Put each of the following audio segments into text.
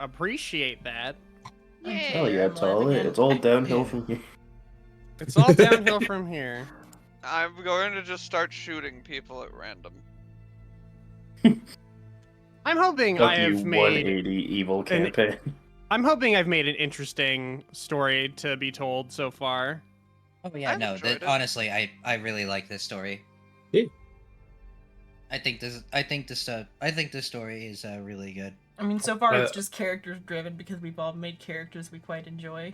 appreciate that. Oh yeah, I'm living it's all downhill Yeah. from here. It's all downhill from here. I'm going to just start shooting people at random. I'm hoping Fuck I you, have made 180 evil campaign. I'm hoping I've made an interesting story to be told so far. Oh yeah, I've no. enjoyed it. Honestly, I really like this story. Yeah. I think this story is really good. I mean, so far it's just characters driven because we've all made characters we quite enjoy.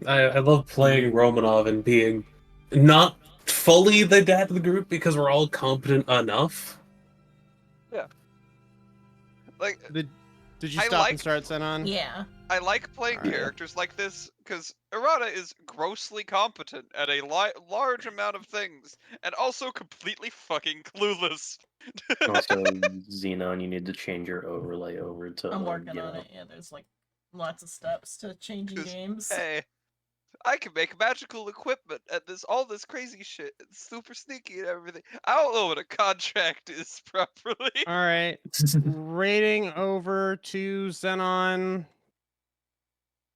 I love playing Romanov and being not fully the dad of the group because we're all competent enough. Like, Did you I stop like- and start Xenon? Yeah. I like playing Alright. characters like this because Errata is grossly competent at a large amount of things, and also completely fucking clueless. Also, Xenon, you need to change your overlay over to. I'm working you on know, it. Yeah, there's like lots of steps to changing 'Cause, games. Hey, I can make magical equipment and all this crazy shit. It's super sneaky and everything. I don't know what a contract is properly. All right. Rating over to Xenon.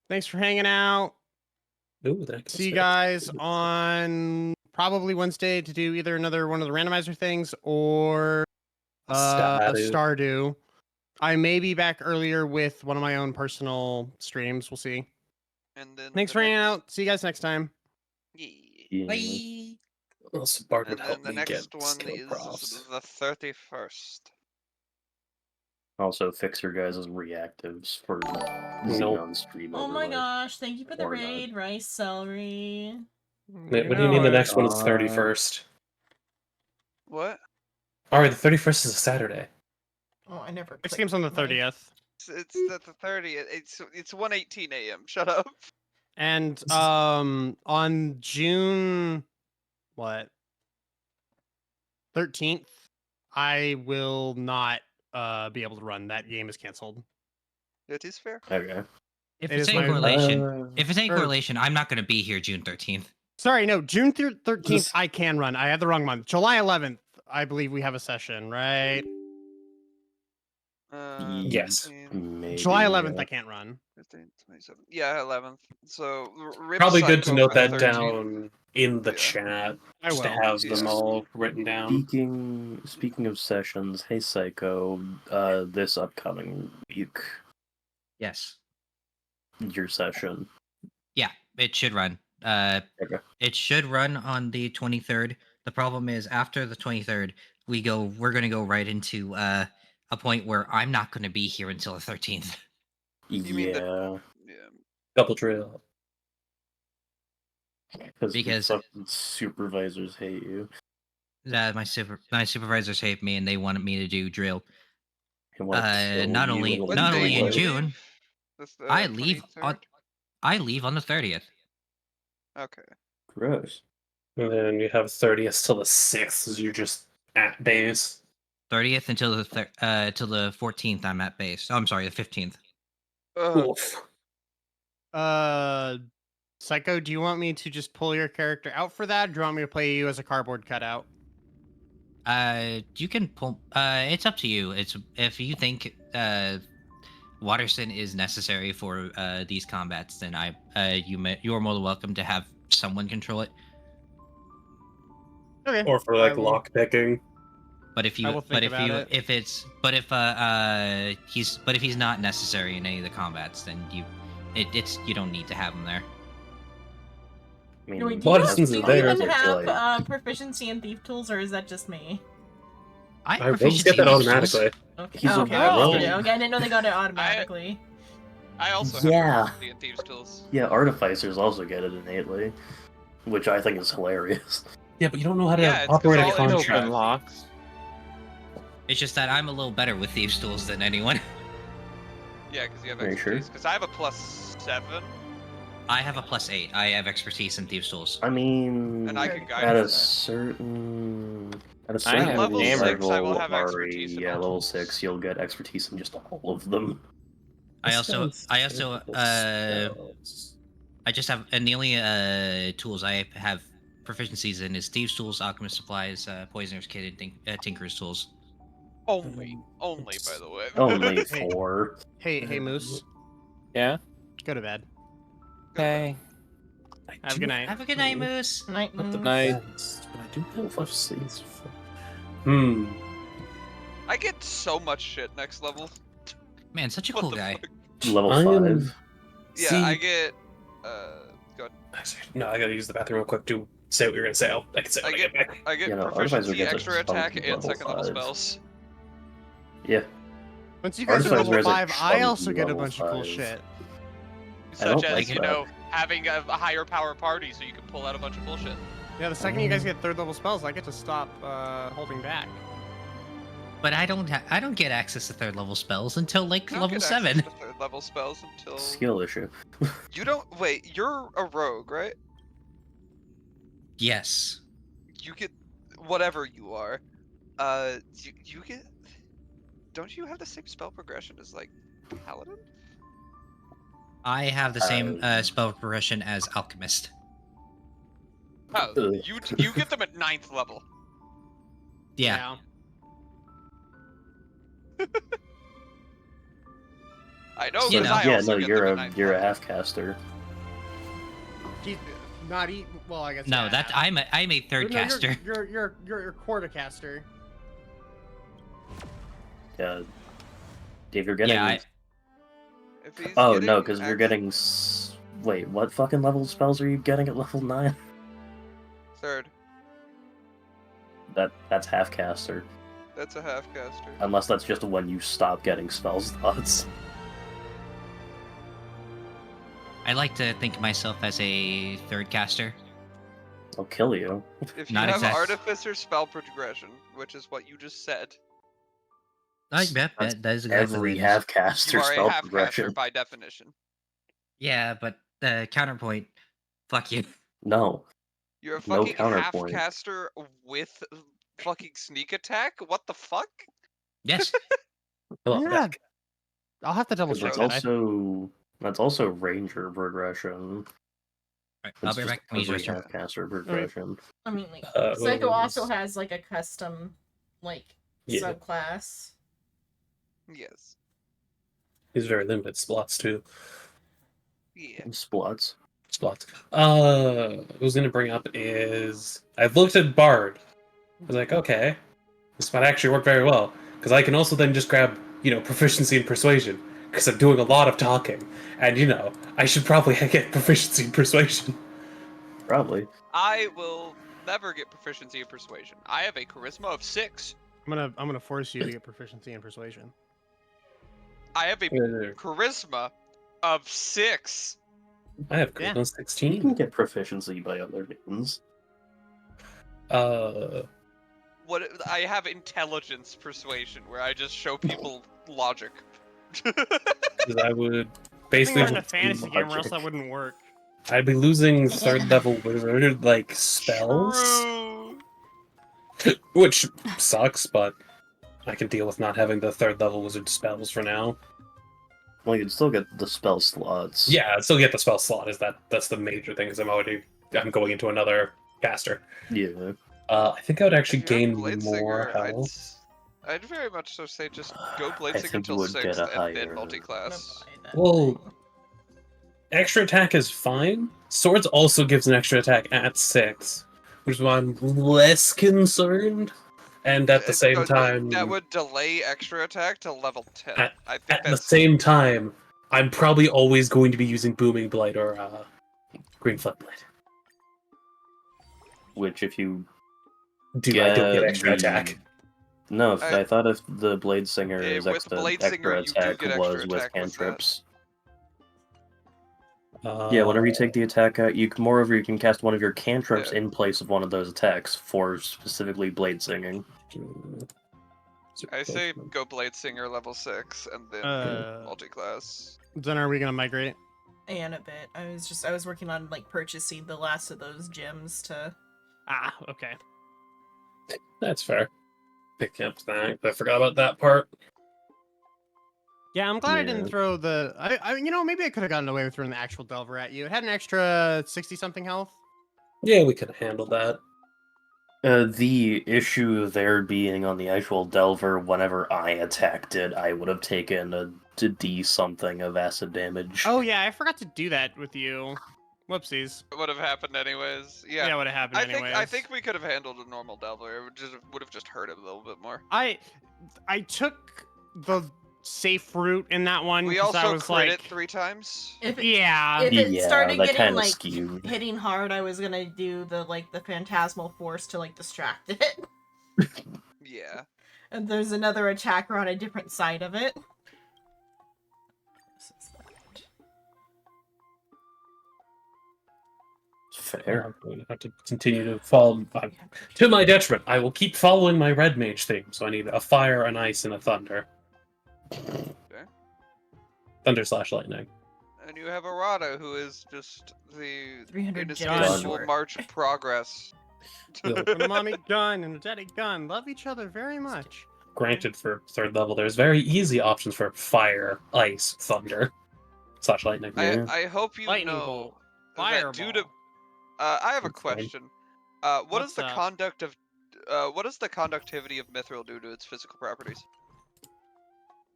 Thanks for hanging out. Ooh, that See you guys on probably Wednesday to do either another one of the randomizer things or Stardew. Stardew. I may be back earlier with one of my own personal streams. We'll see. And then Thanks the for hanging next- out. See you guys next time. Yeah. you know, Bye. Well, Spark would And help then the me get next one skill is profs. the 31st. Also, fix your guys' reactives for Nope. Xenon stream Oh my overlay. gosh, thank you for the Or not. raid, Rice Celery. What do you mean the next one is Uh, 31st? What? Alright, the 31st is a Saturday. Oh, I never. Next clicked game's on the my- 30th. It's the 30th. It's 1:18 a.m. Shut up. And on June 13th, I will not be able to run. That game is canceled. That is fair. Okay. If It it's is any my- correlation, if it's any or- correlation, I'm not going to be here June 13th. Sorry, no, June 13th Just- I can run. I had the wrong month. July 11th, I believe we have a session, right? Yes. 19, Maybe, July 11th yeah. I can't run. 15, 27. Yeah, 11th. So Rip Probably good to Psycho note for that 13th. down in the Yeah. chat. I Just to will. have them Yeah. all written down. Speaking of sessions, hey Psycho, this upcoming week, Yes. your session. Yeah, it should run. Okay. It should run on the 23rd. The problem is after the 23rd, we're going to go right into a point where I'm not going to be here until the 13th. You mean Yeah, Yeah. Double drill. Because- the fucking supervisors hate you. My supervisors hate me and they wanted me to do drill. They wanna kill Not you, only- little What not day only do in you boy. June. leave? That's the I leave on 23rd? I leave on the 30th. Okay. Gross. And then you have 30th till the 6th as you're just at base. 30th until till the 14th. I'm at base. Oh, I'm sorry, the 15th. Oof. Psycho, do you want me to just pull your character out for that, or do you want me to play you as a cardboard cutout? You can pull. It's up to you. It's if you think Watterson is necessary for these combats, then you are more than welcome to have someone control it. Okay. Or for I like will- lock picking. But if I will you, think but if about you, it. if it's, but if he's not necessary in any of the combats, then you don't need to have him there. I mean, Wait, Watterson's do you there. even have like- proficiency in thief tools, or is that just me? I I will just get that automatically. Okay. He's a okay. rogue. Okay, I didn't know they got it automatically. I also have Yeah. proficiency in Thieves' Tools. Yeah, artificers also get it innately, which I think is hilarious. Yeah, but you don't know how to Yeah, it's 'cause operate a all it contract. opens locks. It's just that I'm a little better with thieves' tools than anyone. Yeah, because you have Are you sure? expertise. Because I have a +7. I have a +8. I have expertise in thieves' tools. I mean, And I can guide at you a that. certain I certain have level 6, I will level have are- expertise in yeah, all level tools. 6, you'll get expertise in just all of them. I just have, and the only tools I have proficiencies in is thieves' tools, alchemist supplies, poisoner's kit, and tinker's tools. Only, by the way. Only Hey. 4. Hey, Moose. Yeah. Go to bed. Okay. Have a good night. Have a good night, Moose. Night What the moves. Night. But I do have FCs. Hmm. I get so much shit next level. Man, such a What cool the guy. fuck? Level I am- 5. Yeah, See- I get. Go ahead. Actually, no, I gotta use the bathroom real quick to say what you're gonna say. I can say it I when I get back. I get You know, Artificer proficiency, gets a extra attack, spunky and level second level 5. spells. Yeah. Once you guys are Artificer level is a 5, I also chunky get a level bunch of cool 5. shit. I don't Such as, like you that. know, having a higher power party so you can pull out a bunch of bullshit. Yeah, the second you guys get 3rd level spells, I get to stop holding back. But I don't get access to 3rd level spells until like You don't level get access 7. to third level spells until. Skill issue. You don't. Wait, you're a rogue, right? Yes. You get. Whatever you are. You get. Don't you have the same spell progression as, like, Paladin? I have the same spell progression as Alchemist. Oh, Ugh. you get them at 9th level. Yeah. I know, You because know. I Yeah, also no, get you're them a at 9th you're a level. half caster. Not eat. Well, I guess. No, yeah, that half. I'm a third No, caster. You're quarter caster. Yeah. If you're getting. Yeah, If he's Oh getting no, because if you're ac- getting. Wait, what fucking level spells are you getting at level 9? 3rd. That's half caster. That's a half caster. Unless that's just when you stop getting spell slots. I like to think of myself as a third caster. I'll kill you. If you Not have exact- Artificer spell progression, which is what you just said, I bet That's that is exactly what Every it is. half caster you are spell a half caster progression. by definition. Yeah, but counterpoint. Fuck you. No. You're a No fucking half counterpoint. caster with fucking sneak attack? What the fuck? Yes. Hello, Yeah. back. I'll have to double 'Cause check that's that. also ranger progression. Right, I'll It's be just back when you every return. half caster progression. I mean, like, Uh, Psycho what also was- has like a custom, like, Yeah. subclass. Yes. He's very limited slots too. Yeah. Splots. Slots. What I was gonna bring up is I've looked at Bard. I was like, okay, this might actually work very well because I can also then just grab proficiency in persuasion because I'm doing a lot of talking, and I should probably get proficiency in persuasion. Probably. I will never get proficiency in persuasion. I have a charisma of 6. I'm gonna force you to get proficiency in persuasion. I have a charisma of 6. I have Yeah. charisma You 16. can get proficiency by other means. What I have intelligence persuasion where I just show people logic. 'Cause I would I think basically we're in a fantasy game, or else logic. that wouldn't work. I'd be losing third level wizard like spells, True. which sucks, but I can deal with not having the third level wizard spells for now. Well, you can still get the spell slots. Yeah, I'd still get the spell slot. That's the major thing? Because I'm going into another caster. Yeah. I think I would actually If you're gain Bladesinger, more health. I'd very much so say just go I Bladesinger think you till would get 6th a and then higher- multi-class. Well, extra attack is fine. Swords also gives an extra attack at 6, which is why I'm less concerned. And at the same time, that would delay extra attack to level 10. At- I think at the that's same time, I'm probably always going to be using Booming Blade or Green Flip Blade. Which, if you I don't get get extra the- attack. No, I- I thought if the Blade Singer Yeah, is with extra, Bladesinger, extra you do attack get extra was with attack with that. cantrips. Yeah, whenever you take the attack out, you can cast one of your cantrips Yeah. in place of one of those attacks for specifically Blade Singing. I say go Bladesinger level 6 and then multi-class. Then are we gonna migrate? And a bit. I was working on like purchasing the last of those gems to. Ah, okay. That's fair. Pick up that. I forgot about that part. Yeah, I'm glad I Yeah. didn't throw the. Maybe I could have gotten away with throwing the actual Delver at you. It had an extra 60 something health. Yeah, we could have handled that. The issue there being on the actual Delver, whenever I attacked it, I would have taken a D something of acid damage. Oh yeah, I forgot to do that with you. Whoopsies. It would have happened anyways. Yeah, Yeah. it would have happened anyways. I think we could have handled a normal Delver. It would have just hurt it a little bit more. I took the safe route in that one. We 'cause I also was crit like, it 3 times. If it, yeah. if it Yeah, started that getting kinda like skewed. hitting hard, I was gonna do the phantasmal force to like distract it. Yeah. And there's another attacker on a different side of it. This is that. Fair. I'm going to have to continue to follow. To my detriment, I will keep following my red mage theme. So I need a fire, an ice, and a thunder. Okay. Thunder/lightning. And you have Arata, who is just the 300 inescapable Gun. march of progress. The mommy gun and the daddy gun love each other very much. Granted, for 3rd level, there's very easy options for fire, ice, thunder/lightning. Yeah. I hope you Lightning know bolt. that due to Fireball. I have a That's fine. question. What What's is the up? what does the conductivity of Mithril do to its physical properties?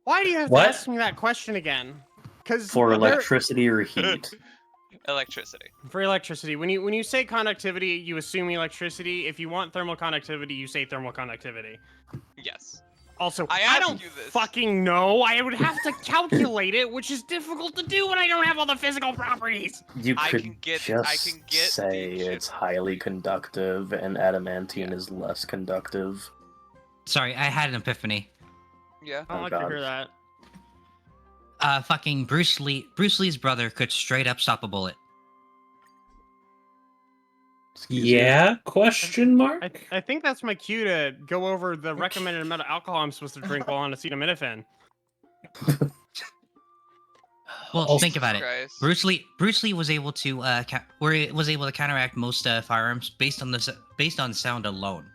Why do you have What? to ask me that question again? Because For electricity or heat? Electricity. for electricity, when you say conductivity, you assume electricity. If you want thermal conductivity, you say thermal conductivity. Yes. Also, I I asked don't you this. fucking know. I would have to calculate it, which is difficult to do when I don't have all the physical properties. You I could can get- just I can get say the it's highly conductive and adamantine is less conductive. Sorry, I had an epiphany. Yeah. I don't Oh, like God. to hear that. Fucking Bruce Lee's brother could straight up stop a bullet. Excuse me? Yeah? Question mark? I think that's my cue to go over the recommended amount of alcohol I'm supposed to drink while on acetaminophen. Well, Also- think about it. Christ. Bruce Lee was able to was able to counteract most firearms based on sound alone.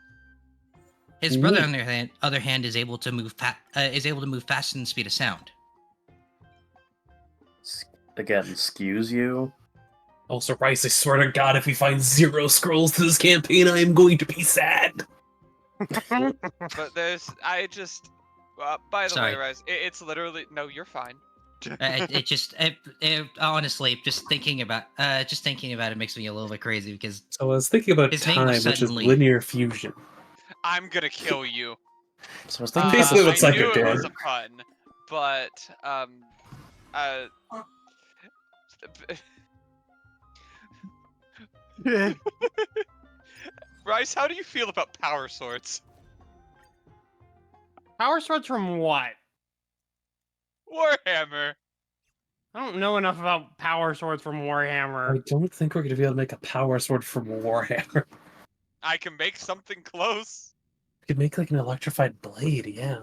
His brother, Ooh. on the other hand, is able to move faster than the speed of sound. Again, excuse you. Also, Rice, I swear to God, if we find 0 scrolls to this campaign, I am going to be sad. But I just by the Sorry. way, Rise, it's literally no, you're fine. Honestly, just thinking about it makes me a little bit crazy because So I was thinking about His name time, was which is suddenly- linear fusion. I'm gonna kill you. So I was Uh, thinking Basically about what I Psycho knew it was did. a pun, but Rice, how do you feel about power swords? Power swords from what? Warhammer. I don't know enough about power swords from I Warhammer. don't think we're going to be able to make a power sword from Warhammer. I can make something close. We could make like an electrified blade, yeah.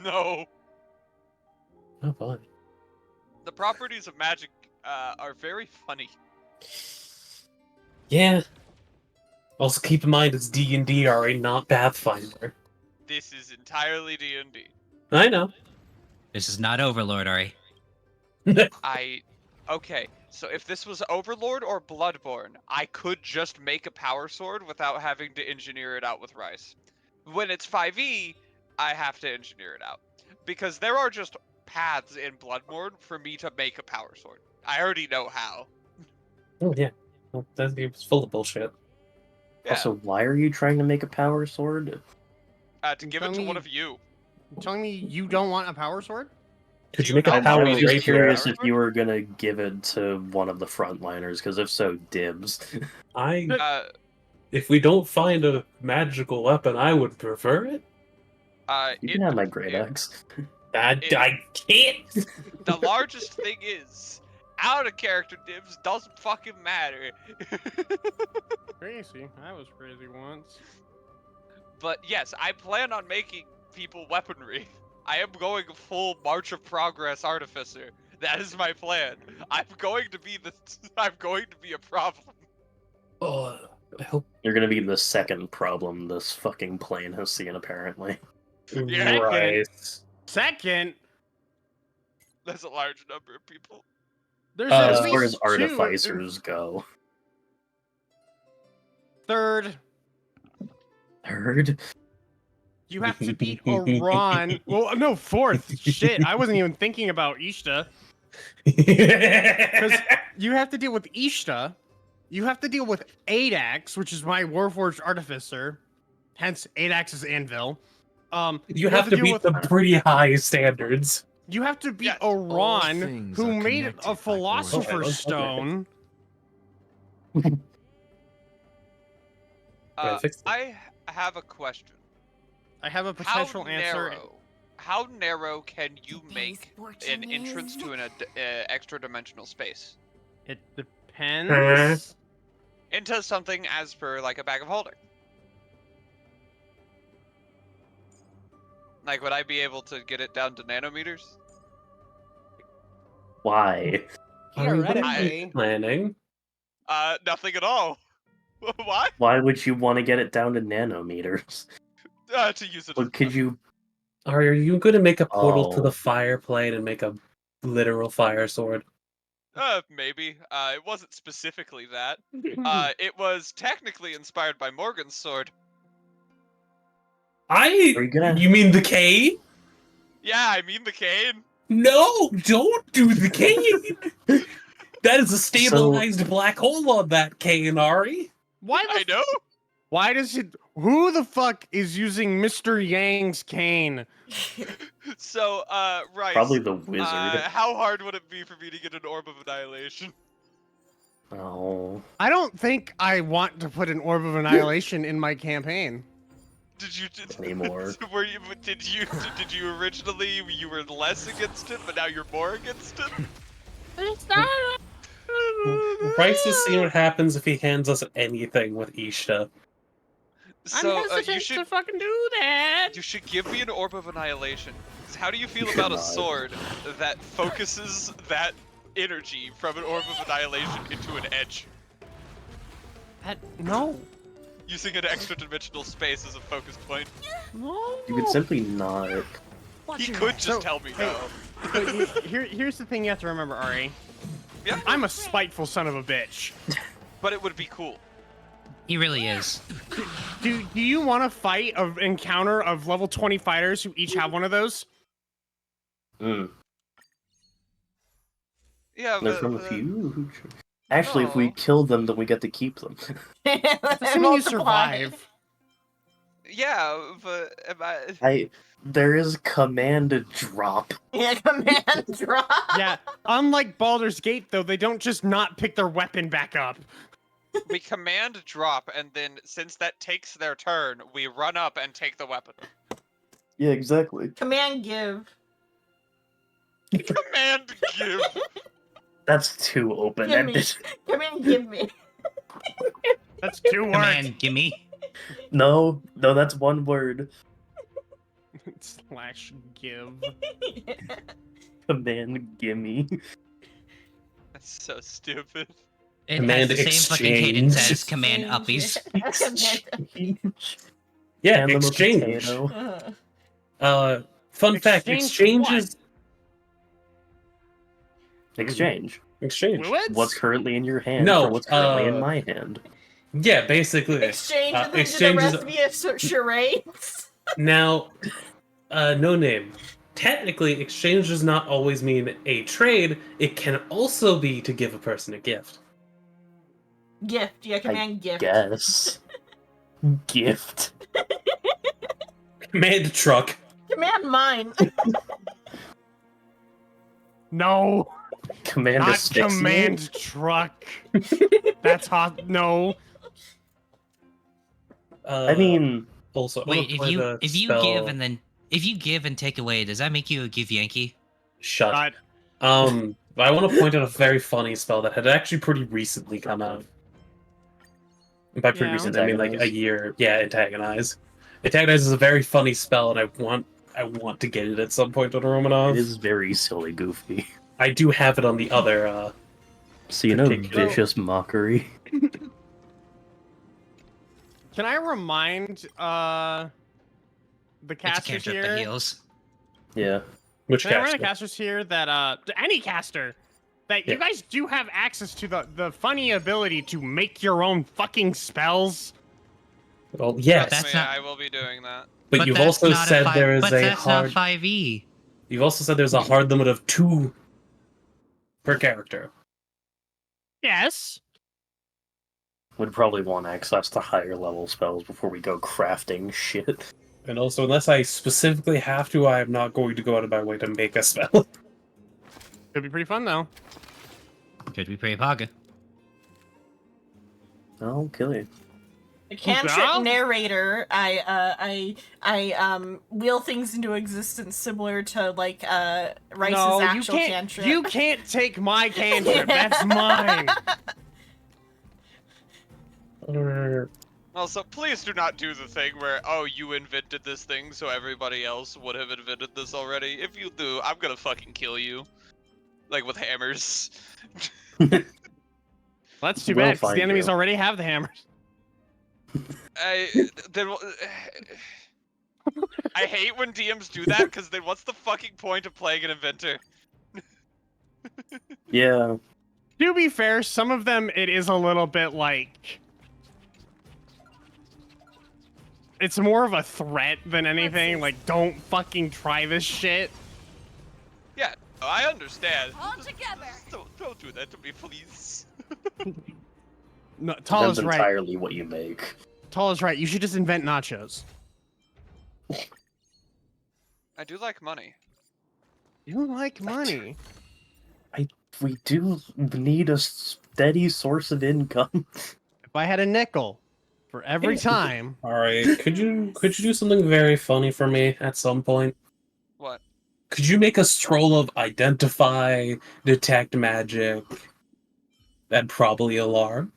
No. Oh, fun. The properties of magic are very funny. Yeah. Also, keep in mind it's D&D, alright, not Pathfinder. This is entirely D&D. I know. this is not Overlord, Ari. Okay, so if this was Overlord or Bloodborne, I could just make a power sword without having to engineer it out with Rice. When it's 5e, I have to engineer it out. Because there are just paths in Bloodborne for me to make a power sword. I already know how. Oh, yeah. Well, that game's full of bullshit. Yeah, Also, why are you trying to make a power sword? to give it to one of you. You telling me you don't want a power sword? Could Do you you make a not I'm power really just rapier? curious rapier? if you were gonna give it to one of the frontliners, because if so, dibs. If we don't find a magical weapon, I would prefer it. You can have my great axe. I can't! The largest thing is, out of character dibs doesn't fucking matter. Crazy. I was crazy once. But yes, I plan on making people weaponry. I am going full March of Progress artificer. That is my plan. I'm going to be a problem. Oh, I hope. You're gonna be the second problem this fucking plane has seen, apparently. Yeah. Right. Second, That's a large number of people. there's As at far least as two. artificers go. Third, Third. You have to beat Oran. Well, no, fourth. Shit, I wasn't even thinking about Ishta. Because you have to deal with Ishta. You have to deal with Adax, which is my Warforged Artificer. Hence, Adax's Anvil. You have to deal beat with- the pretty high standards. You have to beat Yeah. Oran, things who are made connected a by Philosopher's Okay. Stone. Yeah, fix it. I have a question. I have a potential How answer. narrow? How narrow can you The make base an fortune entrance is- to an extra dimensional space It depends. into something as per like a bag of holding? Like, would I be able to get it down to nanometers? Why? Theoretically. Planning. Nothing at all. What? Why would you want to get it down to nanometers? To use it. But could you? Are you going to make a portal to Oh. the fire plane and make a literal fire sword? Maybe. It wasn't specifically that. It was technically inspired by Morgan's sword. Are you gonna? You mean the cane? Yeah, I mean the cane. No, don't do the cane. That is a stabilized black hole on that cane, Ari. Why I the know. Why does it? Who the fuck is using Mr. Yang's cane? So, Rice. Probably the wizard. How hard would it be for me to get an Orb of Annihilation? Oh. I don't think I want to put an Orb of Annihilation in my campaign. Did you Anymore. Did you originally you were less against it, but now you're more against it? Bryce has seen what happens if he hands us anything with Ishta. So you should fucking do that. you should give me an Orb of Annihilation. 'Cause how do you feel about a God. sword that focuses that energy from an Orb of Annihilation into an edge, No. using an extra dimensional space as a focus point? No. You could simply not. He could just So, tell me hey, no. But here's the thing you have to remember, Ari. Yeah, I'm a spiteful son of a bitch. but it would be cool. He really is. Do you want to fight an encounter of level 20 fighters who each have one of those? Mm. Yeah, They're but, from a huge. Actually, if we No. kill them, then we get to keep them. Assuming you survive. yeah, but am I... There is command drop. Yeah, command drop. Yeah. Unlike Baldur's Gate, though, they don't just not pick their weapon back up. we command drop, and then since that takes their turn, we run up and take the weapon. Yeah, exactly. Command give. Command give. That's too open-ended. Command give me. That's 2 words. Command, gimme. No, that's one word. /give. Command gimme. That's so stupid. It Command has the same fucking cadence exchange. as command uppies. Command- Yeah, Hand them a exchange. potato. Fun fact: Exchange exchanges. Exchange. Exchange. Fluids? What's currently in your hand No, for what's currently in uh, my hand. Yeah, basically. Exchange and then do the exchanges- rest via charades. Now, no name. Technically, exchange does not always mean a trade. It can also be to give a person a gift. Gift. Yeah, command gift. Guess. Gift. Command truck. Command mine. No. Command Not asphyxiate. command truck. That's hot. No. Uh, I mean, also, I Wait, wanna play the if you spell- give and then if you give and take away, does that make you a give Yankee? Shut. God. I want to point out a very funny spell that had actually pretty recently come out. And by pretty Yeah. recent, I mean like a Antagonize. year. Yeah, antagonize. Antagonize is a very funny spell, and I want to get it at some point on Romanov. it is very silly goofy. I do have it on the other. So you know, Particular- vicious mockery. Can I remind the It's a casters cantrip that here? heals. Yeah. Which Can I remind caster? the casters here that any caster that Yeah. you guys do have access to the funny ability to make your own fucking spells? Well, yes, That's Trust me, not- I will be doing that. but you've that's also not said fi- there is but a that's hard. not 5e. You've also said there's a hard limit of 2 per character. Yes. Would probably want access to higher level spells before we go crafting shit. And also, unless I specifically have to, I am not going to go out of my way to make a spell. Could be pretty fun though. Could be pretty paga. I'll kill you. The cantrip Well- narrator, I wheel things into existence similar to like Rice's No, you actual can't. cantrip. You can't take my cantrip. That's mine. Also, please do not do the thing where, oh, you invented this thing, so everybody else would have invented this already. If you do, I'm gonna fucking kill you. Like with hammers. Well, that's too We'll bad, because find the enemies you. already have the hammers. Then I hate when DMs do that, because then what's the fucking point of playing an inventor? Yeah. To be fair, some of them it is a little bit like it's more of a threat than anything. Like, don't fucking try this shit. Yeah, I understand. All Just- together. just don't do that to me, please. No, Tall Depends is right. entirely what you make. Tall is right. You should just invent nachos. I do like money. You like money. We do need a steady source of income. If I had a nickel for every time, Alright, could you do something very funny for me at some point? What? Could you make a scroll of identify, detect magic, and probably alarm?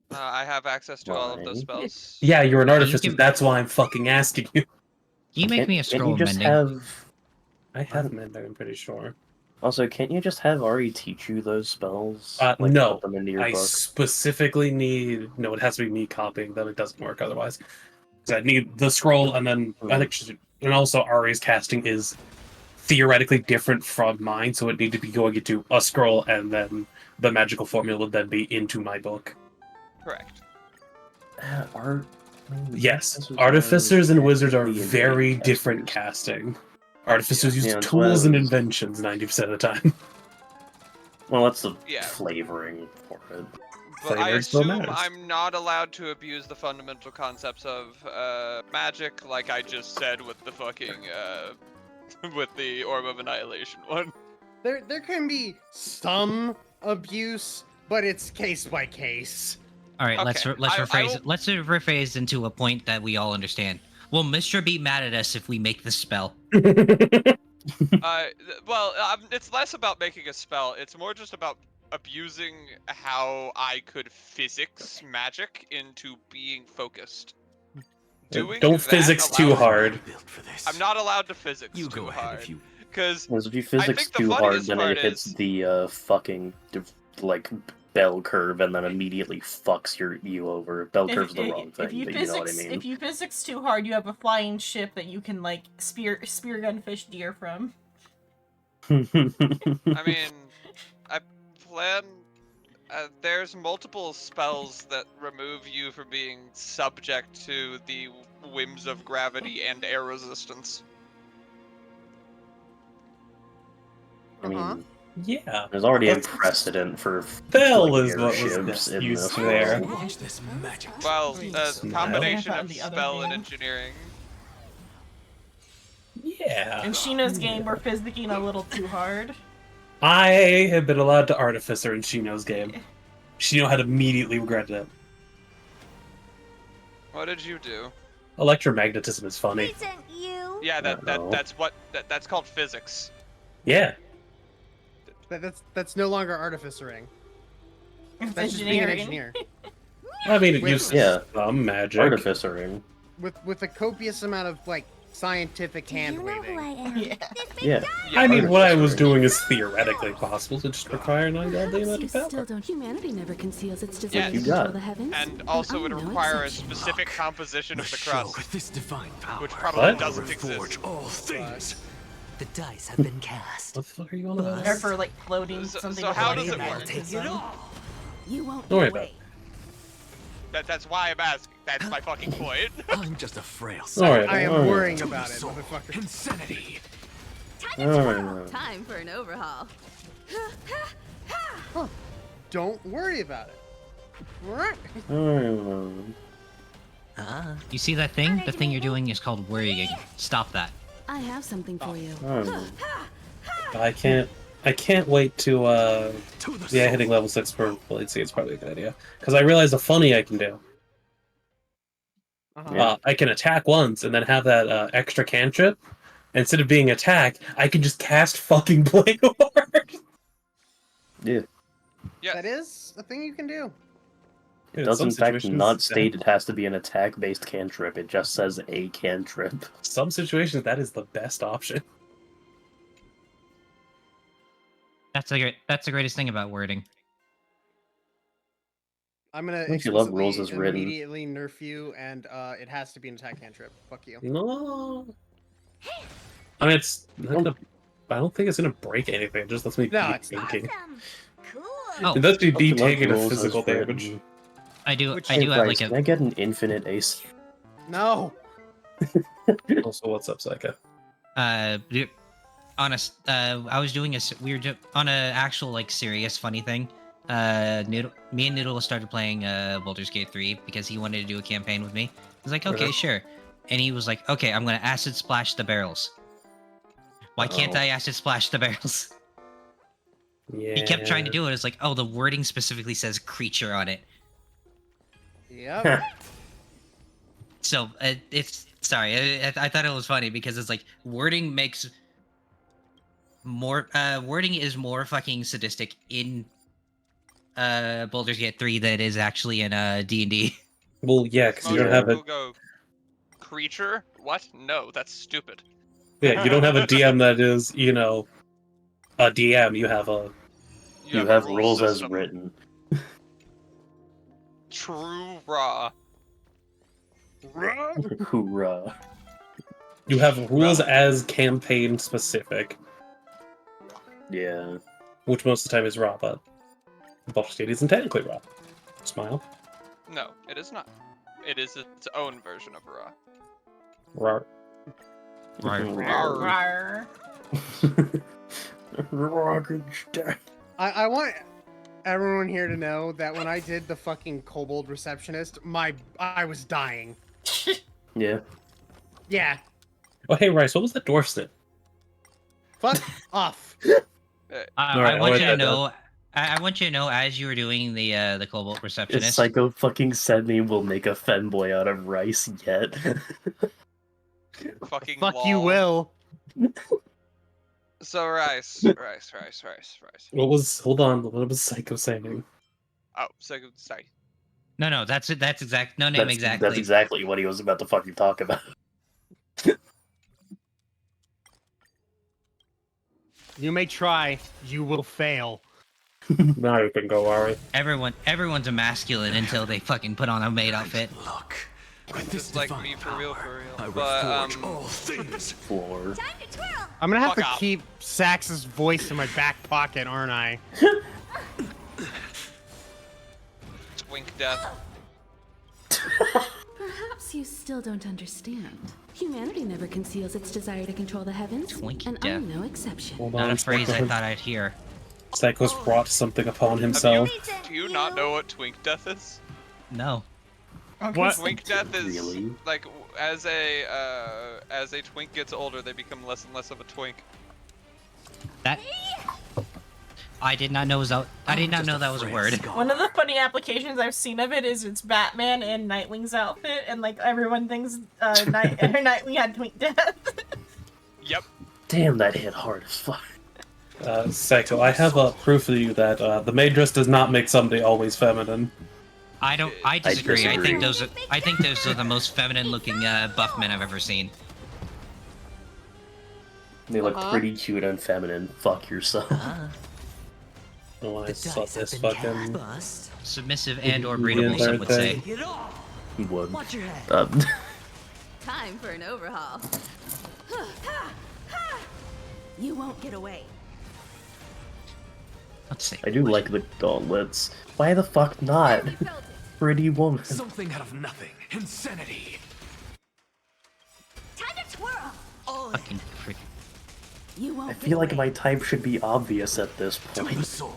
I have access to all of those Fine. spells. Yeah, you're an artificer. can- That's why I'm fucking asking you. Can you make me a Can't scroll you of just mending? have? I have mending, I'm pretty sure. Also, can't you just have Ari teach you those spells? No. put them into your I book. specifically need. No, it has to be me copying them. It doesn't work otherwise. Because I need the scroll, and then I think, and also Ari's casting is theoretically different from mine, so it need to be going into a scroll, and then the magical formula would then be into my book. Correct. Art. Yes, artificers and wizards are D&D very casters. different casting. Artificers use Yeah, that's tools why I and was- inventions 90% of the time. Well, that's the Yeah. flavoring for it. But I Flavor still assume matters. I'm not allowed to abuse the fundamental concepts of magic, like I just said with the fucking with the Orb of Annihilation one. there can be some abuse, but it's case by case. All right, let's Okay, let's I rephrase will- it. Let's rephrase into a point that we all understand. Will Mr. be mad at us if we make this spell? Well, it's less about making a spell. It's more just about abusing how I could physics magic into being focused. Doing Don't that physics too allows- hard. I'm not allowed to physics You too go ahead hard. if you. Because Because if you physics think the too hard, funniest then part it hits is- the fucking like bell curve, and then immediately fucks you over. Bell curve's the wrong thing, If you but physics, you know what I mean. if you physics too hard, you have a flying ship that you can like spear gunfish deer from. I mean, I plan. There's multiple spells that remove you from being subject to the whims of gravity and air resistance. I mean, Uh-huh. Yeah. there's already a That's- precedent for Spell like, is what was airships in used this there. world. Watch this magic. Well, Smile. combination Yeah, of the other spell and game. engineering. Yeah. In Shino's game, we're physicking a little too hard. I have been allowed to artificer in Shino's game. Shino had immediately regretted it. What did you do? Electromagnetism is funny. Isn't you? Yeah, Uh-oh. that's called physics. Yeah. That's no longer artificering. It's That's just being an engineering. engineer. I mean, it Wait, uses yeah. some magic. Artificering. With a copious amount of like scientific Do hand you know who waving. I am? Yeah. This big Yeah. guy? Yeah, I mean, what I was artificering. doing is theoretically possible to just require an ungodly amount You of power. still don't. Humanity never conceals its Yeah. desire You to got control it. the heavens. and also I'm would no require a exception. specific composition of the crust, With this divine power, which probably What? doesn't forge exist. all things. The dice have been cast. What the fuck are you on about? Or for like floating So- something. so with how does it work? electromagnetism. You won't Don't worry get about away. That's why I'm asking. That's my fucking point. I'm just a frail Alright, I am alright. worrying To the about it, soul. motherfucker. Insanity. Alright. Time for an overhaul. Don't worry about it. Alright. Alright. You see that thing? The thing you're doing is called worrying. Stop that. I have something for you. Alright. I can't wait to To the yeah, soul. hitting level 6 for Blade Seed is probably a good idea. Because I realized the funny I can do. Uh-huh. I can attack once and then have that extra cantrip. Instead of being attack, I can just cast fucking Blade Ward. Yeah. Yes. That is a thing you can do. It does in fact not state it has to be an attack-based cantrip. It just says a cantrip. Some situations that is the best option. That's the greatest thing about wording. I'm gonna Don't you love rules as written? immediately nerf you, and it has to be an attack cantrip. Fuck you. No. I mean, it's not gonna, I don't think it's gonna break anything. It just lets me No, beat it's not. thinking. Oh, It lets me Don't you beat love taking a rules as physical written? damage. I do Which- I Hey, do have Bryce, like can a I get an infinite ace? No. Also, what's up, Psycho? dude, honest I was doing on a actual like serious funny thing. Me and Noodle started playing Baldur's Gate 3 because he wanted to do a campaign with me. I was like, okay, Okay. sure. And he was like, okay, I'm gonna acid splash the barrels. Why can't Oh. I acid splash the barrels? Yeah. He kept trying to do it. It's like, oh, the wording specifically says creature on it. Yep. So it's sorry. I thought it was funny because it's like wording makes more wording is more fucking sadistic in Baldur's Gate 3 than it is actually in D&D. Well, yeah, because you Most don't have people a go, creature? What? No, that's stupid. yeah, you don't have a DM that is, you know, a DM. You have a You a have rule rules as system. written. True raw. Hoorah. you have rules as campaign specific, Yeah. which most of the time is raw, but Baldur's Gate isn't technically raw. Smile. No, it is not. It is its own version of raw. Raw. Right. Rawr. I want everyone here to know that when I did the fucking kobold receptionist, I was dying. Yeah. Yeah. Oh, hey, Rice, what was that dwarf snip? Fuck off. I Alright, want I'll you write to that down. know. I want you to know as you were doing the Cobalt If receptionist. Psycho fucking said me will make a femboy out of rice yet. Fucking Fuck you lol. will. So rice. What was? Hold on. What was Psycho saying? Oh, so sorry. No, that's it. That's exact. No name exactly. That's exactly what he was about to fucking talk about. You may try, you will fail. Now you can go, Ari. Everyone's a masculine until they fucking put on a maid outfit. Look. With this Just like divine me for real, for real. I But reforge all things. Floor. I'm gonna have Fuck to off. keep Sax's voice in my back pocket, aren't I? Twink death. Perhaps you still don't understand. Humanity never conceals its desire to control the heavens, Twink and death. I'm no exception. Hold Not on. a phrase I Psycho. thought I'd hear. Psycho's brought something upon Have himself. do you not know what twink death is? No. What? Twink death is Really? like as a twink gets older, they become less and less of a twink. That. I did not know I did not know that was a word. One of the funny applications I've seen of it is it's Batman in Nightwing's outfit, and like everyone thinks Nightwing had twink death. Yep. Damn, that hit hard as fuck. Psycho, I have a proof for you that the maid dress does not make somebody always feminine. I disagree. I think disagree. those are the most feminine looking buff men I've ever seen. They look pretty cute and feminine. Fuck yourself. Oh, I The saw dice have this been fucking. cast. Submissive and or Yeah, breedable, some would say. Get off. He would. Watch your head. Time for an overhaul. You won't get away. Let's see. I do like the gauntlets. Why the fuck not? You felt it. pretty woman. Something out of nothing. Insanity. Time to twirl. Fucking prick. You won't I feel like my type should be obvious at this To the point. soul.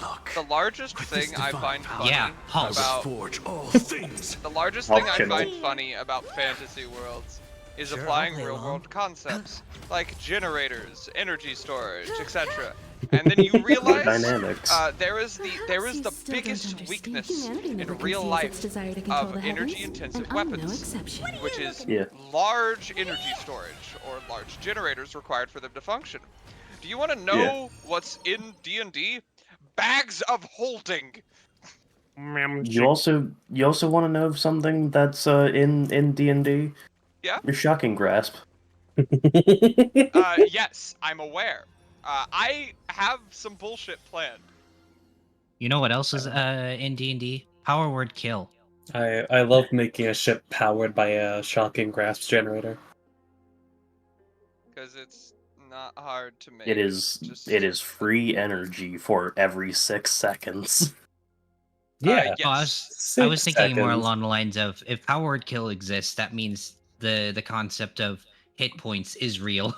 Look. The largest With this thing I divine find power, funny Yeah, pulse. about Forge all things. the largest thing I Optional. find funny about fantasy worlds is applying real world concepts like generators, energy storage, etc. And then you realize Dynamics. there is the Perhaps you still don't biggest understand. weakness Humanity never in real conceals life its desire to control of the heavens, energy-intensive and I'm no weapons, exception. which is Yeah. large energy storage or large generators required for them to function. Do you want to know what's in D&D? Bags of holding. You also want to know something that's in D&D? Yeah? Your shocking grasp. Yes, I'm aware. I have some bullshit planned. You know what else is in D&D? Power word kill. I love making a ship powered by a shocking grasp generator. Because it's not hard to make. It is free energy for every 6 seconds. Yeah. Oh, Yes. I was 6 thinking more seconds. along the lines of if power word kill exists, that means the concept of hit points is real.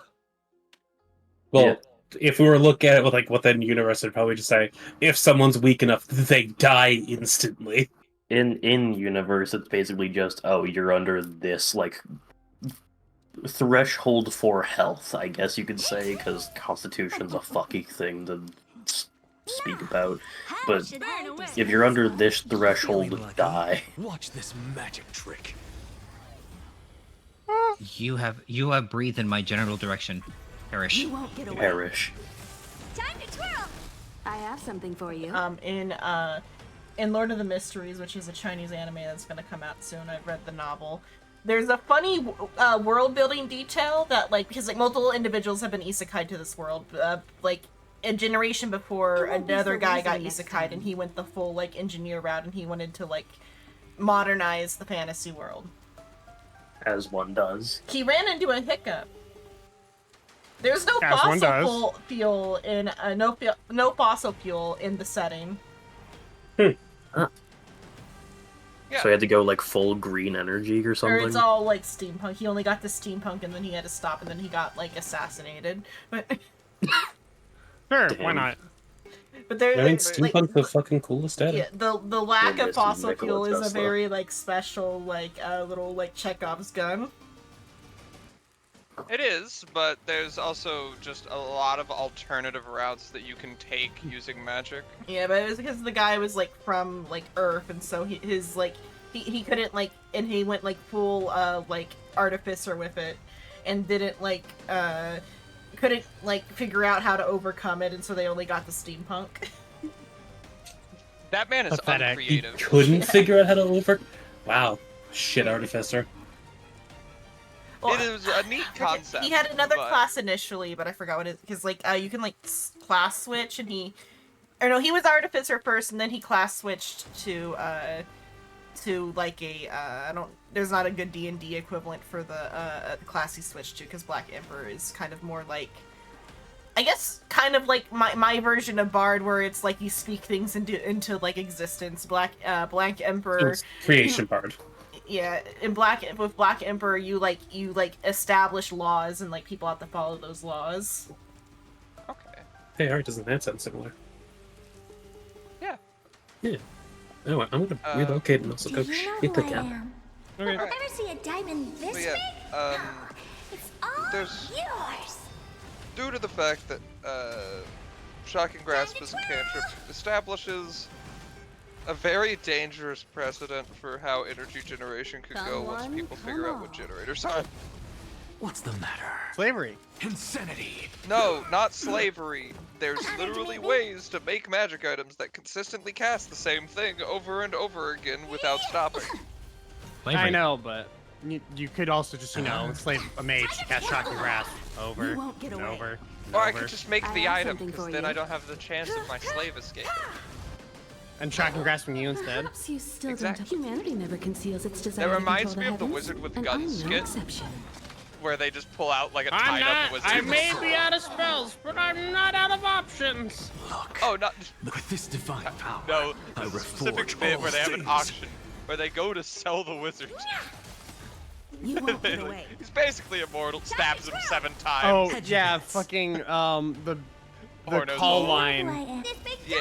Well, if we were to look at it with like within universe, I'd probably just say if someone's weak enough, they die instantly. In universe, it's basically just, oh, you're under this like threshold for health, I guess you could say, because Constitution's a fucking thing to speak about. But if you're under this threshold, die. Watch this magic trick. You have breathed in my general direction. Perish. You won't get away. Perish. Time to twirl. I have something for you. In Lord of the Mysteries, which is a Chinese anime that's going to come out soon. I've read the novel. There's a funny world building detail that, like, because like multiple individuals have been isekai'd to this world. Like a generation before, It won't be another so guy easy got next isekai'd, time. and he went the full like engineer route, and he wanted to like modernize the fantasy world. As one does. He ran into a hiccup. There's no As one does. fossil fuel in no fossil fuel in the setting. Yeah. So he had to go like full green energy or Or something? it's all like steampunk. He only got the steampunk, and then he had to stop, and then he got like assassinated. But Sure, Damn. why not? there, I mean, like, steampunk's the fucking coolest edit. yeah, the lack Yeah, of this is fossil Nikola fuel is a Tesla. very like special like little like Chekhov's gun. It is, but there's also just a lot of alternative routes that you can take using magic. Yeah, but it was because the guy was like from like Earth, and so his like he couldn't like, and he went like full like artificer with it, and didn't like couldn't like figure out how to overcome it, and so they only got the steampunk. That man is Pathetic. He uncreative. couldn't figure out how to over. Wow, shit, artificer. It is a neat concept. He had another but- class initially, but I forgot what it is, because like you can like class switch, and he was artificer first, and then he class switched to like a I don't, there's not a good D&D equivalent for the class he switched to, because Black Emperor is kind of more like, I guess, kind of like my version of Bard, where it's like you speak things into like existence. Black Emperor, It's creation bard. yeah, with Black Emperor, you establish laws, and like people have to follow those laws. Okay. Hey, art doesn't that sound similar? Yeah. Yeah. Anyway, I'm gonna relocate and also go shit the cap. Okay. Alright. Ever see a diamond this So yeah, big? It's all there's- yours. due to the fact that Shocking Grasp as a cantrip establishes a very dangerous precedent for how energy generation could go once Come on, people come figure out what on. generators are. What's the matter? Slavery. Insanity. No, not slavery. There's literally ways to make magic items that consistently cast the same thing over and over again without stopping. Slavery. I know, but you could also just, enslave a mage to cast Shocking Grasp over You won't get and away. over. and Or I over. could just make I the have item, something because for then you. I don't have the chance of my slave escaping. And Shocking Grasping you instead. Perhaps you still Exactly. don't. Humanity never conceals its desire That to reminds control me of the heavens, Wizard with and Guns I'm no skit. exception. where they just pull out like a I'm tied not. up wizard. I may be out of spells, but I'm not out of options. Look. Oh, not With this divine power, no. I There's a reforge specific bit all where they have an things. auction where they go to sell the wizard. You won't get away. He's basically immortal. Stabs him 7 times. Oh Hedge yeah, bets. fucking the Porno's call all- line Yeah.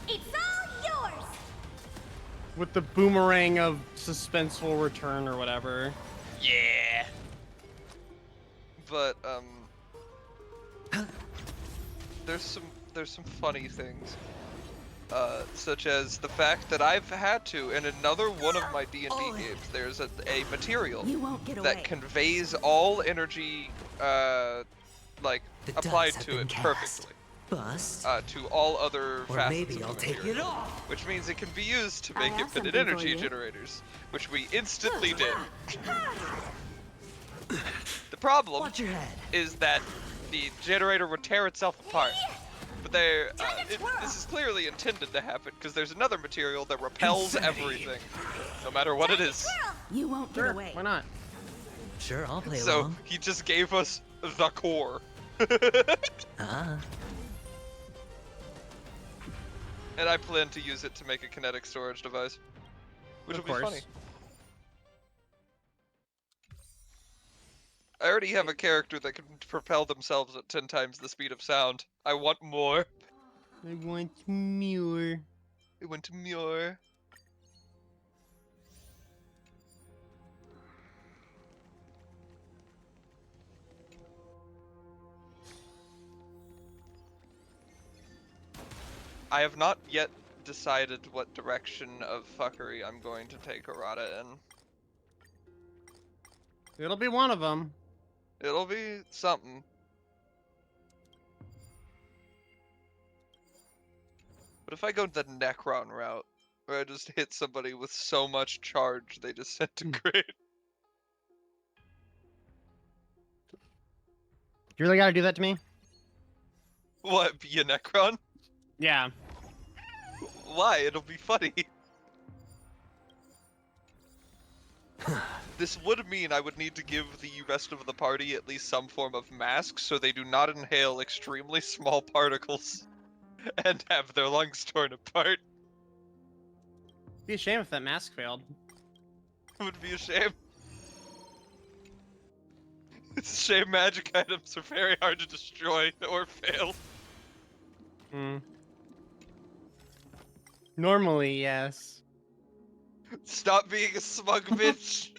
It's all yours. with the boomerang of suspenseful return or whatever. Yeah. But there's some funny things, such as the fact that I've had to in another one of my D&D games. There's a material You won't get away. that conveys all energy, like The applied dice have to been it cast. perfectly. Bust. To all other Or facets maybe of I'll the take material, it off. which means it can be used to I make have infinite something for energy you. generators, which we instantly did. The problem Watch your head. is that the generator would tear itself apart. But this is clearly intended to happen because there's another material that repels Insanity. everything, no matter what it is. You won't get Sure, away. why not? Sure, I'll play So along. he just gave us the core. Ah. And I plan to use it to make a kinetic storage device, which Of will be course. funny. I already have a character that can propel themselves at 10 times the speed of sound. I want more. I want more. I want more. I have not yet decided what direction of fuckery I'm going to take Arata in. It'll be one of them. It'll be something. But if I go the Necron route, where I just hit somebody with so much charge they disintegrate. You really gotta do that to me? What, be a Necron? Yeah. Why? It'll be funny. This would mean I would need to give the rest of the party at least some form of mask so they do not inhale extremely small particles and have their lungs torn apart. Be a shame if that mask failed. It would be a shame. It's a shame magic items are very hard to destroy or fail. Hmm. Normally, yes. Stop being a smug bitch.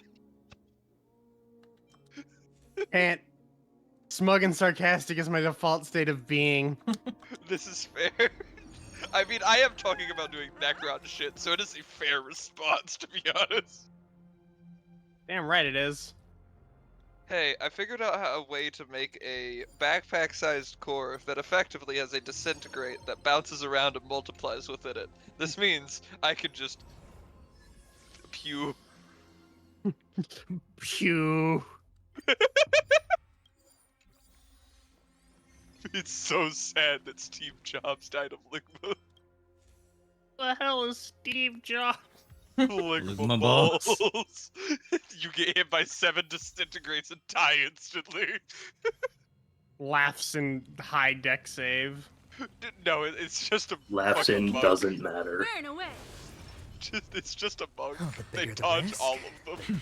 Can't. Smug and sarcastic is my default state of being. This is fair. I mean, I am talking about doing Necron shit, so it is a fair response, to be honest. Damn right it is. Hey, I figured out a way to make a backpack-sized core that effectively has a disintegrate that bounces around and multiplies within it. This means I can just pew. Pew. It's so sad that Steve Jobs died of ligma. The hell is Steve Jobs? Ligma Ligma balls. balls. You get hit by 7 disintegrates and die instantly. Laughs in high deck save. No, it's just a Laughs fucking in mug. doesn't matter. Burn away. It's just a mug. Oh, the They bigger the dodge risk, all of them.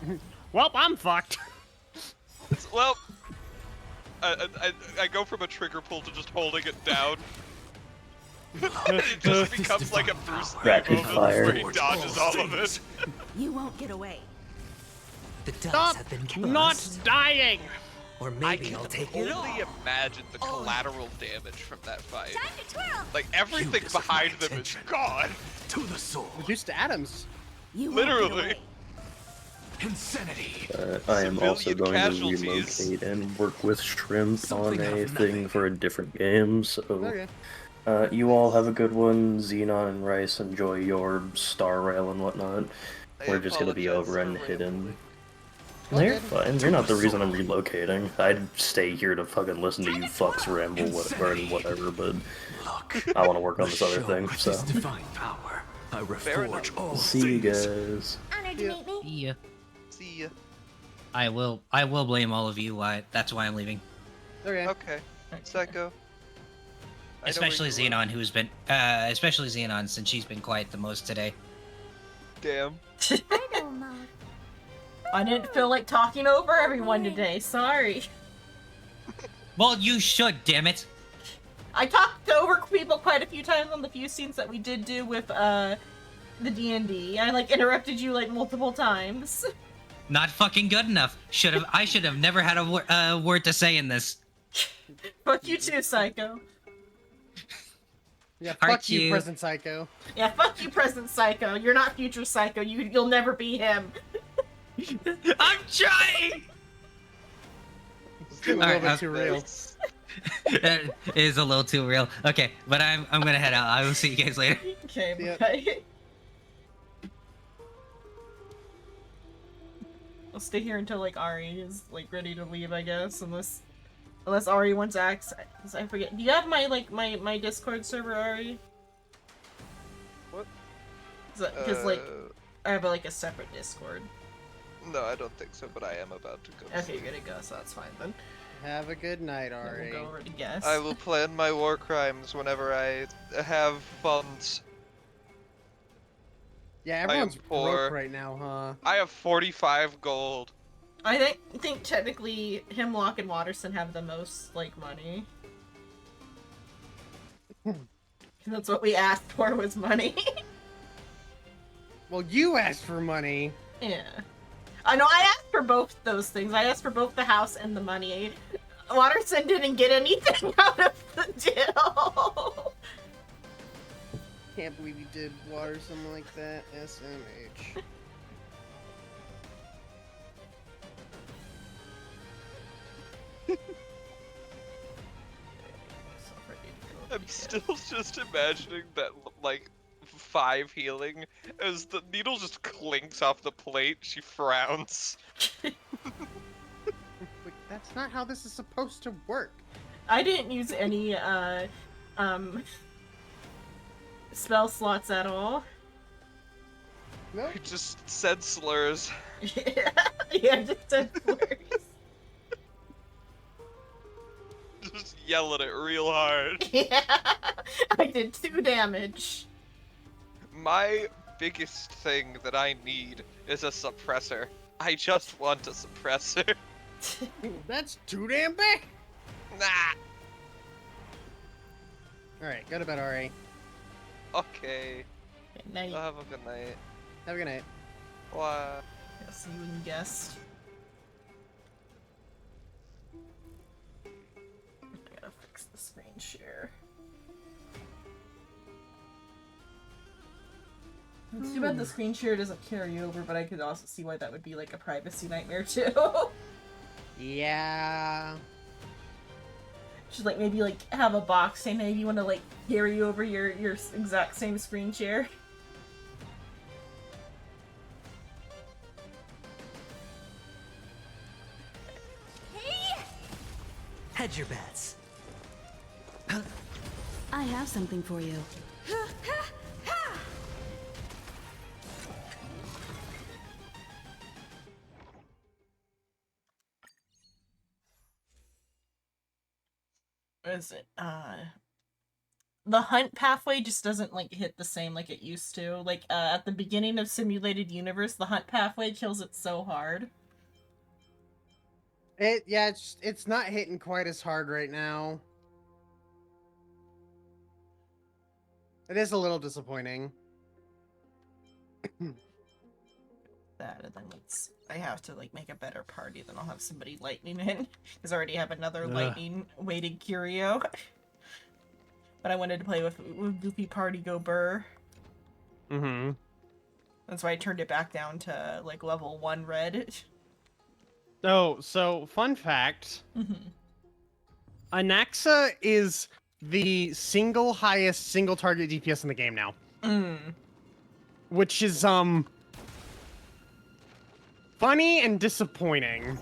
Better. Well, I'm fucked. Well, I go from a trigger pull to just holding it down. It just becomes like a Bruce Lee Rapid moment fire. where he dodges all of it. You won't get away. The dice Stop have been cast. not dying. Or I maybe can I'll take it off. only imagine the collateral damage from that fight. Time to twirl. Like everything You deserve behind my them is attention. gone. To the sword. Reduced to atoms. You won't get Literally. away. Insanity. I am also Civilian going casualties. to relocate and work with Shrimp Something on out a of thing nothing. for a different game, so Okay. you all have a good one. Xenon and Rice, enjoy your Star Rail and whatnot. I We're just gonna be apologize over for and rambling. hidden. No, you're fine. You're not the reason I'm relocating. I'd stay here to fucking listen to you fucks ramble whatever and whatever, but Look. I want to work on this other Show thing, with so. this divine power, I Fair reforge enough. all See you things. guys. Honored to meet me. Yeah. See ya. I will blame all of you. Why? That's why I'm leaving. Okay. Okay, Psycho. I know Especially where you Xenon, who's been, especially Xenon, since she's been quiet the most today. live. Damn. Idle mode. I didn't feel like talking over everyone today. Sorry. Well, you should, damn it. I talked over people quite a few times on the few scenes that we did do with the D&D. I like interrupted you like multiple times. Not fucking good enough. I should have never had a word to say in this. Fuck you too, Psycho. Yeah, Heart fuck you, you. present Psycho. Yeah, fuck you, present Psycho. You're not future Psycho. You'll never be him. I'm trying! It's getting a little bit too real. It is a little too real. Okay, but I'm gonna head out. I will see you guys later. Okay, Yep. bye. I'll stay here until like Ari is like ready to leave, I guess, unless Ari wants access. I forget. Do you have my Discord server, Ari? What? Because like I have like a separate Discord. No, I don't think so, but I am about to go. Okay, you're gonna go, so that's fine then. Have a good night, Then Ari. we'll go over to guess. I will plan my war crimes whenever I have funds. Yeah, am everyone's poor. broke right now, huh? I have 45 gold. I think technically Hemlock and Watterson have the most like money. That's what we asked for was money. Well, you asked for money. Yeah. I know, I asked for both those things. I asked for both the house and the money. Watterson didn't get anything out of the deal. Can't believe you did water something like that. SMH. I'm still just imagining that, like, 5 healing as the needle just clinks off the plate. She frowns. Wait, that's not how this is supposed to work. I didn't use any spell slots at all. No. I just said slurs. Yeah, just said flurries. Just yell at it real hard. Yeah, I did 2 damage. My biggest thing that I need is a suppressor. I just want a suppressor. That's too damn big. Nah. Alright, go to bed, Ari. Okay. Good night. Have a good night. Have a good night. Bye. I'll see you when you guessed. I gotta fix the screen share. It's too bad the screen share doesn't carry over, but I could also see why that would be like a privacy nightmare too. Yeah. Just like maybe like have a box saying maybe you want to like carry over your exact same screen share. Hedge your bets. I have something for you. What is it? The hunt pathway just doesn't like hit the same like it used to. Like at the beginning of Simulated Universe, the hunt pathway kills it so hard. It's not hitting quite as hard right now. It is a little disappointing. That and then I have to like make a better party, then I'll have somebody lightning in. Because I already have another lightning weighted curio. But I wanted to play with Goofy Party Go Burr. Mm-hmm. That's why I turned it back down to like level 1 red. So fun fact. Anaxa is the highest single target DPS in the game now. Which is funny and disappointing.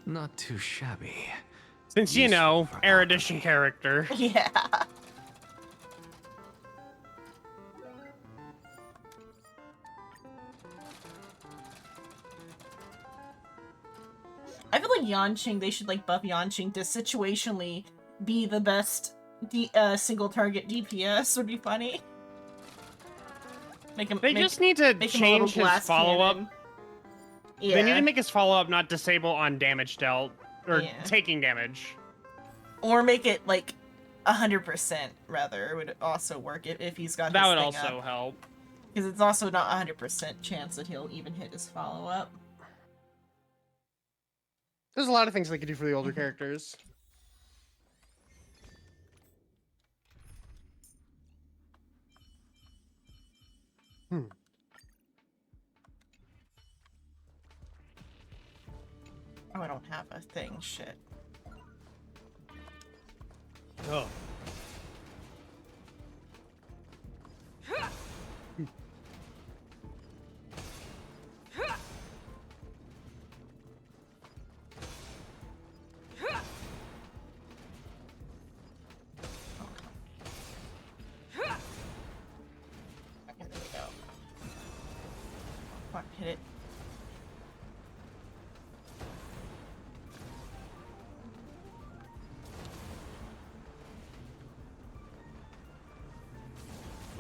Not too shabby. Since you know, erudition character. Yeah. Yanqing, they should like buff Yanqing to situationally be the best single target DPS would be funny. They just need to change his follow-up. Yeah. They need to make his follow-up not disable on damage dealt, or Yeah. taking damage. Or make it like 100% rather would also work if he's got That his would thing also up. help. Because it's also not 100% chance that he'll even hit his follow-up. There's a lot of things they could do for the older characters. Oh, I don't have a thing. Shit. Oh. Okay, there we go. Fuck, hit it.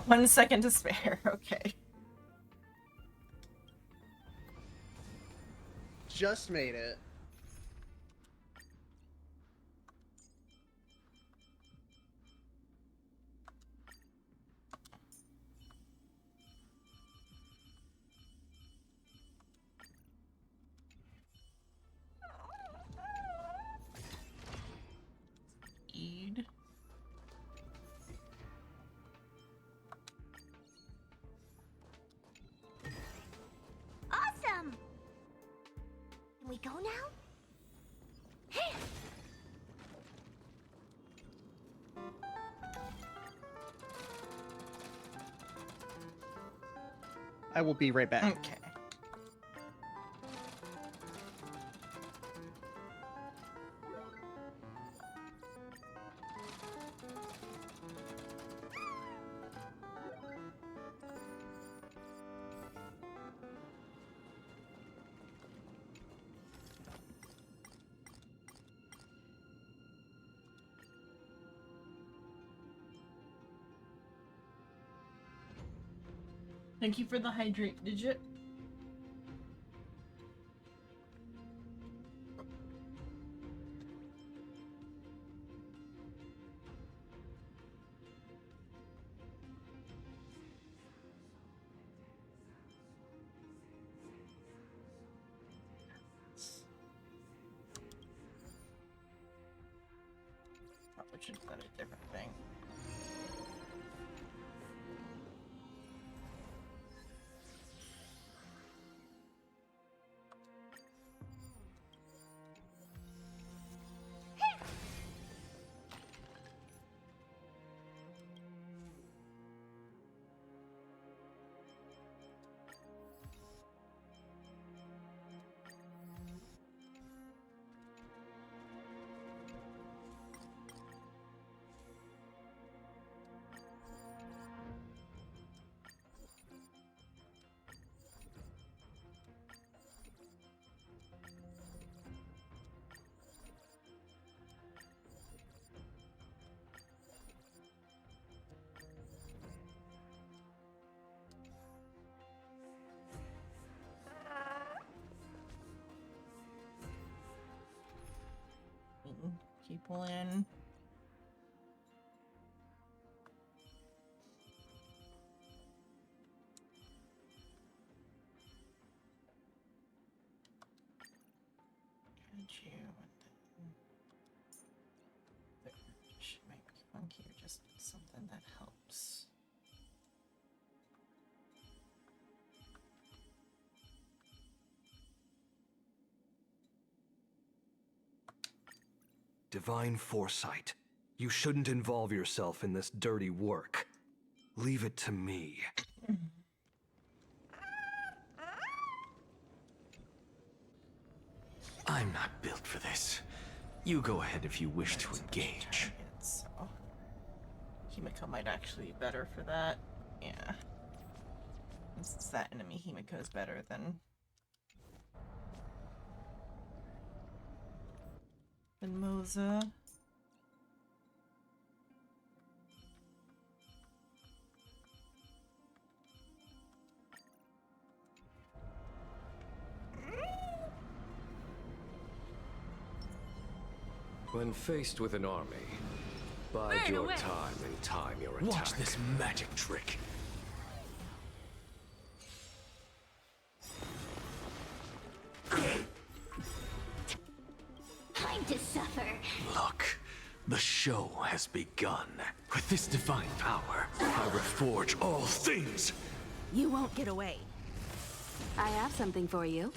One second to spare. Okay. Just made it. Eid. Awesome! Can we go now? I will be right back. Okay. Thank you for the hydrate digit. Probably should have done a different thing. People in. Could you should make funky or just something that helps. Divine foresight. You shouldn't involve yourself in this dirty work. Leave it to me. I'm not built for this. You go ahead if you wish to engage. So Himiko might actually be better for that. Yeah. Since that enemy Himiko is better than And Moza. When faced with an army, bide your time and time your attack. Watch this magic trick. Time to suffer. Look, the show has begun. With this divine power, I reforge all things. You won't get away. I have something for you.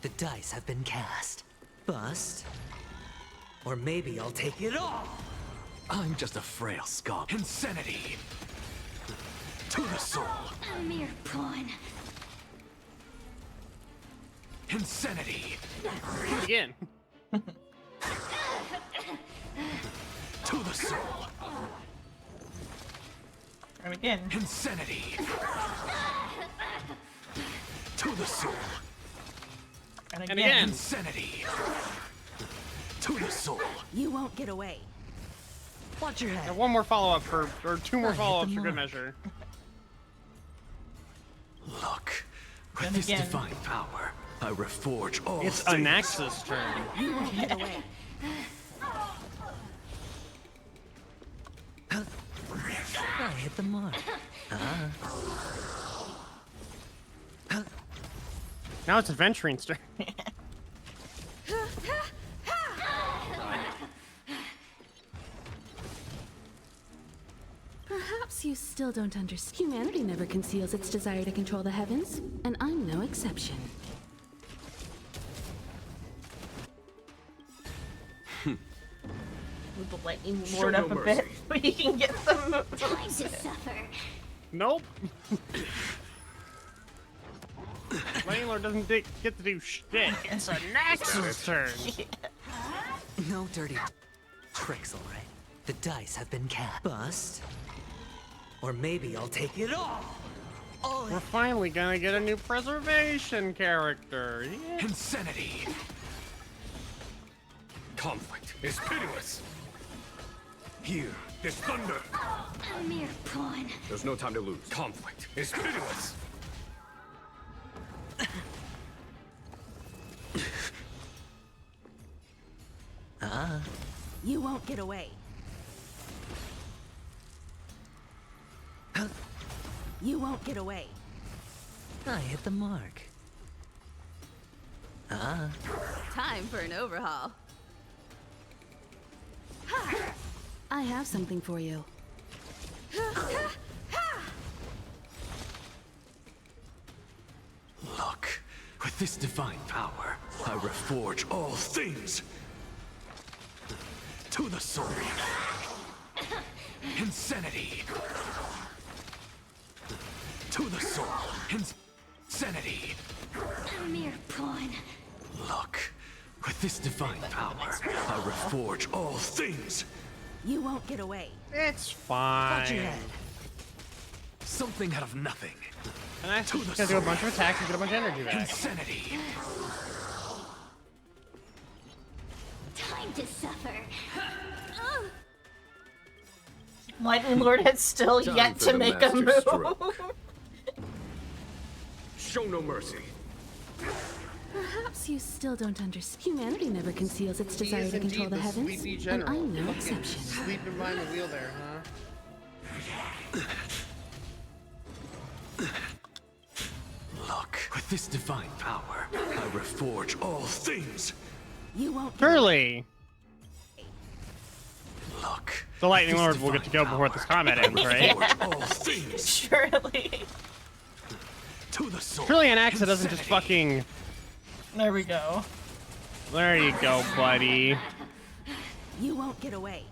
The dice have been cast. Bust. Or maybe I'll take it all. I'm just a frail scum. Insanity. To the soul. A mere pawn. Insanity. Again. To the soul. And again. Insanity. To the soul. And And again. Insanity. To the soul. You won't get away. Watch your Now, head. one more follow-up or two more I hit follow-ups the for good mark. measure. Look. With And this again. divine power, I reforge all It's things. Anax's turn. You won't get away. I hit the mark. Now it's Adventurine's turn. Perhaps you still don't understand. Humanity never conceals its desire to control the heavens, and I'm no exception. Move the lightning lord up a bit so he can get some Time to moves. suffer. Nope. Landlord doesn't get to do shit. It's Anax's turn. No dirty tricks, all right. The dice have been cast. Bust. Or maybe I'll take it all. All We're finally gonna get a new preservation character. Yeah. insanity. Conflict is pitiless. Here, this thunder. A mere pawn. There's no time to lose. Conflict is pitiless. You won't get away. You won't get away. I hit the mark. Time for an overhaul. I have something for you. Look, with this divine power, I reforge all things. To the soul. Insanity. To the soul. Insanity. A mere pawn. Look, with this divine power, I reforge all things. You won't get away. It's Watch your fine. head. Something out of nothing. And I To the just gonna do a bunch of attacks and get a bunch of energy back. Insanity. Time to suffer. Lightning Lord has still Time yet for to the make a master move. stroke. Show no mercy. Perhaps you still don't understand. Humanity never conceals its He desire is to control indeed the heavens, sleepy and general. I'm no Fucking exception. Sleeping behind the wheel there, huh? Look, with this divine power, I reforge all things. You won't. Get Surely, Look. the Lightning with Lord this will get to go divine before this power, combat I ends, right? reforge all things. Surely. To the soul. Surely Anaxa doesn't just Insanity. fucking. There we go. There you go, buddy. You won't get away.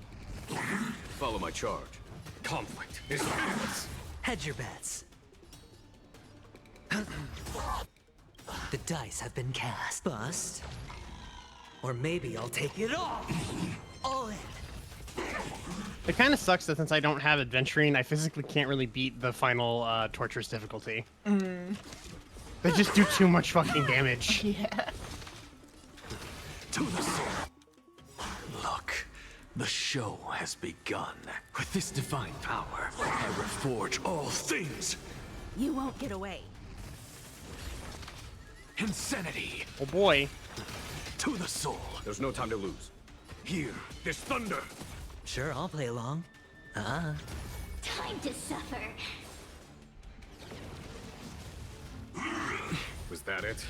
Follow my charge. Conflict is pitiless. Hedge your bets. The dice have been cast. Bust. Or maybe I'll take it all. All in. It kind of sucks that since I don't have Adventuring, I physically can't really beat the final torturous difficulty. They just do too much fucking damage. Yeah. To the soul. Look, the show has begun. With this divine power, I reforge all things. You won't get away. Insanity. Oh boy. To the soul. There's no time to lose. Here, this thunder. Sure, I'll play along. Time to suffer. Was that it?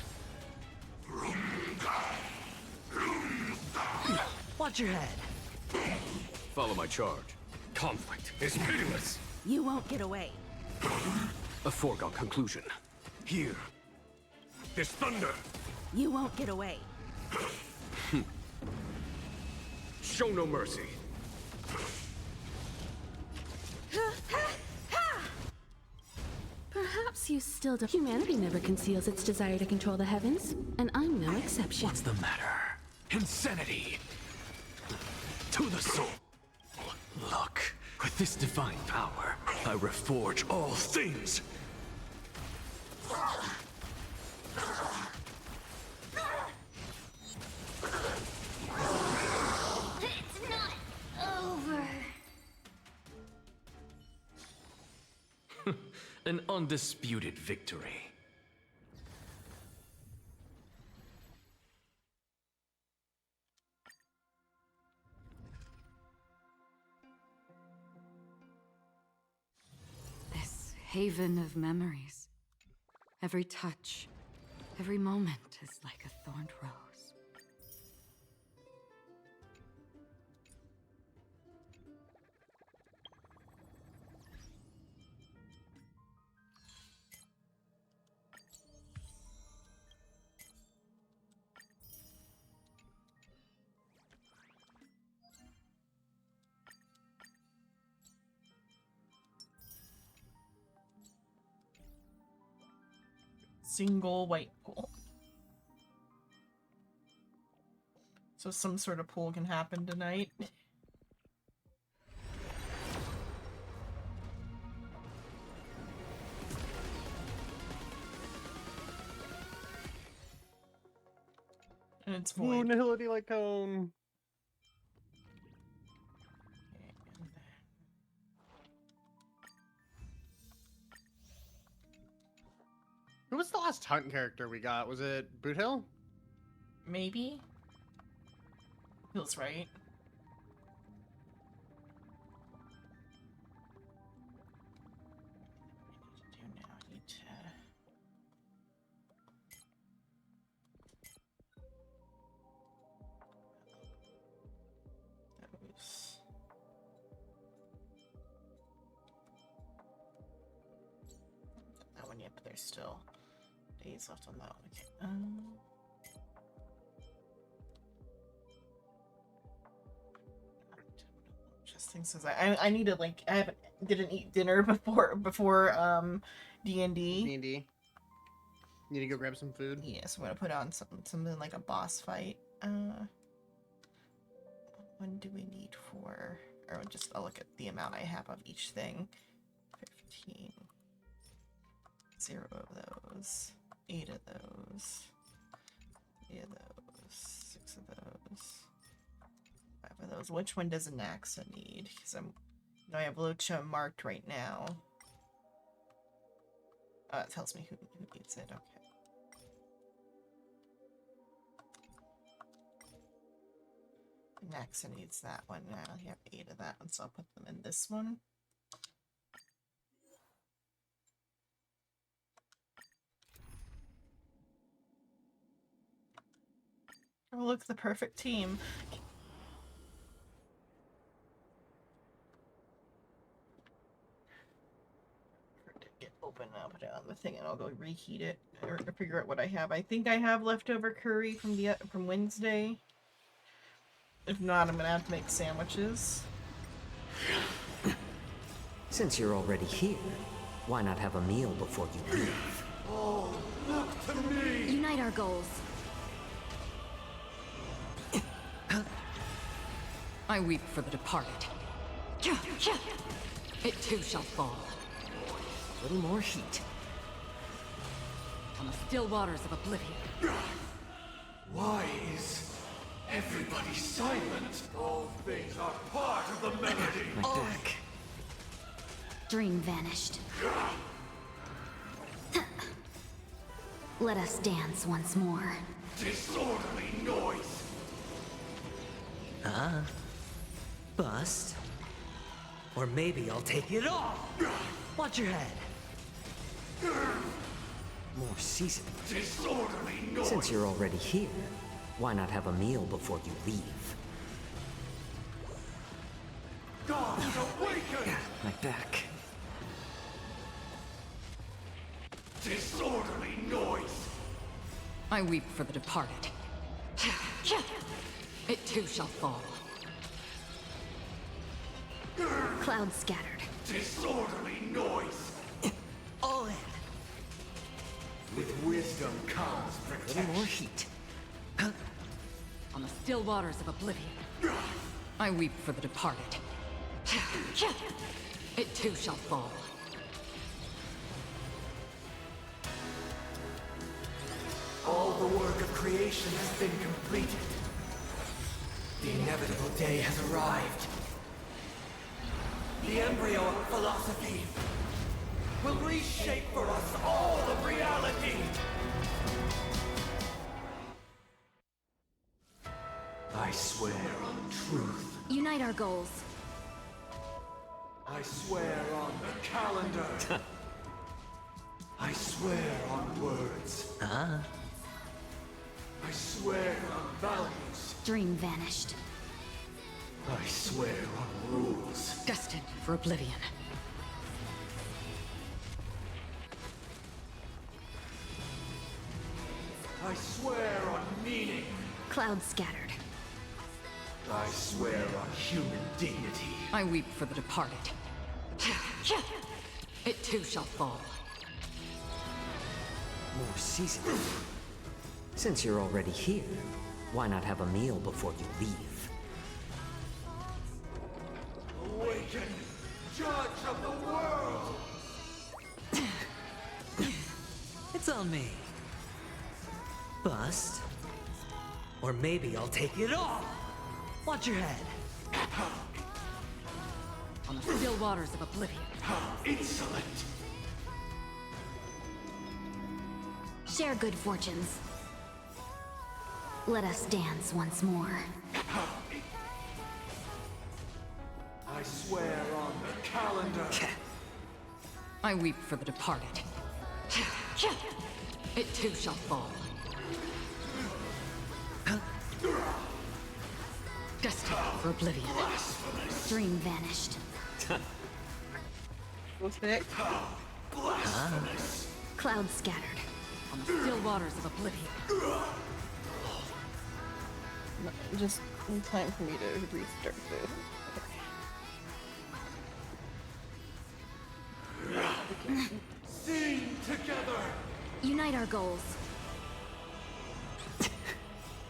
Watch your head. Follow my charge. Conflict is pitiless. You won't get away. A foregone conclusion. Here, This thunder. You won't get away. Show no mercy. Perhaps you still don't. Humanity never conceals its desire to control the heavens, and I'm no exception. what's the matter? Insanity. To the soul. Look, with this divine power, I reforge all things. It's not over. An undisputed victory. This haven of memories. Every touch, every moment is like a thorned rose. Single white pool. So some sort of pool can happen tonight. And it's Ooh, void. Nihility like cone. Who was the last hunt character we got? Was it Boot Hill? Maybe? Feels right. I need to those. That one yet, but there's still days left on that one. Okay. Just things as I need to like didn't eat dinner before D&D. D&D. Need to go grab some food. Yes, I'm gonna put on something like a boss fight. When do we need for? Or just I'll look at the amount I have of each thing. 15. 0 of those. 8 of those. 3 of those. 6 of those. 5 of those. Which one does Anaxa need? Because I have Locha marked right now. It tells me who needs it. Okay. Anaxa needs that one now. You have 8 of that one, so I'll put them in this one. Oh, look, the perfect team. Open it, I'll put it on the thing, and I'll go reheat it or figure out what I have. I think I have leftover curry from Wednesday. If not, I'm gonna have to make sandwiches. Since you're already here, why not have a meal before you leave? Oh, look to me! Unite our goals. I weep for the departed. It too shall fall. A little more heat. On the still waters of oblivion. Why is everybody silent? All things are part of the melody. My back. Dream vanished. Let us dance once more. Disorderly noise. Bust. Or maybe I'll take it all. Watch your head. More seasoning. Disorderly noise. Since you're already here, why not have a meal before you leave? Gods awaken. My back. Disorderly noise. I weep for the departed. It too shall fall. Clouds scattered. Disorderly noise. All in. With wisdom comes A little protection. more heat. On the still waters of oblivion. I weep for the departed. It too shall fall. All the work of creation has been completed. The inevitable day has arrived. The embryo of philosophy will reshape for us all of reality. I swear on truth. Unite our goals. I swear on the calendar. I swear on words. I swear on values. Dream vanished. I swear on rules. Destined for oblivion. I swear on meaning. Clouds scattered. I swear on human dignity. I weep for the departed. It too shall fall. More seasoning. Since you're already here, why not have a meal before you leave? Awaken, judge of the world! It's on me. Bust. Or maybe I'll take it all. Watch your head. On the still waters of oblivion. How insolent! Share good fortunes. Let us dance once more. I swear on the calendar. I weep for the departed. It too shall fall. Destined for oblivion. Dream vanished. Blasphemous! Clouds scattered. On the still waters of oblivion. Just in time for me to restart this. Sing together! Unite our goals.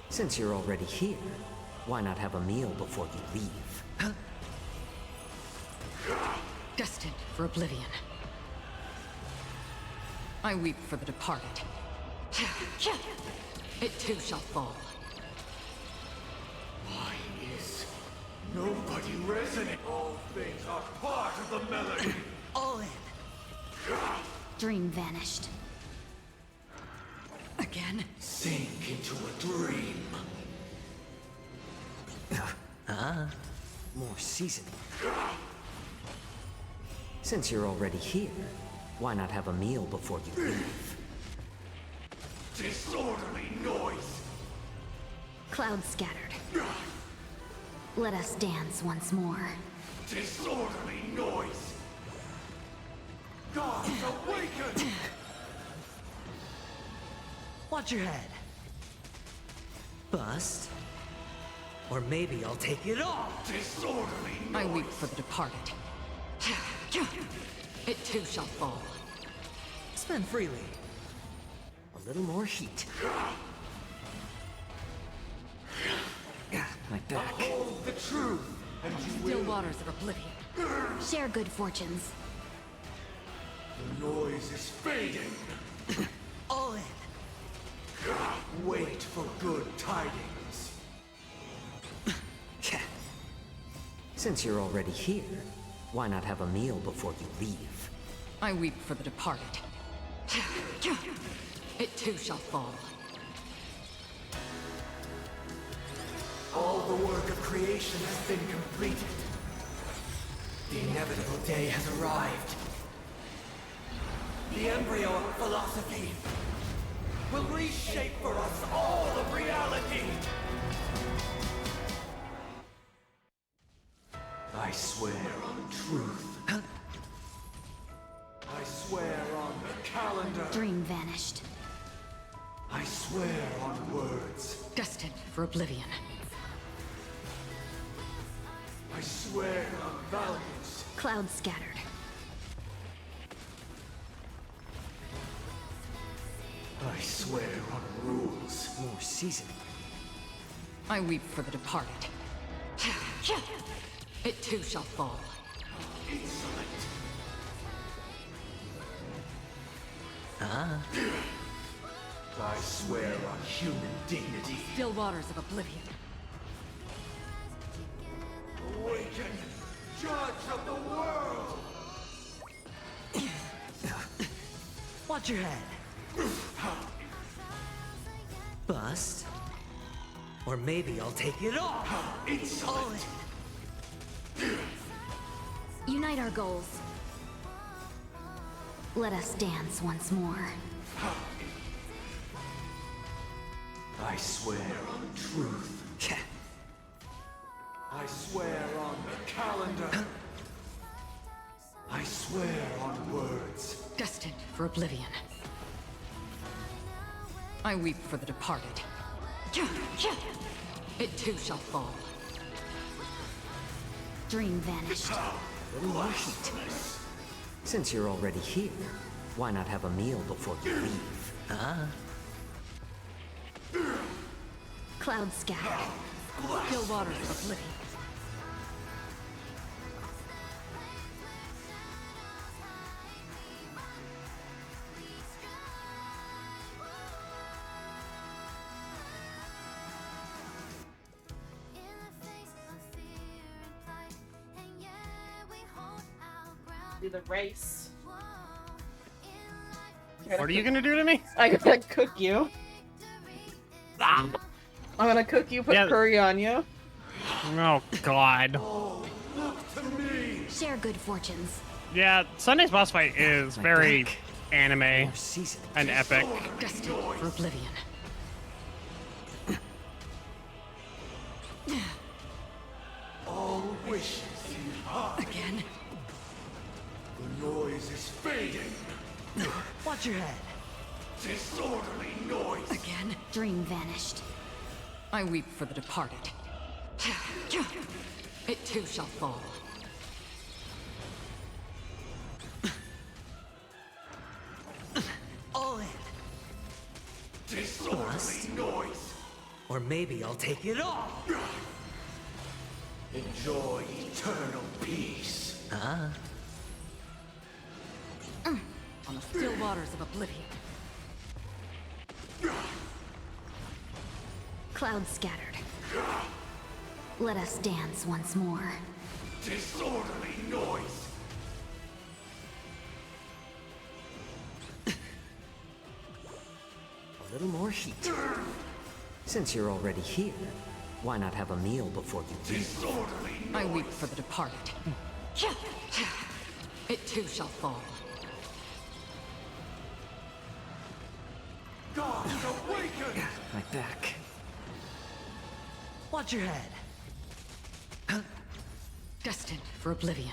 Since you're already here, why not have a meal before you leave? Destined for oblivion. I weep for the departed. It too shall fall. Why is nobody resonant? All things are part of the melody. All in. Dream vanished. Again? Sink into a dream. More seasoning. Since you're already here, why not have a meal before you leave? Disorderly noise. Clouds scattered. Let us dance once more. Disorderly noise. Gods awaken! Watch your head. Bust. Or maybe I'll take it all. Disorderly noise. I weep for the departed. It too shall fall. Spend freely. A little more heat. My back. Hold the truth, and you Still will. waters of oblivion. Share good fortunes. The noise is fading. All in. Wait for good tidings. Since you're already here, why not have a meal before you leave? I weep for the departed. It too shall fall. All the work of creation has been completed. The inevitable day has arrived. The embryo of philosophy will reshape for us all of reality. I swear on truth. I swear on the calendar. Dream vanished. I swear on words. Destined for oblivion. I swear on values. Clouds scattered. I swear on rules. More seasoning. I weep for the departed. It too shall fall. Insolent. I swear on human dignity. Still waters of oblivion. Awaken, judge of the world. Watch your head. Bust. Or maybe I'll take it all. Insolent. Unite our goals. Let us dance once more. I swear on truth. I swear on the calendar. I swear on words. Destined for oblivion. I weep for the departed. It too shall fall. Dream vanished. Little more heat. Since you're already here, why not have a meal before you leave? Clouds scattered. Still waters of oblivion. Do the race. What are you gonna do to me? I gotta cook you. I'm gonna cook you, put Yeah. curry on you. Oh God. Share good fortunes. Yeah, Sunday's boss fight is very anime More seasoning. and epic. Destined for oblivion. All wishes in heart. Again. The noise is fading. Watch your head. Disorderly noise. Again. Dream vanished. I weep for the departed. It too shall fall. All in. Disorderly noise. Or maybe I'll take it all. Enjoy eternal peace. On the still waters of oblivion. Clouds scattered. Let us dance once more. Disorderly noise. A little more heat. Since you're already here, why not have a meal before you leave? Disorderly I weep for the departed. It too shall fall. gods awaken. My back. Watch your head. Destined for oblivion.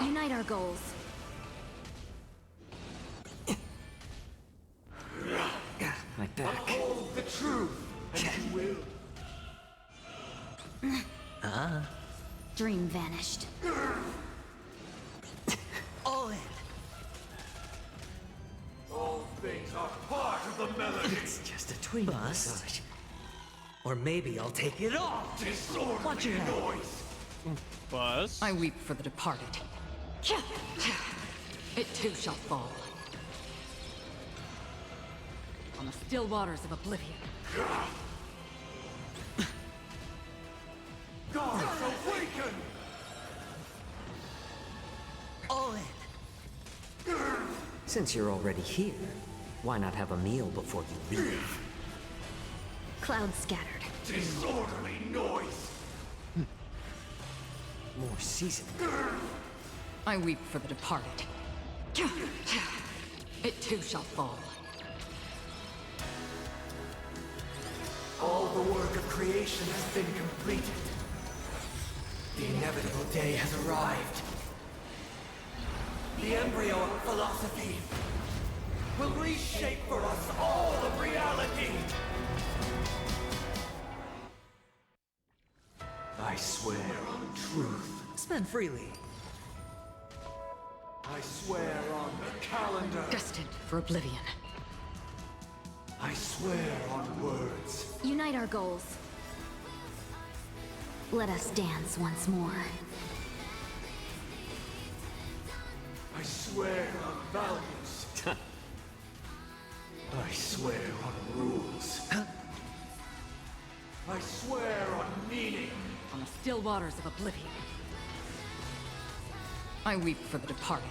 Unite our goals. My back. Uphold the truth, and you will. Dream vanished. All in. All things are part of the melody. It's just a tween. Bust. Or maybe I'll take it all. Disorderly Watch your head. noise. Buzz. I weep for the departed. It too shall fall. A on the still waters of oblivion. Gods awaken! All in. Since you're already here, why not have a meal before you leave? Clouds scattered. Disorderly noise! More seasoning. I weep for the departed. It too shall fall. All the work of creation has been completed. The inevitable day has arrived. The embryo of philosophy will reshape for us all of reality. I swear on truth. Spend freely. I swear on the calendar. Destined for oblivion. I swear on words. Unite our goals. Let us dance once more. I swear on values. I swear on rules. I swear on meaning. On the still waters of oblivion. I weep for the departed.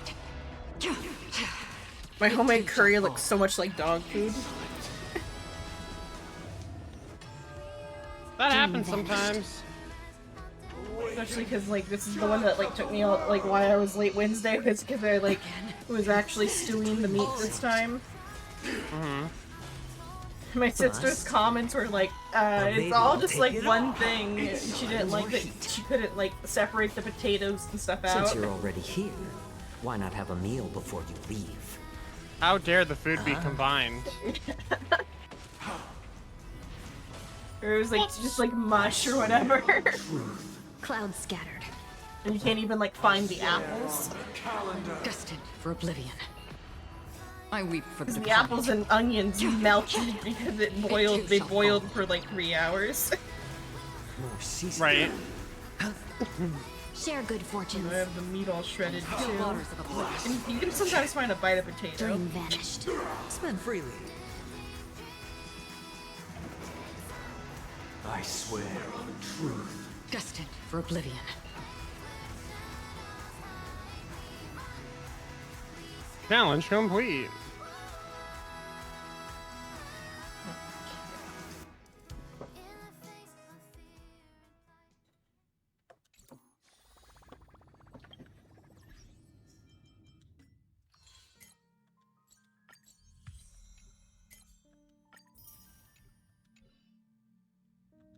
My homemade curry looks so much like dog food. That happens sometimes. Especially because like this is the one that like took me out like why I was late Wednesday was because I like was actually stewing the meat this time. My sister's comments were like, it's all just like one thing. She didn't like that she couldn't like separate the potatoes and stuff out. Since you're already here, why not have a meal before you leave? How dare the food be combined? Or it was like just like mush or whatever. Clouds scattered. And you can't even like find the apples. Destined for oblivion. I weep for the Because the departed. apples and onions melted because it boiled. They boiled for like 3 hours. More seasoning. Right. Share good I fortunes. have the meat all shredded Still too. waters of oblivion. And you can sometimes find a bite of potato. Dream vanished. Spend freely. I swear on truth. Destined for oblivion. Challenge complete.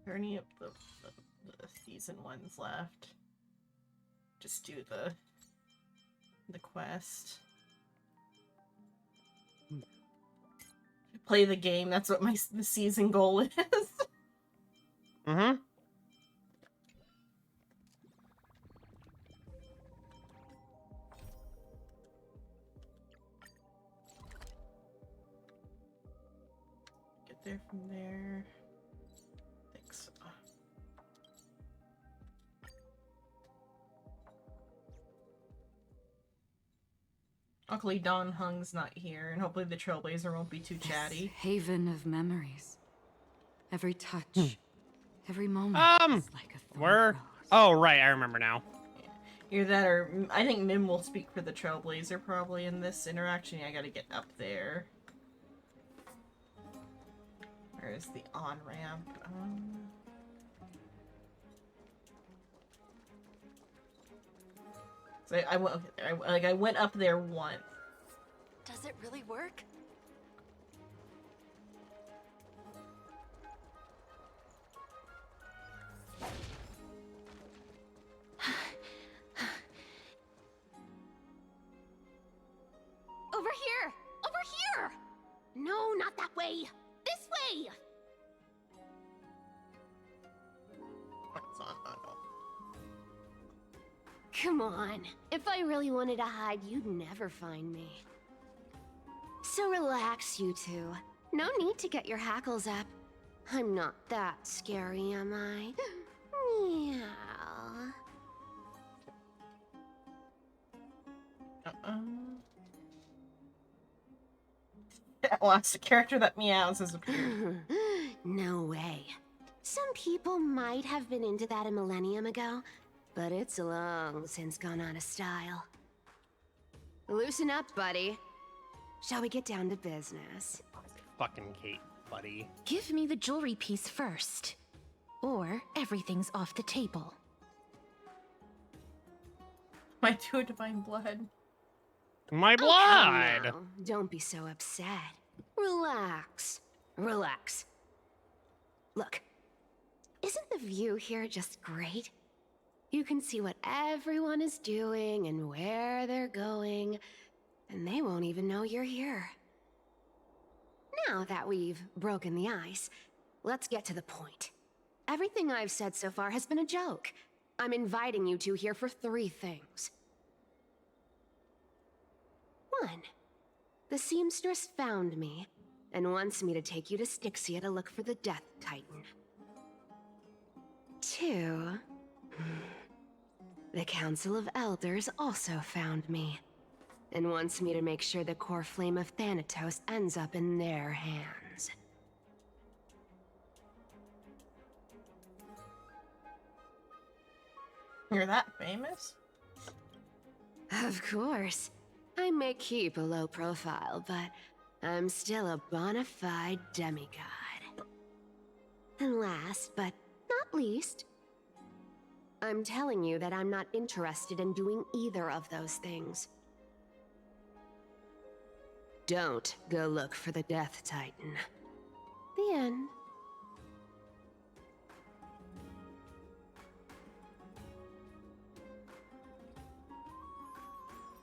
Are there any of the season ones left? Just do the quest. Play the game. That's what the season goal is. Mm-hmm. Get there from there. Thanks. Luckily, Don Hung's not here, and hopefully the Trailblazer won't be too chatty. Haven of memories. Every touch, every moment is like a thorn Where? rose. Oh, right. I remember now. Either that or I think Mim will speak for the Trailblazer probably in this interaction. Yeah, I gotta get up there. Where is the on-ramp? So I went. Okay, I went up there once. Does it really work? Over here! Over here! No, not that way! This way! What's on? Oh, no. Come on. If I really wanted to hide, you'd never find me. So relax, you two. No need to get your hackles up. I'm not that scary, am I? Meow. last character that meows has appeared. No way. Some people might have been into that a millennium ago, but it's long since gone out of style. Loosen up, buddy. Shall we get down to business? Fucking Kate, buddy. Give me the jewelry piece first, or everything's off the table. My two divine blood. My Oh, come blood! now. Don't be so upset. Relax. Relax. Look, isn't the view here just great? You can see what everyone is doing and where they're going, and they won't even know you're here. Now that we've broken the ice, let's get to the point. Everything I've said so far has been a joke. I'm inviting you two here for 3 things. 1. The seamstress found me and wants me to take you to Styxia to look for the Death Titan. 2. The Council of Elders also found me and wants me to make sure the core flame of Thanatos ends up in their hands. You're that famous? Of course. I may keep a low profile, but I'm still a bona fide demigod. And last, but not least, I'm telling you that I'm not interested in doing either of those things. Don't go look for the Death Titan. The end.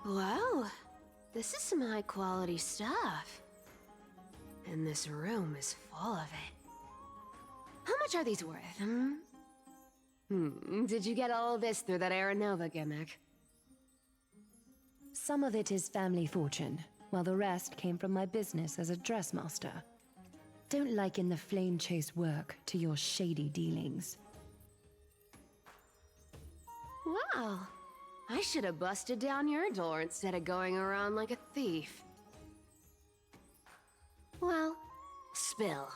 Well, this is some high-quality stuff. And this room is full of it. How much are these worth, Did you get all this through that Aranova gimmick? Some of it is family fortune, while the rest came from my business as a dressmaster. Don't liken the flame chase work to your shady dealings. Wow. I should have busted down your door instead of going around like a thief. Well, spill.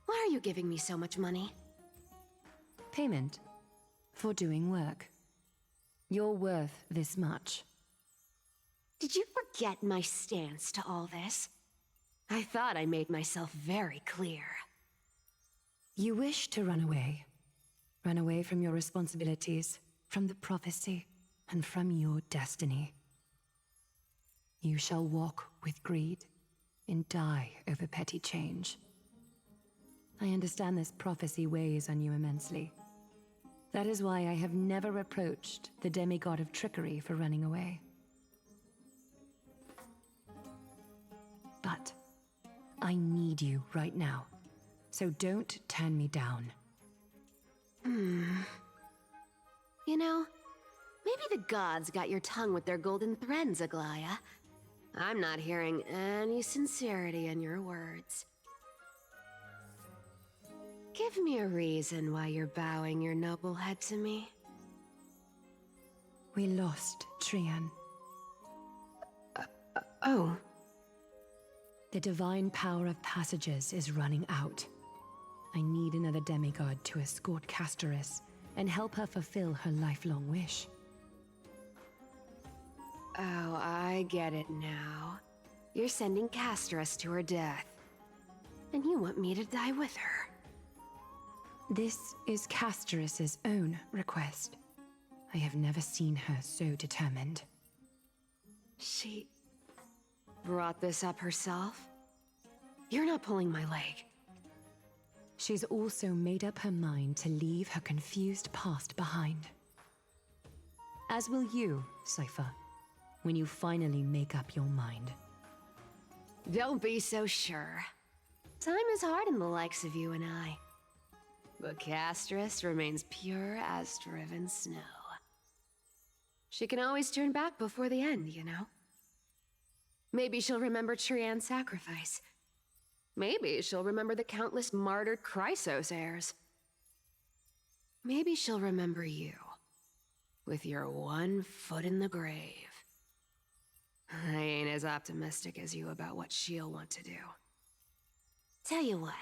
Why are you giving me so much money? Payment for doing work. You're worth this much. Did you forget my stance to all this? I thought I made myself very clear. You wish to run away. Run away from your responsibilities, from the prophecy, and from your destiny. You shall walk with greed and die over petty change. I understand this prophecy weighs on you immensely. That is why I have never approached the demigod of trickery for running away. But I need you right now, so don't turn me down. You know, maybe the gods got your tongue with their golden threads, Aglaya. I'm not hearing any sincerity in your words. Give me a reason why you're bowing your noble head to me. We lost Trian. Oh. The divine power of passages is running out. I need another demigod to escort Castoris and help her fulfill her lifelong wish. Oh, I get it now. You're sending Castoris to her death. And you want me to die with her. This is Castoris' own request. I have never seen her so determined. She brought this up herself? You're not pulling my leg. She's also made up her mind to leave her confused past behind. As will you, Cypher, when you finally make up your mind. Don't be so sure. Time is hard in the likes of you and I. But Castoris remains pure as driven snow. She can always turn back before the end, you know? Maybe she'll remember Trian's sacrifice. Maybe she'll remember the countless martyred Chrysos heirs. Maybe she'll remember you, with your one foot in the grave. I ain't as optimistic as you about what she'll want to do. Tell you what.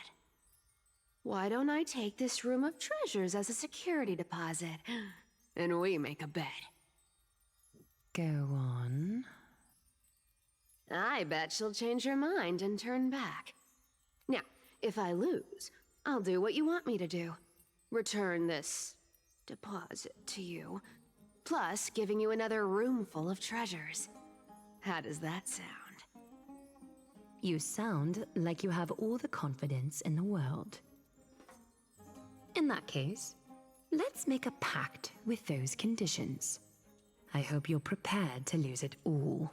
Why don't I take this room of treasures as a security deposit, and we make a bet? Go on. I bet she'll change her mind and turn back. Now, if I lose, I'll do what you want me to do. Return this deposit to you, plus giving you another room full of treasures. How does that sound? You sound like you have all the confidence in the world. In that case, let's make a pact with those conditions. I hope you're prepared to lose it all.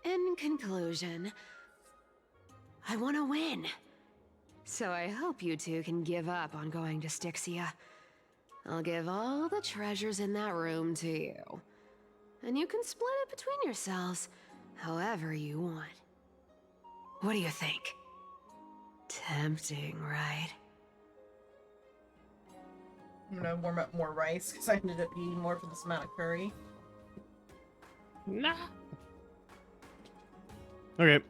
In conclusion, I want to win. So I hope you two can give up on going to Styxia. I'll give all the treasures in that room to you. And you can split it between yourselves however you want. What do you think? Tempting, right? I'm gonna warm up more rice because I ended up eating more for this amount of curry. Nah. Okay.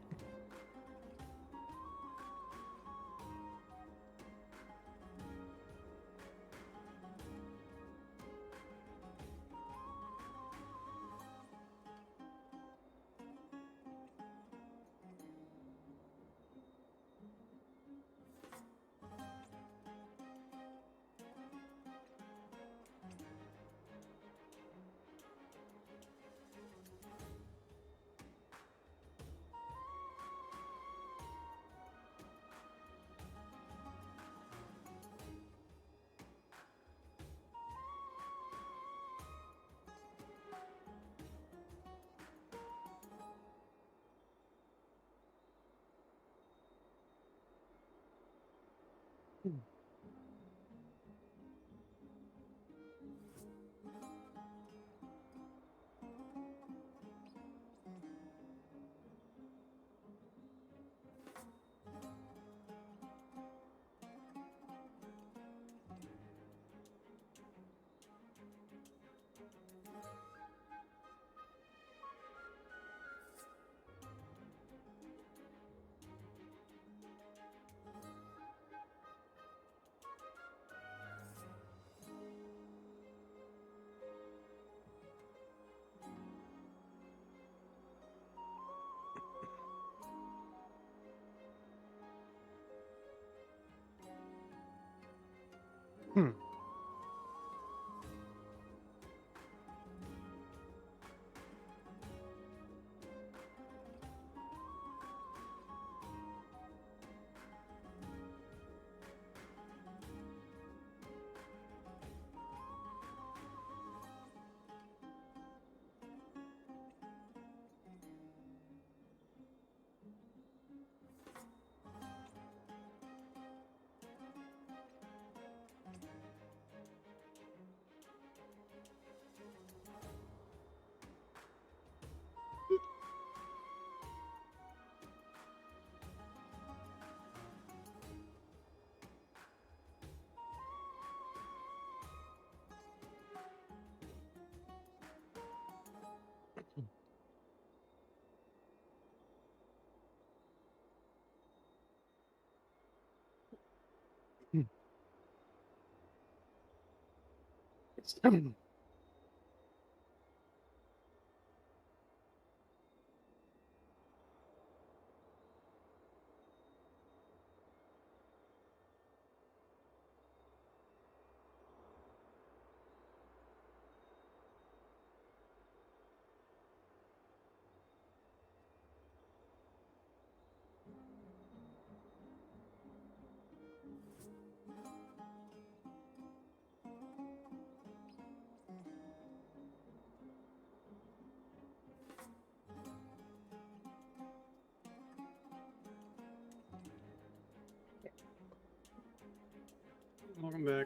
Welcome back.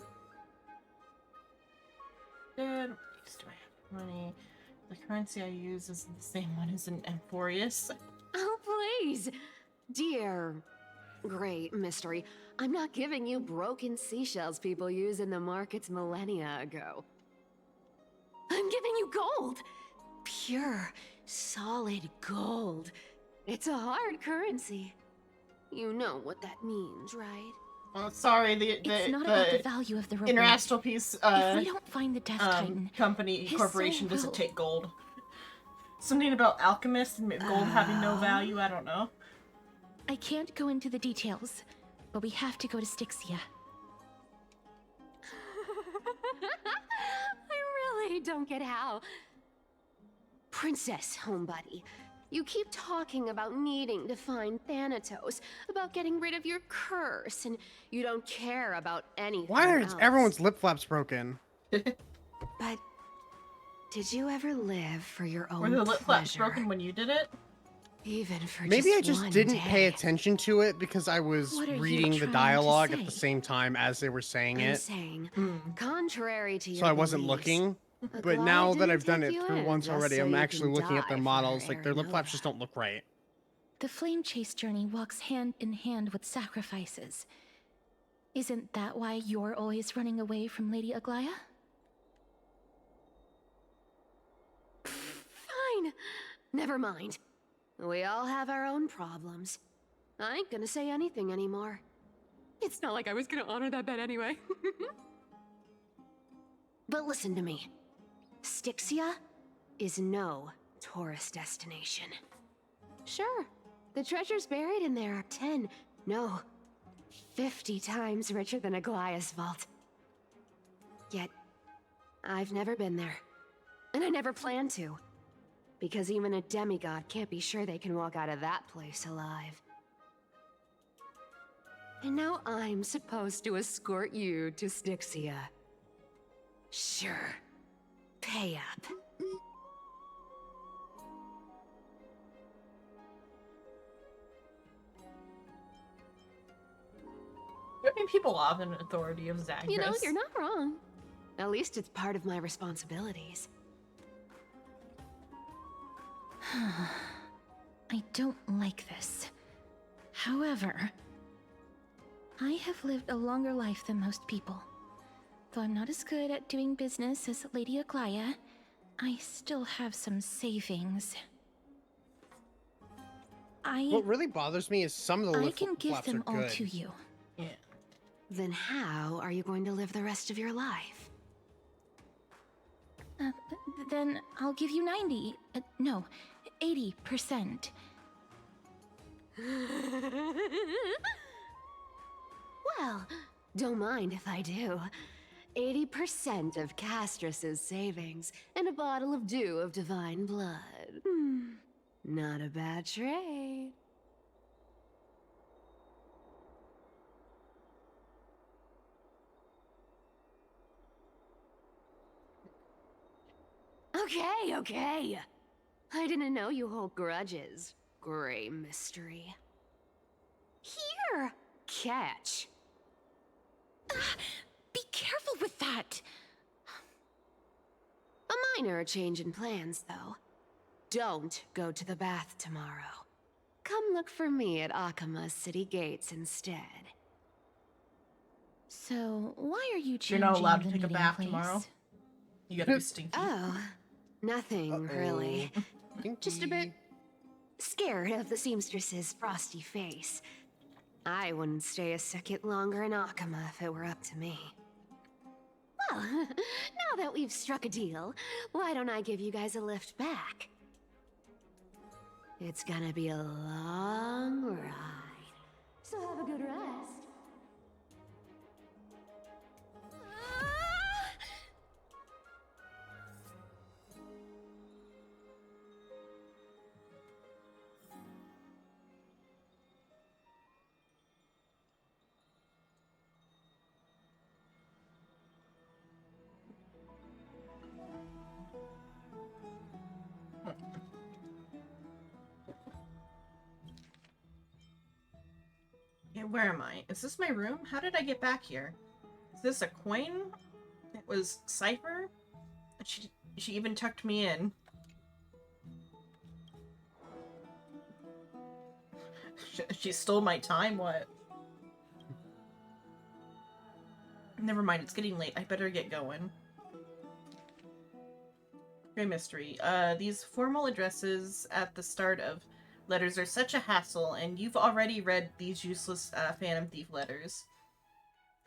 Good. Do I have money? The currency I use is the same one as in Emphorius. Oh, please! Dear great mystery, I'm not giving you broken seashells people use in the markets millennia ago. I'm giving you gold! Pure, solid gold. It's a hard currency. You know what that means, right? Sorry, It's not about the value of the reward. International Peace If we don't find the Death Titan, company his corporation soul doesn't will. take gold. Something about alchemists and gold having no value. I don't know. I can't go into the details, but we have to go to Styxia. I really don't get how. Princess, homebuddy, you keep talking about needing to find Thanatos, about getting rid of your curse, and you don't care about anything Why are else. everyone's lip flaps broken? But did you ever live for your own Were the lip flaps pleasure? broken when you did it? Even for Maybe I just one didn't day. pay attention to it because I was What are you reading the trying to dialogue at say? the same time as they were saying I'm it. saying, contrary to your So I wasn't beliefs, looking. a But glide now that didn't I've done take it you through in once just already, so I'm you actually can looking at die their for models. her Like their lip Aranella. flaps just don't look right. The flame chase journey walks hand in hand with sacrifices. Isn't that why you're always running away from Lady Aglaya? Fine. Never mind. We all have our own problems. I ain't gonna say anything anymore. It's not like I was gonna honor that bet anyway. But listen to me. Styxia is no tourist destination. Sure, the treasures buried in there are 10, no, 50 times richer than Aglaya's vault. Yet, I've never been there. And I never plan to. Because even a demigod can't be sure they can walk out of that place alive. And now I'm supposed to escort you to Styxia. Sure. Pay up. Ripping people off in authority of Zagreus. You know, you're not wrong. At least it's part of my responsibilities. I don't like this. However, I have lived a longer life than most people. Though I'm not as good at doing business as Lady Aglaya, I still have some savings. What really bothers me is some of the I lip can give flaps them are all good. to you. Yeah. Then how are you going to live the rest of your life? Then I'll give you 90. No, 80%. Well, don't mind if I do. 80% of Castrus's savings and a bottle of dew of divine blood. Not a bad trade. Okay. I didn't know you hold grudges, Gray Mystery. Here! Catch. Be careful with that! A minor change in plans, though. Don't go to the bath tomorrow. Come look for me at Akama's city gates instead. So, why are you You're changing not allowed to the take a meeting bath place? tomorrow. You gotta be stinky. Oh, nothing really. Just a bit scared of the seamstress's frosty face. I wouldn't stay a second longer in Akama if it were up to me. Well, now that we've struck a deal, why don't I give you guys a lift back? It's gonna be a long ride, so have a good rest. Yeah, where am I? Is this my room? How did I get back here? Is this a coin? It was Cypher? She even tucked me in. She stole my time, what? Never mind, it's getting late. I better get going. Grey Mystery. These formal addresses at the start of letters are such a hassle, and you've already read these useless Phantom Thief letters.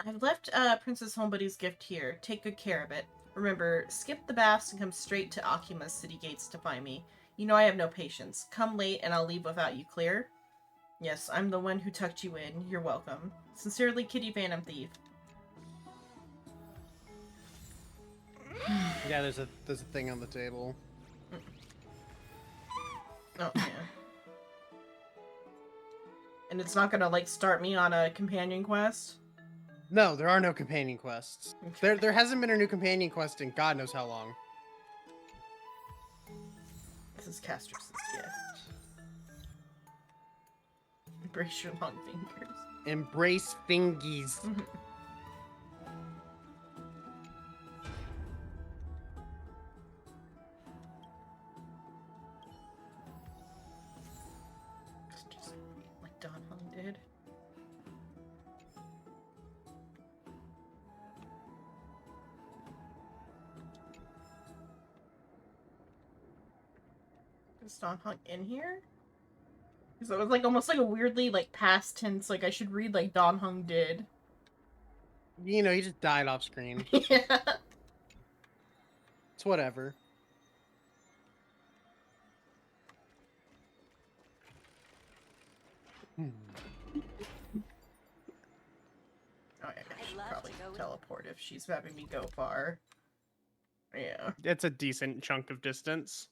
I've left Princess Homebuddy's gift here. Take good care of it. Remember, skip the baths and come straight to Akima's city gates to find me. You know I have no patience. Come late and I'll leave without you, clear? Yes, I'm the one who tucked you in. You're welcome. Sincerely, Kitty Phantom Thief. Yeah, there's a thing on the table. Oh, yeah. And it's not gonna, like, start me on a companion quest? No, there are no companion quests. There hasn't been a new companion quest in God knows how long. This is Castrus's gift. Embrace your long fingers. Embrace fingies. Just like Don Hung did. Is Don Hung in here? So it was like almost like a weirdly like past tense, like I should read like Don Hung did. You know, he just died off screen. Yeah. It's whatever. Oh, yeah, I should probably teleport if she's having me go far. Yeah. It's a decent chunk of distance.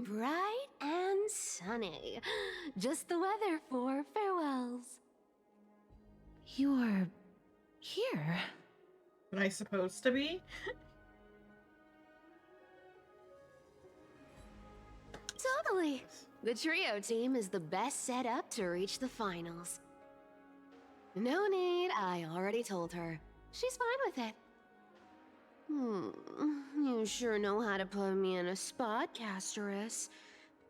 Bright and sunny. Just the weather for farewells. You're here. Am I supposed to be? Totally. The trio team is the best set up to reach the finals. No need, I already told her. She's fine with it. You sure know how to put me in a spot, Castorus.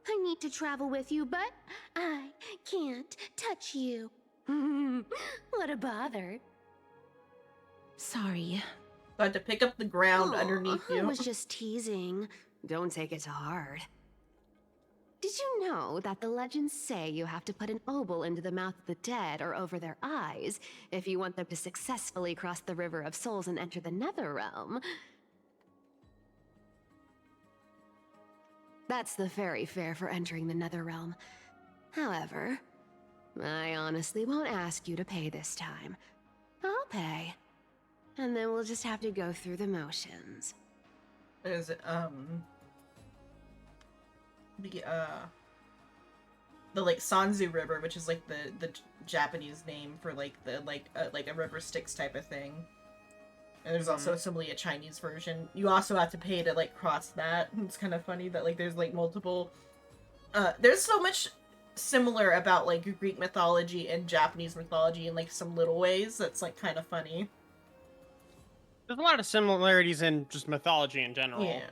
I need to travel with you, but I can't touch you. What a bother. Sorry. I had to pick up the ground Aw, underneath you. I was just teasing. Don't take it to heart. Did you know that the legends say you have to put an obol into the mouth of the dead or over their eyes if you want them to successfully cross the River of Souls and enter the Netherrealm? That's the fairy fare for entering the Netherrealm. However, I honestly won't ask you to pay this time. I'll pay. And then we'll just have to go through the motions. Is the like Sanzu River, which is like the Japanese name for like the like a river Styx type of thing. And there's also similarly a Chinese version. You also have to pay to like cross that. It's kind of funny that like there's like multiple. There's so much similar about like Greek mythology and Japanese mythology in like some little ways. That's like kind of funny. There's a lot of similarities in just mythology in general. Yeah.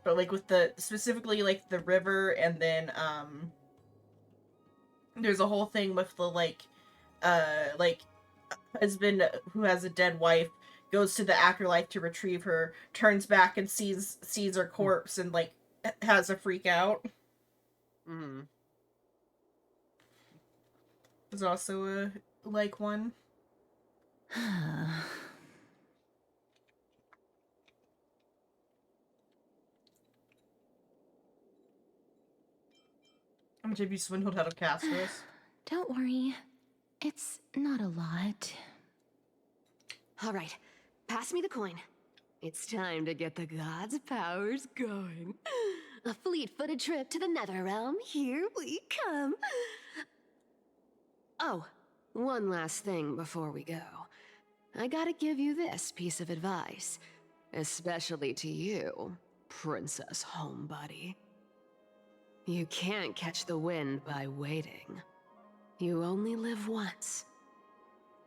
But like with the specifically like the river, and then there's a whole thing with the like husband who has a dead wife goes to the afterlife to retrieve her, turns back and sees her corpse and like has a freak out. There's also a like one. How much have you swindled out of Castorus? Don't worry. It's not a lot. All right, pass me the coin. It's time to get the gods' powers going. A fleet-footed trip to the Netherrealm. Here we come. Oh, one last thing before we go. I gotta give you this piece of advice, especially to you. Princess Homebody. You can't catch the wind by waiting. You only live once,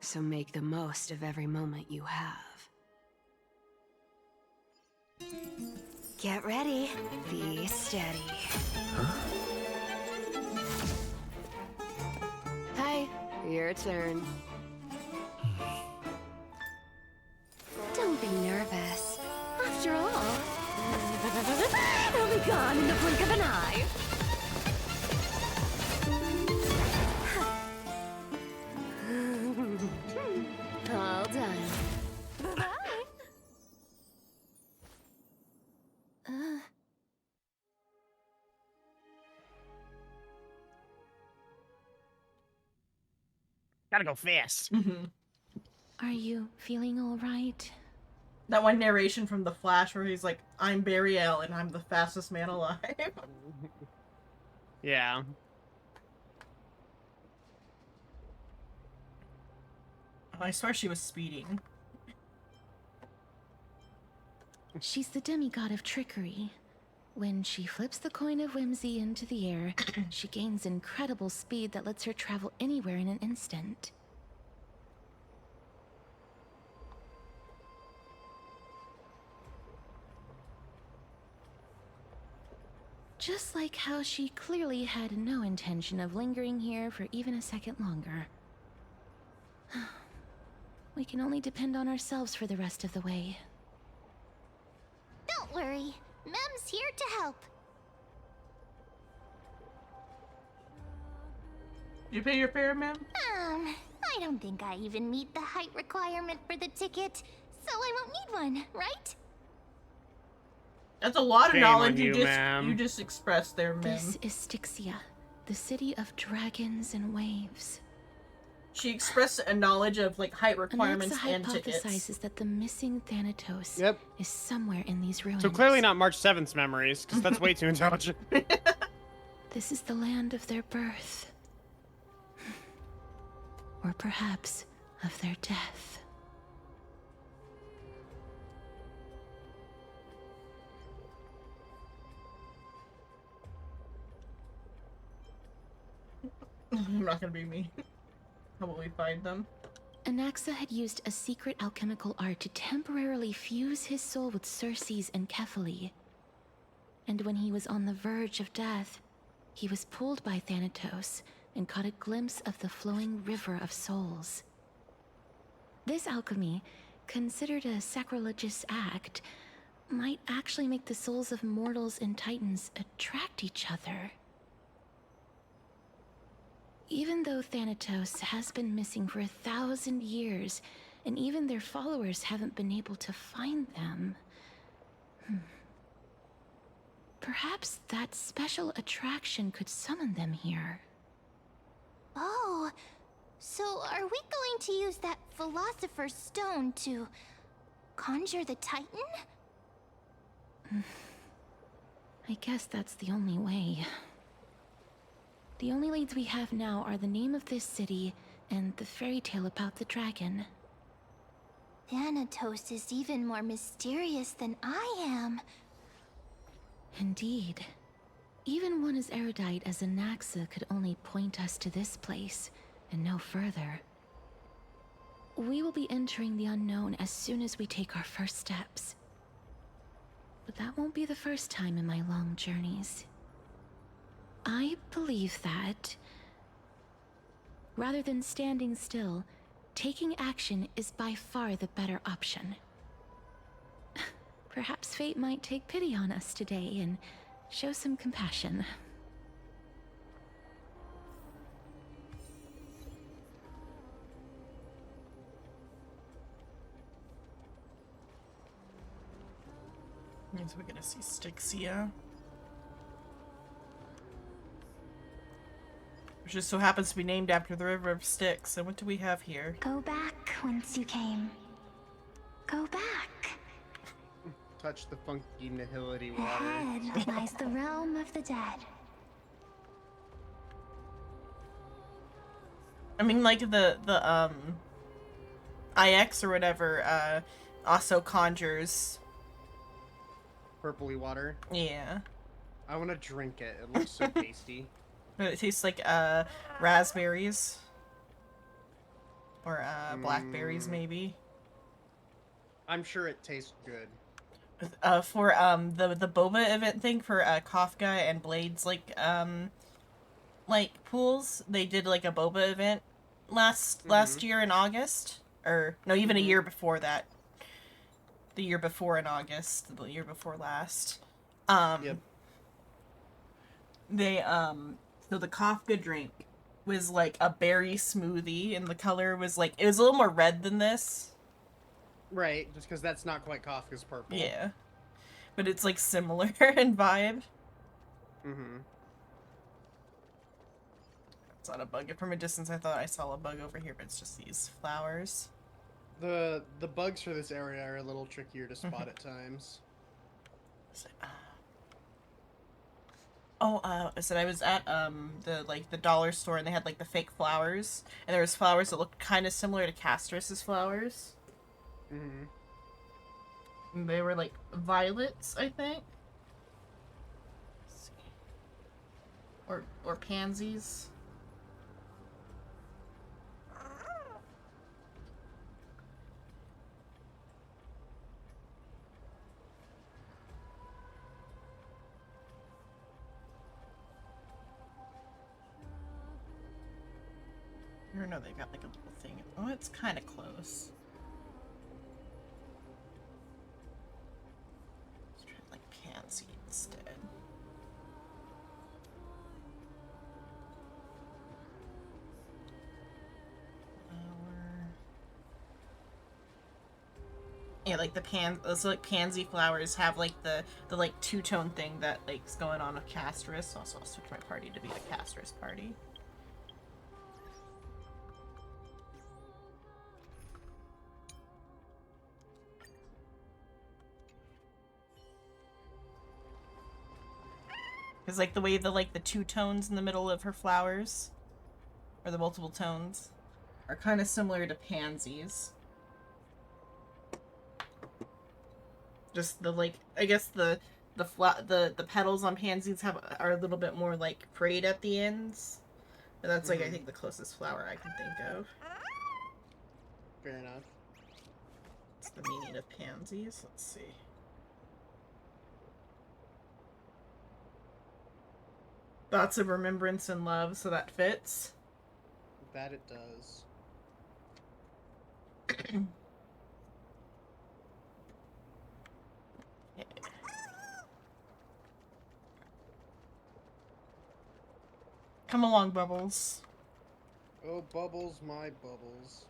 so make the most of every moment you have. Get ready. Be steady. Hi, your turn. Don't be nervous. After all, it'll be gone in the blink of an eye. All done. Bye-bye. Gotta go fast. Are you feeling all right? That one narration from The Flash where he's like, I'm Barry-El and I'm the fastest man alive. Yeah. I swear she was speeding. She's the demigod of trickery. When she flips the coin of whimsy into the air, she gains incredible speed that lets her travel anywhere in an instant. Just like how she clearly had no intention of lingering here for even a second longer. We can only depend on ourselves for the rest of the way. Don't worry. Mem's here to help. You pay your fare, ma'am? I don't think I even meet the height requirement for the ticket, so I won't need one, right? That's a lot of Shame knowledge on you you, just ma'am. expressed there, ma'am. This is Styxia, the city of dragons and waves. She expressed a knowledge of like height requirements Anaxa and tickets. hypothesizes that the missing Thanatos is somewhere in these ruins. So clearly not March 7th's memories, because that's way too intelligent. This is the land of their birth. Or perhaps of their death. I'm not gonna be me. How will we find them? Anaxa had used a secret alchemical art to temporarily fuse his soul with Circe's and Kephae. And when he was on the verge of death, he was pulled by Thanatos and caught a glimpse of the flowing river of souls. This alchemy, considered a sacrilegious act, might actually make the souls of mortals and titans attract each other. Even though Thanatos has been missing for 1,000 years, and even their followers haven't been able to find them, perhaps that special attraction could summon them here. Oh, so are we going to use that Philosopher's Stone to conjure the Titan? I guess that's the only way. The only leads we have now are the name of this city and the fairy tale about the dragon. Thanatos is even more mysterious than I am. Indeed. Even one as erudite as Anaxa could only point us to this place, and no further. We will be entering the unknown as soon as we take our first steps. But that won't be the first time in my long journeys. I believe that, rather than standing still, taking action is by far the better option. Perhaps fate might take pity on us today and show some compassion. Means we're gonna see Styxia. Which just so happens to be named after the River of Styx. And what do we have here? Go back whence you came. Go back. Touch the funky nihility water. Ahead lies the realm of the dead. I mean, like the IX or whatever, also conjures purpley water. Yeah. I want to drink it. It looks so tasty. But it tastes like raspberries. Or blackberries maybe. I'm sure it tastes good. For the boba event thing for Kafka and Blades like pools, they did like a boba event last year in August, or no, even a year before that. The year before in August, the year before last. Yep. They so the Kafka drink was like a berry smoothie, and the color was like, it was a little more red than this. Right, just because that's not quite Kafka's purple. Yeah. But it's like similar in vibe. Mm-hmm. It's not a bug. From a distance I thought I saw a bug over here, but it's just these flowers. The bugs for this area are a little trickier to spot at times. Oh, so I was at the dollar store, and they had like the fake flowers, and there was flowers that looked kind of similar to Castrus's flowers. Mm-hmm. And they were like violets, I think. Let's see. Or pansies. I don't know, they got like a little thing. Oh, it's kind of close. Let's try like pansy instead. Yeah, like those like pansy flowers have like the like two-tone thing that like's going on with Castrus. Also, I'll switch my party to be the Castrus party. Because like the way the two tones in the middle of her flowers, or the multiple tones, are kind of similar to pansies. Just the like, I guess the petals on pansies are a little bit more like frayed at the ends. But that's like I think the closest flower I can think of. Fair enough. What's the meaning of pansies? Let's see. Thoughts of remembrance and love, so that fits. That it does. Come along, Bubbles. Oh, Bubbles, my Bubbles.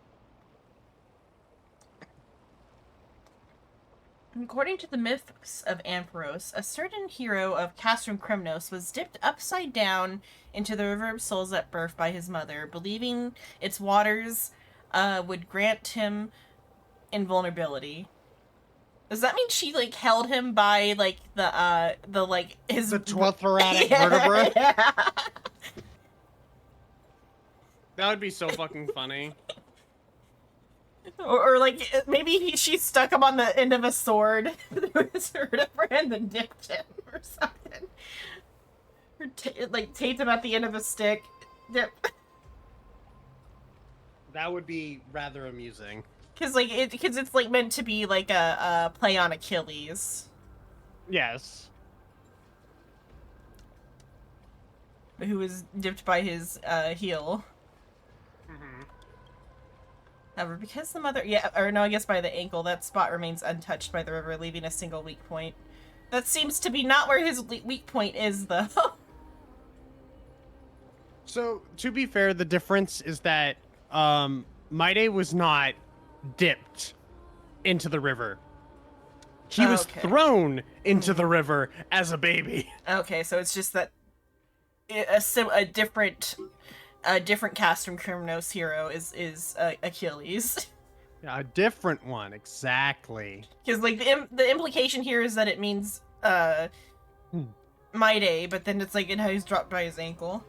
According to the myths of Ampharos, a certain hero of Castrum Kremnos was dipped upside down into the River of Souls at birth by his mother, believing its waters would grant him invulnerability. Does that mean she like held him by like the 12th thoracic vertebra? Yeah. That would be so fucking funny. Or like maybe she stuck him on the end of a sword through his vertebra and then dipped him or something. Or like taped him at the end of a stick. Dip. That would be rather amusing. Because it's like meant to be like a play on Achilles. Yes. Who was dipped by his heel. However, because the mother, I guess by the ankle, that spot remains untouched by the river, leaving a single weak point. That seems to be not where his weak point is, though. So, to be fair, the difference is that Maide was not dipped into the river. He was thrown into the river as a baby. Okay, so it's just that a different Castrum Kremnos hero is Achilles. Yeah, a different one, exactly. Because like the implication here is that it means Maide, but then it's like in how he's dropped by his ankle.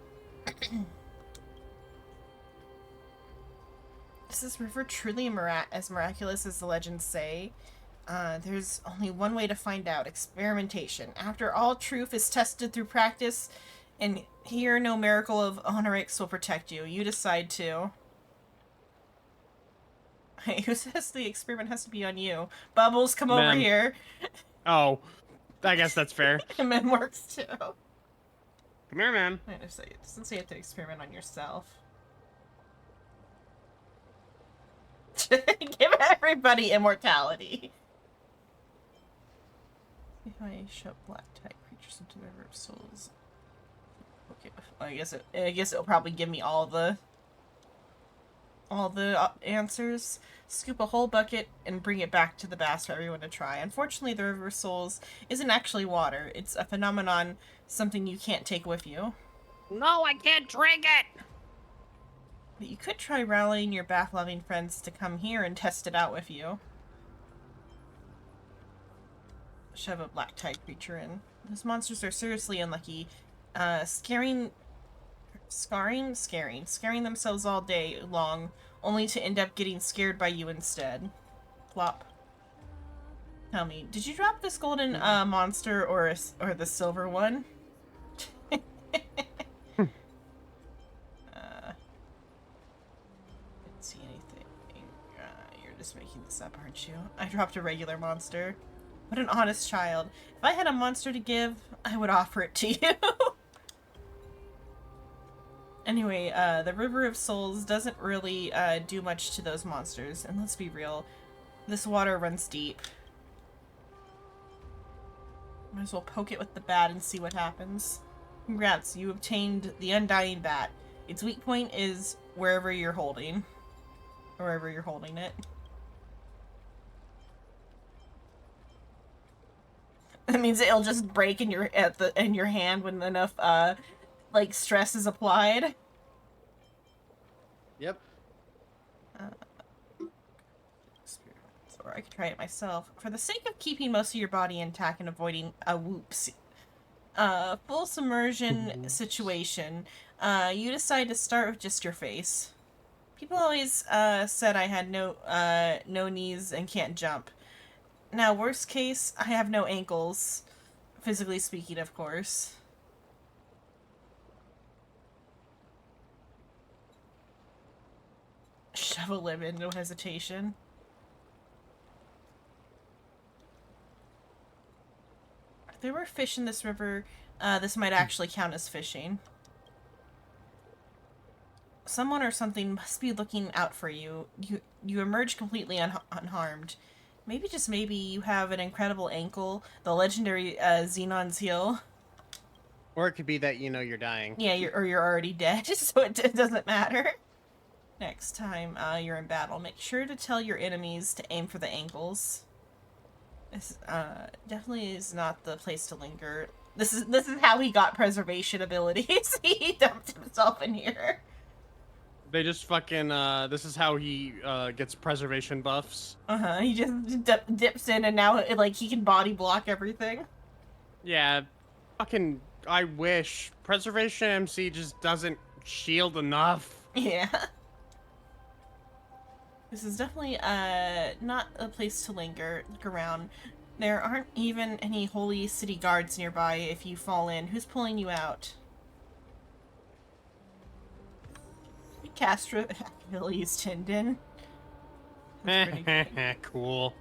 Is this river truly as miraculous as the legends say? There's only one way to find out. Experimentation. After all truth is tested through practice, and here no miracle of Honorix will protect you. You decide to. Hey, who says the experiment has to be on you? Bubbles, come over here. Oh, I guess that's fair. Mem works too. Come here, man. It doesn't say you have to experiment on yourself. Give everybody immortality. If I shove black type creatures into the river of souls. Okay, I guess it'll probably give me all the answers. Scoop a whole bucket and bring it back to the bass for everyone to try. Unfortunately, the river of souls isn't actually water. It's a phenomenon, something you can't take with you. No, I can't drink it! But you could try rallying your bath-loving friends to come here and test it out with you. Shove a black tide creature in. Those monsters are seriously unlucky. Scaring themselves all day long, only to end up getting scared by you instead. Plop. Tell me, did you drop this golden monster or the silver one? Didn't see anything. You're just making this up, aren't you? I dropped a regular monster. What an honest child. If I had a monster to give, I would offer it to you. Anyway, the River of Souls doesn't really do much to those monsters. And let's be real, this water runs deep. Might as well poke it with the bat and see what happens. Congrats, you obtained the Undying Bat. Its weak point is wherever you're holding. Wherever you're holding it. That means it'll just break in your hand when enough like stress is applied. Yep. Or I could try it myself. For the sake of keeping most of your body intact and avoiding a full submersion situation, you decide to start with just your face. People always said I had no knees and can't jump. Now, worst case, I have no ankles. Physically speaking, of course. Shove a limb in, no hesitation. If there were fish in this river, this might actually count as fishing. Someone or something must be looking out for you. You emerge completely unharmed. Maybe, just maybe, you have an incredible ankle, the legendary Xenon's heel. Or it could be that, you're dying. Yeah, you're already dead, so it doesn't matter. Next time you're in battle, make sure to tell your enemies to aim for the ankles. This definitely is not the place to linger. This is how he got preservation abilities. He dumped himself in here. They just fucking, this is how he, gets preservation buffs. He just dips in and now, he can body block everything. Yeah, fucking, I wish. Preservation MC just doesn't shield enough. Yeah. This is definitely, not a place to linger. Look around. There aren't even any holy city guards nearby if you fall in. Who's pulling you out? Castro Achilles tendon. Cool.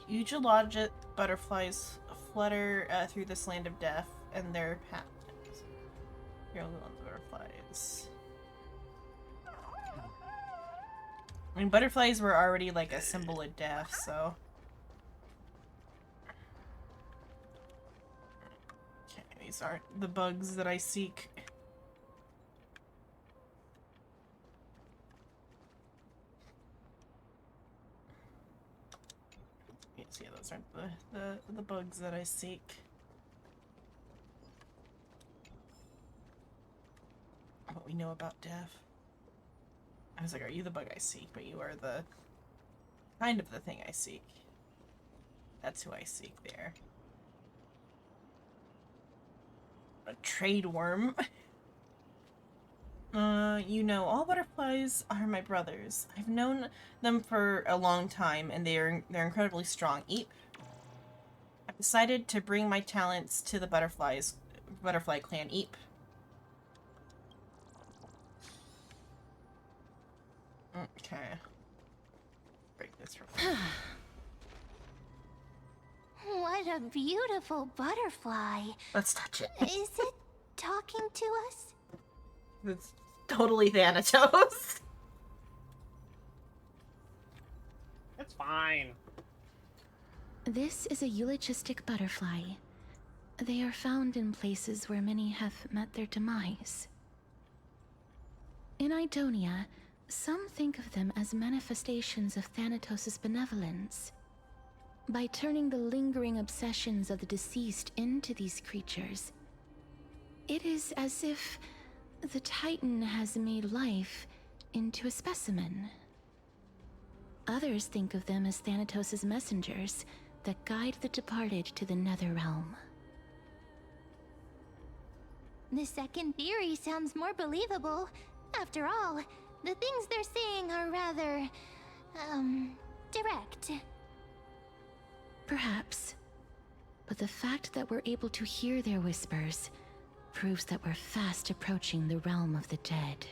Eugelogic butterflies flutter through this land of death, and their patterns. Here are the butterflies. I mean, butterflies were already like a symbol of death, so. Okay, these aren't the bugs that I seek. Yes, yeah, those aren't the bugs that I seek. What we know about death. I was like, are you the bug I seek? But you are the kind of the thing I seek. That's who I seek there. A trade worm. You know, all butterflies are my brothers. I've known them for a long time, and they're incredibly strong. Eep. I've decided to bring my talents to the butterfly clan. Eep. Okay. Break this real quick. What a beautiful butterfly. Let's touch it. Is it talking to us? It's totally Thanatos. It's fine. This is a eulogistic butterfly. They are found in places where many have met their demise. In Idonia, some think of them as manifestations of Thanatos' benevolence. By turning the lingering obsessions of the deceased into these creatures, it is as if the Titan has made life into a specimen. Others think of them as Thanatos' messengers that guide the departed to the Netherrealm. The second theory sounds more believable. After all, the things they're saying are rather, direct. Perhaps. But the fact that we're able to hear their whispers proves that we're fast approaching the realm of the dead.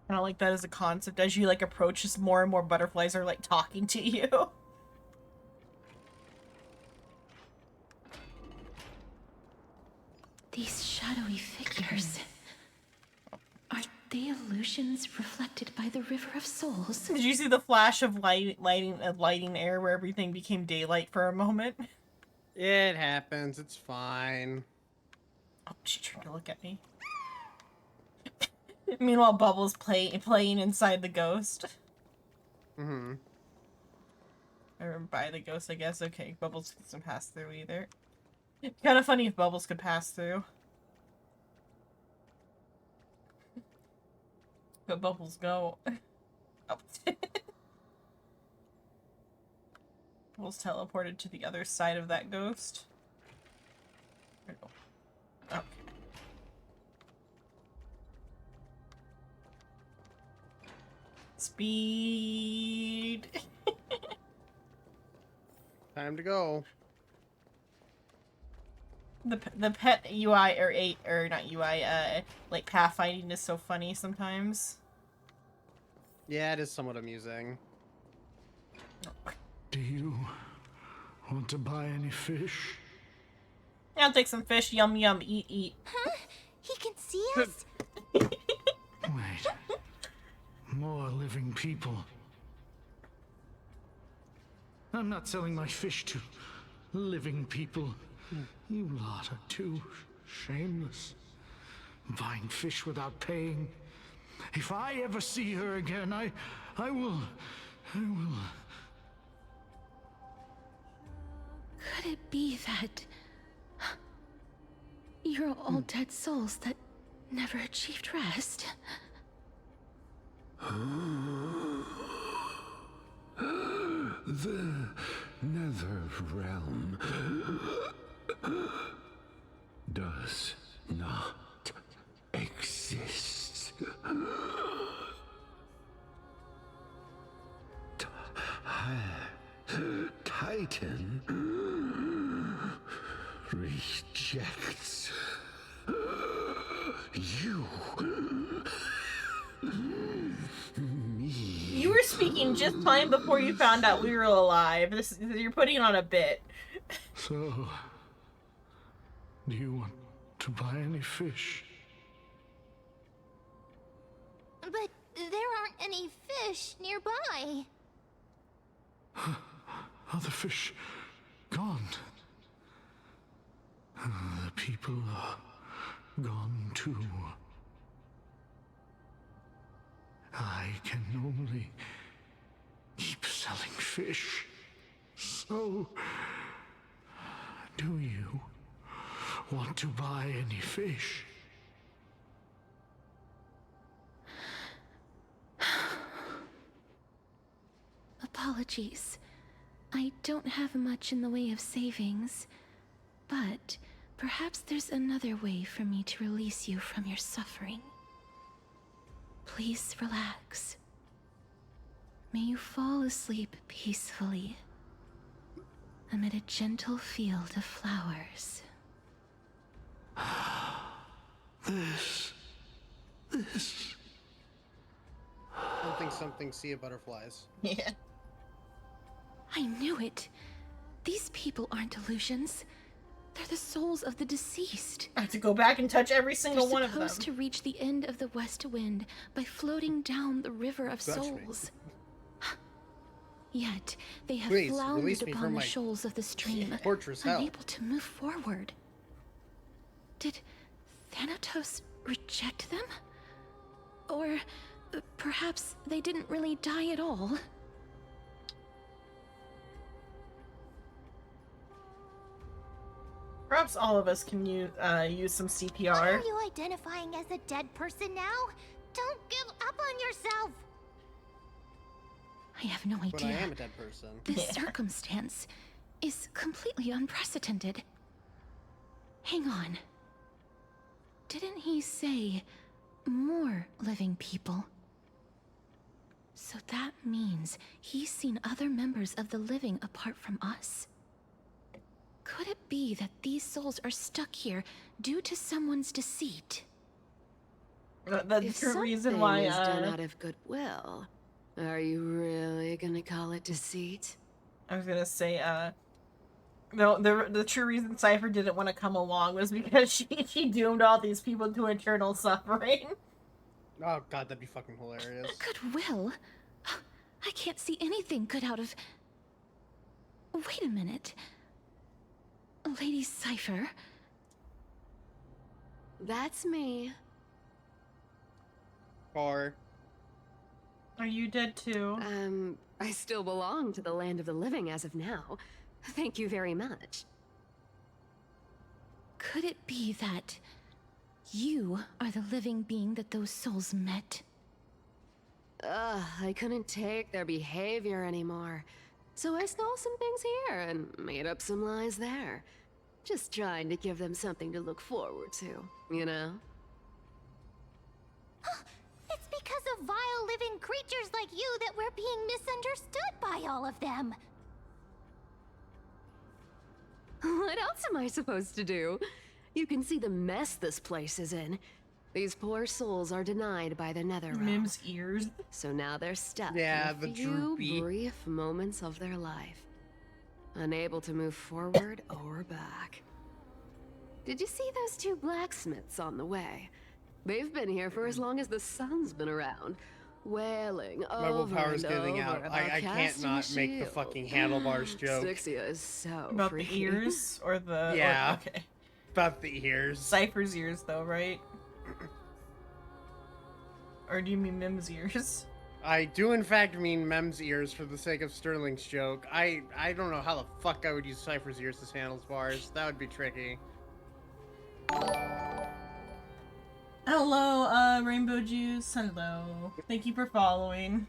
I don't like that as a concept. As you like approach, just more and more butterflies are like talking to you. These shadowy figures. Are they illusions reflected by the River of Souls? Did you see the flash of lighting air where everything became daylight for a moment? It happens. It's fine. Oh, she turned to look at me. Meanwhile, Bubbles playing inside the ghost. Mm-hmm. Or by the ghost, I guess. Okay, Bubbles doesn't pass through either. Kind of funny if Bubbles could pass through. But Bubbles go. Oh. Bubbles teleported to the other side of that ghost. Okay. Speed. Time to go. The pet UI or not UI like pathfinding is so funny sometimes. Yeah, it is somewhat amusing. Do you want to buy any fish? Yeah, I'll take some fish. Yum yum. Eat eat. Huh? He can see us? Wait. More living people. I'm not selling my fish to living people. You lot are too shameless. Buying fish without paying. If I ever see her again, I will. Could it be that you're all dead souls that never achieved rest? The Nether Realm does not exist. Titan rejects you. Me. You were speaking just fine before you found out we were alive. You're putting on a bit. So, do you want to buy any fish? But there aren't any fish nearby. Are the fish gone? The people are gone too. I can only keep selling fish. So, do you want to buy any fish? apologies. I don't have much in the way of savings, but perhaps there's another way for me to release you from your suffering. Please relax. May you fall asleep peacefully amid a gentle field of flowers. This. Something, sea of butterflies. Yeah. I knew it. These people aren't illusions. They're the souls of the deceased. I have to go back and touch every single one of them. They're supposed to reach the end of the West Wind by floating down the River of Souls. Yet, they have floundered upon the shoals of the stream, unable to move forward. Did Thanatos reject them? Or perhaps they didn't really die at all? Perhaps all of us can use some CPR. Why are you identifying as a dead person now? Don't give up on yourself! I have no idea. But I am a dead person. This circumstance is completely unprecedented. Hang on. Didn't he say more living people? So that means he's seen other members of the living apart from us? Could it be that these souls are stuck here due to someone's deceit? The true reason why is done out of goodwill, are you really gonna call it deceit? I was gonna say, no, the true reason Cypher didn't want to come along was because she doomed all these people to eternal suffering. Oh god, that'd be fucking hilarious. Goodwill? I can't see anything good out of... Wait a minute. Lady Cypher? That's me. Are you dead too? I still belong to the land of the living as of now. Thank you very much. Could it be that you are the living being that those souls met? I couldn't take their behavior anymore. So I stole some things here and made up some lies there. Just trying to give them something to look forward to, you know? It's because of vile living creatures like you that we're being misunderstood by all of them. What else am I supposed to do? You can see the mess this place is in. These poor souls are denied by the Netherrealm. Mim's ears. So now they're stuck in a few brief moments of their life. Unable to move forward or back. Did you see those two blacksmiths on the way? They've been here for as long as the sun's been around. Wailing my over willpower's and getting over out. about I can't not casting make the shield. fucking handlebars joke. Stixia is so About freaky. the ears or the Yeah. okay. About the ears. Cypher's ears though, right? Or do you mean Mim's ears? I do in fact mean Mem's ears for the sake of Sterling's joke. I don't know how the fuck I would use Cypher's ears as handlebars. That would be tricky. Hello, Rainbow Juice. Hello. Thank you for following.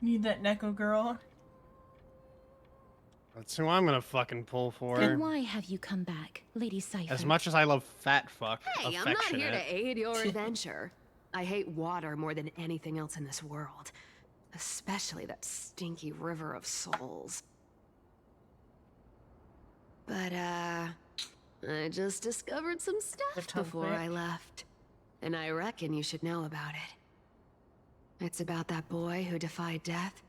Need that Neko girl? That's who I'm gonna fucking pull for. Then why have you come back, Lady Cypher? As much as I love fat fuck, Hey, I'm not here to aid your adventure. I hate water more than anything else in this world. Especially that stinky river of souls. But, I just discovered some stuff before I left. And I reckon you should know about it. It's about that boy who defied death.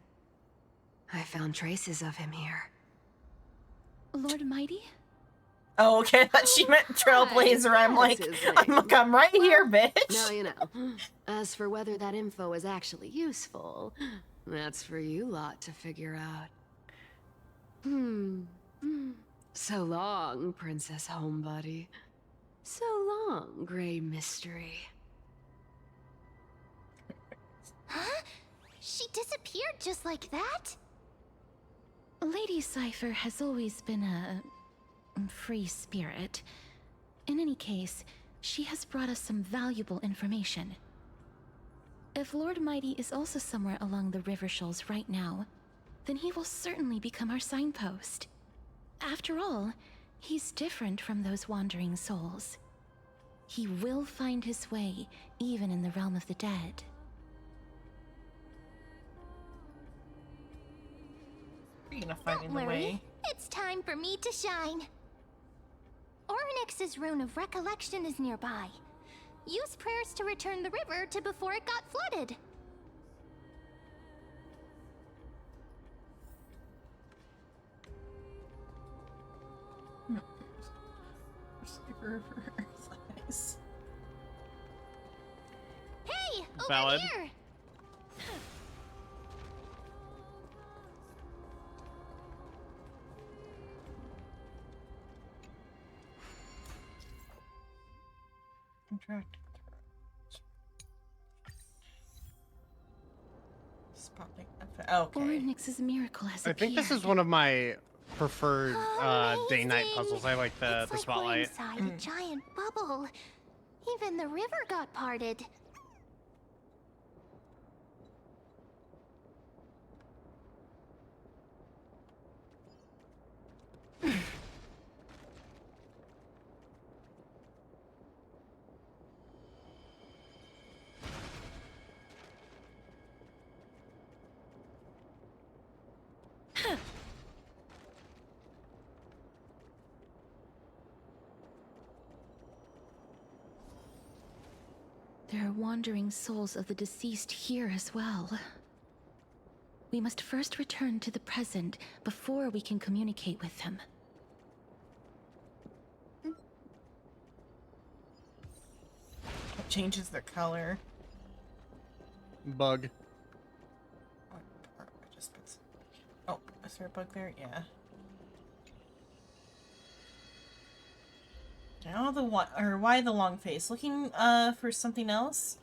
I found traces of him here. Lord Mighty? Oh, okay. I thought she meant Trailblazer. I'm like, I'm right here, bitch. Now you know. As for whether that info is actually useful, that's for you lot to figure out. So long, Princess Homebody. So long, Grey Mystery. Huh? She disappeared just like that? Lady Cypher has always been a free spirit. In any case, She has brought us some valuable information. If Lord Mighty is also somewhere along the river shoals right now, then he will certainly become our signpost. After all, he's different from those wandering souls. He will find his way, even in the realm of the dead. You're gonna find Don't in the worry. way. It's time for me to shine. Orynyx's Rune of Recollection is nearby. Use prayers to return the river to before it got flooded. Hey, over Valid. here! Contract. Okay. Orynyx's miracle has I think this is one of my preferred day-night puzzles. I like the It's like spotlight. we're inside a giant bubble. Even the river got parted. There are wandering souls of the deceased here as well. We must first return to the present before we can communicate with them. It changes their color. Bug. Oh, is there a bug there? Yeah. Now the one, or why the long face? Looking for something else.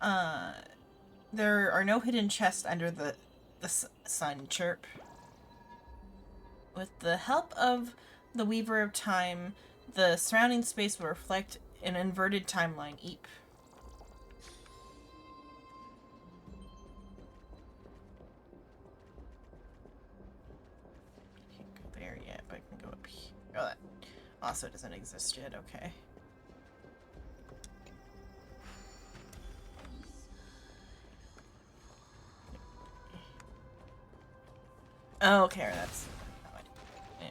There are no hidden chests under the sun. Chirp. With the help of the Weaver of Time, the surrounding space will reflect an inverted timeline. Eep. Can't go there yet, but I can go up here. Oh, that also doesn't exist yet. Okay. Oh, okay, that's. Yeah.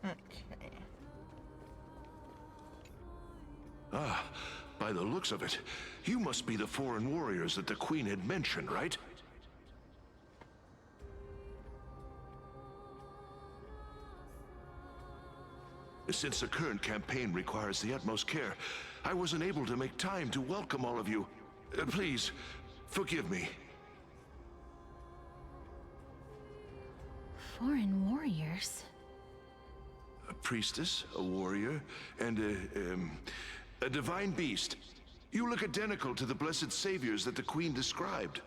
Okay. Ah, by the looks of it, you must be the foreign warriors that the Queen had mentioned, right? Since the current campaign requires the utmost care, I wasn't able to make time to welcome all of you. Please, forgive me. Foreign warriors? A priestess, a warrior, and a divine beast. You look identical to the blessed saviors that the Queen described.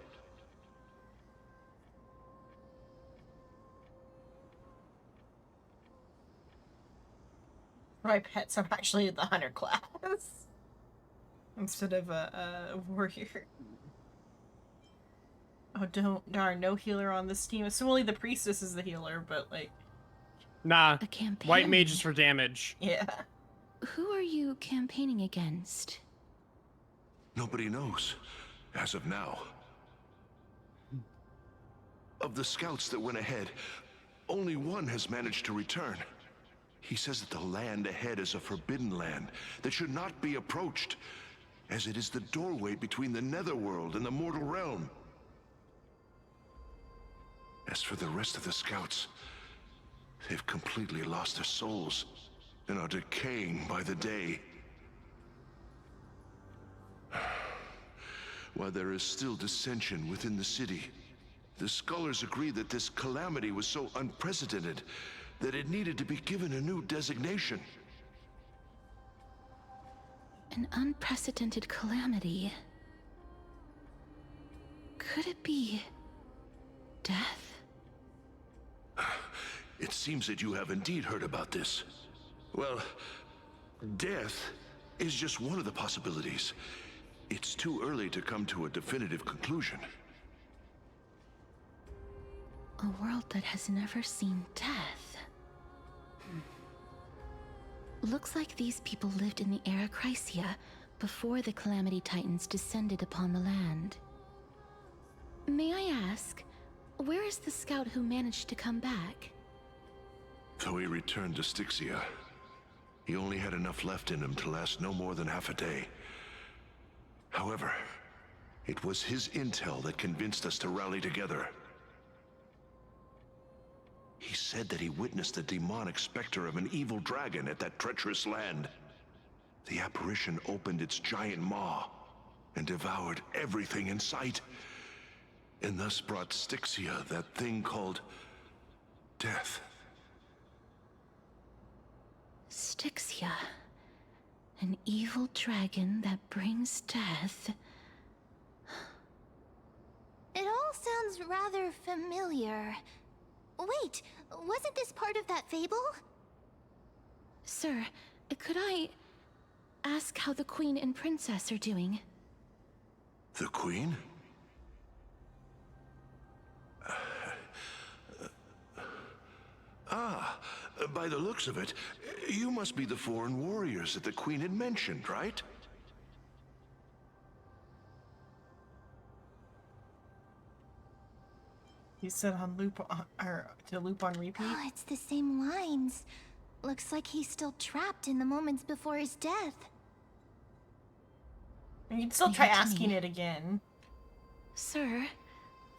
My pets are actually the hunter class instead of a warrior. Oh, darn, no healer on this team. Assumably the priestess is the healer, but like... Nah, A campaign. white mage is for damage. Yeah. Who are you campaigning against? Nobody knows, as of now. Of the scouts that went ahead, only one has managed to return. He says that the land ahead is a forbidden land that should not be approached, as it is the doorway between the netherworld and the mortal realm. As for the rest of the scouts, they've completely lost their souls and are decaying by the day. While there is still dissension within the city, the scholars agree that this calamity was so unprecedented that it needed to be given a new designation. An unprecedented calamity. Could it be death? It seems that you have indeed heard about this. Well, death is just one of the possibilities. It's too early to come to a definitive conclusion. A world that has never seen death. Looks like these people lived in the era Chrysia before the Calamity Titans descended upon the land. May I ask, where is the scout who managed to come back? So he returned to Styxia. He only had enough left in him to last no more than half a day. However, it was his intel that convinced us to rally together. He said that he witnessed the demonic specter of an evil dragon at that treacherous land. The apparition opened its giant maw and devoured everything in sight, and thus brought Styxia that thing called death. Styxia. An evil dragon that brings death. It all sounds rather familiar. Wait, wasn't this part of that fable? Sir, could I ask how the Queen and Princess are doing? The Queen? By the looks of it, you must be the foreign warriors that the Queen had mentioned, right? He said on loop, or to loop on repeat? Oh, it's the same lines. Looks like he's still trapped in the moments before his death. And you'd still try asking it again. Sir,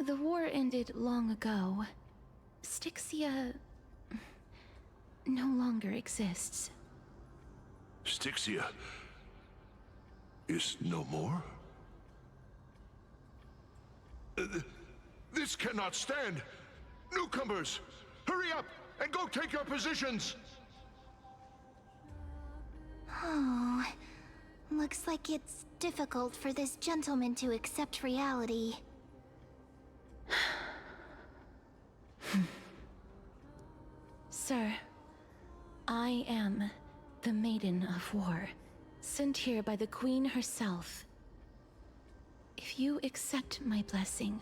the war ended long ago. Styxia no longer exists. Styxia is no more? This cannot stand! Newcomers, hurry up and go take your positions! Oh, looks like it's difficult for this gentleman to accept reality. Sir, I am the Maiden of War, sent here by the Queen herself. If you accept my blessing,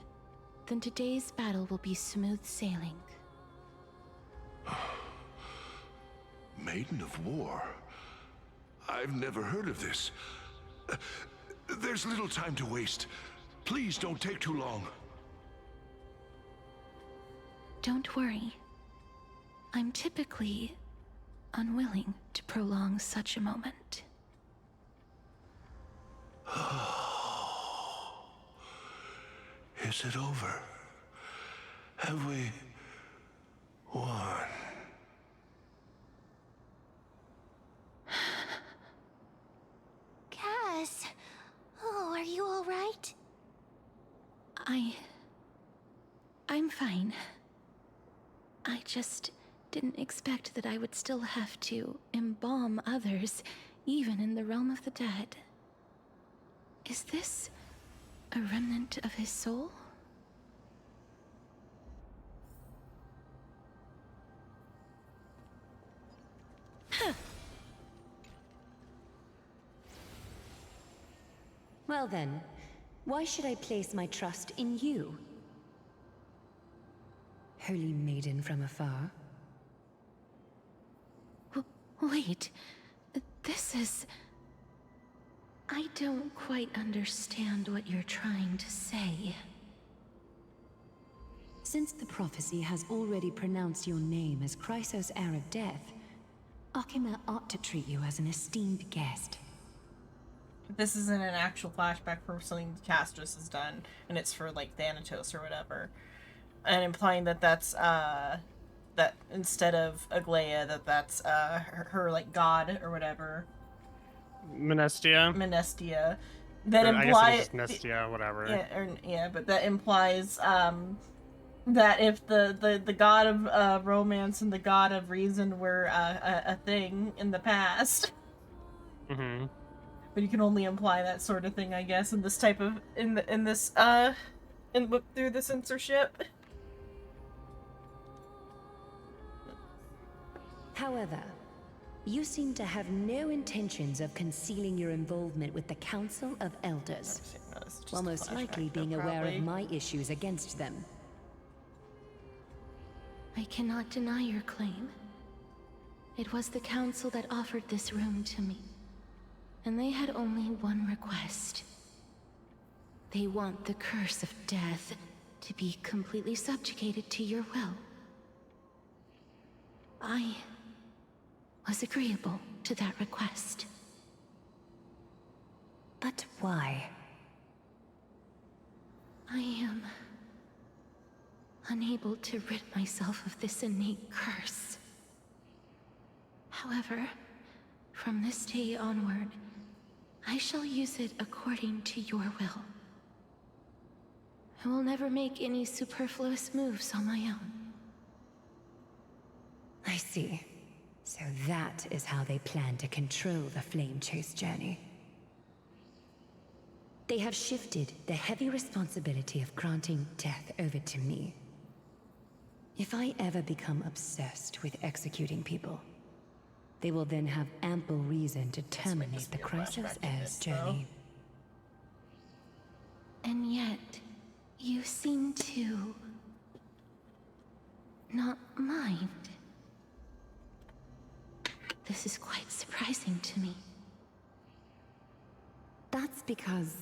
then today's battle will be smooth sailing. Maiden of War? I've never heard of this. There's little time to waste. Please don't take too long. Don't worry. I'm typically unwilling to prolong such a moment. Is it over? Have we won? Cass, oh, are you all right? I'm fine. I just didn't expect that I would still have to embalm others, even in the realm of the dead. Is this a remnant of his soul? Well then, why should I place my trust in you? Holy maiden from afar. Wait, this is... I don't quite understand what you're trying to say. Since the prophecy has already pronounced your name as Chrysos, heir of death, Akima ought to treat you as an esteemed guest. This isn't an actual flashback for something Castris has done, and it's for, like, Thanatos or whatever. And implying that that's, that instead of Aglaia, that's, her, like, god or whatever. Menestia. That implies... I guess it's just Nestia, whatever. Yeah, but that implies, that if the god of romance and the god of reason were a thing in the past. Mm-hmm. But you can only imply that sort of thing, I guess, in this type of in this and whip through the censorship. However, you seem to have no intentions of concealing your involvement with the Council of Elders, while most likely being aware of my issues against them. I cannot deny your claim. It was the Council that offered this room to me, and they had only one request. They want the Curse of Death to be completely subjugated to your will. I was agreeable to that request. But why? I am unable to rid myself of this innate curse. However, from this day onward, I shall use it according to your will. I will never make any superfluous moves on my own. I see. So that is how they plan to control the Flame Chase journey. They have shifted the heavy responsibility of granting death over to me. If I ever become obsessed with executing people, they will then have ample reason to terminate the Chrysos Heir's journey. And yet, you seem to not mind. This is quite surprising to me. That's because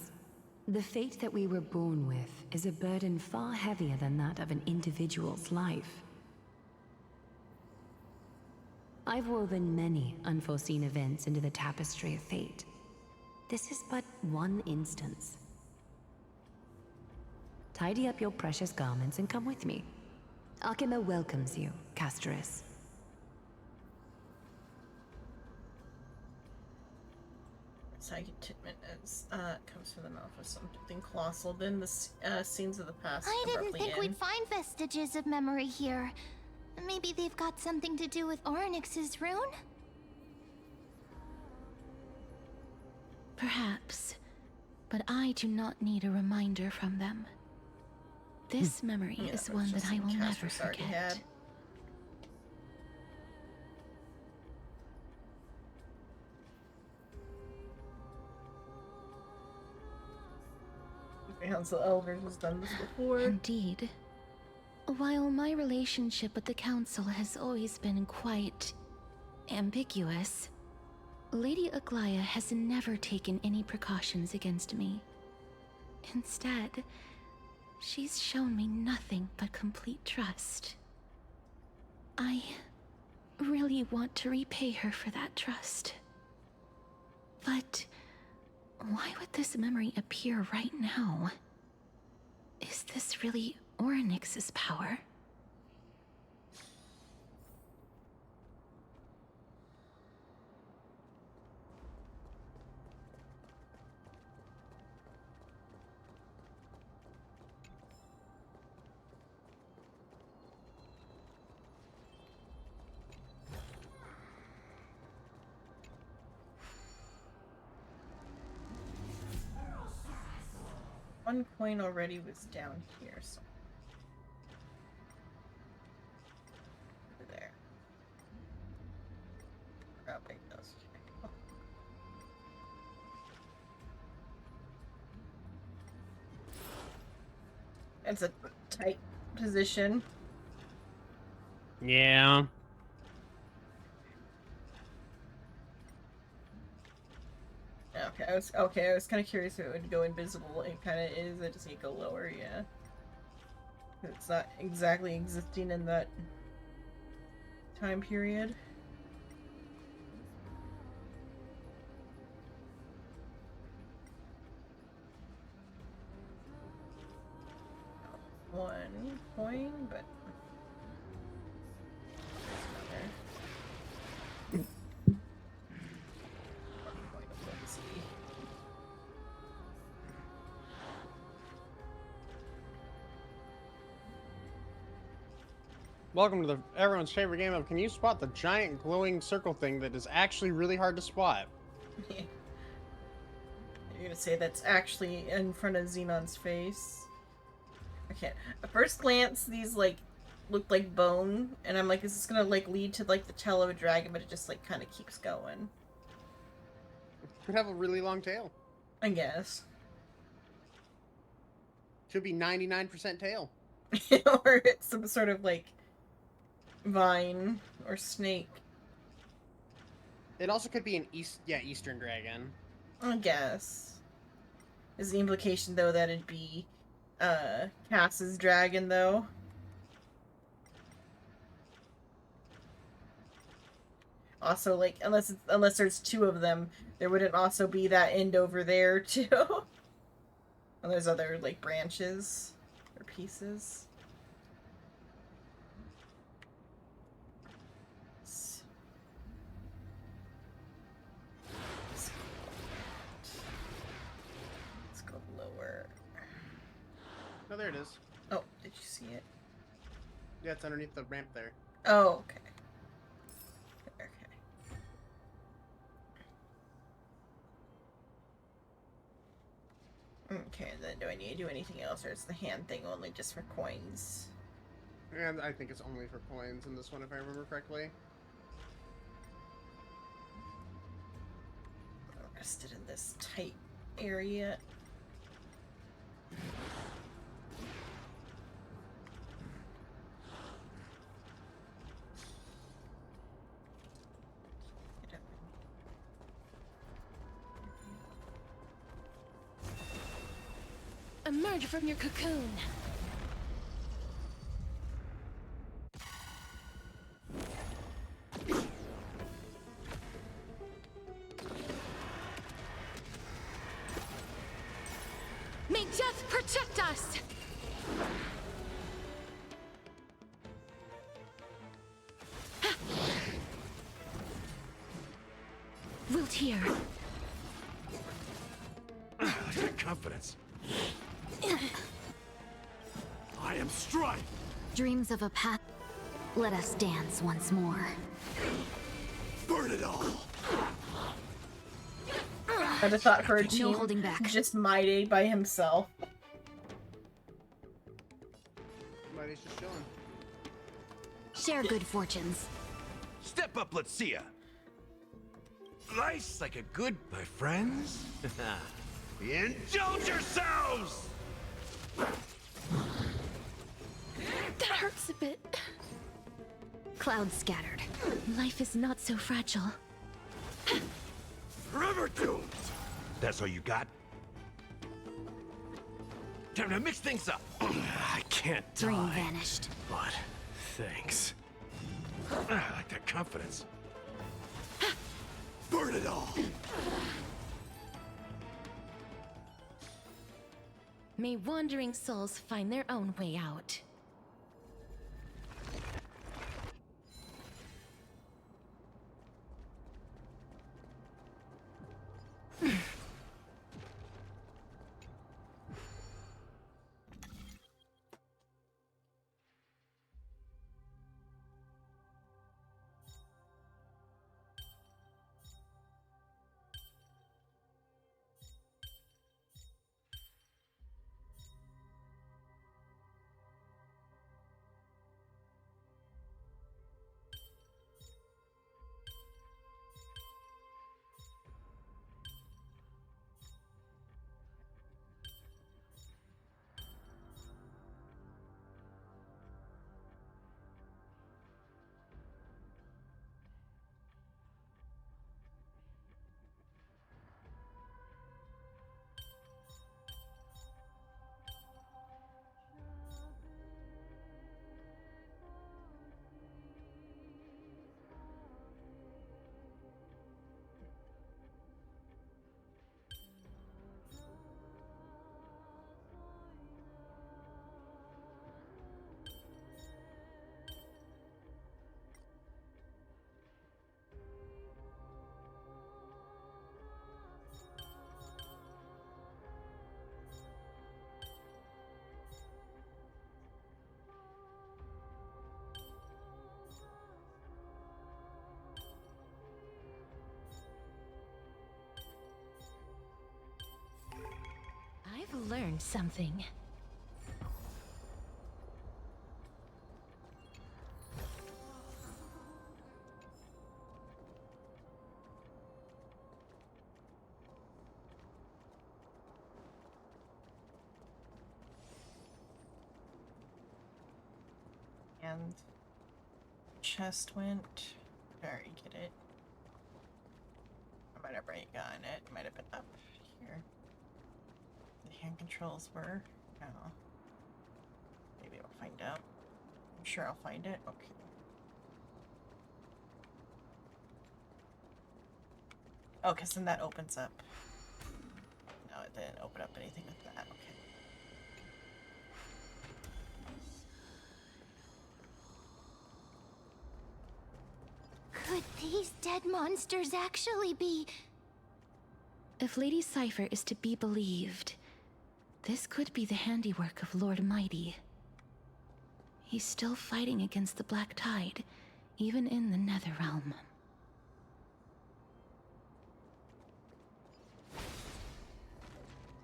the fate that we were born with is a burden far heavier than that of an individual's life. I've woven many unforeseen events into the tapestry of fate. This is but one instance. Tidy up your precious garments and come with me. Arkema welcomes you, Castoris. Contentment as comes from the mouth of something colossal. Then the scenes of the past. I didn't think we'd find vestiges of memory here. Maybe they've got something to do with Orynyx's rune? Perhaps, but I do not need a reminder from them. This memory is one that I will never forget. Council Elders has done this before. Indeed. While my relationship with the Council has always been quite ambiguous, Lady Aglaya has never taken any precautions against me. Instead, she's shown me nothing but complete trust. I really want to repay her for that trust. But why would this memory appear right now? Is this really Orynyx's power? One coin already was down here, so there. Grab it, those. It's a tight position. Yeah. Okay, I was kind of curious if it would go invisible. It kind of is. I just need to go lower, yeah. It's not exactly existing in that time period. One coin, but Welcome to everyone's favorite game of can you spot the giant glowing circle thing that is actually really hard to spot? Yeah. You're gonna say that's actually in front of Xenon's face? Okay. At first glance, these like looked like bone, and I'm like, is this gonna like lead to like the tail of a dragon? But it just like kind of keeps going. Could have a really long tail. I guess. Should be 99% tail. Or it's some sort of like vine or snake. It also could be an Eastern dragon. I guess. Is the implication though that it'd be Cass's dragon though? Also, like, unless there's two of them, there wouldn't also be that end over there too. And there's other like branches or pieces. Let's go lower. Oh, there it is. Oh, did you see it? Yeah, it's underneath the ramp there. Oh, okay. Okay, then do I need to do anything else, or is the hand thing only just for coins? And I think it's only for coins in this one, if I remember correctly. Rested in this tight area. Emerge from your cocoon. May death protect us. Wilt here. Confidence. I am Strife! Dreams of a path. Let us dance once more. Burn it all! I'd have thought for a team, No holding back. just Mighty by himself. Mighty's just chilling. Share good fortunes. Step up, let's see ya! Nice like a good, my friends. Indulge yourselves! That hurts a bit. Clouds scattered. Life is not so fragile. Forever doomed! That's all you got? Time to mix things up! I can't Dream die. vanished. But thanks. I like that confidence. Burn it all! May wandering souls find their own way out. I've learned something. And chest went. Already get it. I might have already gotten it. It might have been up here. The hand controls were. No. Maybe I'll find out. I'm sure I'll find it. Okay. Oh, because then that opens up. No, it didn't open up anything with that. Okay. Could these dead monsters actually be... If Lady Cypher is to be believed, this could be the handiwork of Lord Mighty. He's still fighting against the Black Tide, even in the Netherrealm.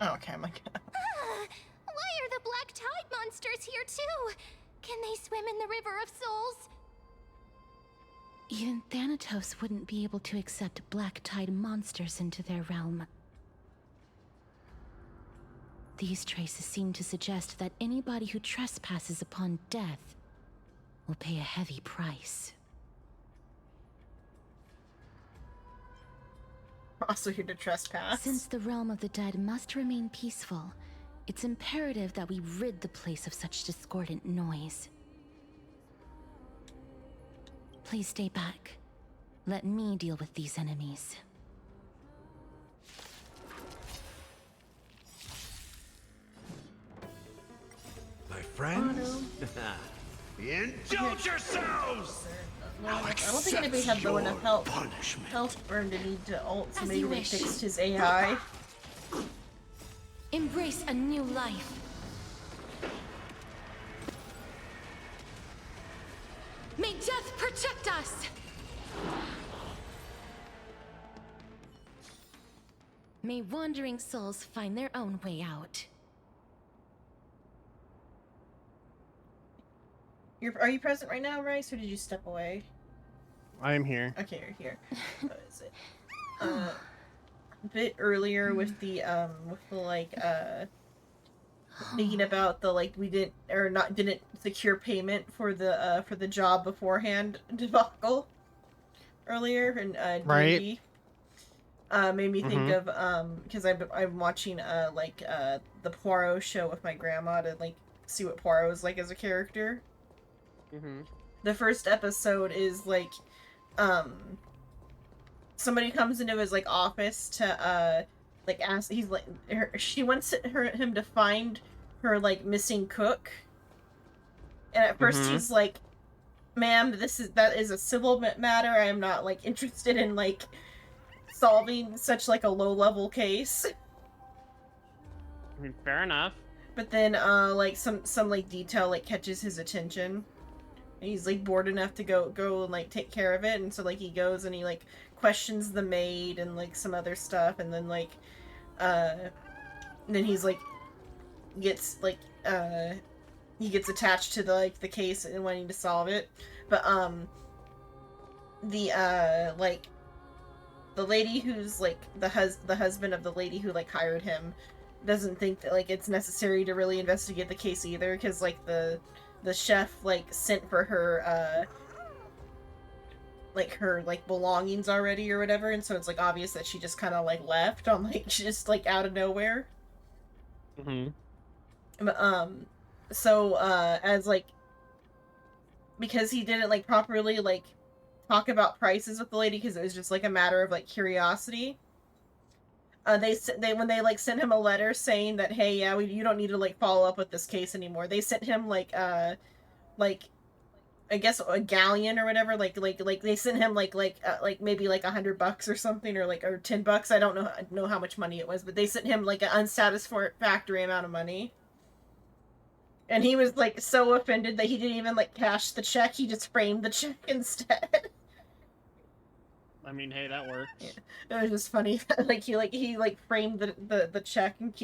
Oh, okay, I'm like... Why are the Black Tide monsters here too? Can they swim in the River of Souls? Even Thanatos wouldn't be able to accept Black Tide monsters into their realm. These traces seem to suggest that anybody who trespasses upon death will pay a heavy price. Also here to trespass. Since the realm of the dead must remain peaceful, it's imperative that we rid the place of such discordant noise. Please stay back. Let me deal with these enemies. My friends, indulge yourselves! I don't think anybody had low enough health burn to need to ult, so maybe they fixed his AI. Embrace a new life. May death protect us! May wandering souls find their own way out. Are you present right now, Rice, or did you step away? I am here. Okay, you're here. What is it? A bit earlier with the thinking about the we didn't secure payment for the job beforehand debacle earlier in D&D. Made me think of because I'm watching the Poirot show with my grandma to see what Poirot is like as a character. The first episode is somebody comes into his office to ask. He's she wants him to find her missing cook, and at first he's like, "Ma'am, that is a civil matter. I am not interested in solving such a low level case." I mean, fair enough. But then some detail catches his attention. He's bored enough to go and take care of it, and so he goes and he questions the maid and some other stuff, and then then he's gets he gets attached to the case and wanting to solve it. But the lady who's the husband of the lady who hired him doesn't think that it's necessary to really investigate the case either, because the chef sent for her her belongings already or whatever, and so it's obvious that she just kind of left on just out of nowhere. So as because he didn't properly talk about prices with the lady, because it was just a matter of curiosity. When they sent him a letter saying that, hey, yeah, you don't need to follow up with this case anymore. They sent him I guess a galleon or whatever. They sent him maybe $100 or something, or or $10. I don't know how much money it was, but they sent him an unsatisfactory amount of money. And he was so offended that he didn't even cash the check. He just framed the check instead. I mean, hey, that works. Yeah. It was just funny that he framed the check and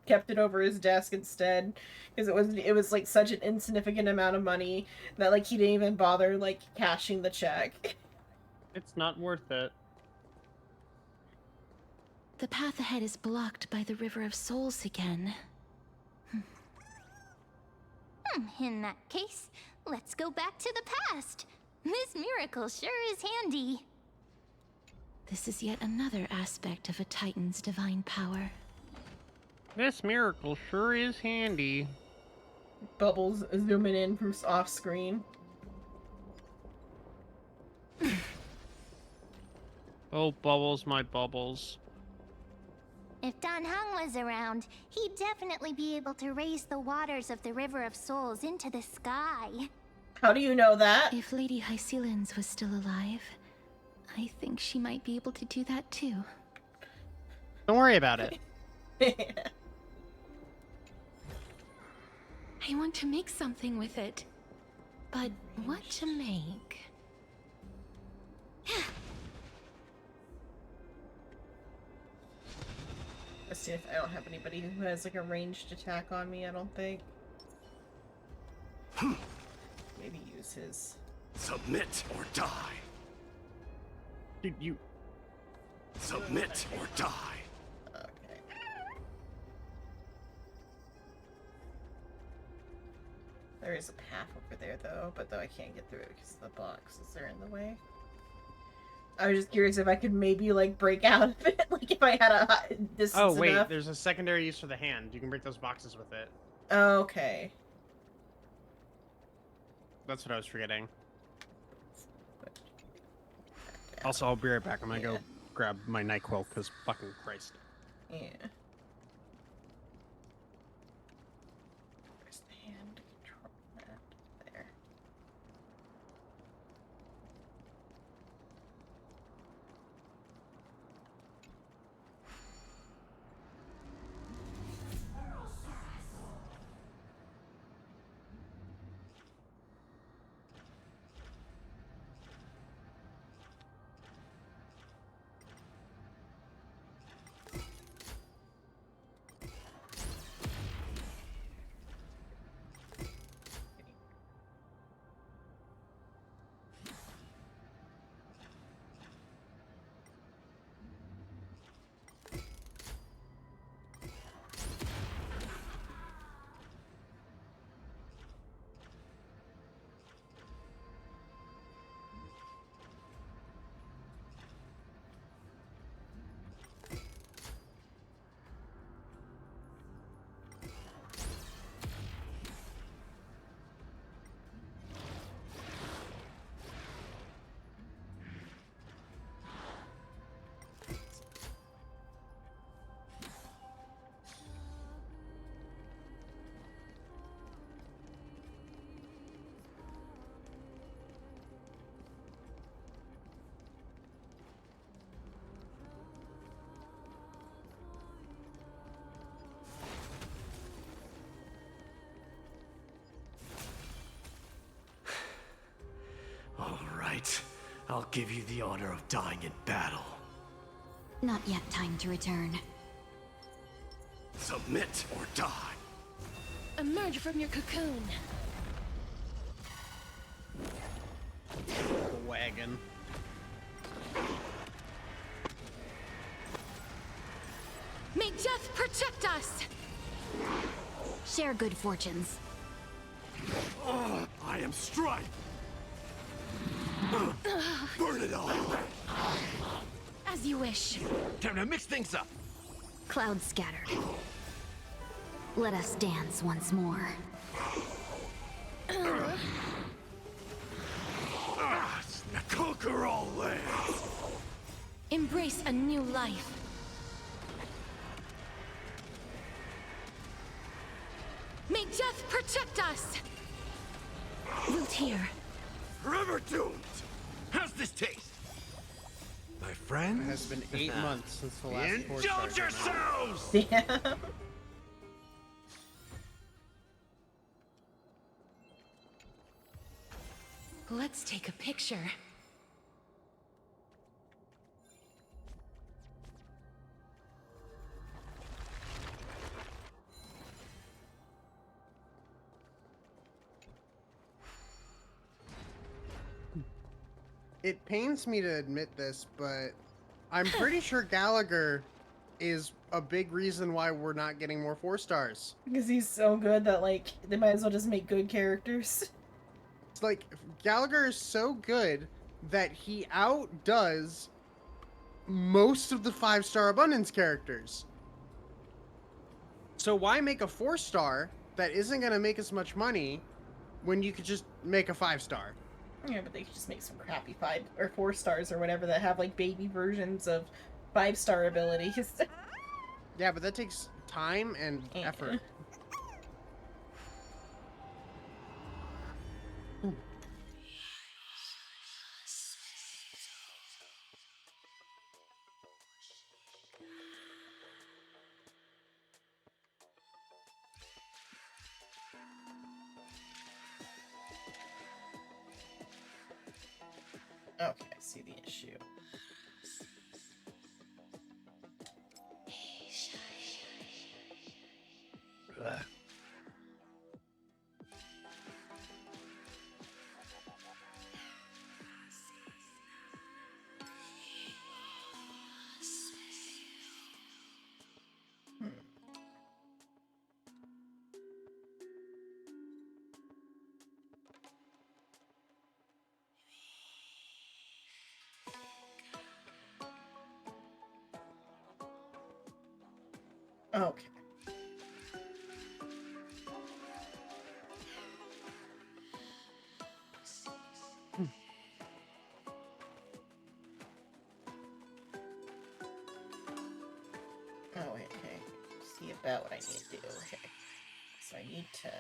kept it over his desk instead, because it was such an insignificant amount of money that he didn't even bother cashing the check. It's not worth it. The path ahead is blocked by the River of Souls again. In that case, let's go back to the past. This miracle sure is handy. This is yet another aspect of a Titan's divine power. This miracle sure is handy. Bubbles zooming in from off screen. Oh, Bubbles, my Bubbles. If Dan Heng was around, he'd definitely be able to raise the waters of the River of Souls into the sky. How do you know that? If Lady Hycelens was still alive, I think she might be able to do that too. Don't worry about it. I want to make something with it. But what to make? Let's see if I don't have anybody who has like a ranged attack on me, I don't think. Maybe use his. Submit or die. Dude, you... Submit or die. Okay. There is a path over there though, but though I can't get through it because the boxes are in the way. I was just curious if I could maybe like break out of it, like if I had a distance Oh wait, enough. there's a secondary use for the hand. You can break those boxes with it. Okay. That's what I was forgetting. Also, I'll be right back. I'm gonna go grab my NyQuil, because fucking Christ. Yeah. Where's the hand control that? There. All right. I'll give you the honor of dying in battle. Not yet time to return. Submit or die. Emerge from your cocoon. Wagon. May death protect us! Share good fortunes. I am Strife. Burn it all. As you wish. Time to mix things up. Clouds scattered. Let us dance once more. Conquer all lands. Embrace a new life. May death protect us! Root here. Forever doomed. How's this taste? My friends? It has been 8 months since the last Indulge yourselves! Yeah. Let's take a picture. It pains me to admit this, but I'm pretty sure Gallagher is a big reason why we're not getting more 4 stars. Because he's so good that, like, they might as well just make good characters. It's like, Gallagher is so good that he outdoes most of the 5-star abundance characters. So why make a 4-star that isn't going to make as much money when you could just make a 5-star? Yeah, but they could just make some crappy 5 or 4 stars or whatever that have, like, baby versions of 5-star abilities. Yeah, but that takes time and effort. Okay, I see the issue. Okay. Oh, wait, okay. See about what I need to do. Okay. So I need to...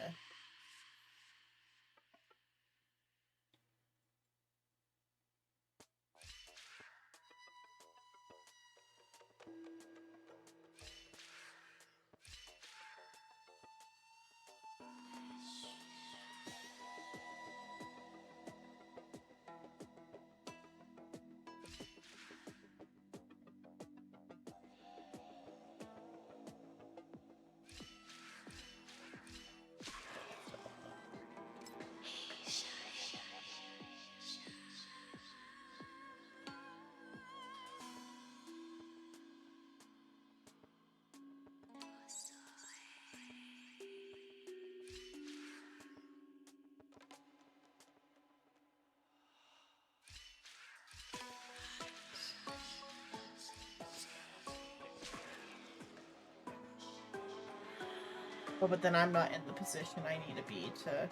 Well, but then I'm not in the position I need to be to...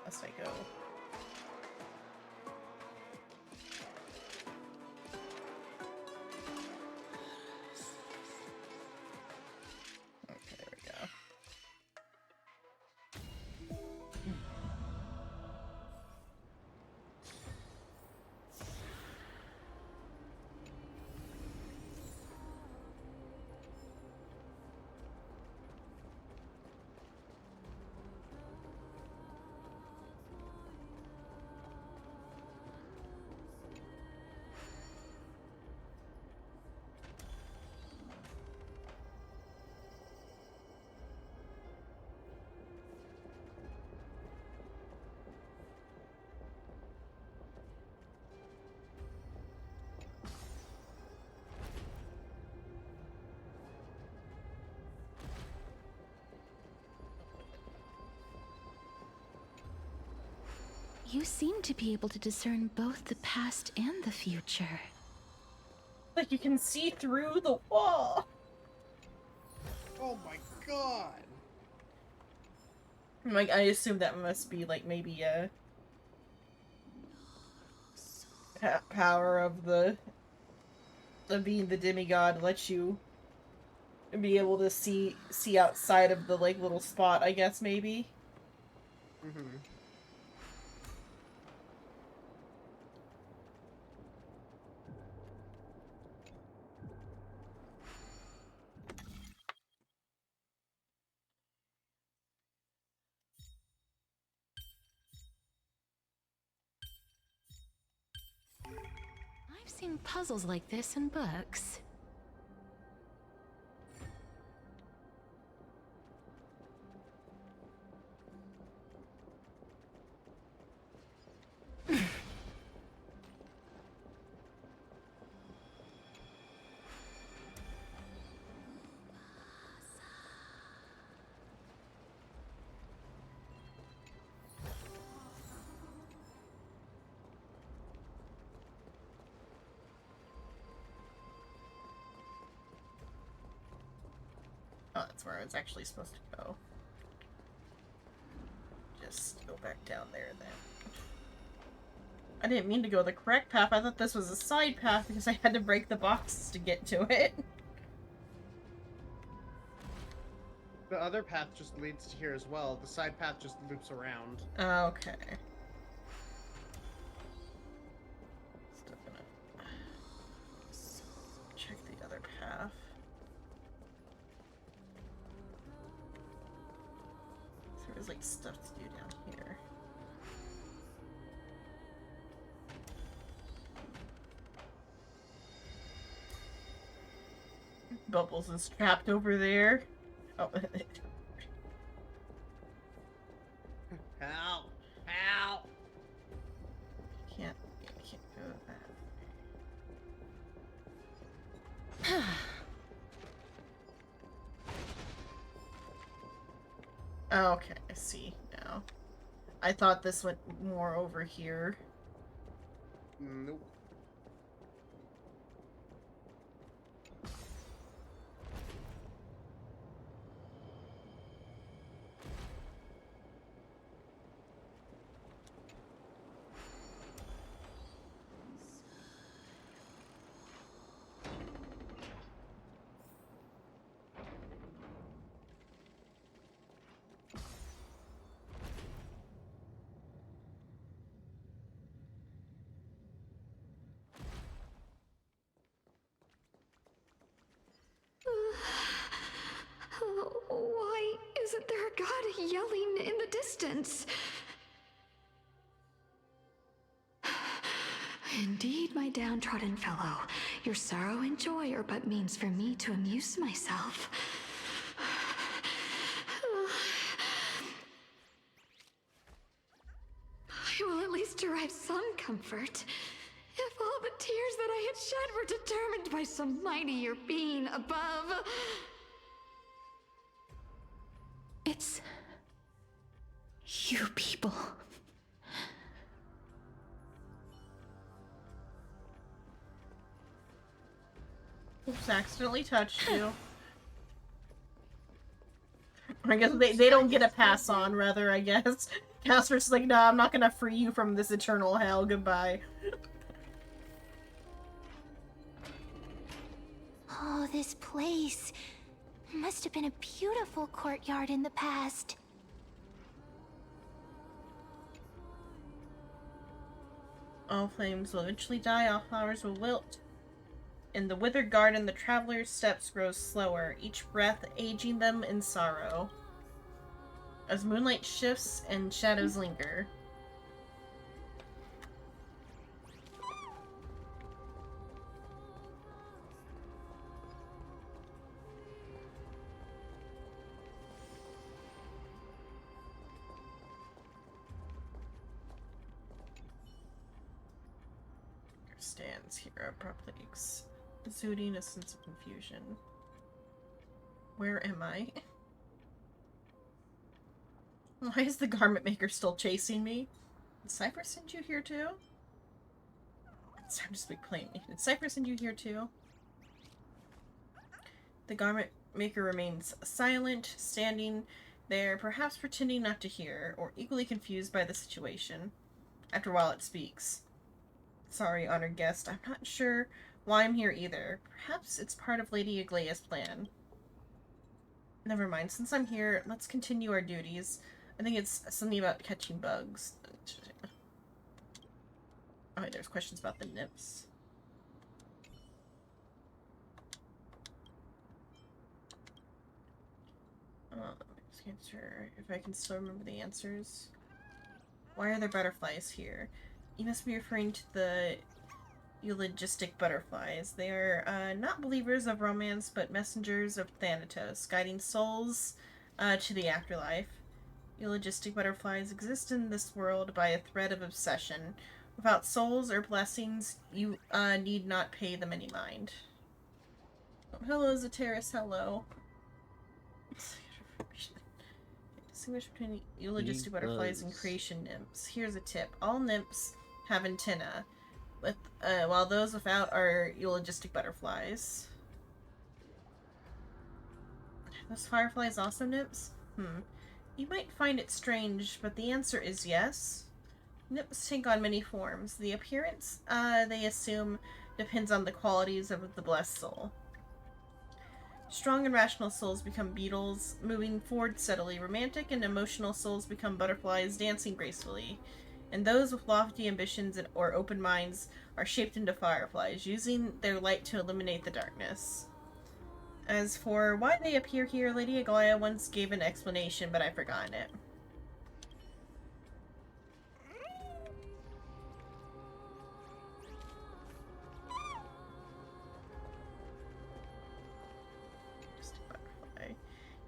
Unless I go... Okay, there we go. You seem to be able to discern both the past and the future. Like you can see through the wall. Oh my god. Like, I assume that must be, like, maybe a... power of the... of being the demigod lets you be able to see outside of the, like, little spot, I guess, maybe? Mm-hmm. I've seen puzzles like this in books. that's where I was actually supposed to go. Just go back down there then. I didn't mean to go the correct path. I thought this was a side path because I had to break the boxes to get to it. The other path just leads to here as well. The side path just loops around. Okay. Still gonna check the other path. There was like stuff to do down here. Bubbles is trapped over there. Oh. Help! Help! Can't go that. Okay, I see now. I thought this went more over here. Nope. Why isn't there a god yelling in the distance? Indeed, my downtrodden fellow, your sorrow and joy are but means for me to amuse myself. I will at least derive some comfort. If all the tears that I had shed were determined by some mightier being above. It's you people. Oops, accidentally touched you. I guess they don't get a pass on, rather, I guess. Casper's like, nah, I'm not gonna free you from this eternal hell, goodbye. Oh, this place. Must have been a beautiful courtyard in the past. All flames will eventually die, all flowers will wilt. In the withered garden, the traveler's steps grow slower, each breath aging them in sorrow. As moonlight shifts and shadows linger. Stands here, abruptly exuding a sense of confusion. Where am I? Why is the garment maker still chasing me? Did Cypher send you here too? It's time to speak plainly. Did Cypher send you here too? The garment maker remains silent, standing there, perhaps pretending not to hear, or equally confused by the situation. After a while it speaks. Sorry, honored guest. I'm not sure why I'm here either. Perhaps it's part of Lady Aglaea's plan. Never mind. Since I'm here, let's continue our duties. I think it's something about catching bugs. Oh, wait, there's questions about the nymphs. Let's answer if I can still remember the answers. Why are there butterflies here? You must be referring to the eulogistic butterflies. They are not believers of romance, but messengers of Thanatos, guiding souls to the afterlife. Eulogistic butterflies exist in this world by a thread of obsession. Without souls or blessings, you need not pay them any mind. Oh, hello, Zateris, hello. Distinguish between eulogistic butterflies and creation nymphs. Here's a tip. All nymphs have antennae, with while those without are eulogistic butterflies. Those fireflies also nymphs? You might find it strange, but the answer is yes. Nymphs take on many forms. The appearance they assume depends on the qualities of the blessed soul. Strong and rational souls become beetles, moving forward steadily. Romantic and emotional souls become butterflies, dancing gracefully. And those with lofty ambitions or open minds are shaped into fireflies, using their light to illuminate the darkness. As for why they appear here, Lady Aglaia once gave an explanation, but I've forgotten it.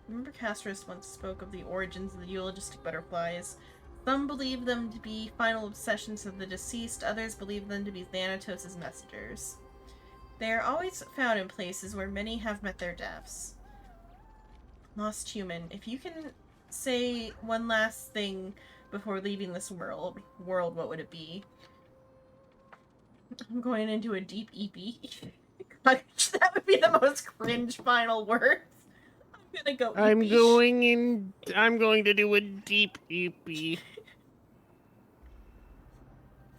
Remember Castris once spoke of the origins of the eulogistic butterflies. Some believe them to be final obsessions of the deceased, others believe them to be Thanatos' messengers. They are always found in places where many have met their deaths. Lost human, if you can say one last thing before leaving this world, what would it be? I'm going into a deep EP. That would be the most cringe final words. I'm going to do a deep EP.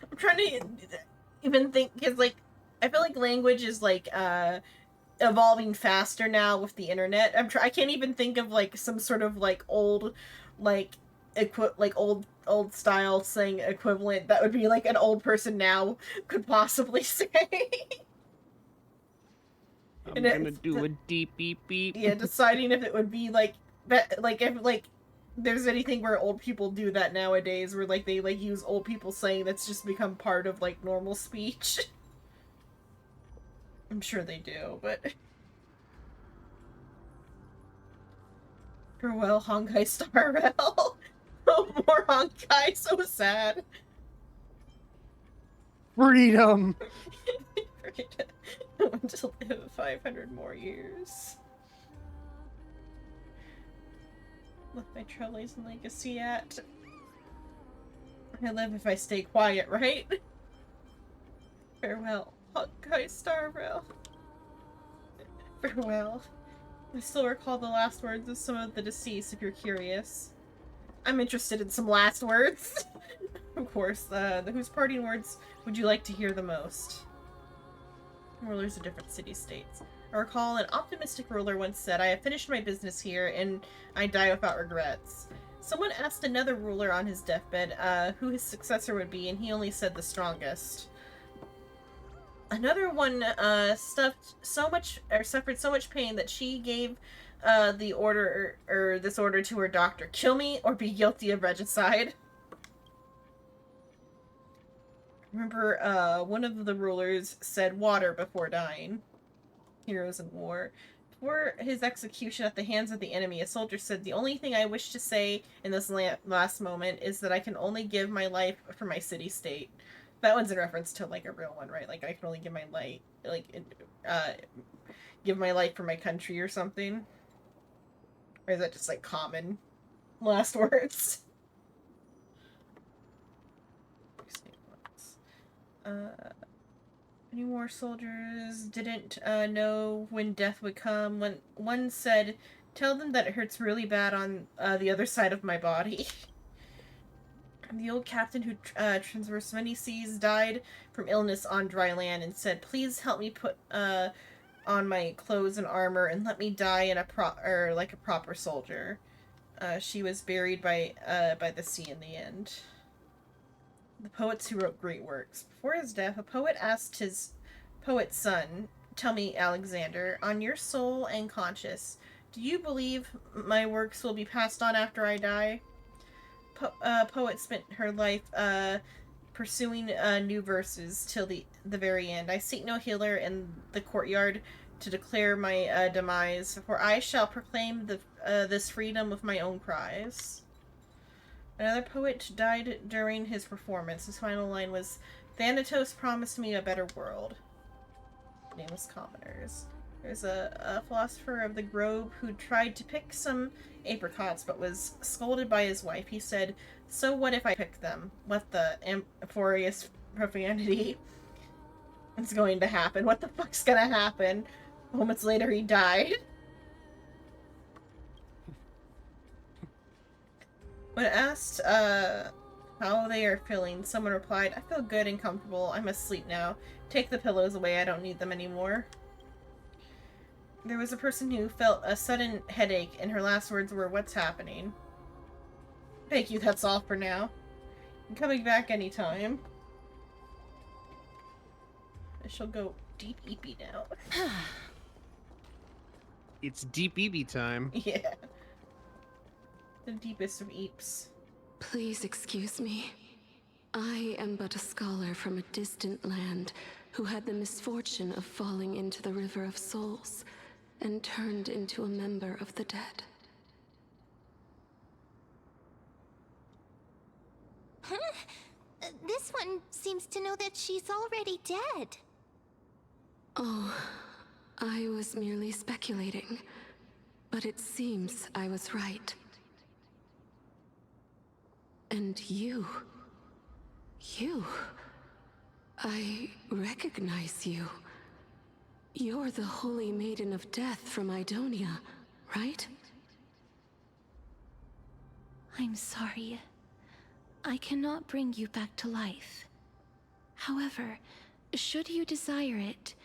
I'm trying to even think, because, like, I feel like language is, like, evolving faster now with the internet. I can't even think of, like, some sort of, like, old, like, old style saying equivalent that would be, like, an old person now could possibly say. I'm gonna do a deep EP. Yeah, deciding if it would be, like, if, like, there's anything where old people do that nowadays, where, like, they, like, use old people saying that's just become part of, like, normal speech. I'm sure they do, but... Farewell, Honkai Star Rail. No more Honkai, so sad. Freedom! I want to live 500 more years. Left my Trellis and Legacy at. I live if I stay quiet, right? Farewell, Honkai Star Rail. Farewell. I still recall the last words of some of the deceased, if you're curious. I'm interested in some last words. Of course, whose parting words would you like to hear the most? Rulers of different city-states. I recall an optimistic ruler once said, I have finished my business here, and I die without regrets. Someone asked another ruler on his deathbed who his successor would be, and he only said the strongest. Another one suffered so much pain that she gave the order, or this order to her doctor: kill me or be guilty of regicide. Remember, one of the rulers said water before dying. Heroes in war. Before his execution at the hands of the enemy, a soldier said, the only thing I wish to say in this last moment is that I can only give my life for my city-state. That one's in reference to, like, a real one, right? Like, I can only give my life, like, give my life for my country or something? Or is that just, like, common last words? Any more soldiers didn't know when death would come. When one said, tell them that it hurts really bad on the other side of my body. The old captain who traversed many seas died from illness on dry land and said, please help me put on my clothes and armor and let me die in a proper soldier. She was buried by the sea in the end. The poets who wrote great works. Before his death, a poet asked his poet son, tell me, Alexander, on your soul and conscience, do you believe my works will be passed on after I die? Poet spent her life pursuing new verses till the very end. I seek no healer in the courtyard to declare my demise, for I shall proclaim this freedom with my own cries. Another poet died during his performance. His final line was, Thanatos promised me a better world. Nameless commoners. There's a philosopher of the Grove who tried to pick some apricots but was scolded by his wife. He said, so what if I pick them? What the amphorious profanity is going to happen? What the fuck's gonna happen? Moments later he died. When asked how they are feeling, someone replied, "I feel good and comfortable. I'm asleep now. Take the pillows away. I don't need them anymore." There was a person who felt a sudden headache, and her last words were, "What's happening?" Thank you, that's all for now. I'm coming back anytime. I shall go deep eepy now. It's deep EB time. Yeah. The deepest of eeps. Please excuse me. I am but a scholar from a distant land who had the misfortune of falling into the River of Souls and turned into a member of the dead. Huh? This one seems to know that she's already dead. Oh, I was merely speculating, but it seems I was right. And you... I recognize you. You're the Holy Maiden of Death from Idonia, right? I'm sorry. I cannot bring you back to life. However, should you desire it,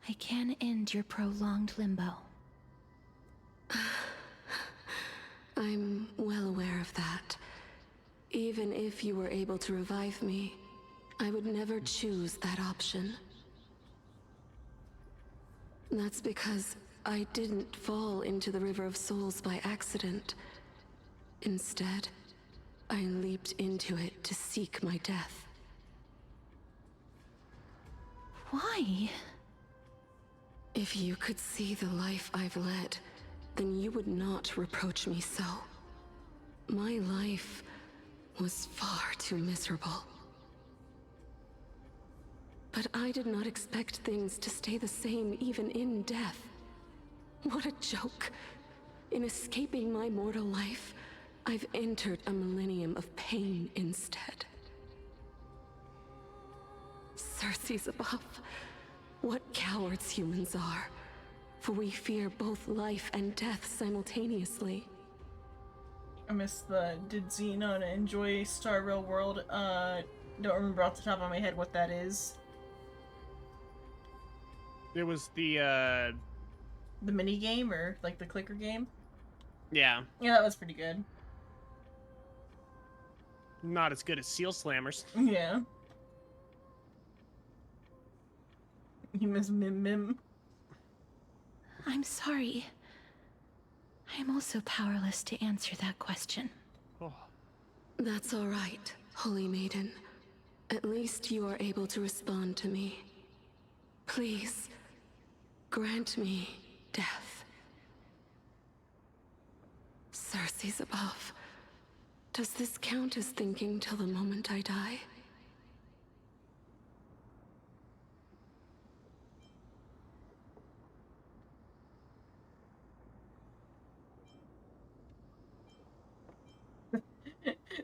I can end your prolonged limbo. I'm well aware of that. Even if you were able to revive me, I would never choose that option. That's because I didn't fall into the River of Souls by accident. Instead, I leaped into it to seek my death. Why? If you could see the life I've led, then you would not reproach me so. My life was far too miserable. But I did not expect things to stay the same even in death. What a joke. In escaping my mortal life, I've entered a millennium of pain instead. Circes above. What cowards humans are. For we fear both life and death simultaneously. I missed the did Xenon enjoy Star Rail World? Don't remember off the top of my head what that is. It was the mini game or like the clicker game? Yeah. Yeah, that was pretty good. Not as good as Seal Slammers. Yeah. You miss Mim Mim. I'm sorry. I am also powerless to answer that question. Oh. That's all right, Holy Maiden. At least you are able to respond to me. Please, grant me death. Circes above. Does this count as thinking till the moment I die?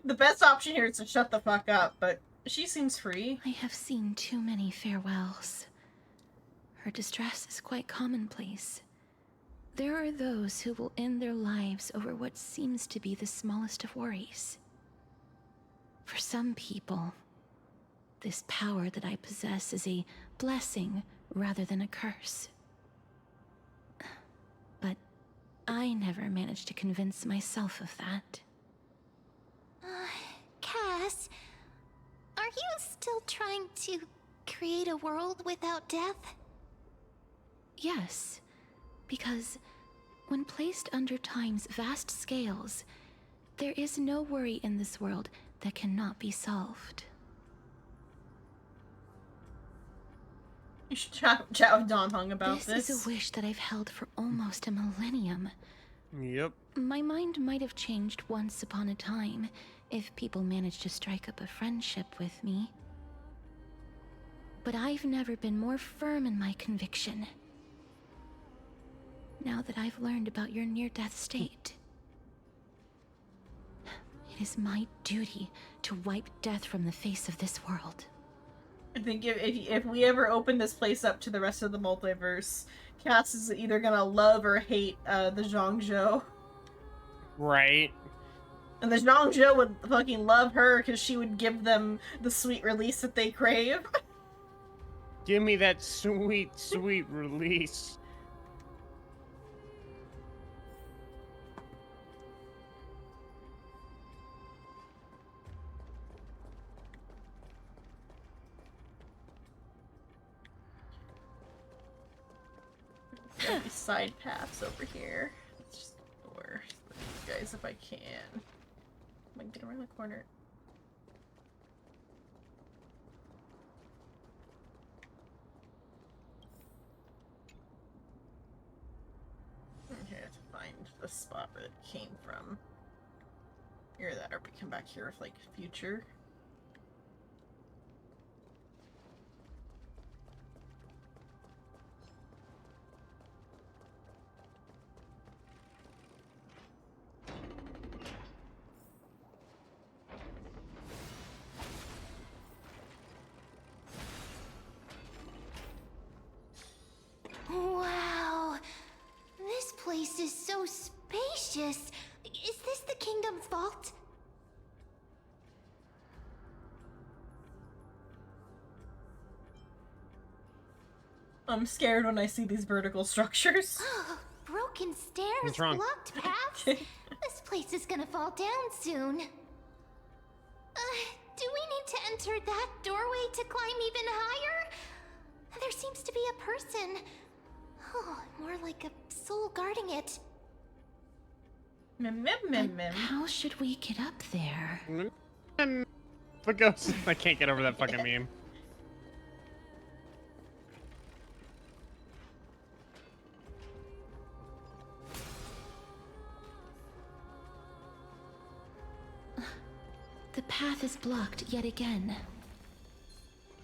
The best option here is to shut the fuck up, but she seems free. I have seen too many farewells. Her distress is quite commonplace. There are those who will end their lives over what seems to be the smallest of worries. For some people, this power that I possess is a blessing rather than a curse. But I never managed to convince myself of that. Cass, are you still trying to create a world without death? Yes, because when placed under time's vast scales, there is no worry in this world that cannot be solved. You should chat with Don Hung about this. This is a wish that I've held for almost a millennium. Yep. My mind might have changed once upon a time if people managed to strike up a friendship with me. But I've never been more firm in my conviction. Now that I've learned about your near-death state, it is my duty to wipe death from the face of this world. I think if we ever open this place up to the rest of the multiverse, Cass is either gonna love or hate the Zhongzhou. Right. And the Zhangzhou would fucking love her because she would give them the sweet release that they crave. Give me that sweet, sweet release. These side paths over here. Let's just explore these guys if I can. I can get around the corner. Okay, I have to find the spot where it came from. Either that or we come back here with like future. Wow, this place is so spacious. Is this the kingdom's vault? I'm scared when I see these vertical structures. Broken stairs, What's wrong? blocked paths. This place is gonna fall down soon. Do we need to enter that doorway to climb even higher? There seems to be a person. Oh, more like a soul guarding it. How should we get up there? But goes. I can't get over that fucking meme. The path is blocked yet again.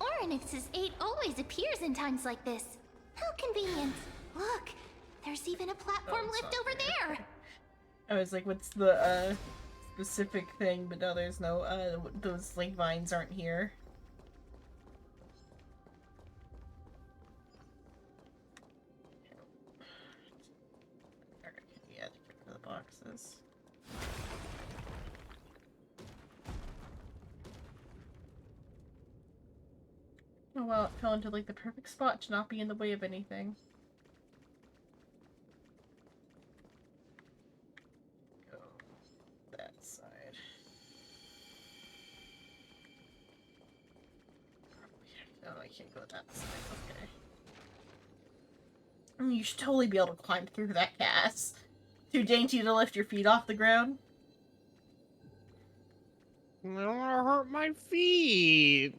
Oryx's 8 always appears in times like this. How convenient. Look, there's even a platform lift over there. I was like, what's the specific thing? But no, there's no, those like vines aren't here. Yeah, get rid of the boxes. Oh well, it fell into like the perfect spot to not be in the way of anything. Go that side. No, I can't go that side. Okay. You should totally be able to climb through that, Cass. Too dainty to lift your feet off the ground. I don't want to hurt my feet.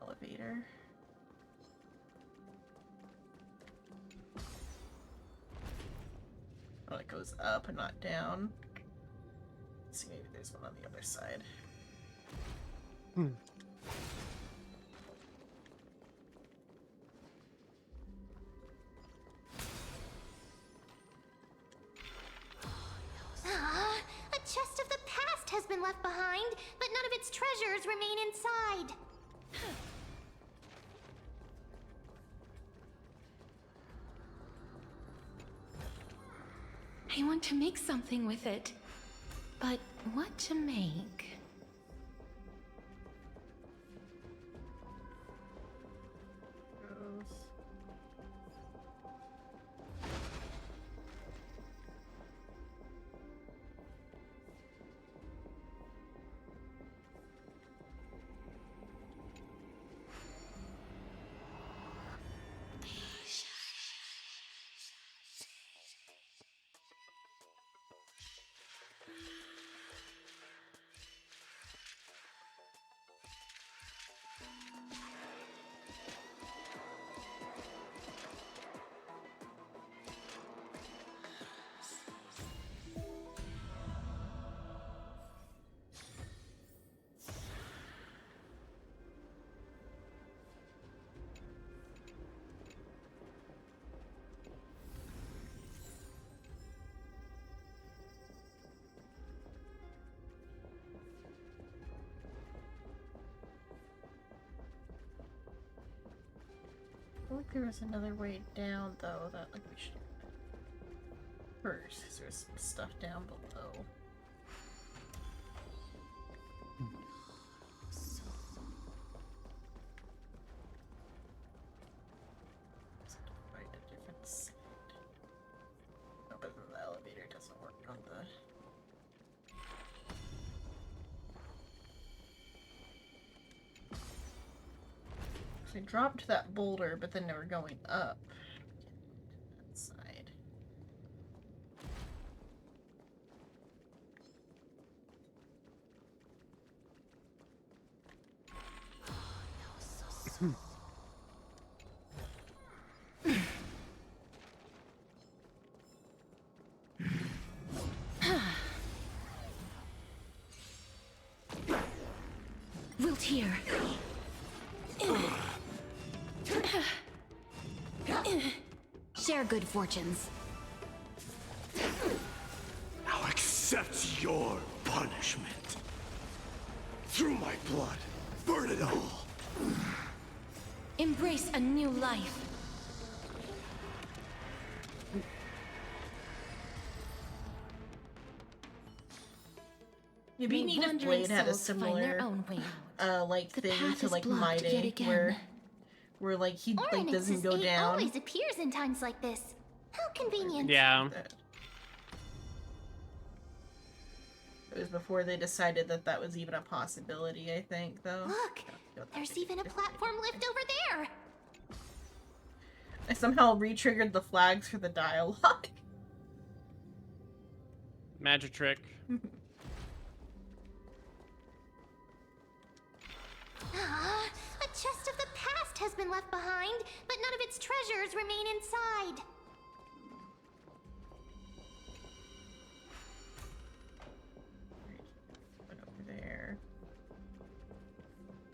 Elevator. Oh, it goes up and not down. Let's see, maybe there's one on the other side. A chest of the past has been left behind, but none of its treasures remain inside. I want to make something with it. But what to make? feel like there was another way down, though, that like we should first, because there's some stuff down below. Find a different side. Oh, but the elevator doesn't work on the. So I dropped that boulder, but then they were going up. That side. Wiltier. Share good fortunes. Now accept your punishment. Through my blood, burn it all. Embrace a new life. It'd be neat if Blade had a similar, like thing to like Mighty, where like he like doesn't go down. Always appears in times like this. How convenient. Yeah. It was before they decided that that was even a possibility, I think, though. Look, there's even a platform lift over there. I somehow re-triggered the flags for the dialogue. Magic trick. A chest of the past has been left behind, but none of its treasures remain inside. Went over there.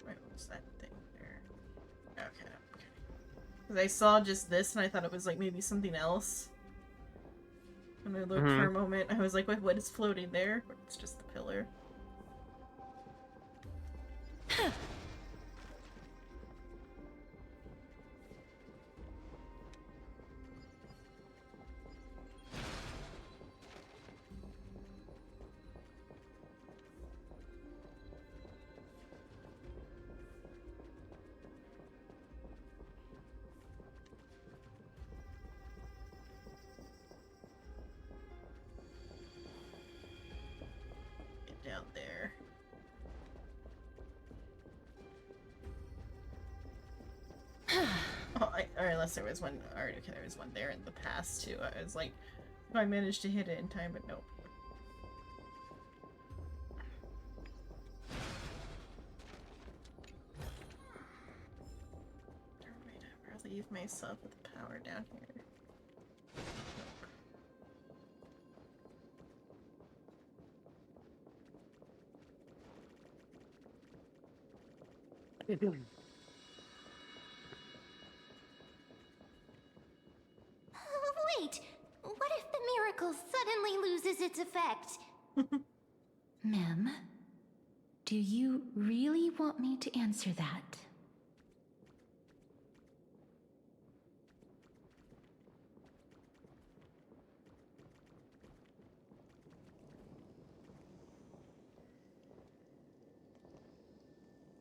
What was that thing there? Okay. Because I saw just this and I thought it was like maybe something else. When I looked for a moment, I was like, wait, what is floating there? But it's just the pillar. Down there. Or unless there was one already. Okay, there was one there in the past too. I was like, oh, I managed to hit it in time, but nope. Wait, I relieve myself with the power down here. Wait, what if the miracle suddenly loses its effect? Mem, do you really want me to answer that?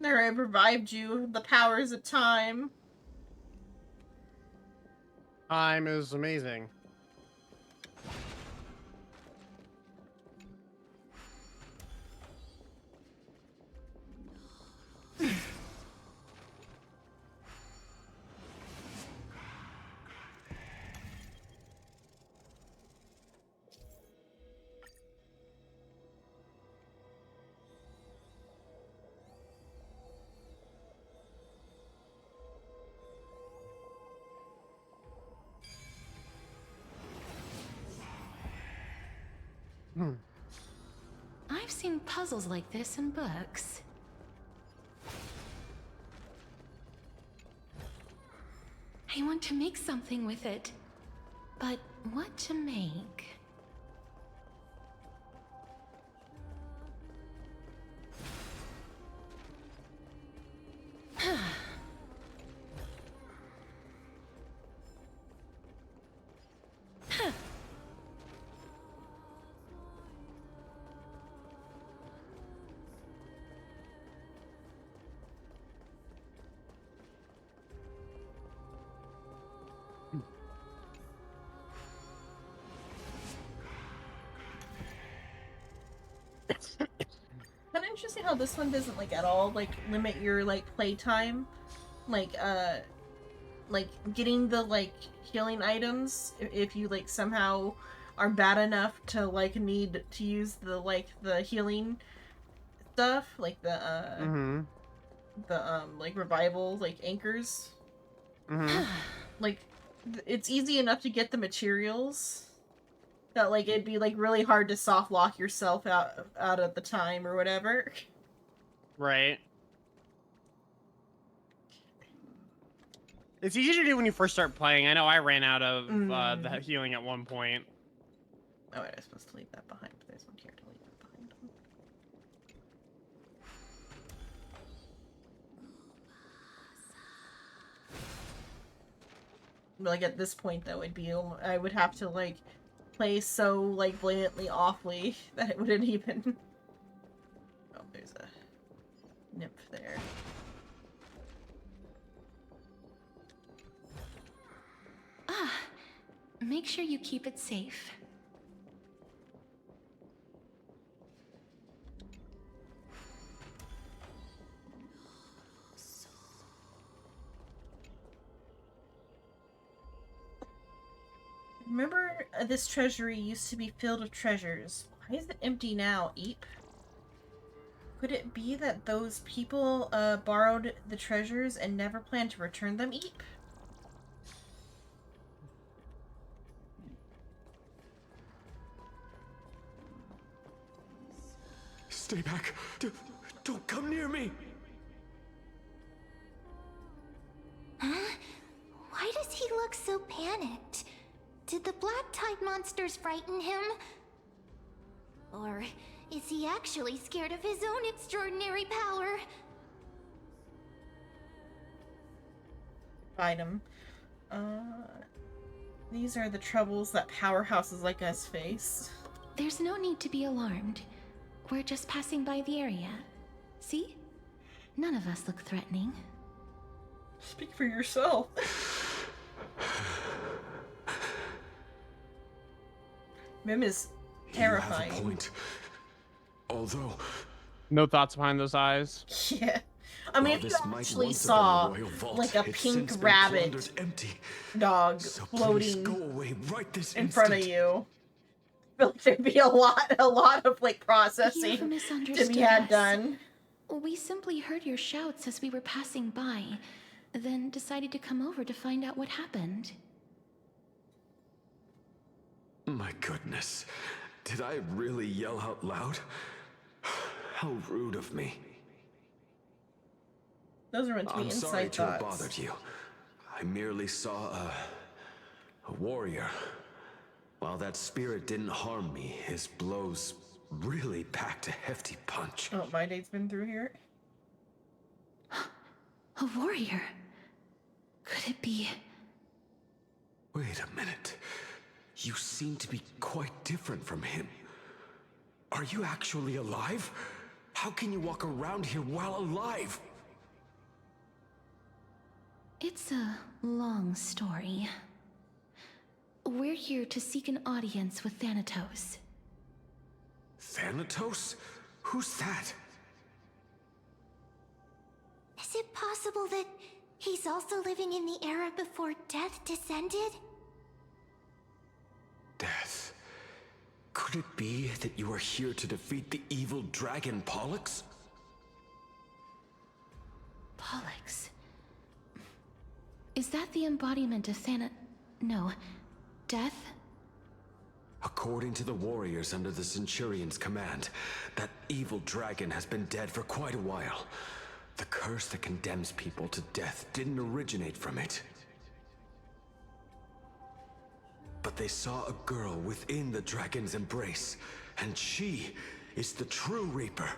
There, I revived you. The powers of time. Time is amazing. I've seen puzzles like this in books. I want to make something with it, but what to make? liking how this one doesn't like at all like limit your like playtime, like getting the like healing items if you like somehow are bad enough to like need to use the healing stuff, like the like revival like anchors. Like it's easy enough to get the materials that like it'd be like really hard to soft lock yourself out of the time or whatever. Right. It's easy to do when you first start playing. I know I ran out of the healing at one point. Oh, wait, I was supposed to leave that behind, but there's one here to leave that behind. Like at this point though, I would have to like play so like blatantly awfully that it wouldn't even. Oh, there's a nymph there. Make sure you keep it safe. Remember, this treasury used to be filled with treasures. Why is it empty now, Eep? Could it be that those people borrowed the treasures and never planned to return them, Eep? Stay back. Don't come near me. Huh? Why does he look so panicked? Did the black tide monsters frighten him? Or is he actually scared of his own extraordinary power? Item. These are the troubles that powerhouses like us face. There's no need to be alarmed. We're just passing by the area. See? None of us look threatening. Speak for yourself. Mim is terrifying. You have a point. Although... No thoughts behind those eyes? Yeah. I mean, if you actually saw like a pink rabbit dog floating in front of you, I feel like there'd be a lot of like processing to be had done. We simply heard your shouts as we were passing by, then decided to come over to find out what happened. My goodness. Did I really yell out loud? How rude of me. Those are meant to be inside sorry to have thoughts. bothered you. I merely saw a warrior. While that spirit didn't harm me, his blows really packed a hefty punch. Oh, my date's been through here. A warrior? Could it be? Wait a minute. You seem to be quite different from him. Are you actually alive? How can you walk around here while alive? It's a long story. We're here to seek an audience with Thanatos. Thanatos? Who's that? Is it possible that he's also living in the era before death descended? Death. Could it be that you are here to defeat the evil dragon Pollux? Pollux? Is that the embodiment of No. Death? According to the warriors under the Centurion's command, that evil dragon has been dead for quite a while. The curse that condemns people to death didn't originate from it. But they saw a girl within the dragon's embrace, and she is the true Reaper.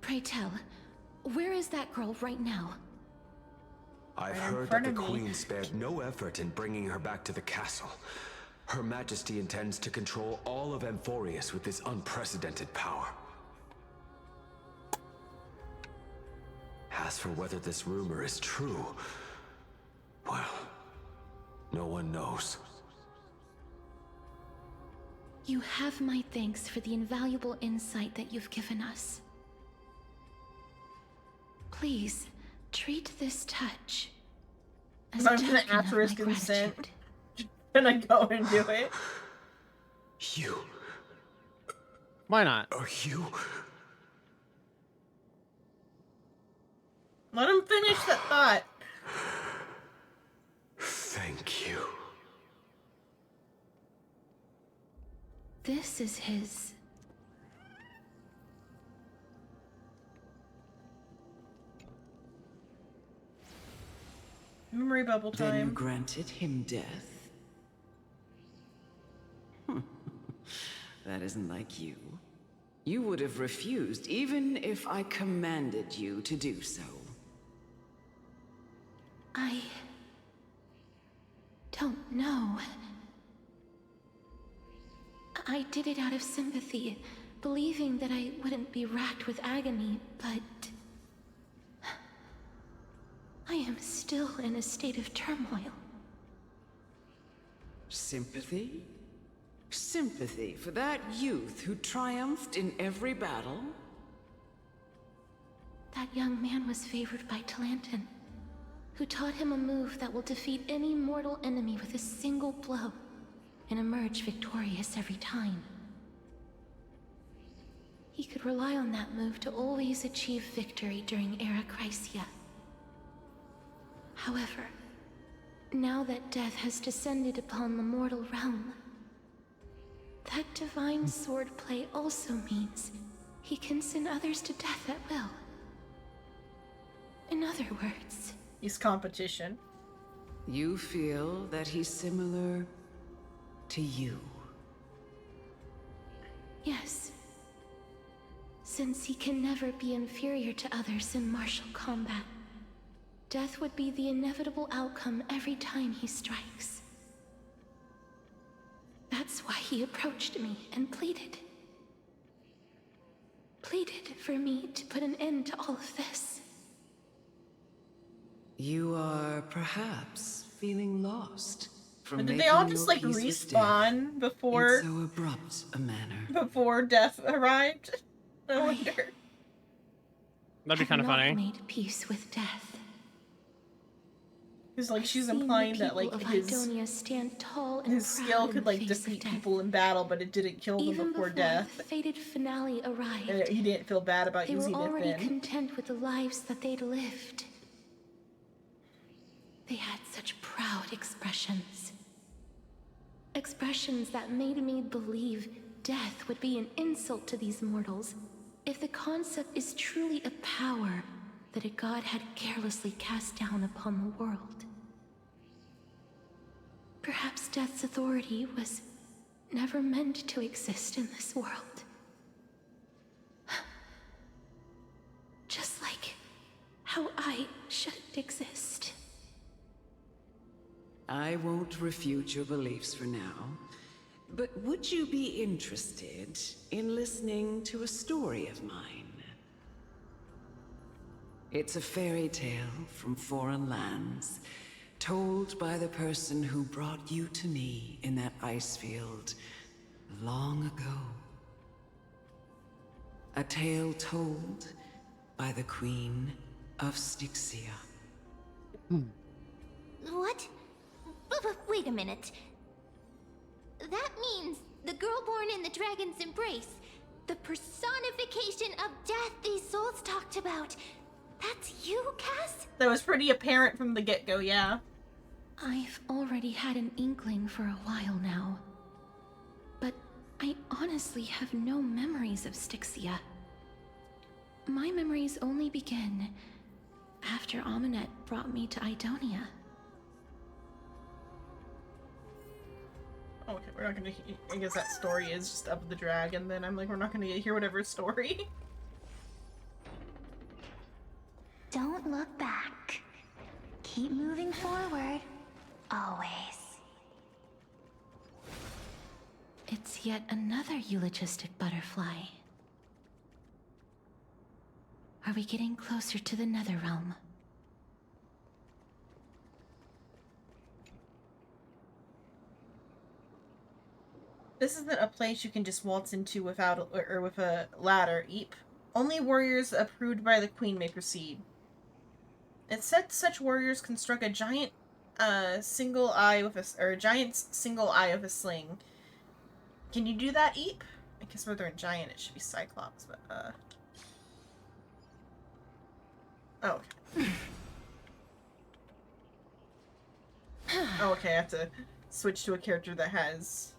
Pray tell, where is that girl right now? I've heard that the Queen spared no effort in bringing her back to the castle. Her Majesty intends to control all of Amphorius with this unprecedented power. As for whether this rumor is true, well, no one knows. You have my thanks for the invaluable insight that you've given us. Please, treat this touch as a I'm gonna token ask of for his my consent. gratitude. Gonna go and do it. You. Why not? Are you? Let him finish that thought. Thank you. This is his. Memory bubble Then you time. granted him death? That isn't like you. You would have refused even if I commanded you to do so. I don't know. I did it out of sympathy, believing that I wouldn't be racked with agony, but I am still in a state of turmoil. Sympathy? Sympathy for that youth who triumphed in every battle? That young man was favored by Talantin, who taught him a move that will defeat any mortal enemy with a single blow and emerge victorious every time. He could rely on that move to always achieve victory during Era Chrysia. However, now that death has descended upon the mortal realm, that divine swordplay also means he can send others to death at will. In other words, he's competition. You feel that he's similar to you? Yes. Since he can never be inferior to others in martial combat, death would be the inevitable outcome every time he strikes. That's why he approached me and pleaded. Pleaded for me to put an end to all of this. You are perhaps feeling lost from But did making they all just your like peace with respawn death before in so abrupt a manner? before death arrived? I wonder. That'd be kind of funny. Made peace with death. Because like she's Seen the implying that people like of his Idonia stand tall and his skill proud could in like the face of defeat death. people in battle, but it didn't kill them Even before before death. the fated finale arrived, And he didn't feel bad about they were using it already then. content with the lives that they'd lived. They had such proud expressions. Expressions that made me believe death would be an insult to these mortals if the concept is truly a power that a god had carelessly cast down upon the world. Perhaps death's authority was never meant to exist in this world. Just like how I shouldn't exist. I won't refute your beliefs for now, but would you be interested in listening to a story of mine? It's a fairy tale from foreign lands, told by the person who brought you to me in that ice field long ago. A tale told by the Queen of Styxia. What? Wait a minute. That means the girl born in the dragon's embrace, the personification of death these souls talked about. That's you, Cass? That was pretty apparent from the get-go, yeah. I've already had an inkling for a while now. But I honestly have no memories of Styxia. My memories only begin after Amunet brought me to Idonia. Okay, we're not gonna. I guess that story is just of the dragon. Then I'm like, we're not gonna hear whatever story. Don't look back. Keep moving forward. Always. It's yet another eulogistic butterfly. Are we getting closer to the Netherrealm? This isn't a place you can just waltz into without or with a ladder, Eep. Only warriors approved by the queen may proceed. It said such warriors construct a giant single eye with a giant's single eye with a sling. Can you do that, Eep? I guess whether in giant it should be Cyclops, but oh. Oh, okay, I have to switch to a character that has...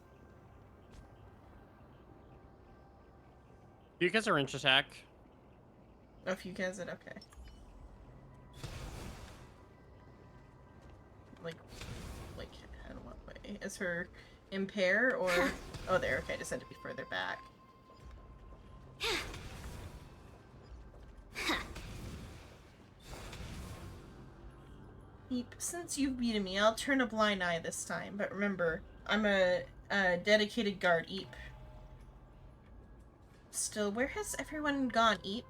You guys are range attack. Oh, if you guys it, okay. Like, in what way? Is her impair or... Oh, there, okay, I just had to be further back. Eep, since you've beaten me, I'll turn a blind eye this time, but remember, I'm a dedicated guard, Eep. Still, where has everyone gone, Eep?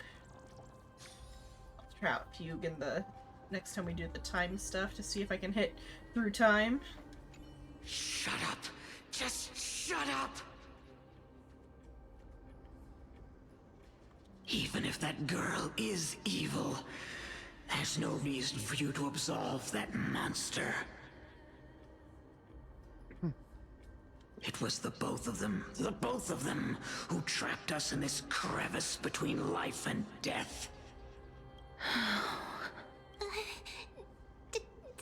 I'll try out Fugue in the next time we do the time stuff to see if I can hit through time. Shut up! Just shut up! Even if that girl is evil, there's no reason for you to absolve that monster. It was the both of them, who trapped us in this crevice between life and death.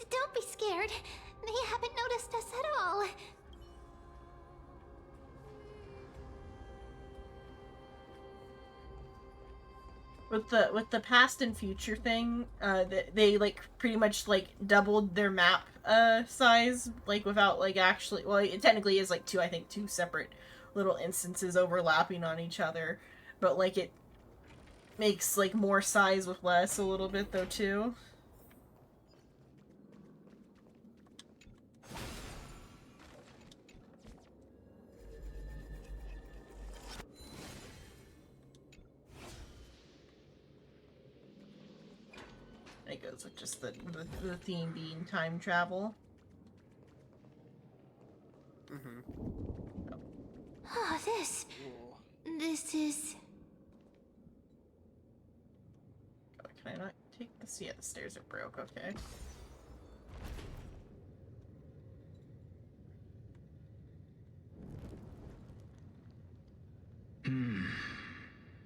Don't be scared. They haven't noticed us at all. With the past and future thing, they like pretty much like doubled their map size, like without like actually, well, it technically is like two separate little instances overlapping on each other, but like it makes like more size with less a little bit though too. It goes with just the theme being time travel. Oh, this is... Oh, can I not take this? Yeah, the stairs are broke, okay.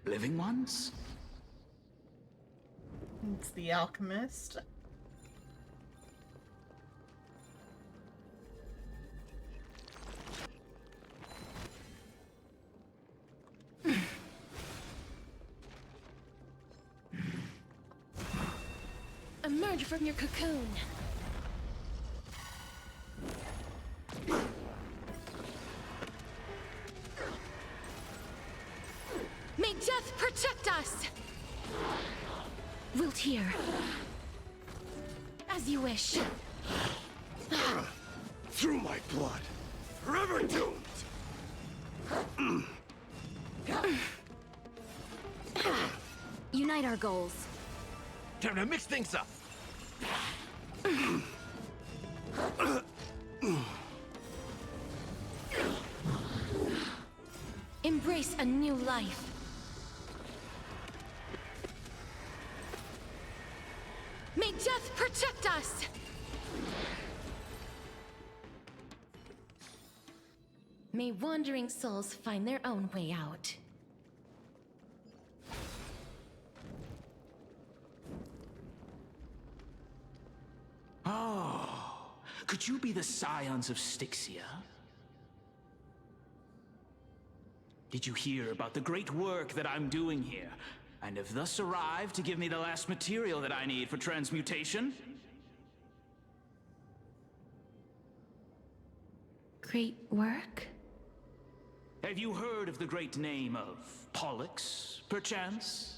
Living ones? It's the alchemist. Emerge from your cocoon. May death protect us! Wilt here. As you wish. Through my blood. Forever doomed. Unite our goals. Time to mix things up. Embrace a new life. May death protect us! May wandering souls find their own way out. Oh, could you be the scions of Styxia? Did you hear about the great work that I'm doing here? And have thus arrived to give me the last material that I need for transmutation? Great work? Have you heard of the great name of Pollux, perchance?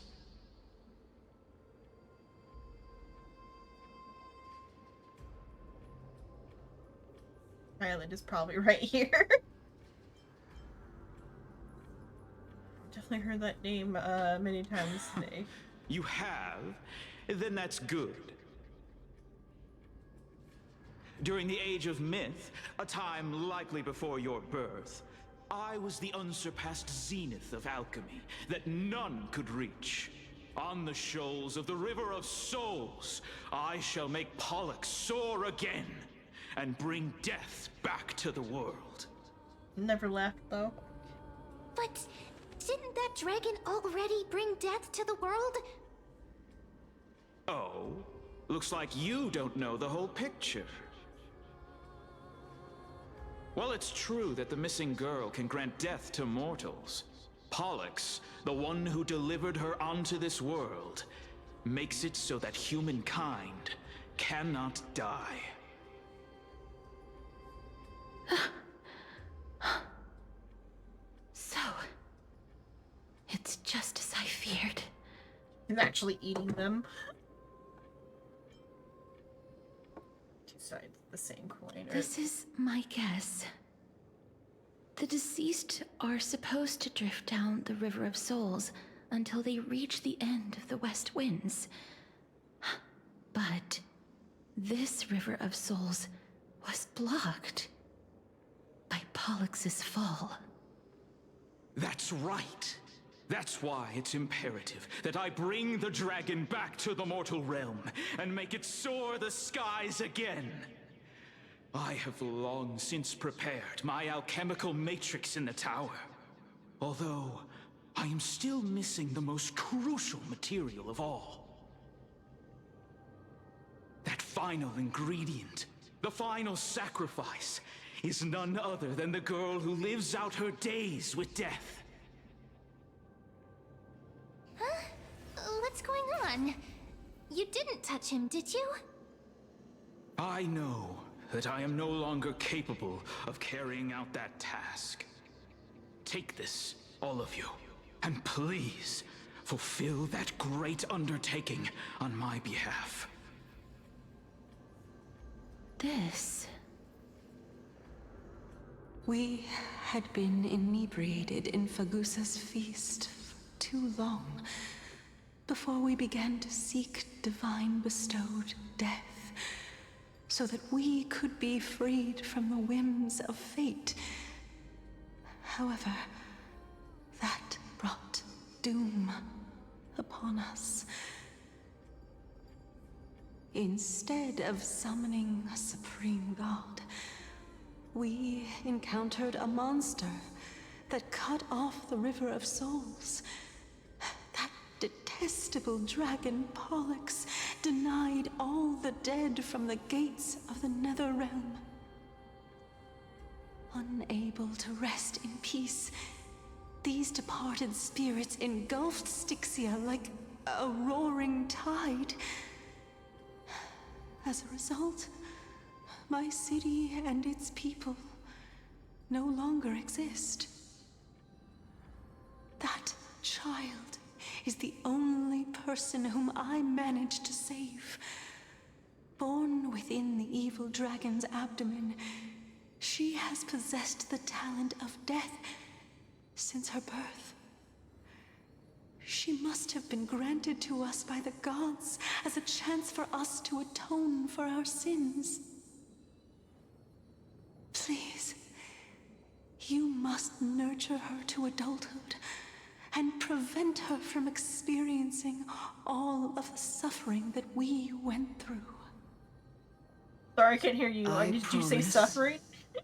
Violet is probably right here. Definitely heard that name many times today. You have? Then that's good. During the Age of Myth, a time likely before your birth, I was the unsurpassed zenith of alchemy that none could reach. On the shoals of the River of Souls, I shall make Pollux soar again and bring death back to the world. Never laughed, though. But didn't that dragon already bring death to the world? Oh, looks like you don't know the whole picture. Well, it's true that the missing girl can grant death to mortals. Pollux, the one who delivered her onto this world, makes it so that humankind cannot die. So, it's just as I feared. He's actually eating them. Two sides of the same coin. This is my guess. The deceased are supposed to drift down the River of Souls until they reach the end of the West Winds. But this River of Souls was blocked by Pollux's fall. That's right. That's why it's imperative that I bring the dragon back to the mortal realm and make it soar the skies again. I have long since prepared my alchemical matrix in the tower. Although, I am still missing the most crucial material of all. That final ingredient, the final sacrifice, is none other than the girl who lives out her days with death. Huh? What's going on? You didn't touch him, did you? I know that I am no longer capable of carrying out that task. Take this, all of you, and please fulfill that great undertaking on my behalf. This... We had been inebriated in Fagusa's feast for too long before we began to seek divine bestowed death, so that we could be freed from the whims of fate. However, that brought doom upon us. Instead of summoning a supreme god, we encountered a monster that cut off the River of Souls. That detestable dragon Pollux denied all the dead from the gates of the Nether Realm. Unable to rest in peace, these departed spirits engulfed Styxia like a roaring tide. As a result, my city and its people no longer exist. That child is the only person whom I managed to save. Born within the evil dragon's abdomen, she has possessed the talent of death since her birth. She must have been granted to us by the gods as a chance for us to atone for our sins. Please, you must nurture her to adulthood and prevent her from experiencing all of the suffering that we went through. Sorry, I can't hear you. I Did you say promise suffering?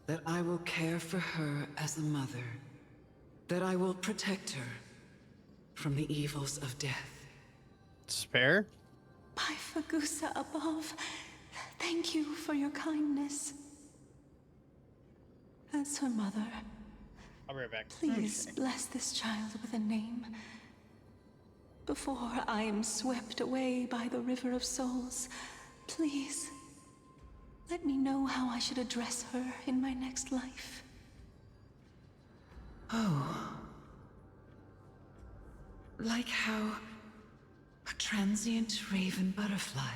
that I will care for her as a mother, that I will protect her from the evils of death. Spare? By Fagusa above, thank you for your kindness. As her mother, I'll be right back. please bless this child with a name. Before I am swept away by the River of Souls, please let me know how I should address her in my next life. Oh. Like how a transient raven butterfly,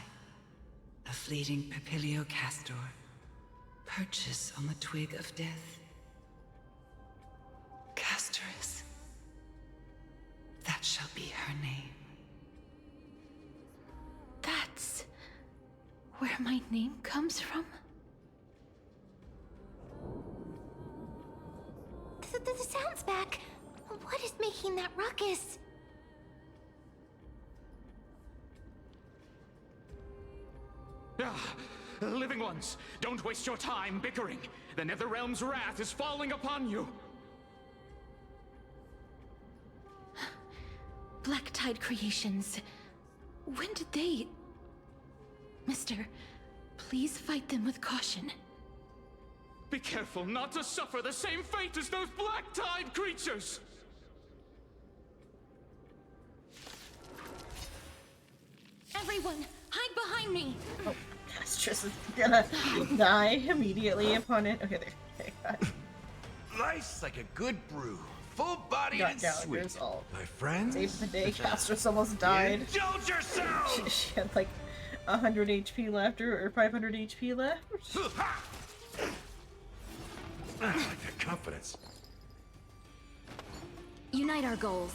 a fleeting papilio castor, perches on the twig of death. Castoris. That shall be her name. That's where my name comes from? ruckus. Living ones, don't waste your time bickering. The Netherrealm's wrath is falling upon you. Black Tide Creations. When did they... Mister, please fight them with caution. Be careful not to suffer the same fate as those Black Tide creatures! Everyone, hide behind me! Oh, Castrus is gonna die immediately upon it. Okay, there. Okay, Nice like a good brew. Full-bodied and sweet. My friends? Saved the day. Castrus almost died. Indulge yourself! She had like 100 HP left, or 500 HP left. I like that confidence. Unite our goals.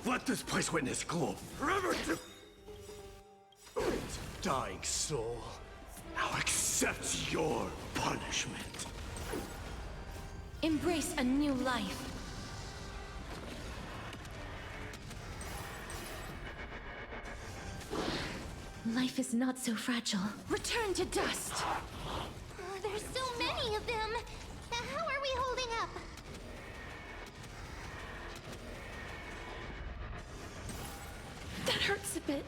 Let this place witness glow. Forever to... Dying soul. Now accept your punishment. Embrace a new life. Life is not so fragile. Return to dust. There's so many of them. How are we holding up? That hurts a bit.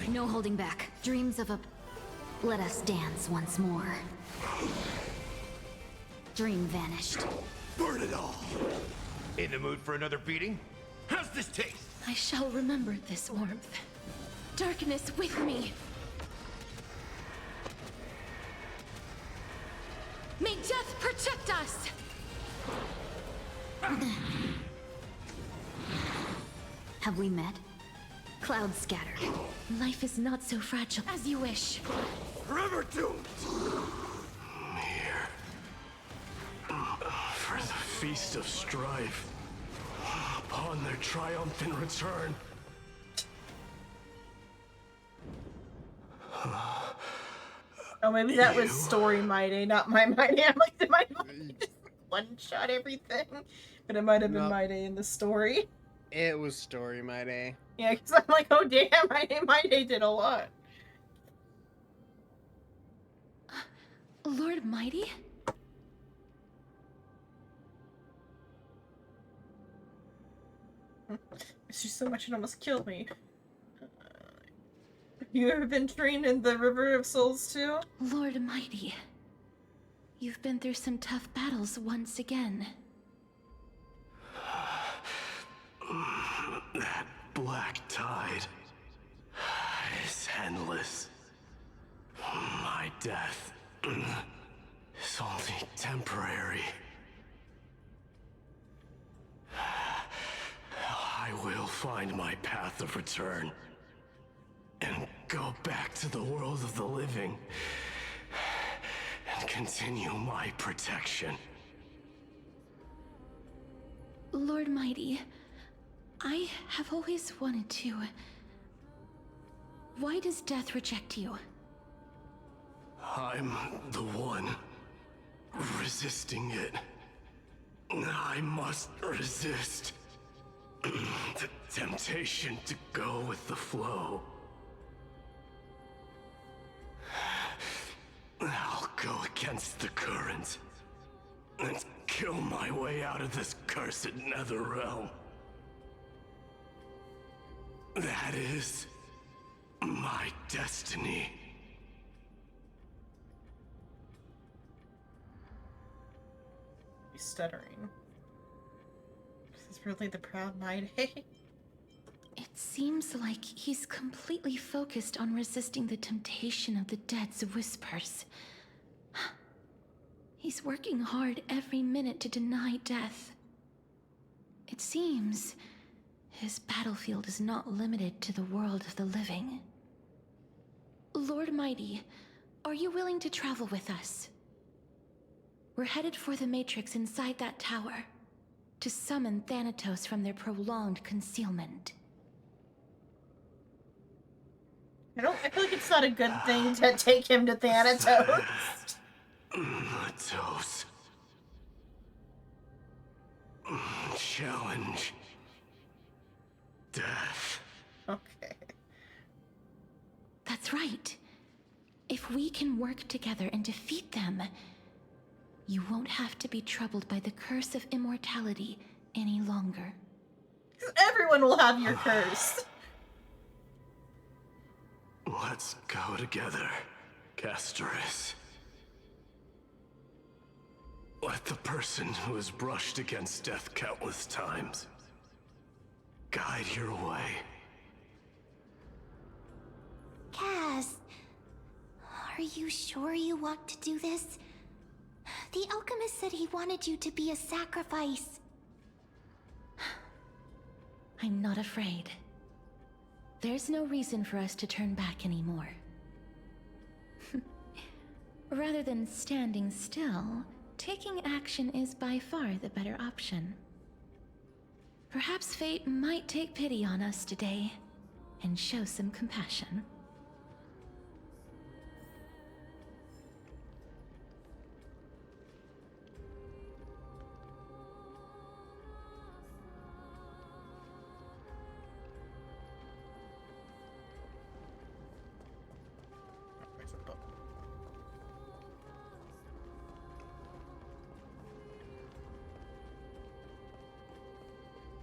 No holding back. Dreams of a... Let us dance once more. Dream vanished. Burn it all. In the mood for another beating? How's this taste? I shall remember this warmth. Darkness with me. May death protect us! Have we met? Clouds scattered. Life is not so fragile. As you wish. Forever doomed! Here. For the feast of strife. Upon their triumphant return. Oh, maybe that was story My Day, not my Day. I'm like, did my just one-shot everything? But it might have been Nope. My Day in the story. It was story My Day. Yeah, because I'm like, oh damn, My Day did a lot. Lord Mighty? It's just so much it almost killed me. You have been trained in the River of Souls too? Lord Mighty. You've been through some tough battles once again. That black tide is endless. My death is only temporary. I will find my path of return and go back to the world of the living and continue my protection. Lord Mighty, I have always wanted to... Why does death reject you? I'm the one resisting it. I must resist the temptation to go with the flow. I'll go against the current and kill my way out of this cursed Netherrealm. That is my destiny. He's stuttering. Is this really the proud My Day? It seems like he's completely focused on resisting the temptation of the dead's whispers. He's working hard every minute to deny death. It seems his battlefield is not limited to the world of the living. Lord Mighty, are you willing to travel with us? We're headed for the Matrix inside that tower, to summon Thanatos from their prolonged concealment. I feel like it's not a good thing to take him to Thanatos. Thanatos. challenge death. Okay. That's right. If we can work together and defeat them, you won't have to be troubled by the curse of immortality any longer. Everyone will have your curse. Let's go together, Castorus. Let the person who has brushed against death countless times guide your way. Cass, are you sure you want to do this? The alchemist said he wanted you to be a sacrifice. I'm not afraid. There's no reason for us to turn back anymore. Rather than standing still, taking action is by far the better option. Perhaps fate might take pity on us today and show some compassion.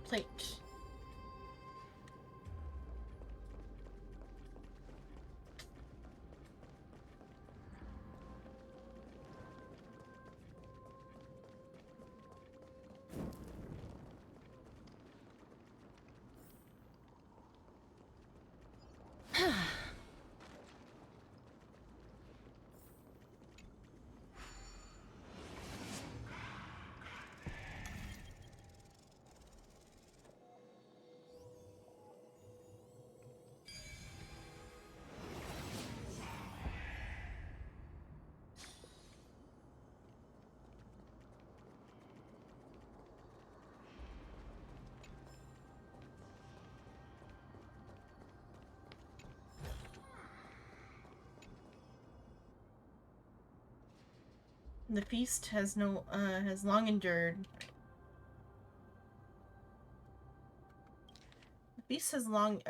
Plate. The feast has long endured. The feast has long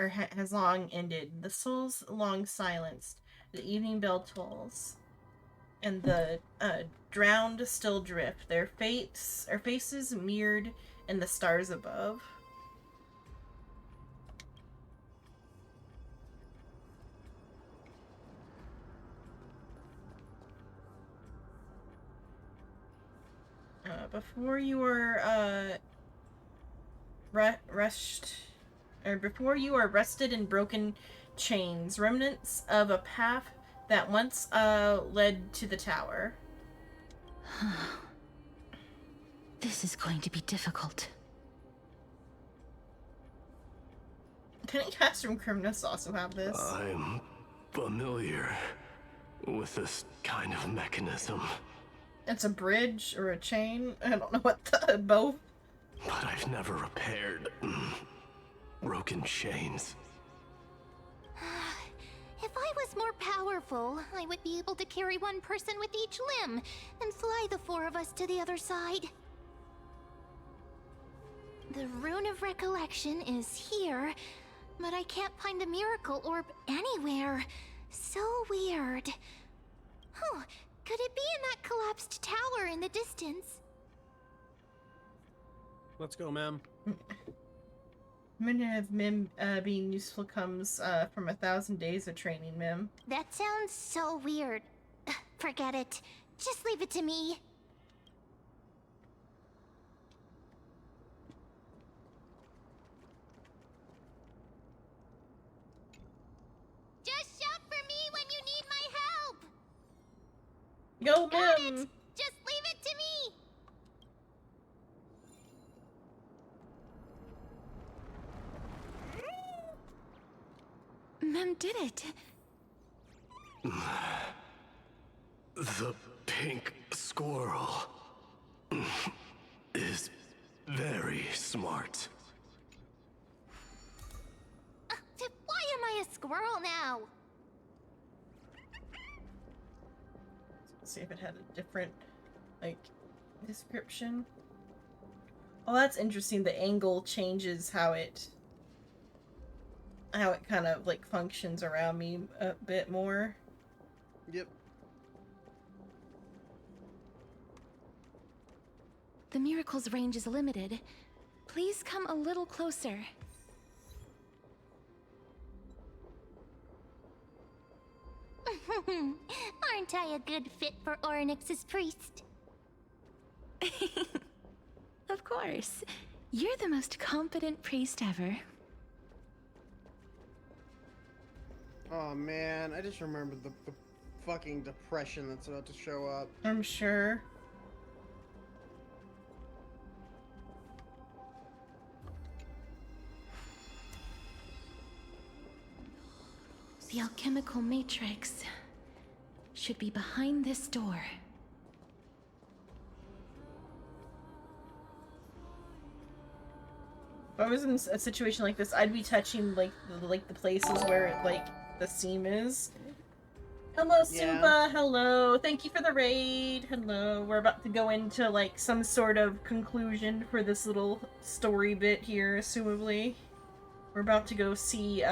ended. The soul's long silenced. The evening bell tolls, and the drowned still drift. Their faces mirrored in the stars above. Before you are before you are rested in broken chains, remnants of a path that once led to the tower. This is going to be difficult. Couldn't Cass from Crimnus also have this? I'm familiar with this kind of mechanism. It's a bridge or a chain. I don't know what both. But I've never repaired broken chains. If I was more powerful, I would be able to carry one person with each limb and fly the four of us to the other side. The Rune of Recollection is here, but I can't find the miracle orb anywhere. So weird. Oh, could it be in that collapsed tower in the distance? Let's go, ma'am. Many of Mim being useful comes from 1,000 days of training, Mim. That sounds so weird. Forget it. Just leave it to me. Just shout for me when you need my help. Go, Got Mim! it. Just leave it to me. Mem did it. The pink squirrel is very smart. Why am I a squirrel now? Let's see if it had a different, like, description. Well, that's interesting. The angle changes how it kind of like functions around me a bit more. Yep. The miracle's range is limited. Please come a little closer. Aren't I a good fit for Orynyx's priest? Of course. You're the most competent priest ever. Oh man, I just remembered the fucking depression that's about to show up. I'm sure. The alchemical matrix should be behind this door. If I was in a situation like this, I'd be touching like the places where it, like the seam is. Hello, Suba. Hello. Thank you for the raid. Hello. We're about to go into like some sort of conclusion for this little story bit here, assumably. We're about to go see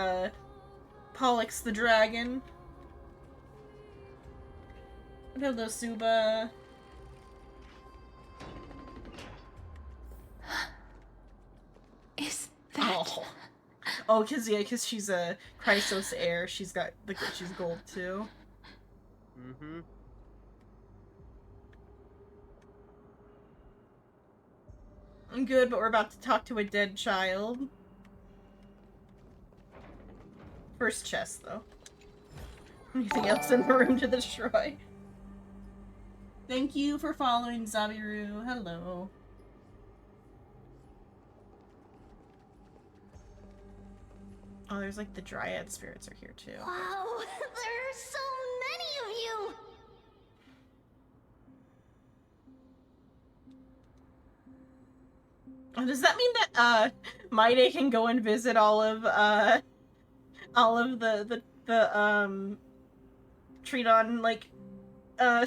Pollux the dragon. Hello, Suba. Is that... Oh, cause she's a Chrysos heir. She's gold too. Mm-hmm. I'm good, but we're about to talk to a dead child. First chest, though. Anything else in the room to destroy? Thank you for following, Zabiru. Hello. Oh, there's like the Dryad spirits are here too. Wow, there are so many of you! Oh, does that mean that Maide can go and visit all of the Tridon like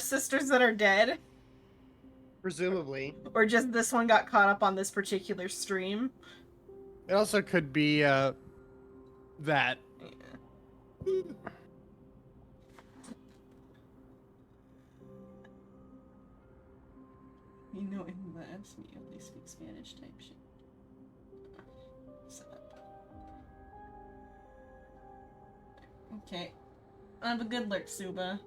sisters that are dead? Presumably. Or just this one got caught up on this particular stream? It also could be that. Yeah. You know, in the SME, they speak Spanish type shit. Okay. Have a good lurk, Suba.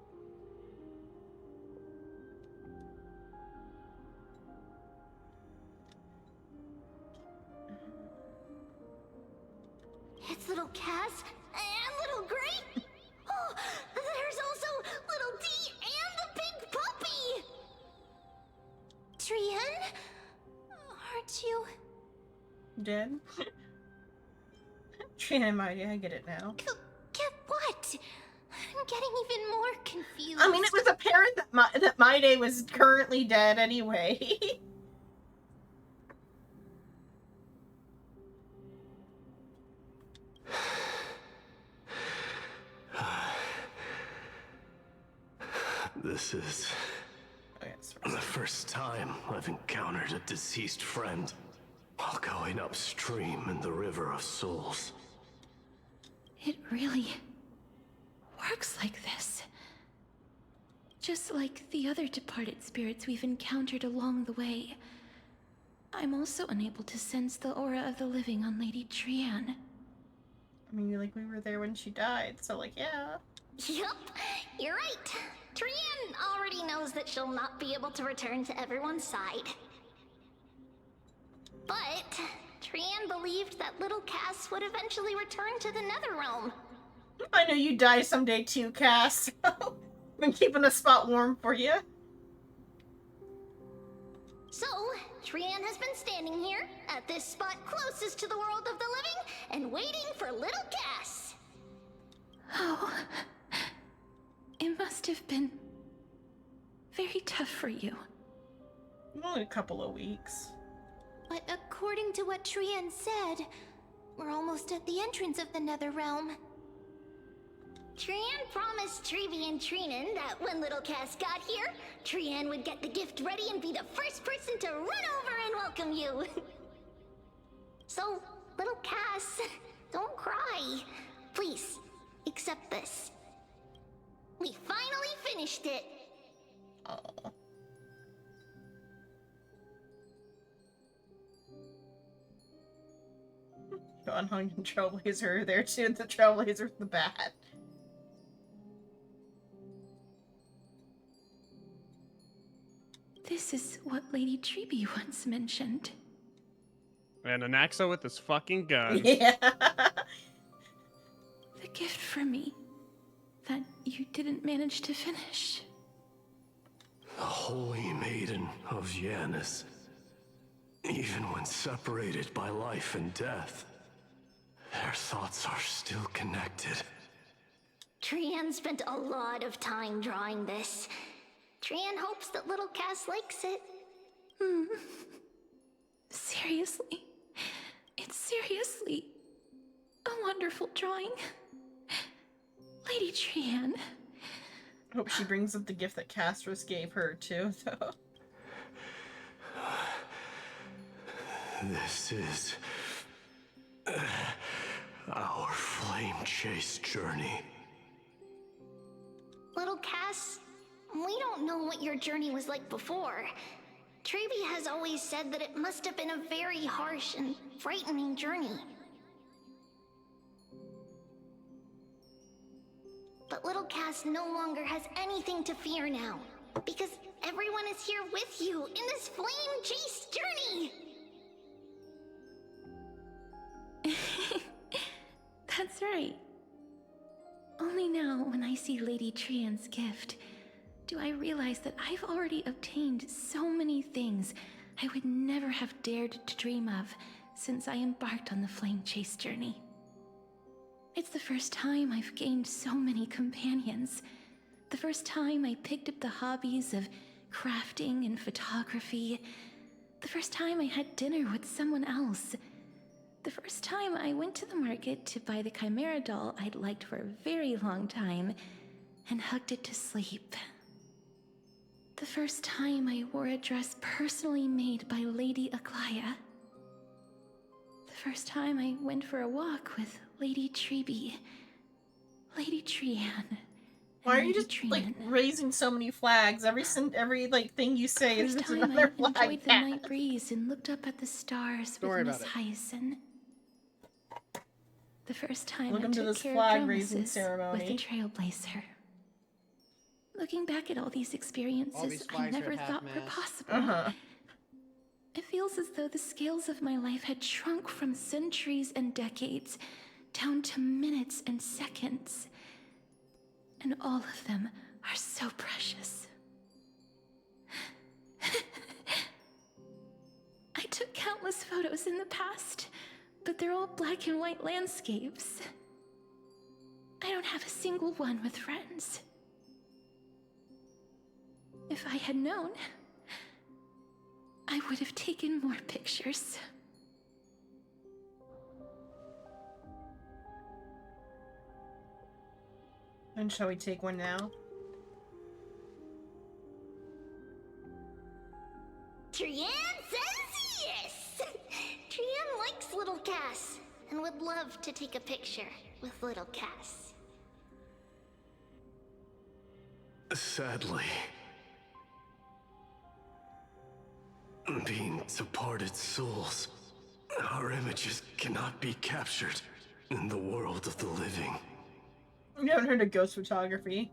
It's little Cass and little Grape. Oh, there's also little D and the big puppy. Trian, aren't you Dead? Trina and Mighty, I get it now. Get what? I'm getting even more confused. I mean, it was apparent that Maide was currently dead anyway. This is the first time I've encountered a deceased friend while going upstream in the River of Souls. It really works like this. Just like the other departed spirits we've encountered along the way. I'm also unable to sense the aura of the living on Lady Trian. I mean, like, we were there when she died, so, like, yeah. Yup, you're right. Trian already knows that she'll not be able to return to everyone's side. But Trian believed that little Cass would eventually return to the Netherrealm. I know you die someday too, Cass. Been keeping a spot warm for you. So, Trian has been standing here, at this spot closest to the world of the living, and waiting for little Cass. Oh, it must have been very tough for you. Only a couple of weeks. But according to what Trian said, we're almost at the entrance of the Netherrealm. Trian promised Trevi and Trinan that when little Cass got here, Trian would get the gift ready and be the first person to run over and welcome you. So, little Cass, don't cry. Please, accept this. We finally finished it. Aww. Unhung and Trailblazer are there too. The Trailblazer's the bat. This is what Lady Treeby once mentioned. And Anaxa with his fucking gun. Yeah. The gift for me that you didn't manage to finish. The Holy Maiden of Janus. Even when separated by life and death, their thoughts are still connected. Trian spent a lot of time drawing this. Trian hopes that little Cass likes it. Seriously? It's seriously a wonderful drawing. Lady Trian. Hope she brings up the gift that Castros gave her too, though. This is our flame chase journey. Little Cass, we don't know what your journey was like before. Trevi has always said that it must have been a very harsh and frightening journey. But little Cass no longer has anything to fear now, because everyone is here with you in this flame chase journey! That's right. Only now, when I see Lady Trian's gift, do I realize that I've already obtained so many things I would never have dared to dream of since I embarked on the flame chase journey. It's the first time I've gained so many companions. The first time I picked up the hobbies of crafting and photography. The first time I had dinner with someone else. The first time I went to the market to buy the Chimera doll I'd liked for a very long time and hugged it to sleep. The first time I wore a dress personally made by Lady Aglaya. The first time I went for a walk with Lady Treeby, Lady Trian. Why are you just like raising so many flags? Every like thing you say is just another flag. I enjoyed the night breeze and looked up at the stars with Miss Hyacin. The first time I took care of Dromesis with the Trailblazer. Looking back at all these experiences I never thought were possible. It feels as though the scales of my life had shrunk from centuries and decades down to minutes and seconds. And all of them are so precious. I took countless photos in the past, but they're all black and white landscapes. I don't have a single one with friends. If I had known, I would have taken more pictures. And shall we take one now? Trian says yes! Trian likes little Cass and would love to take a picture with little Cass. Sadly, being departed souls, our images cannot be captured in the world of the living. You haven't heard of ghost photography?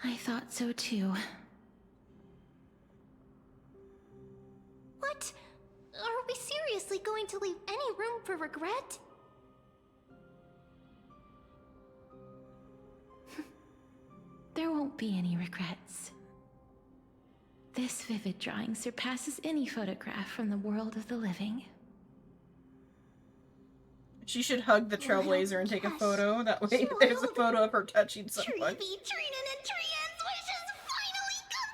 I thought so too. What? Are we seriously going to leave any room for regret? There won't be any regrets. This vivid drawing surpasses any photograph from the world of the living. She should hug the Trailblazer and take a photo. That way there's a photo of her touching someone. Trevi, Trinan, and Trian's wishes finally come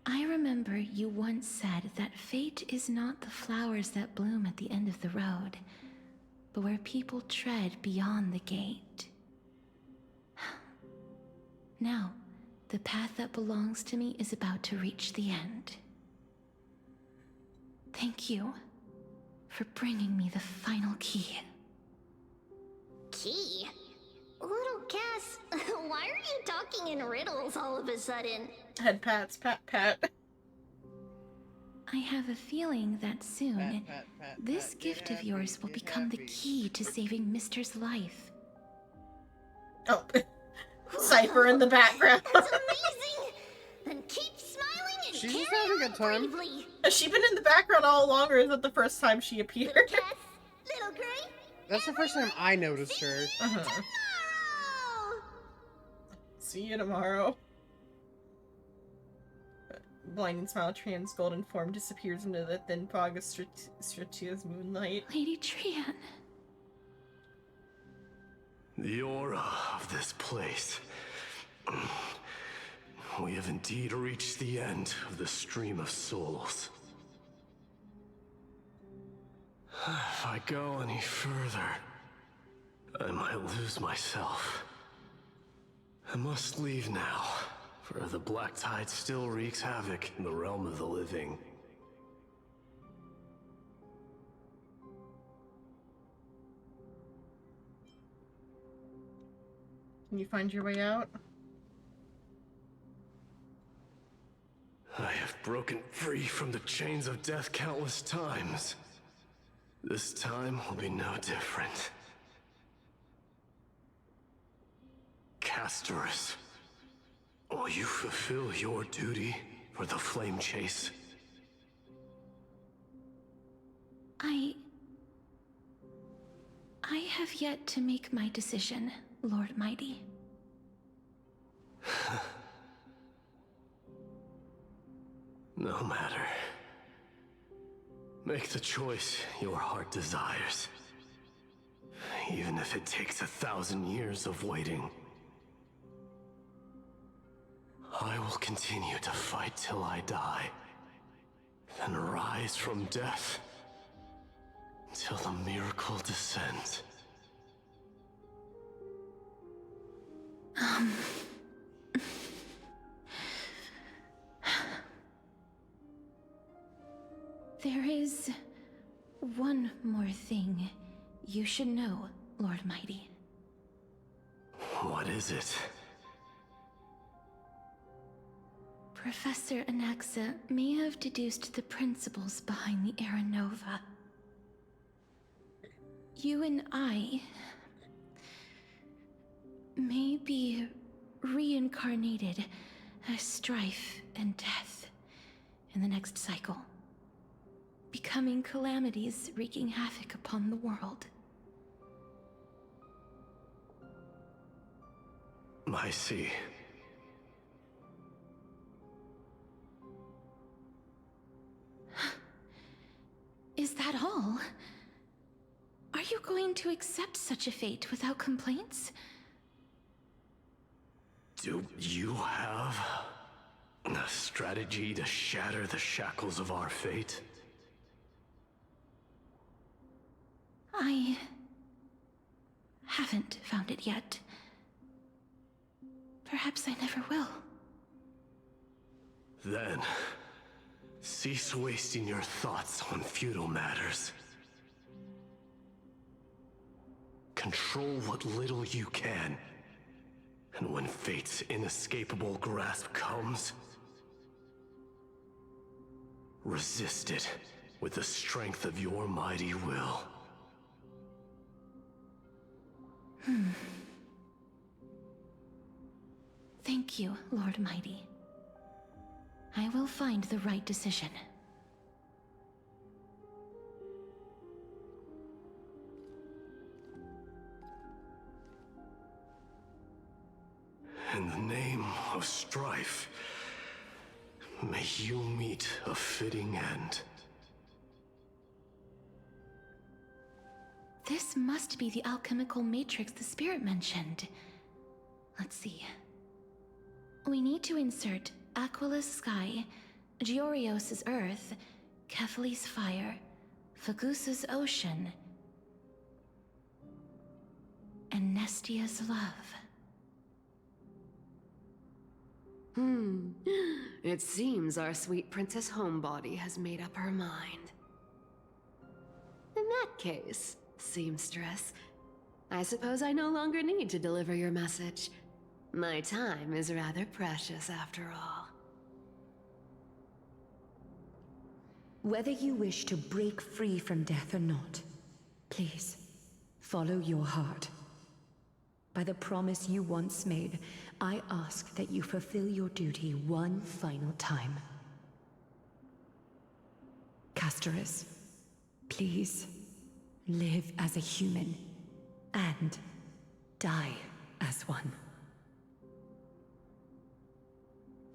true! I remember remember you once said that fate is not the flowers that bloom at the end of the road, but where people tread beyond the gate. Now, the path that belongs to me is about to reach the end. Thank you for bringing me the final key. Key? Little Cass, why are you talking in riddles all of a sudden? Head pats, pat, pat. I have a feeling that soon, this gift of yours will become the key to saving Mister's life. Oh, Cypher in the background. That's amazing! Then keep smiling and She's just carry having a on good time. bravely. Has she been in the background all along, or is it the first time she appeared? Little Cass, Little Gray, That's the first time I noticed her. tomorrow! See you tomorrow. Blinding smile, Trian's golden form disappears into the thin fog of Stratia's moonlight. Lady Trian. The aura of this place. We have indeed reached the end of the stream of souls. If I go any further, I might lose myself. I must leave now, for the Black Tide still wreaks havoc in the realm of the living. Can you find your way out? I have broken free from the chains of death countless times. This time will be no different. Castorus, will you fulfill your duty for the flame chase? I have yet to make my decision, Lord Mighty. No matter. Make the choice your heart desires. Even if it takes 1,000 years of waiting. I will continue to fight till I die. Then rise from death. Till the miracle descends. There is one more thing you should know, Lord Mighty. What is it? Professor Anaxa may have deduced the principles behind the Era Nova. You and I may be reincarnated as strife and death in the next cycle, becoming calamities wreaking havoc upon the world. I see. Is that all? Are you going to accept such a fate without complaints? Do you have a strategy to shatter the shackles of our fate? I haven't found it yet. Perhaps I never will. Then, cease wasting your thoughts on futile matters. Control what little you can. And when fate's inescapable grasp comes, resist it with the strength of your mighty will. Thank you, Lord Mighty. I will find the right decision. In the name of strife, may you meet a fitting end. This must be the alchemical matrix the spirit mentioned. Let's see. We need to insert Aquilus Sky, Giorios' earth, Kefali's fire, Fagusa's ocean, and Nestia's love. It seems our sweet Princess Homebody has made up her mind. In that case, seamstress, I suppose I no longer need to deliver your message. My time is rather precious after all. Whether you wish to break free from death or not, please, follow your heart. By the promise you once made, I ask that you fulfill your duty one final time. Castorus, please, live as a human, and die as one.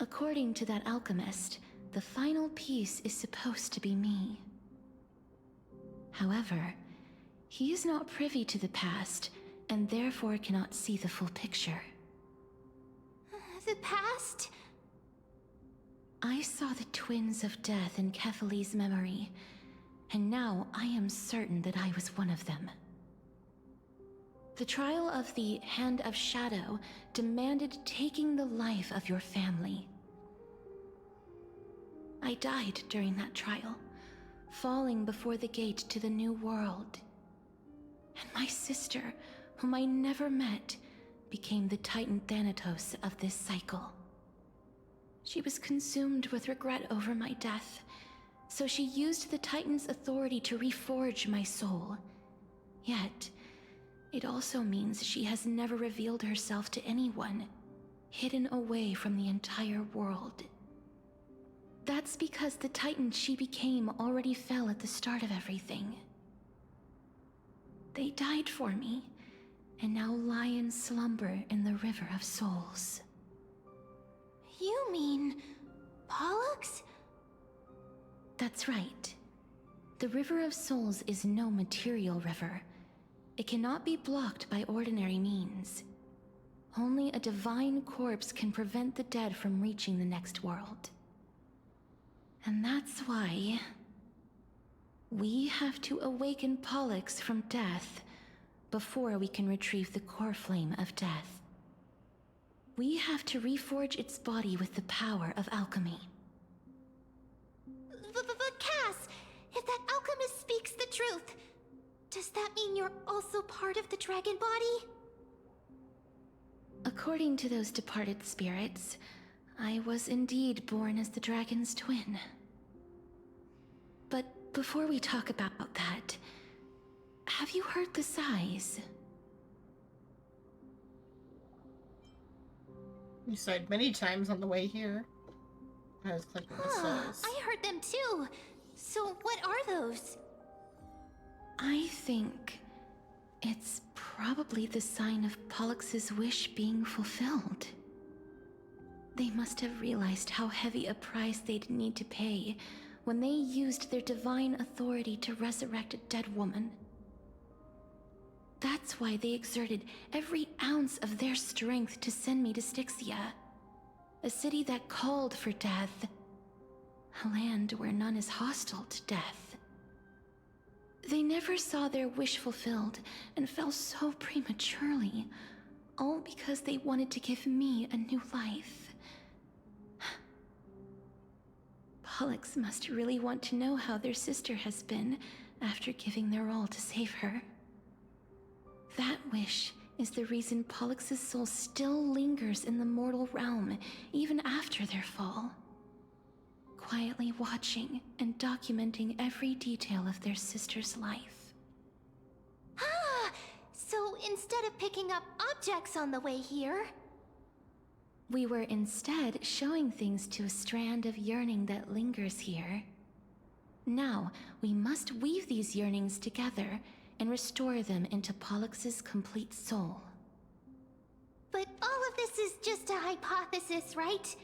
According to that alchemist, the final piece is supposed to be me. However, he is not privy to the past, and therefore cannot see the full picture. The past? I saw the twins of death in Kefali's memory, and now I am certain that I was one of them. The trial of the Hand of Shadow demanded taking the life of your family. I died during that trial, falling before the gate to the new world. And my sister, whom I never met, became the Titan Thanatos of this cycle. She was consumed with regret over my death, so she used the Titan's authority to reforge my soul. Yet, it also means she has never revealed herself to anyone, hidden away from the entire world. That's because the Titan she became already fell at the start of everything. They died for me, and now lie in slumber in the River of Souls. You mean Pollux? That's right. The River of Souls is no material river. It cannot be blocked by ordinary means. Only a divine corpse can prevent the dead from reaching the next world. And that's why we have to awaken Pollux from death before we can retrieve the core flame of death. We have to reforge its body with the power of alchemy. But Cass, if that alchemist speaks the truth, does that mean you're also part of the dragon body? According to those departed spirits, I was indeed born as the dragon's twin. But before we talk about that, have you heard the sighs? You sighed many times on the way here. I was clicking the sighs. I heard them too. So what are those? I think it's probably the sign of Pollux's wish being fulfilled. They must have realized how heavy a price they'd need to pay when they used their divine authority to resurrect a dead woman. That's why they exerted every ounce of their strength to send me to Styxia, a city that called for death, a land where none is hostile to death. They never saw their wish fulfilled and fell so prematurely, all because they wanted to give me a new life. Pollux must really want to know how their sister has been after giving their all to save her. That wish is the reason Pollux's soul still lingers in the mortal realm even after their fall, quietly watching and documenting every detail of their sister's life. Ah! So instead of picking up objects on the way here, we were instead showing things to a strand of yearning that lingers here. Now, we must weave these yearnings together and restore them into Pollux's complete soul. but all of this is just a hypothesis, right?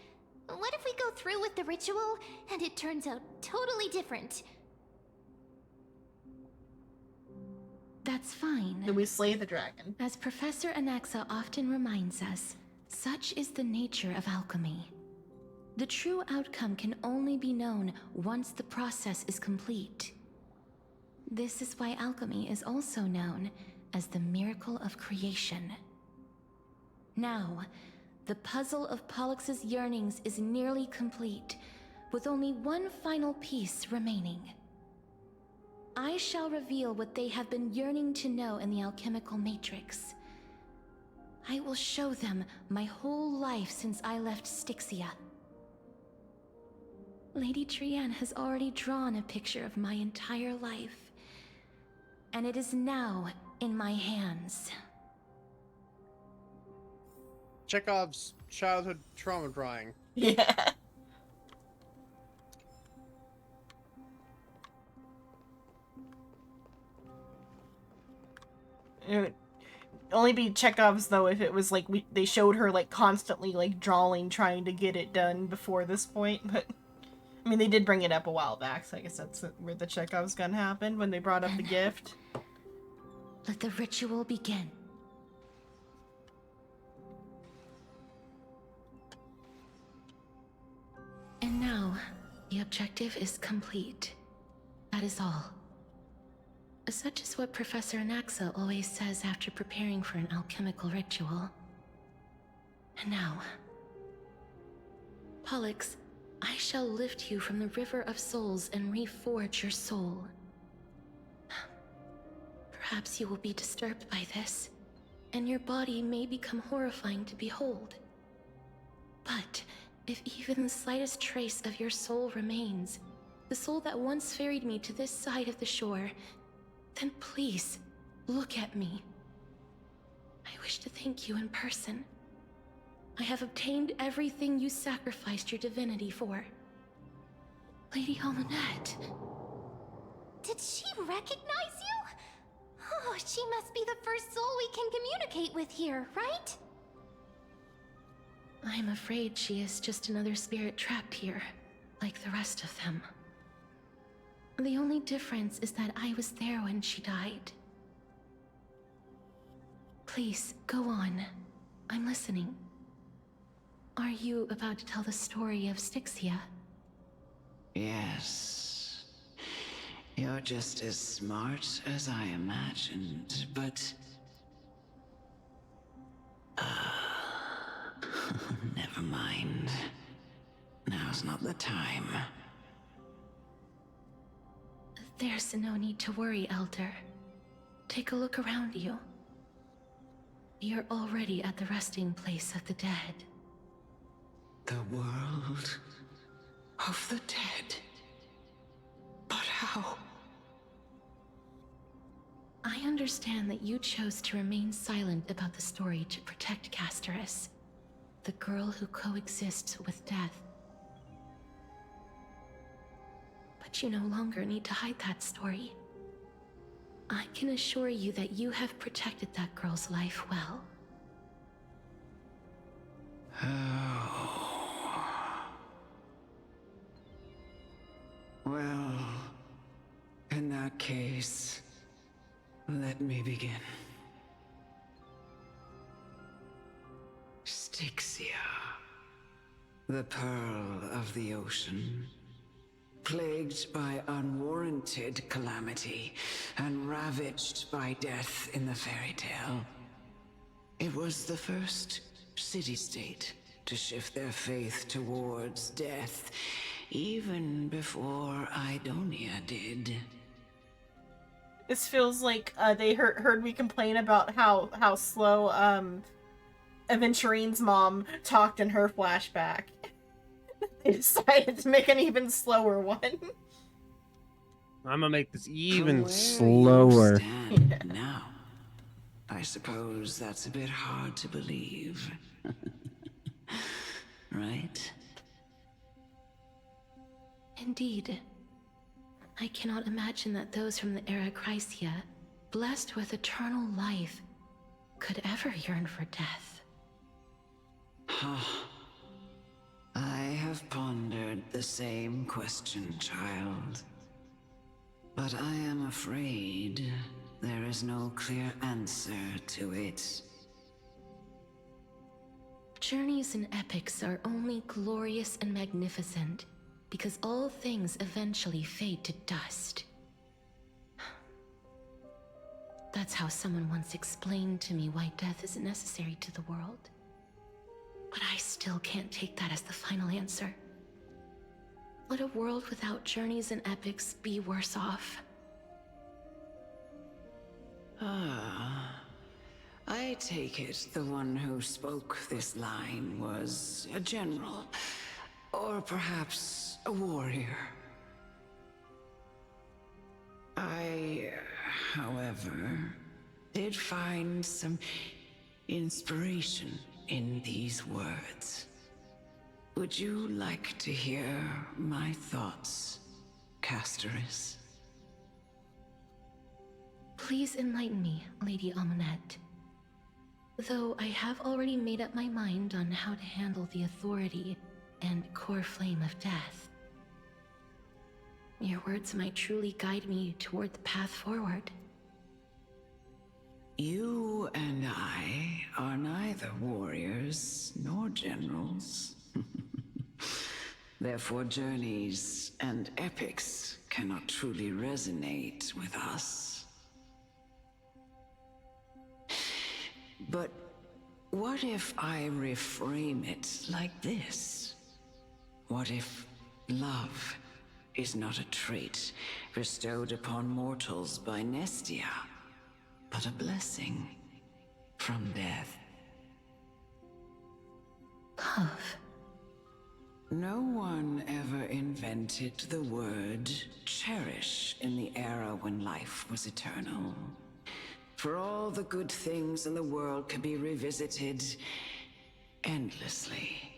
What if we go through with the ritual and it turns out totally different? That's fine. Then we slay the dragon. As Professor Anaxa often reminds us, such is the nature of alchemy. The true outcome can only be known once the process is complete. This is why alchemy is also known as the miracle of creation. Now, the puzzle of Pollux's yearnings is nearly complete, with only one final piece remaining. I shall reveal what they have been yearning to know in the alchemical matrix. I will show them my whole life since I left Styxia. Lady Trienne has already drawn a picture of my entire life, and it is now in my hands. Chekhov's childhood trauma drawing. Yeah. It would only be Chekhov's though if it was like they showed her like constantly like drawing, trying to get it done before this point. But I mean, they did bring it up a while back, so I guess that's where the Chekhov's gun happened when they brought up the gift. Let the ritual begin. And now, the objective is complete. That is all. Such is what Professor Anaxa always says after preparing for an alchemical ritual. And now, Pollux, I shall lift you from the river of souls and reforge your soul. Perhaps you will be disturbed by this, and your body may become horrifying to behold. But if even the slightest trace of your soul remains, the soul that once ferried me to this side of the shore, then please, look at me. I wish to thank you in person. I have obtained everything you sacrificed your divinity for. Lady Almanette. Did she recognize you? Oh, she must be the first soul we can communicate with here, right? I'm afraid she is just another spirit trapped here, like the rest of them. The only difference is that I was there when she died. Please, go on. I'm listening. Are you about to tell the story of Styxia? Yes. You're just as smart as I imagined, but... never mind. Now's not the time. There's no need to worry, Elder. Take a look around you. You're already at the resting place of the dead. The world of the dead? But how? I understand that you chose to remain silent about the story to protect Casterus, the girl who coexists with death. But you no longer need to hide that story. I can assure you that you have protected that girl's life well. Oh. Well, in that case, let me begin. Styxia, the pearl of the ocean, plagued by unwarranted calamity and ravaged by death in the fairy tale. It was the first city-state to shift their faith towards death, even before Idonia did. This feels like they heard me complain about how slow Aventurine's mom talked in her flashback. They decided to make an even slower one. I'm gonna make this even slower. Now, I suppose that's a bit hard to believe. Right? Indeed. I cannot imagine that those from the Era Chrysia, blessed with eternal life, could ever yearn for death. I have pondered the same question, child. But I am afraid there is no clear answer to it. Journeys and epics are only glorious and magnificent because all things eventually fade to dust. That's how someone once explained to me why death is necessary to the world. But I still can't take that as the final answer. Would a world without journeys and epics be worse off? I take it the one who spoke this line was a general, or perhaps a warrior. I, however, did find some inspiration in these words. Would you like to hear my thoughts, Castoris? Please enlighten me, Lady Amunet. Though I have already made up my mind on how to handle the authority and core flame of death. Your words might truly guide me toward the path forward. You and I are neither warriors nor generals. Therefore, journeys and epics cannot truly resonate with us. But what if I reframe it like this? What if love is not a trait bestowed upon mortals by Nestia, but a blessing from death? Love. No one ever invented the word cherish in the era when life was eternal. For all the good things in the world can be revisited endlessly,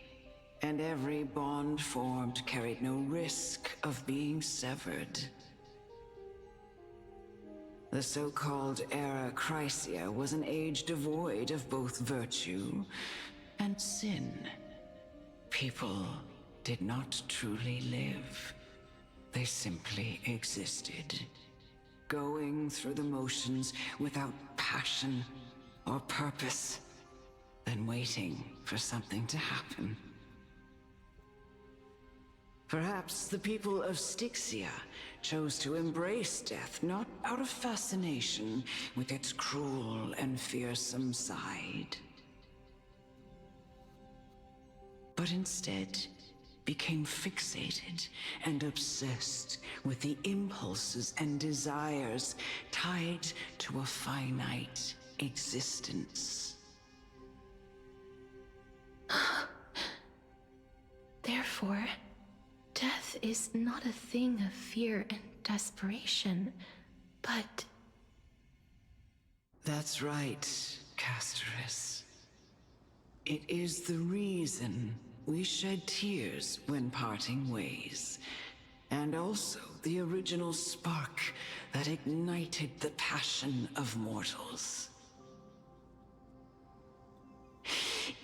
and every bond formed carried no risk of being severed. The so-called Era Chrysia was an age devoid of both virtue and sin. People did not truly live. They simply existed, going through the motions without passion or purpose, then waiting for something to happen. Perhaps the people of Styxia chose to embrace death not out of fascination with its cruel and fearsome side, but instead became fixated and obsessed with the impulses and desires tied to a finite existence. Therefore, death is not a thing of fear and desperation, but... That's right, Castoris. It is the reason we shed tears when parting ways, and also the original spark that ignited the passion of mortals.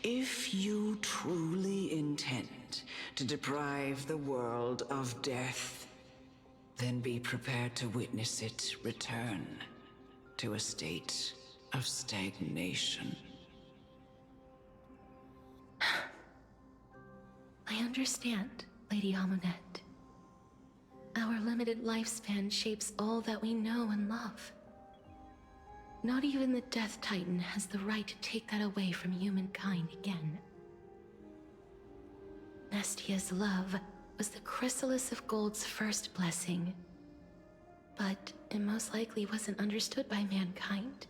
If you truly intend to deprive the world of death, then be prepared to witness it return to a state of stagnation. I understand, Lady Amunet. Our limited lifespan shapes all that we know and love. Not even the Death Titan has the right to take that away from humankind again. Nestia's love was the chrysalis of Gold's first blessing, but it most likely wasn't understood by mankind.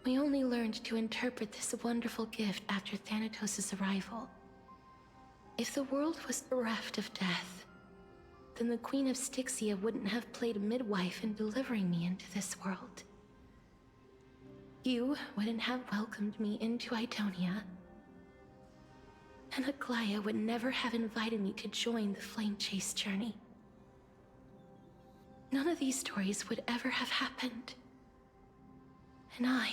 We only learned to interpret this wonderful gift after Thanatos' arrival. If the world was bereft of death, then the Queen of Styxia wouldn't have played midwife in delivering me into this world. You wouldn't have welcomed me into Idonia, and Aglaia would never have invited me to join the Flame Chase journey. None of these stories would ever have happened, and I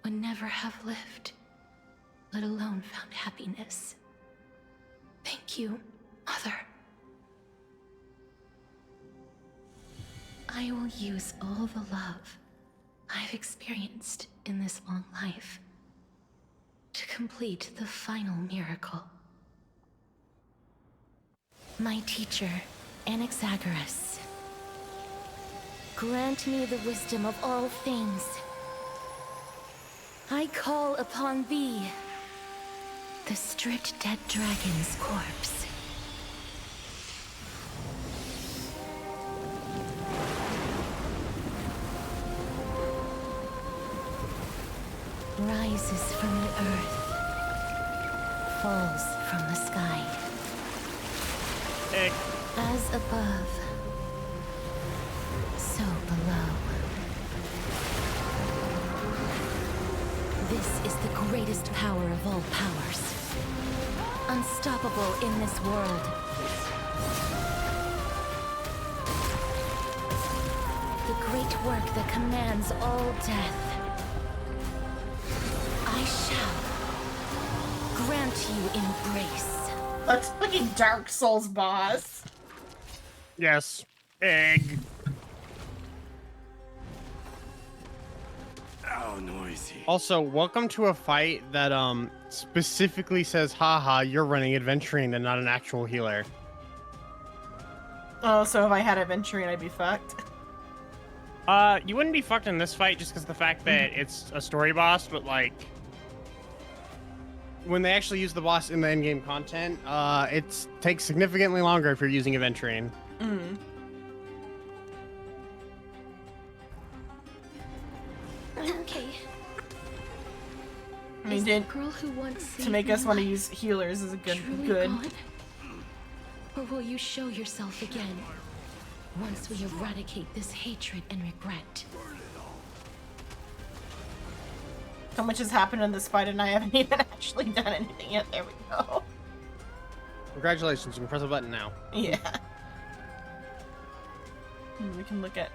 would never have lived, let alone found happiness. Thank you, Mother. I will use all the love I've experienced in this long life to complete the final miracle. My teacher, Anaxagoras, grant me the wisdom of all things. I call upon thee, the stripped dead dragon's corpse. Rises from the earth, falls from the sky. As above, so below. This is the greatest power of all powers. Unstoppable in this world. The great work that commands all death. I shall grant you embrace. That's fucking Dark Souls boss. Yes. Egg. Oh, noisy. Also, welcome to a fight that specifically says, haha, you're running adventuring and not an actual healer. Oh, so if I had adventuring, I'd be fucked. You wouldn't be fucked in this fight just because of the fact that it's a story boss, but like when they actually use the boss in the in-game content, it takes significantly longer if you're using adventuring. Okay. I mean, girl who once to make us want to use healers is a good. Gone? Or will you show yourself again once we eradicate this hatred and regret? So much has happened in this fight, and I haven't even actually done anything yet. There we go. Congratulations! You can press a button now. Yeah. We can look at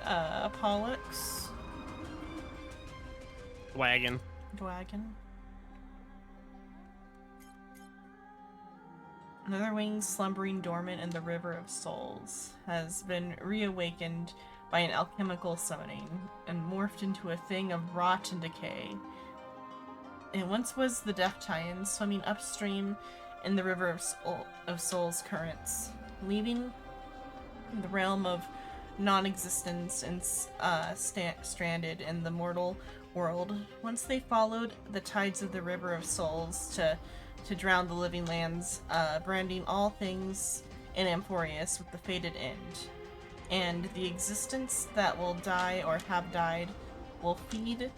Pollux. Wagon. Another wing slumbering dormant in the River of Souls has been reawakened by an alchemical summoning and morphed into a thing of rot and decay. It once was the Death Titan swimming upstream in the River of Souls currents, leaving the realm of non-existence and stranded in the mortal world. Once they followed the tides of the River of Souls to drown the living lands, branding all things in Amphorius with the fated end. And the existence that will die or have died will feed,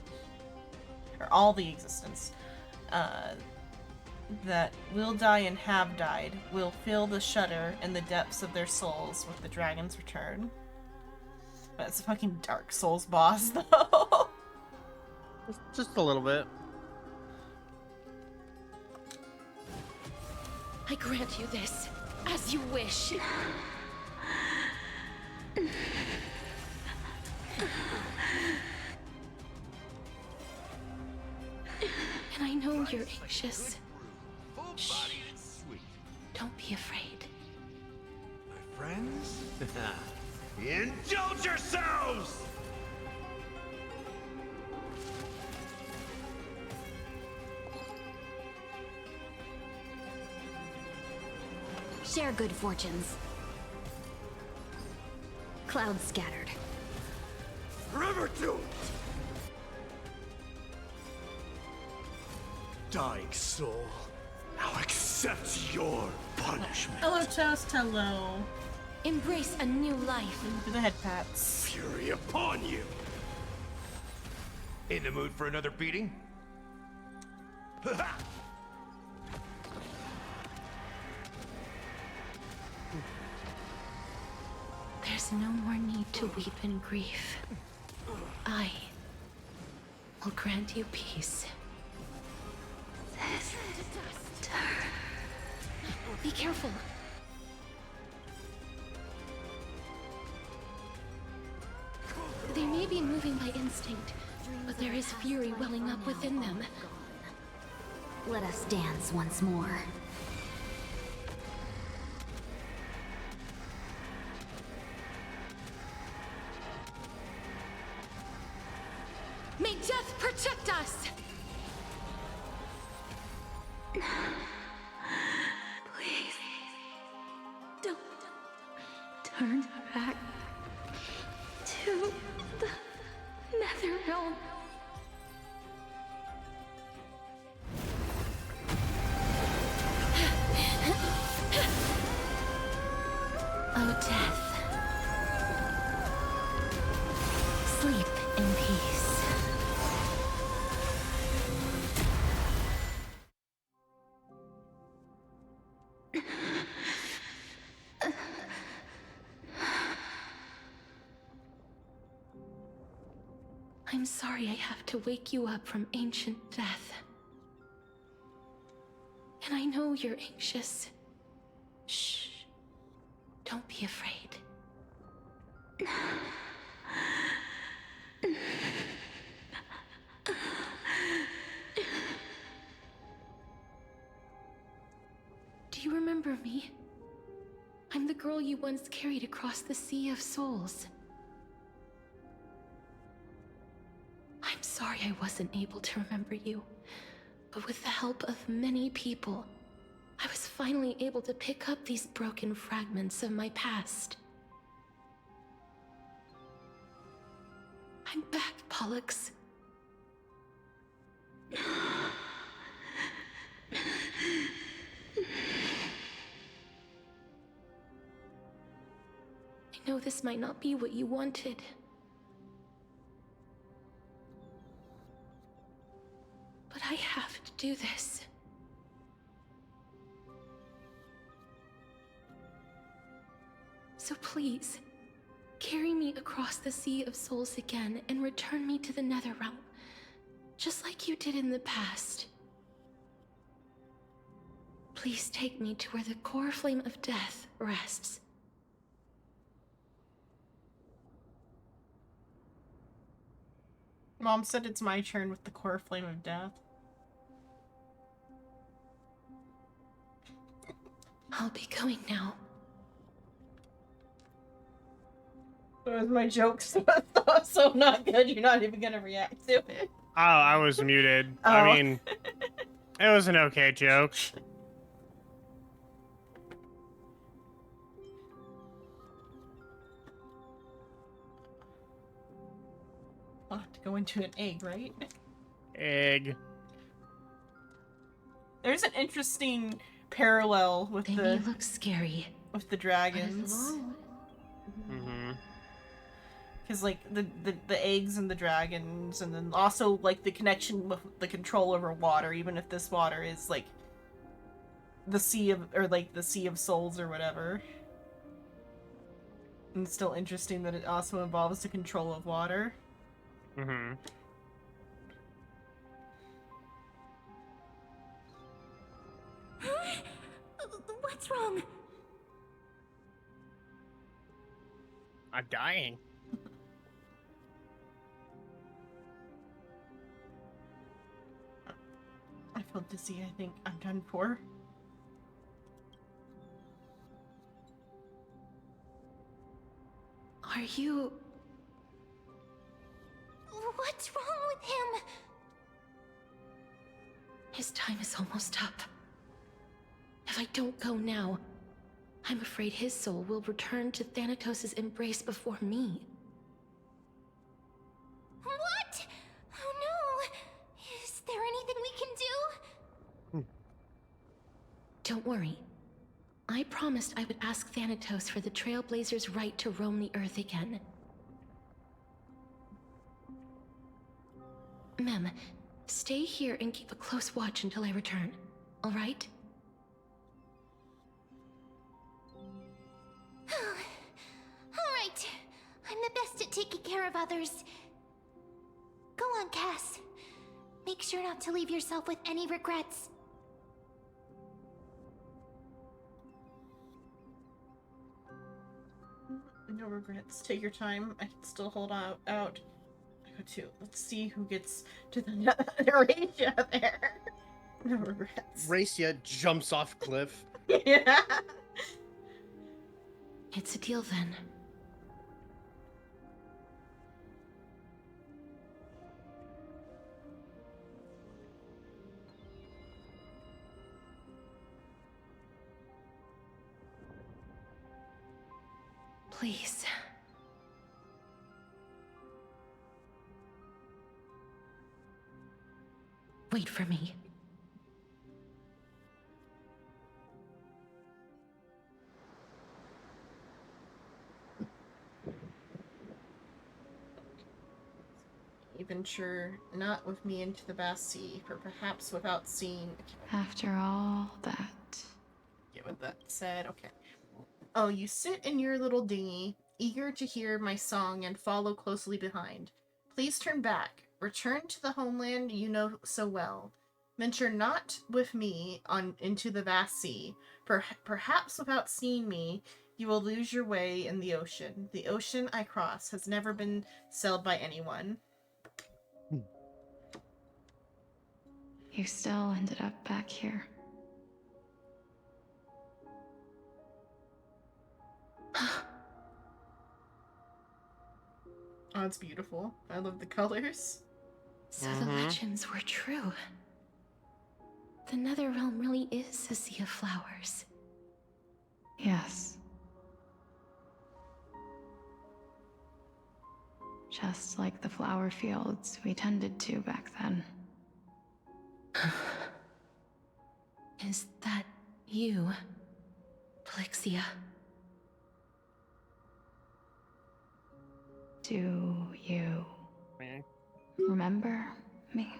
or all the existence that will die and have died will fill the shudder in the depths of their souls with the dragon's return. But it's a fucking Dark Souls boss, though. Just a little bit. I grant you this, as you wish. And I know you're anxious. Shh. Don't be afraid. My friends? Indulge yourselves! Share good fortunes. Clouds scattered. River to dying soul, now accept your punishment. Hello, Toast. Hello. Embrace a new life. For the head pats. Fury upon you. In the mood for another beating? There's no more need to weep in grief. I will grant you peace. Be careful. They may be moving by instinct, but there is fury welling up within them. Let us dance once more. May death protect us! I'm sorry I have to wake you up from ancient death. And I know you're anxious. Shh. Don't be afraid. Do you remember me? I'm the girl you once carried across the Sea of Souls. I'm sorry I wasn't able to remember you, but with the help of many people, I was finally able to pick up these broken fragments of my past. I'm back, Pollux. I know this might not be what you wanted. But I have to do this. So please, carry me across the Sea of Souls again and return me to the Netherrealm, just like you did in the past. Please take me to where the core flame of death rests. Mom said it's my turn with the core flame of death. I'll be going now. Was my joke so not good you're not even gonna react to it? Oh, I was muted. Oh. I mean, it was an okay joke. I'll have to go into an egg, right? Egg. There's an interesting parallel with They may look scary with the dragons. Mm-hmm. Because like the eggs and the dragons, and then also like the connection with the control over water, even if this water is like the sea of, or like the Sea of Souls or whatever. And it's still interesting that it also involves the control of water. Mm-hmm. What's wrong? I'm dying. I feel dizzy. I think I'm done for. Are you... What's wrong with him? His time is almost up. If I don't go now, I'm afraid his soul will return to Thanatos' embrace before me. What? Oh no! Is there anything we can do? Don't worry. I promised I would ask Thanatos for the Trailblazers' right to roam the Earth again. Mem, stay here and keep a close watch until I return, all right? Alright. I'm the best at taking care of others. Go on, Cass. Make sure not to leave yourself with any regrets. No regrets. Take your time. I can still hold out. I go to. Let's see who gets to the Racia there. No regrets. Racia jumps off cliff. Yeah. It's a deal then. Please. Wait for me. Venture not with me into the vast sea, for perhaps without seeing. After all that. Get what that said. Okay. Oh, you sit in your little dinghy, eager to hear my song and follow closely behind. Please turn back. Return to the homeland you know so well. Venture not with me into the vast sea. Perhaps without seeing me, you will lose your way in the ocean. The ocean I cross has never been sailed by anyone. You still ended up back here. Oh, it's beautiful. I love the colors. So the legends were true. The Netherrealm really is a sea of flowers. Yes. Just like the flower fields we tended to back then. Is that you, Polixia? Do you remember me?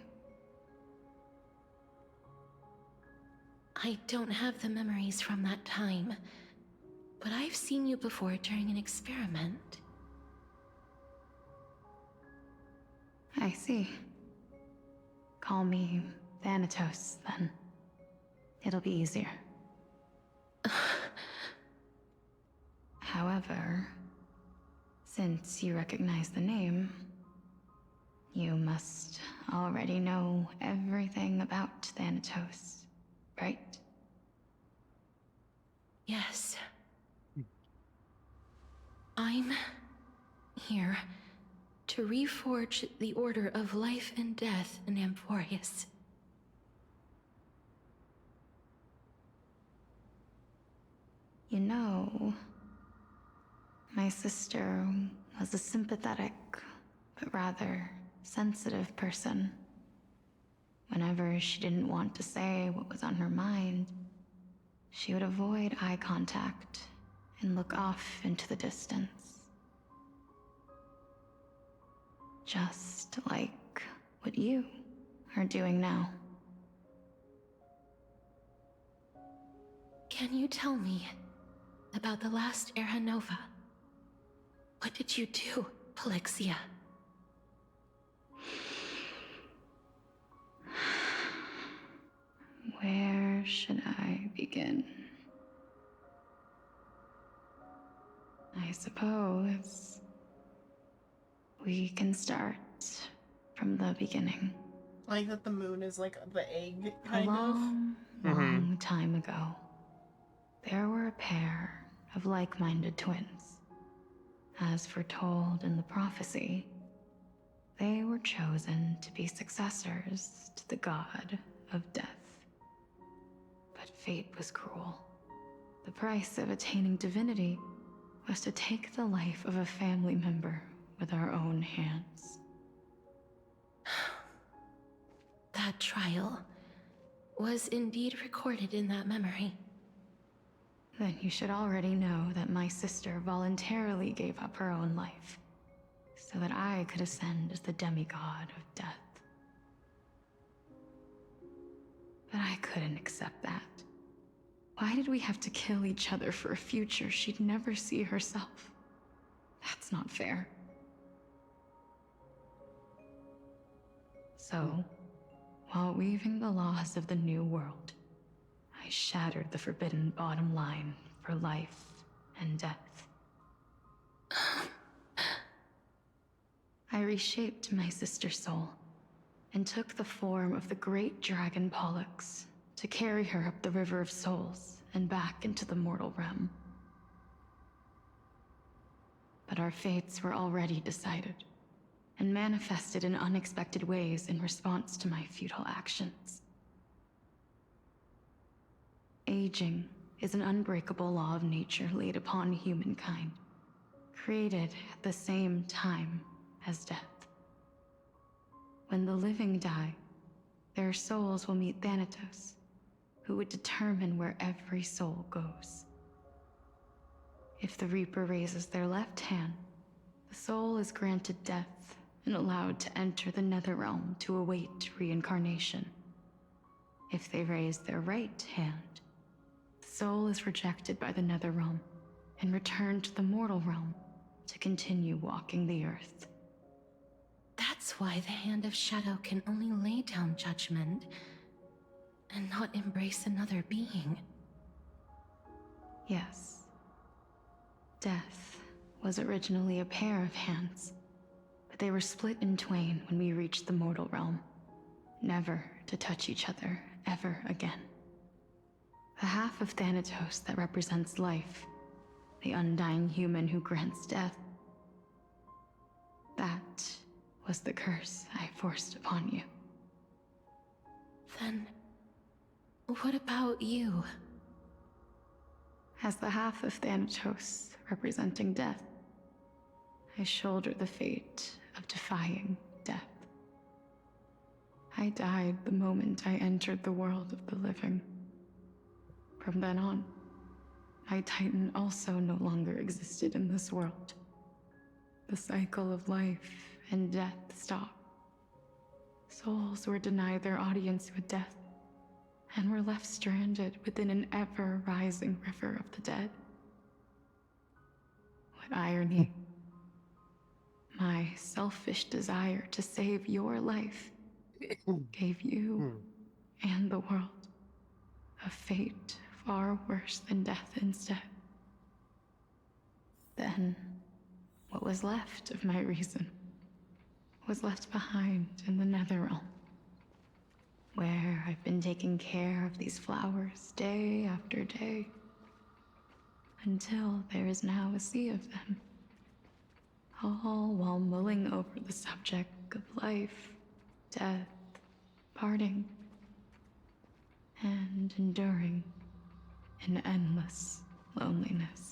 I don't have the memories from that time, but I've seen you before during an experiment. I see. Call me Thanatos, then. It'll be easier. However, since you recognize the name, you must already know everything about Thanatos, right? Yes. I'm here to reforge the order of life and death in Amphorius. You know, my sister was a sympathetic, but rather sensitive person. Whenever she didn't want to say what was on her mind, she would avoid eye contact and look off into the distance. Just like what you are doing now. Can you tell me about the last Era Nova? What did you do, Polixia? Where should I begin? I suppose we can start from the beginning. Like that the moon is like the egg, A kind of. long time ago, there were a pair of like-minded twins. As foretold in the prophecy, they were chosen to be successors to the god of death. But fate was cruel. The price of attaining divinity was to take the life of a family member with our own hands. That trial was indeed recorded in that memory. Then you should already know that my sister voluntarily gave up her own life, so that I could ascend as the demigod of death. But I couldn't accept that. Why did we have to kill each other for a future she'd never see herself? That's not fair. So, while weaving the laws of the new world, I shattered the forbidden bottom line for life and death. I reshaped my sister's soul and took the form of the great dragon Pollux to carry her up the River of Souls and back into the mortal realm. But our fates were already decided and manifested in unexpected ways in response to my futile actions. Aging is an unbreakable law of nature laid upon humankind, created at the same time as death. When the living die, their souls will meet Thanatos, who would determine where every soul goes. If the Reaper raises their left hand, the soul is granted death and allowed to enter the Netherrealm to await reincarnation. If they raise their right hand, the soul is rejected by the Netherrealm and returned to the mortal realm to continue walking the earth. That's why the Hand of Shadow can only lay down judgment and not embrace another being. Yes. Death was originally a pair of hands, but they were split in twain when we reached the mortal realm, never to touch each other ever again. The half of Thanatos that represents life, the undying human who grants death, that was the curse I forced upon you. Then, what about you? As the half of Thanatos representing death, I shoulder the fate of defying death. I died the moment I entered the world of the living. From then on, my Titan also no longer existed in this world. The cycle of life and death stopped. Souls were denied their audience with death, and were left stranded within an ever-rising river of the dead. What irony. My selfish desire to save your life gave you and the world a fate far worse than death instead. Then, what was left of my reason was left behind in the Netherrealm, where I've been taking care of these flowers day after day, until there is now a sea of them, all while mulling over the subject of life, death, parting, and enduring an endless loneliness.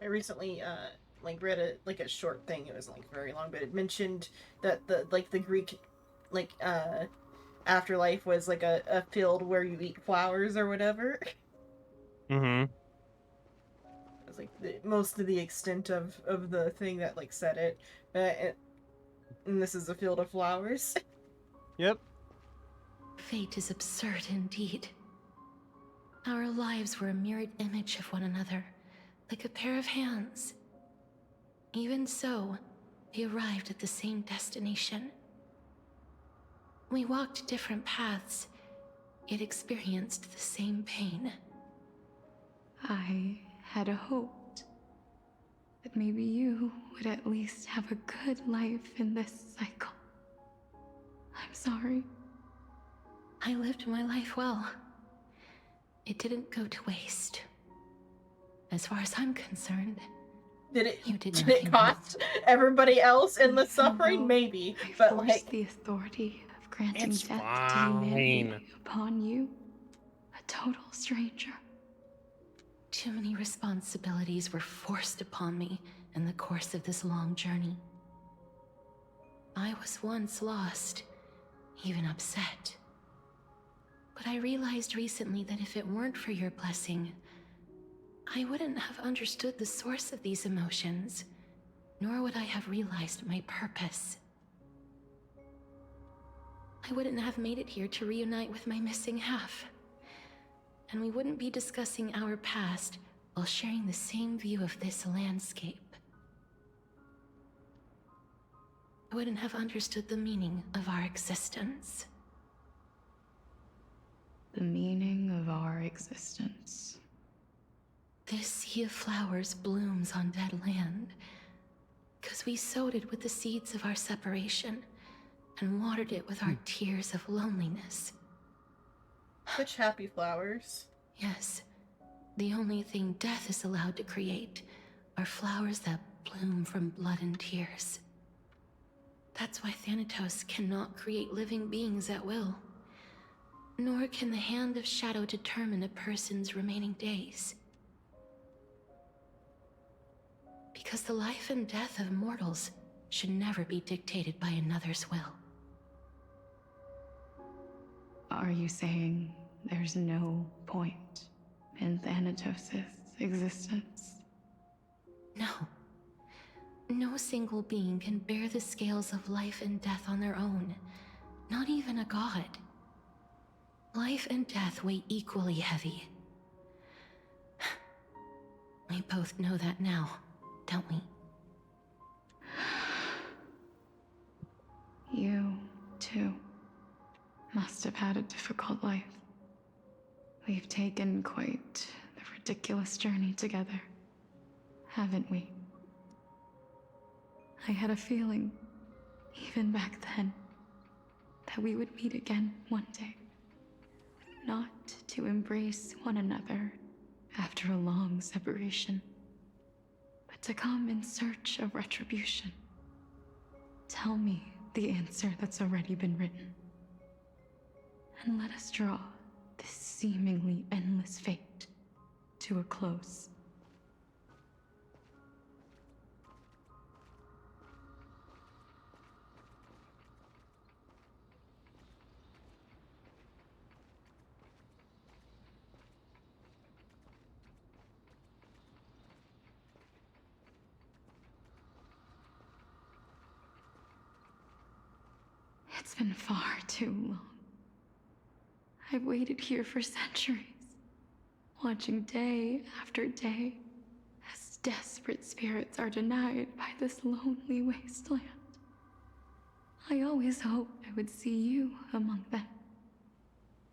I recently read a short thing. It was very long, but it mentioned that the Greek afterlife was a field where you eat flowers or whatever. Mm-hmm. It was most of the extent of the thing that said it. And this is a field of flowers. Yep. Fate is absurd indeed. Our lives were a mirrored image of one another, like a pair of hands. Even so, we arrived at the same destination. We walked different paths, yet experienced the same pain. I had hoped that maybe you would at least have a good life in this cycle. I'm sorry. I lived my life well. It didn't go to waste. As far as I'm concerned, did it cost everybody else in the suffering? Maybe, but the authority of granting death to humanity upon you, a total stranger. Too many responsibilities were forced upon me in the course of this long journey. I was once lost, even upset. But I realized recently that if it weren't for your blessing, I wouldn't have understood the source of these emotions, nor would I have realized my purpose. I wouldn't have made it here to reunite with my missing half. And we wouldn't be discussing our past while sharing the same view of this landscape. I wouldn't have understood the meaning of our existence. The meaning of our existence. This sea of flowers blooms on dead land, because we sowed it with the seeds of our separation, and watered it with our tears of loneliness. Such happy flowers. Yes, the only thing death is allowed to create are flowers that bloom from blood and tears. That's why Thanatos cannot create living beings at will. Nor can the Hand of Shadow determine a person's remaining days. Because the life and death of mortals should never be dictated by another's will. Are you saying there's no point in Thanatos' existence? No. No single being can bear the scales of life and death on their own. Not even a god. Life and death weigh equally heavy. We both know that now, don't we? You, too, must have had a difficult life. We've taken quite the ridiculous journey together, haven't we? I had a feeling, even back then, that we would meet again one day. Not to embrace one another after a long separation, but to come in search of retribution. Tell me the answer that's already been written, and let us draw this seemingly endless fate to a close. It's been far too long. I've waited here for centuries, watching day after day as desperate spirits are denied by this lonely wasteland. I always hoped I would see you among them,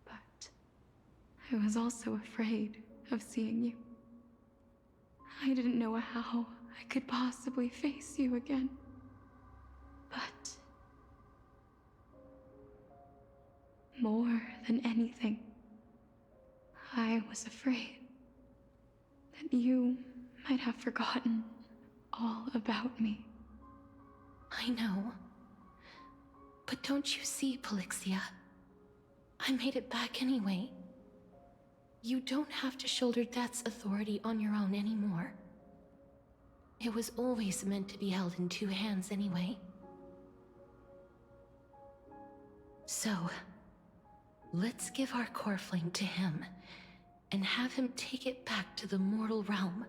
but I was also afraid of seeing you. I didn't know how I could possibly face you again, but more than anything, I was afraid that you might have forgotten all about me. I know. But don't you see, Polixia? I made it back anyway. You don't have to shoulder Death's authority on your own anymore. It was always meant to be held in two hands anyway. So, let's give our core flame to him, and have him take it back to the mortal realm.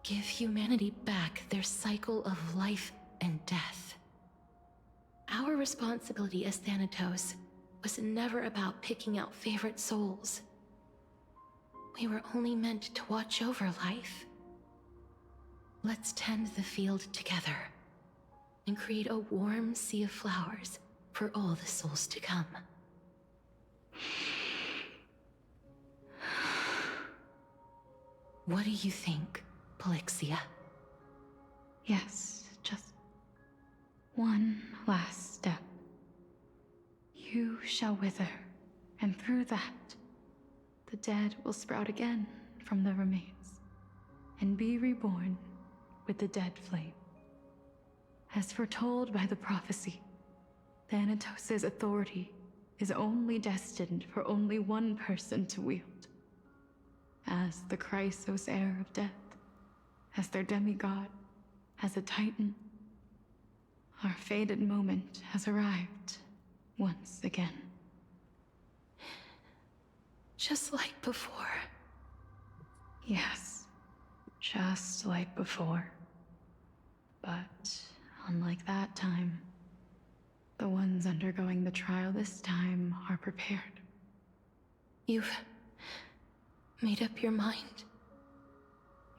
Give humanity back their cycle of life and death. Our responsibility as Thanatos was never about picking out favorite souls. We were only meant to watch over life. Let's tend the field together, and create a warm sea of flowers for all the souls to come. What do you think, Polixia? Yes, just one last step. You shall wither, and through that, the dead will sprout again from the remains, and be reborn with the dead flame. As foretold by the prophecy, Thanatos' authority is only destined for only one person to wield. As the Chrysos heir of death, as their demigod, as a titan, our fated moment has arrived once again. Just like before. Yes, just like before. But unlike that time, the ones undergoing the trial this time are prepared. You've made up your mind?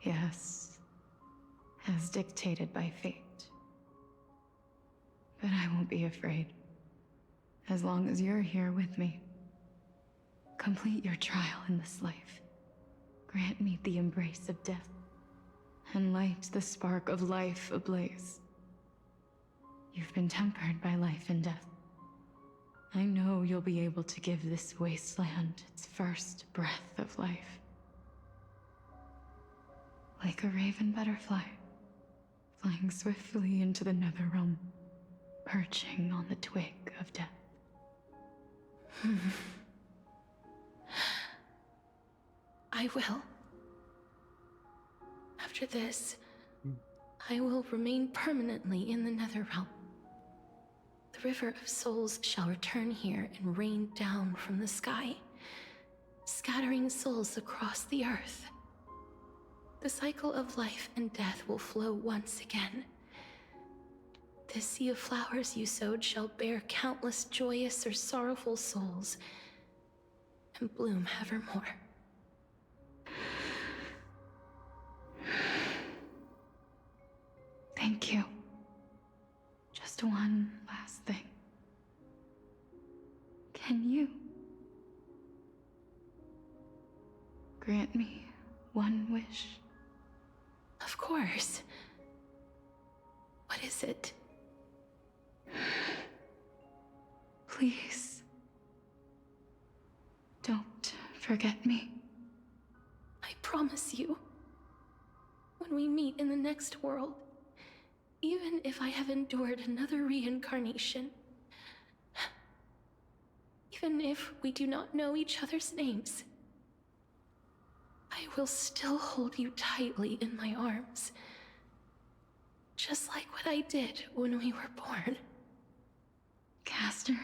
Yes, as dictated by fate. But I won't be afraid, as long as you're here with me. Complete your trial in this life. Grant me the embrace of death, and light the spark of life ablaze. You've been tempered by life and death. I know you'll be able to give this wasteland its first breath of life. Like a raven butterfly, flying swiftly into the Netherrealm, perching on the twig of death. I will. After this, I will remain permanently in the Netherrealm. The River of Souls shall return here and rain down from the sky, scattering souls across the earth. The cycle of life and death will flow once again. The sea of flowers you sowed shall bear countless joyous or sorrowful souls, and bloom evermore. Thank you. Just one last thing. Can you grant me one wish? Of course. What is it? Please. Don't forget me. I promise you. When we meet in the next world, even if I have endured another reincarnation, even if we do not know each other's names, I will still hold you tightly in my arms. Just like what I did when we were born. Casterus.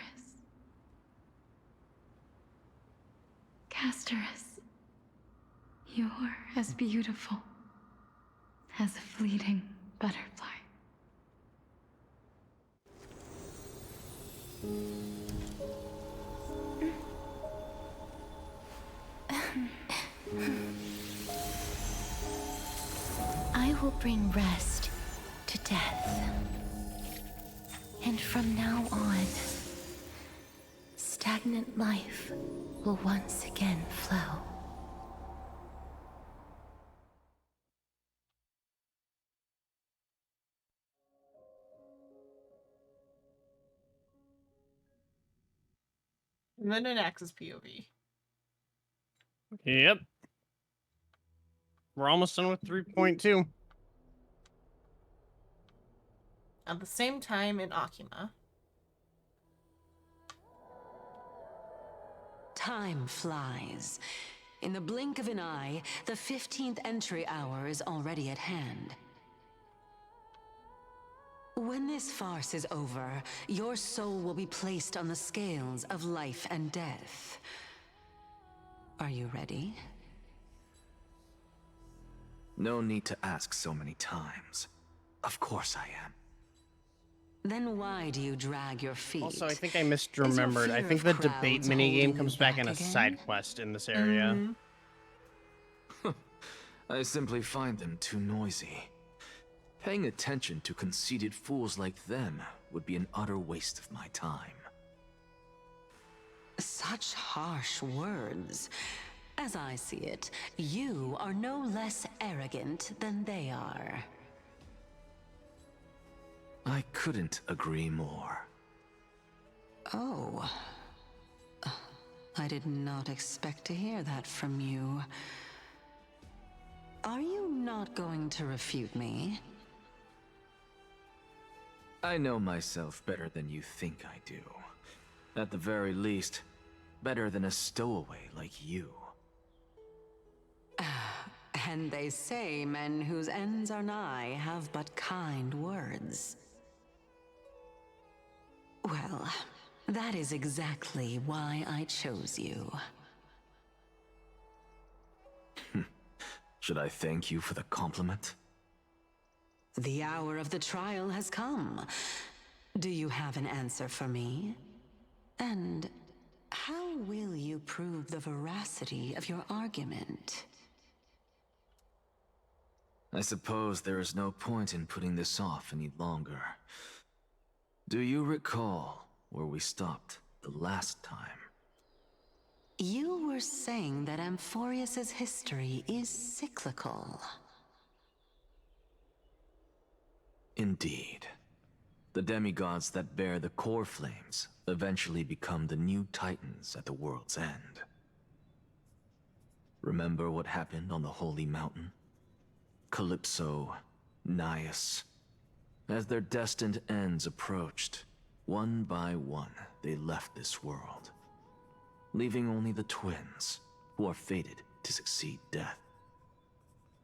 Casterus. You're as beautiful as a fleeting butterfly. I will bring rest to death. And from now on, stagnant life will once again flow. And then an Axis POV. Yep. We're almost done with 3.2. At the same time in Akima. Time flies. In the blink of an eye, the 15th entry hour is already at hand. When this farce is over, your soul will be placed on the scales of life and death. Are you ready? No need to ask so many times. Of course I am. Then why do you drag your feet? Also, I think I misremembered. I think the debate minigame comes back in a side quest in this area. I simply find them too noisy. Paying attention to conceited fools like them would be an utter waste of my time. Such harsh words. As I see it, you are no less arrogant than they are. I couldn't agree more. Oh. I did not expect to hear that from you. Are you not going to refute me? I know myself better than you think I do. At the very least, better than a stowaway like you. And they say men whose ends are nigh have but kind words. Well, that is exactly why I chose you. Should I thank you for the compliment? The hour of the trial has come. Do you have an answer for me? And how will you prove the veracity of your argument? I suppose there is no point in putting this off any longer. Do you recall where we stopped the last time? You were saying that Amphorius's history is cyclical. Indeed. The demigods that bear the core flames eventually become the new titans at the world's end. Remember what happened on the Holy Mountain? Calypso, Naias. As their destined ends approached, one by one they left this world, leaving only the twins, who are fated to succeed death.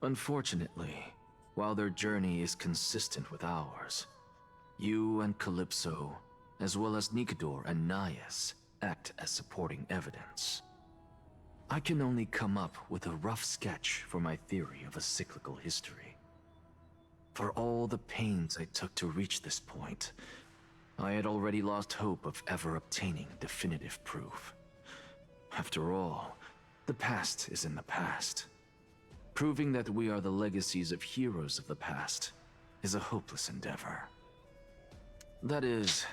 Unfortunately, while their journey is consistent with ours, you and Calypso, as well as Nikador and Naias, act as supporting evidence. I can only come up with a rough sketch for my theory of a cyclical history. For all the pains I took to reach this point, I had already lost hope of ever obtaining definitive proof. After all, the past is in the past. Proving that we are the legacies of heroes of the past is a hopeless endeavor. That is,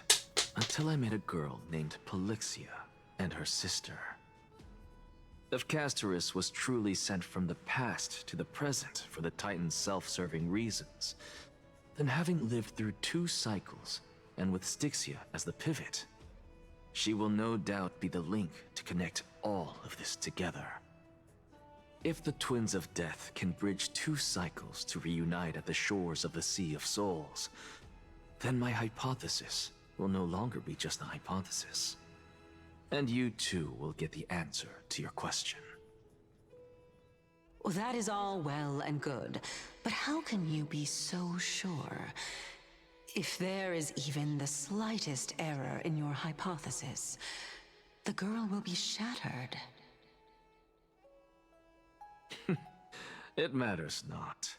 until I met a girl named Polixia and her sister. If Castoris was truly sent from the past to the present for the Titan's self-serving reasons, then having lived through 2 cycles, and with Styxia as the pivot, she will no doubt be the link to connect all of this together. If the Twins of Death can bridge 2 cycles to reunite at the shores of the Sea of Souls, then my hypothesis will no longer be just a hypothesis. And you too will get the answer to your question. Well, that is all well and good, but how can you be so sure? If there is even the slightest error in your hypothesis, the girl will be shattered. It matters not.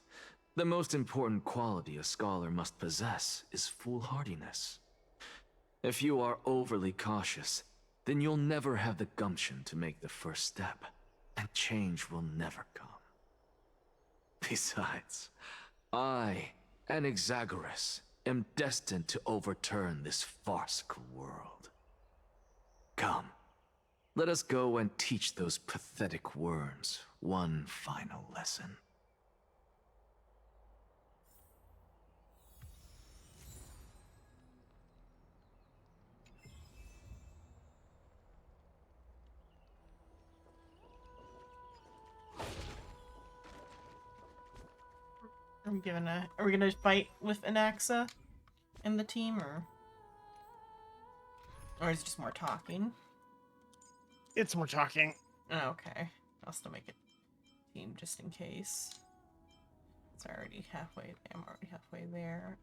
The most important quality a scholar must possess is foolhardiness. If you are overly cautious, then you'll never have the gumption to make the first step, and change will never come. Besides, I, Anaxagoras, am destined to overturn this farcical world. Come, let us go and teach those pathetic worms one final lesson. Are we gonna fight with Anaxa in the team, or is it just more talking? It's more talking. Oh, okay. I'll still make it team just in case. It's already halfway. I'm already halfway there.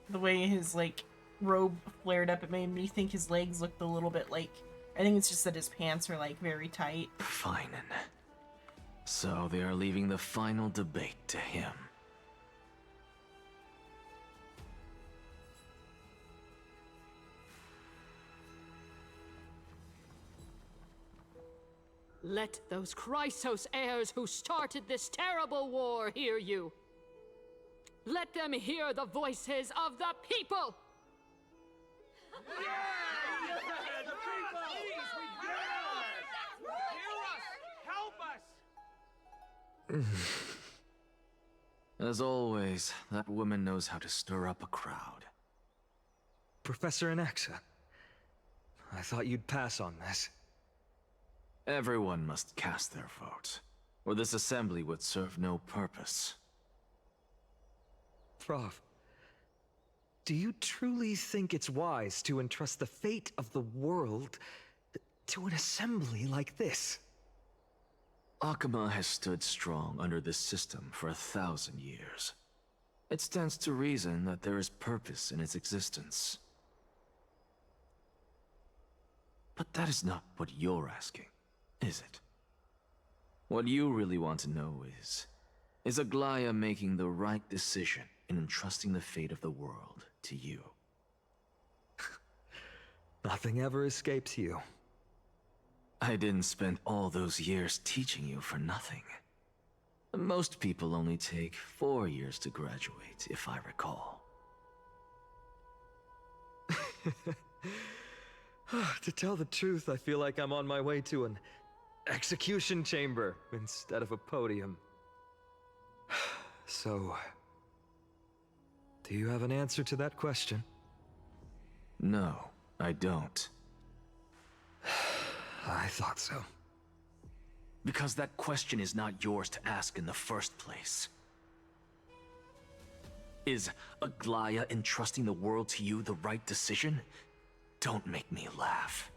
The way his, like, robe flared up, it made me think his legs looked a little bit like... I think it's just that his pants are, like, very tight. Fine. So they are leaving the final debate to him. Let those Chrysos heirs who started this terrible war hear you. Let them hear the voices of the people! As always, that woman knows how to stir up a crowd. Professor Anaxa, I thought you'd pass on this. Everyone must cast their vote, or this assembly would serve no purpose. Prof, do you truly think it's wise to entrust the fate of the world to an assembly like this? Akama has stood strong under this system for 1,000 years. It stands to reason that there is purpose in its existence. But that is not what you're asking, is it? What you really want to know is Aglaya making the right decision in entrusting the fate of the world to you? Nothing ever escapes you. I didn't spend all those years teaching you for nothing. Most people only take 4 years to graduate, if I recall. To tell the truth, I feel like I'm on my way to an execution chamber instead of a podium. So, do you have an answer to that question? No, I don't. I thought so. Because that question is not yours to ask in the first place. Is Aglaya entrusting the world to you the right decision? Don't make me laugh.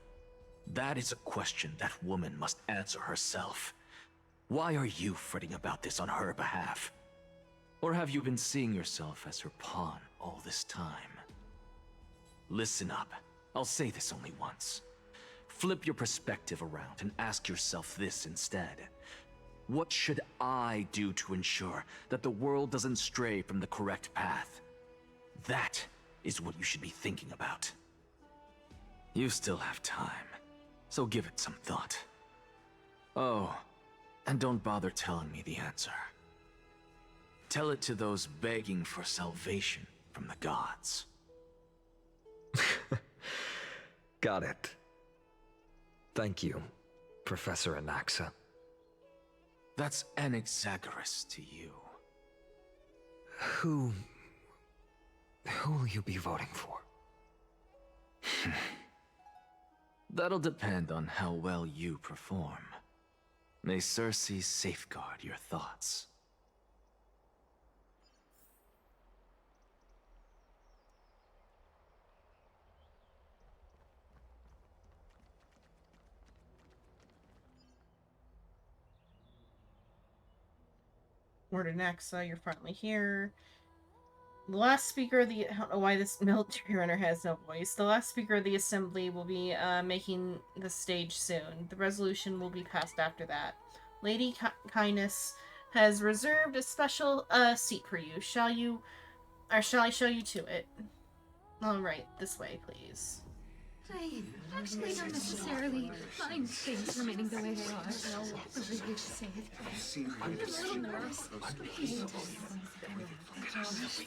That is a question that woman must answer herself. Why are you fretting about this on her behalf? Or have you been seeing yourself as her pawn all this time? Listen up. I'll say this only once. Flip your perspective around and ask yourself this instead. What should I do to ensure that the world doesn't stray from the correct path? That is what you should be thinking about. You still have time, so give it some thought. Oh, and don't bother telling me the answer. Tell it to those begging for salvation from the gods. Got it. Thank you, Professor Anaxa. That's Anaxagoras to you. Who will you be voting for? That'll depend on how well you perform. May Circe safeguard your thoughts. Lord Anaxa, you're finally here. The last speaker of the... I don't know why this military runner has no voice. The last speaker of the assembly will be making the stage soon. The resolution will be passed after that. Lady Kindness has reserved a special seat for you. Shall I show you to it? Alright, this way, please. I actually don't necessarily mind things remaining the way they are. Whatever you say. I'm a little nervous.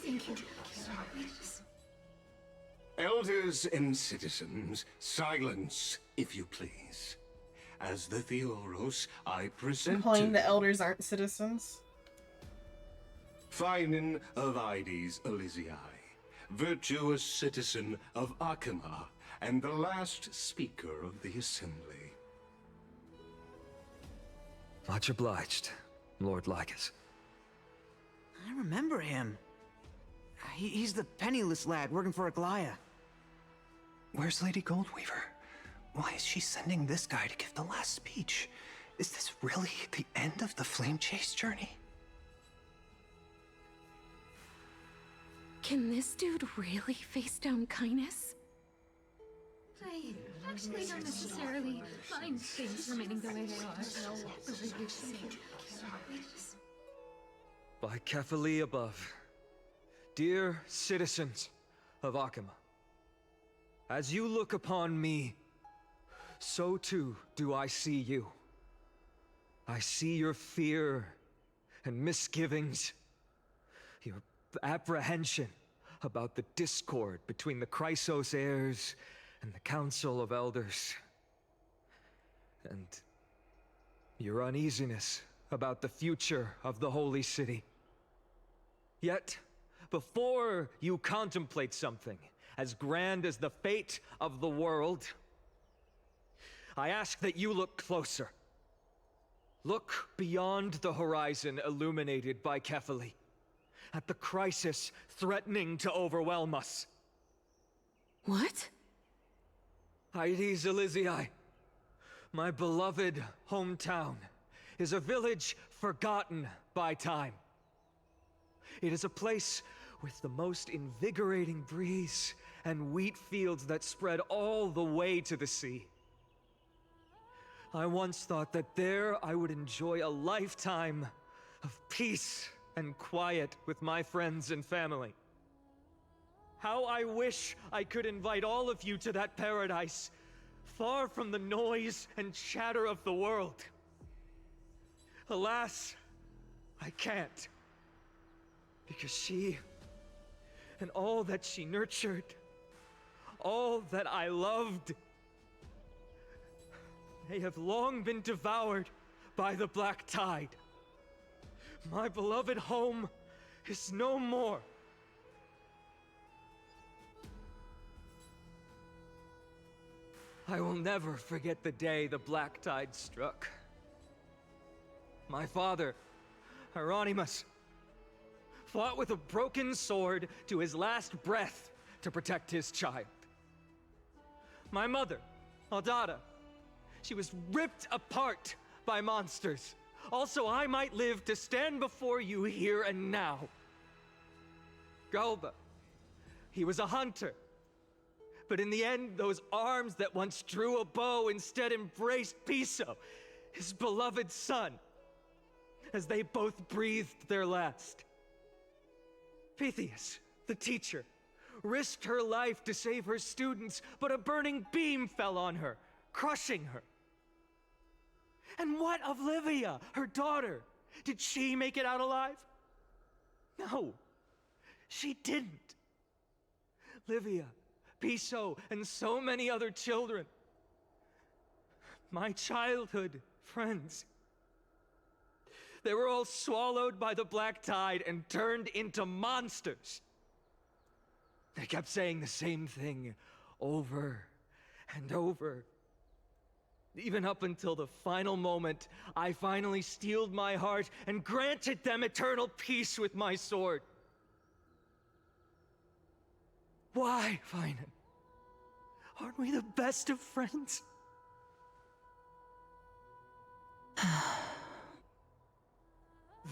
Thank you. Elders and citizens, silence, if you please. As the Theoros, I present Implying the elders aren't citizens? Finan of Ides Elysiae, virtuous citizen of Akima, and the last speaker of the assembly. Much obliged, Lord Lycus. I remember him. He's the penniless lad working for Aglaia. Where's Lady Goldweaver? Why is she sending this guy to give the last speech? Is this really the end of the Flame Chase journey? Can this dude really face down Kindness? I actually don't necessarily mind things remaining the way they are. Whatever you say. By Kefali above, dear citizens of Akima, as you look upon me, so too do I see you. I see your fear and misgivings, your apprehension about the discord between the Chrysos heirs and the Council of Elders, and your uneasiness about the future of the Holy City. Yet, before you contemplate something as grand as the fate of the world, I ask that you look closer. Look beyond the horizon illuminated by Kefali, at the crisis threatening to overwhelm us. What? Ides Elysiae, my beloved hometown, is a village forgotten by time. It is a place with the most invigorating breeze and wheat fields that spread all the way to the sea. I once thought that there I would enjoy a lifetime of peace and quiet with my friends and family. How I wish I could invite all of you to that paradise, far from the noise and chatter of the world. Alas, I can't. Because she, and all that she nurtured, all that I loved, they have long been devoured by the black tide. My beloved home is no more. I will never forget the day the black tide struck. My father, Hieronymus, fought with a broken sword to his last breath to protect his child. My mother, Aldada, she was ripped apart by monsters, Also, I might live to stand before you here and now. Galba, he was a hunter. But in the end, those arms that once drew a bow instead embraced Piso, his beloved son, as they both breathed their last. Pythias, the teacher, risked her life to save her students, but a burning beam fell on her, crushing her. And what of Livia, her daughter? Did she make it out alive? No, she didn't. Livia, Piso, and so many other children. My childhood friends. They were all swallowed by the black tide and turned into monsters. They kept saying the same thing over and over. Even up until the final moment, I finally steeled my heart and granted them eternal peace with my sword. Why, Finan? Aren't we the best of friends?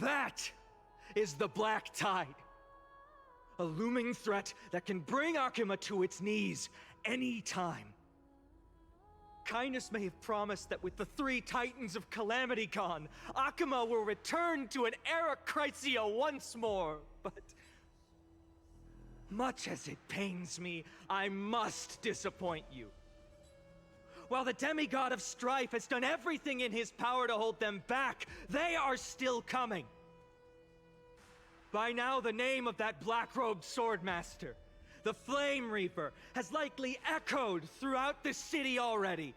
That is the black tide. A looming threat that can bring Akuma to its knees any time. Kynes may have promised that with the 3 Titans of Calamity gone, Akuma will return to an Era Chrysia once more, but much as it pains me, I must disappoint you. While the demigod of strife has done everything in his power to hold them back, they are still coming. By now, the name of that black-robed swordmaster, the Flame Reaper, has likely echoed throughout the city already.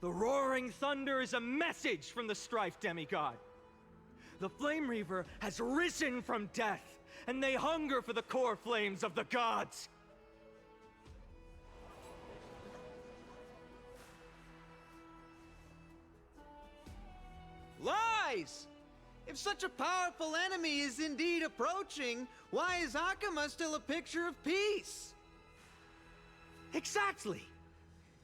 The roaring thunder is a message from the strife demigod. The Flame Reaper has risen from death, and they hunger for the core flames of the gods. Lies! If such a powerful enemy is indeed approaching, why is Akuma still a picture of peace? Exactly!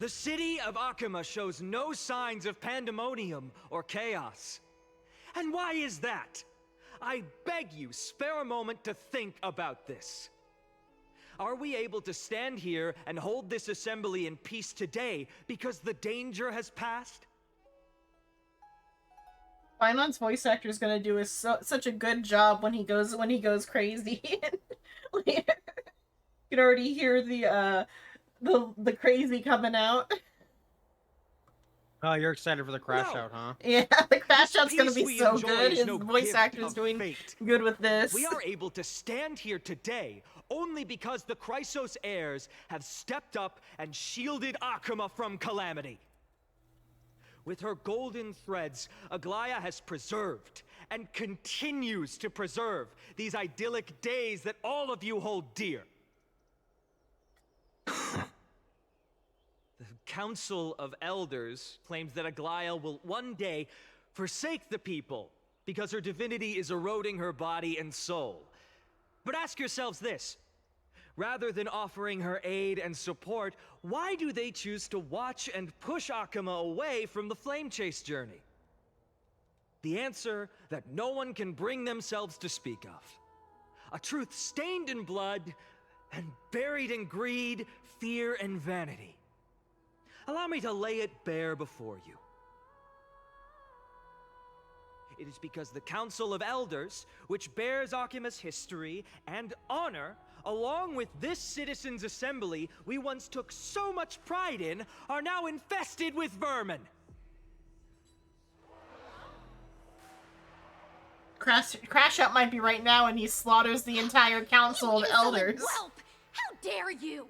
The city of Akuma shows no signs of pandemonium or chaos. And why is that? I beg you, spare a moment to think about this. Are we able to stand here and hold this assembly in peace today because the danger has passed? Finon's voice actor is gonna do such a good job when he goes crazy. You can already hear the crazy coming out. Oh, you're excited for the crash out, huh? Yeah, the crash out's gonna be so good. His voice actor is doing good with this. We are able to stand here today only because the Chrysos heirs have stepped up and shielded Akuma from calamity. With her golden threads, Aglaya has preserved and continues to preserve these idyllic days that all of you hold dear. The Council of Elders claims that Aglaya will one day forsake the people because her divinity is eroding her body and soul. But ask yourselves this. Rather than offering her aid and support, why do they choose to watch and push Akuma away from the Flame Chase journey? The answer that no one can bring themselves to speak of. A truth stained in blood and buried in greed, fear, and vanity. Allow me to lay it bare before you. It is because the Council of Elders, which bears Akuma's history and honor, along with this citizens' assembly we once took so much pride in, are now infested with vermin. Crash Out might be right now and he slaughters the entire Council of Elders. Whelp! How dare you!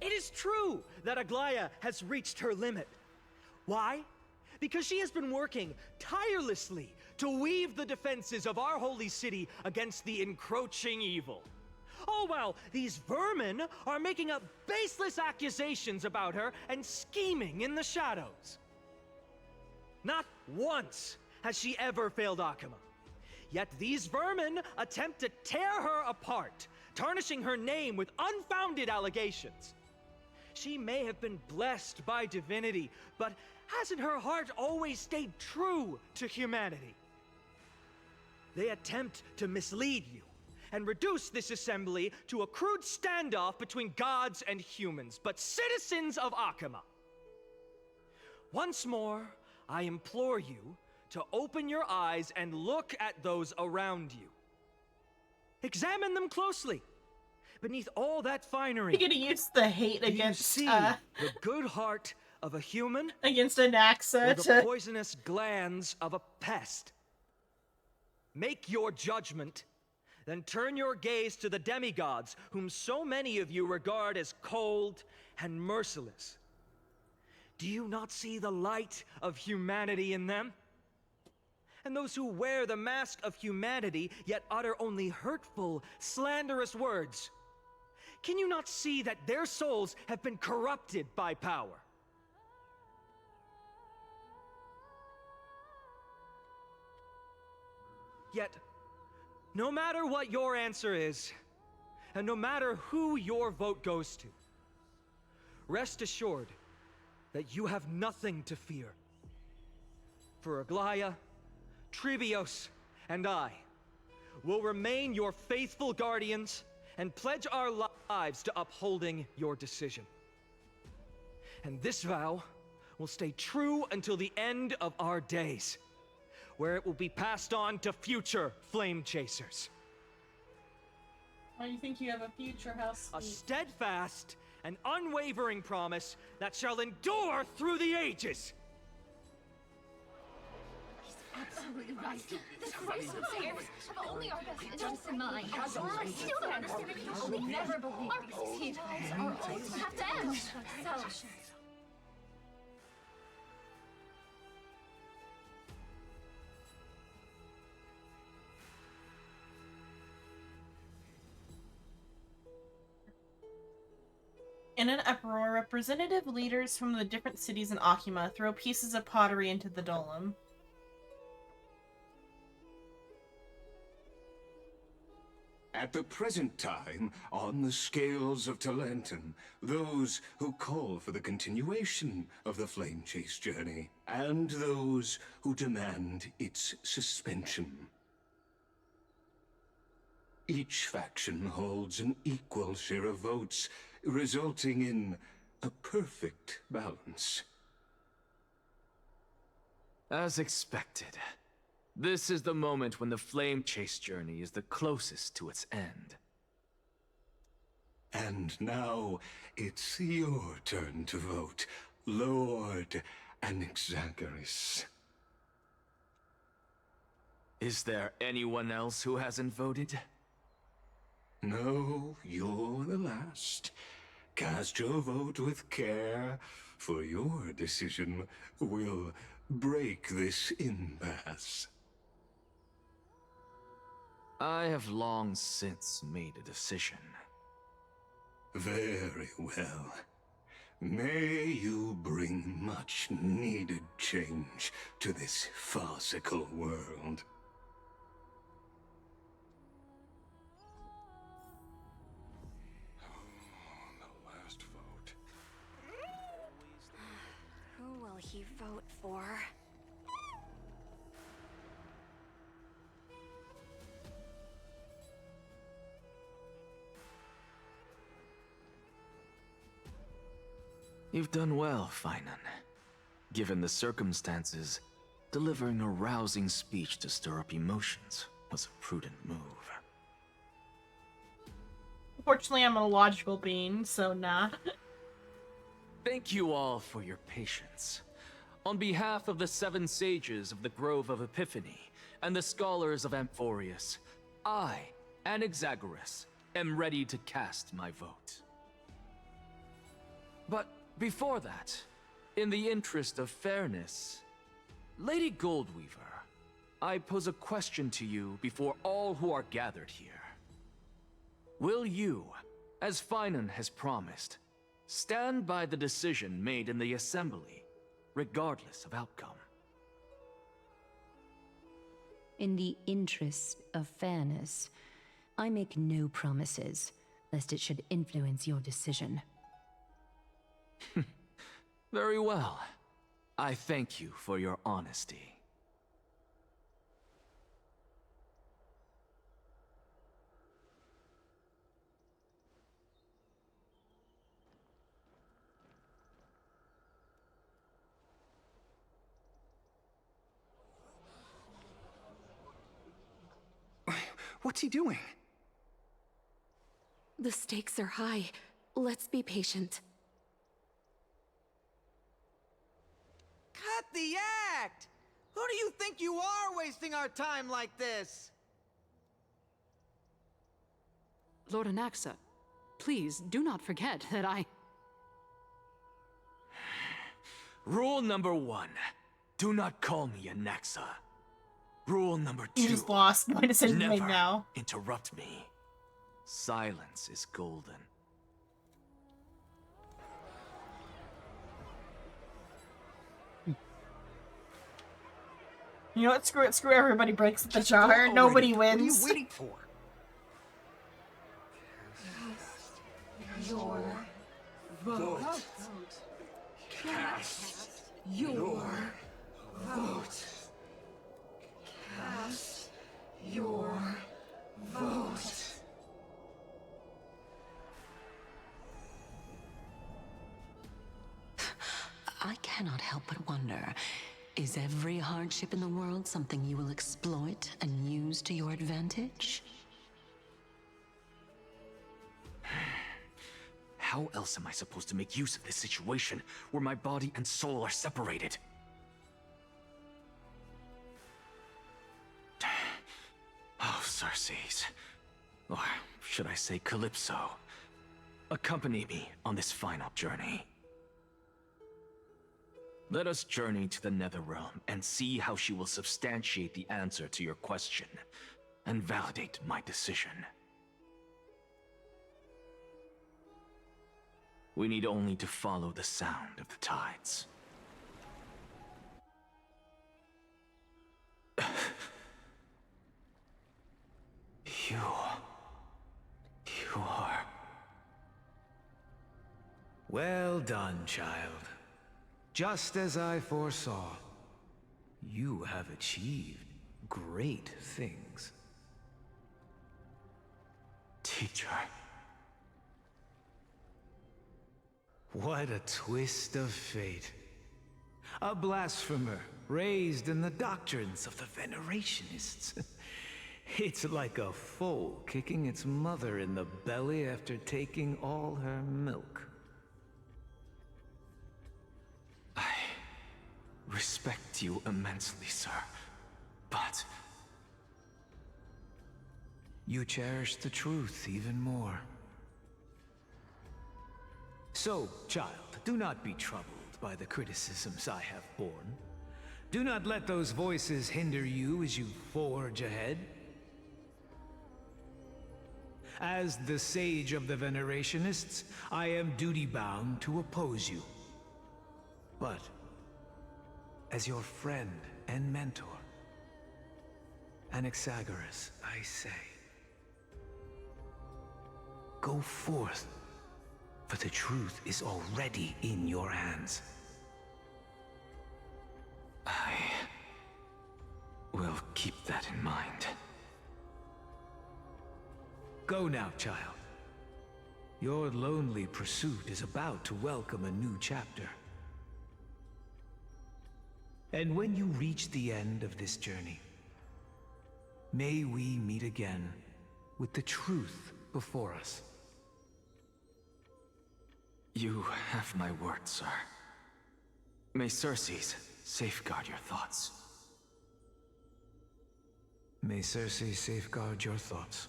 It is true that Aglaya has reached her limit. Why? Because she has been working tirelessly to weave the defenses of our holy city against the encroaching evil. All while these vermin are making up baseless accusations about her and scheming in the shadows. Not once has she ever failed Akuma. Yet these vermin attempt to tear her apart, tarnishing her name with unfounded allegations. She may have been blessed by divinity, but hasn't her heart always stayed true to humanity? They attempt to mislead you and reduce this assembly to a crude standoff between gods and humans, but citizens of Akama. Once more, I implore you to open your eyes and look at those around you. Examine them closely. Beneath all that finery, You're gonna use the hate against see the good heart of a human against Anaxa or the to poisonous glands of a pest. Make your judgment, then turn your gaze to the demigods, whom so many of you regard as cold and merciless. Do you not see the light of humanity in them? And those who wear the mask of humanity, yet utter only hurtful, slanderous words. Can you not see that their souls have been corrupted by power? Yet, no matter what your answer is, and no matter who your vote goes to, rest assured that you have nothing to fear. For Aglaya, Trebios, and I will remain your faithful guardians and pledge our lives to upholding your decision. And this vow will stay true until the end of our days, where it will be passed on to future flame chasers. Why do you think you have a future house? A steadfast and unwavering promise that shall endure through the ages. Absolutely right. The Christ of heirs have only our best interests in mind. I still don't understand it. We never believe our teachers are always have to end. So, in an uproar, representative leaders from the different cities in Akima throw pieces of pottery into the Dolem. At the present time, on the scales of Talenton, those who call for the continuation of the Flame Chase journey, and those who demand its suspension. Each faction holds an equal share of votes, resulting in a perfect balance. As expected. This is the moment when the Flame Chase journey is the closest to its end. And now, it's your turn to vote, Lord Anaxagoras. Is there anyone else who hasn't voted? No, you're the last. Cast your vote with care, for your decision will break this impasse. I have long since made a decision. Very well. May you bring much needed change to this farcical world. The last vote. Who will he vote for? You've done well, Finan. Given the circumstances, delivering a rousing speech to stir up emotions was a prudent move. Unfortunately, I'm a logical being, so nah. Thank you all for your patience. On behalf of the 7 sages of the Grove of Epiphany and the scholars of Amphorius, I, Anaxagoras, am ready to cast my vote. But before that, in the interest of fairness, Lady Goldweaver, I pose a question to you before all who are gathered here. Will you, as Finan has promised, stand by the decision made in the Assembly, regardless of outcome? In the interest of fairness, I make no promises, lest it should influence your decision. Very well. I thank you for your honesty. What's he doing? The stakes are high. Let's be patient. Cut the act! Who do you think you are wasting our time like this? Lord Anaxa, please do not forget that I... Rule number 1. Do not call me Anaxa. Rule number 2. You just lost my decision Never made now. interrupt me. Silence is golden. You know what? Screw it. Screw everybody breaks the jar. Nobody wins. What are you waiting for? Your vote. Cast your vote. Cast your vote. I cannot help but wonder, is every hardship in the world something you will exploit and use to your advantage? How else am I supposed to make use of this situation where my body and soul are separated? Oh, Xerxes. Or should I say Calypso? Accompany me on this final journey. Let us journey to the Netherrealm and see how she will substantiate the answer to your question and validate my decision. We need only to follow the sound of the tides. You are... Well done, child. Just as I foresaw, you have achieved great things. Teacher. What a twist of fate. A blasphemer raised in the doctrines of the Venerationists. It's like a foal kicking its mother in the belly after taking all her milk. I respect you immensely, sir, but... You cherish the truth even more. So, child, do not be troubled by the criticisms I have borne. Do not let those voices hinder you as you forge ahead. As the sage of the Venerationists, I am duty-bound to oppose you. But, as your friend and mentor, Anaxagoras, I say, go forth, for the truth is already in your hands. I will keep that in mind. Go now, child. Your lonely pursuit is about to welcome a new chapter. And when you reach the end of this journey, may we meet again with the truth before us. You have my word, sir. May Xerxes safeguard your thoughts. May Xerxes safeguard your thoughts.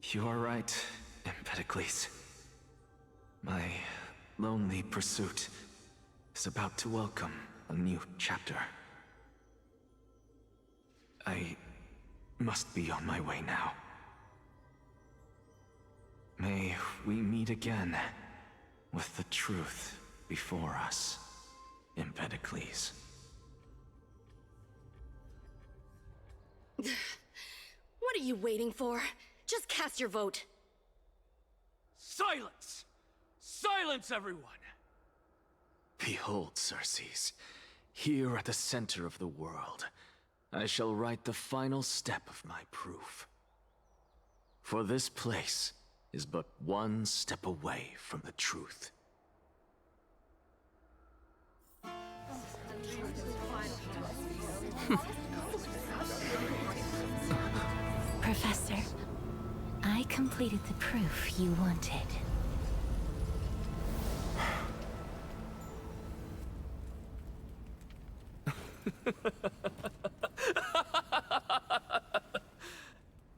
You are right, Empedocles. My lonely pursuit is about to welcome a new chapter. I must be on my way now. May we meet again with the truth before us, Empedocles. What are are you waiting for? Just cast your vote. Silence! Silence, everyone! Behold, Circes, here at the center of the world, I shall write the final step of my proof. For this place is but one step away from the truth. Professor, I completed the proof you wanted.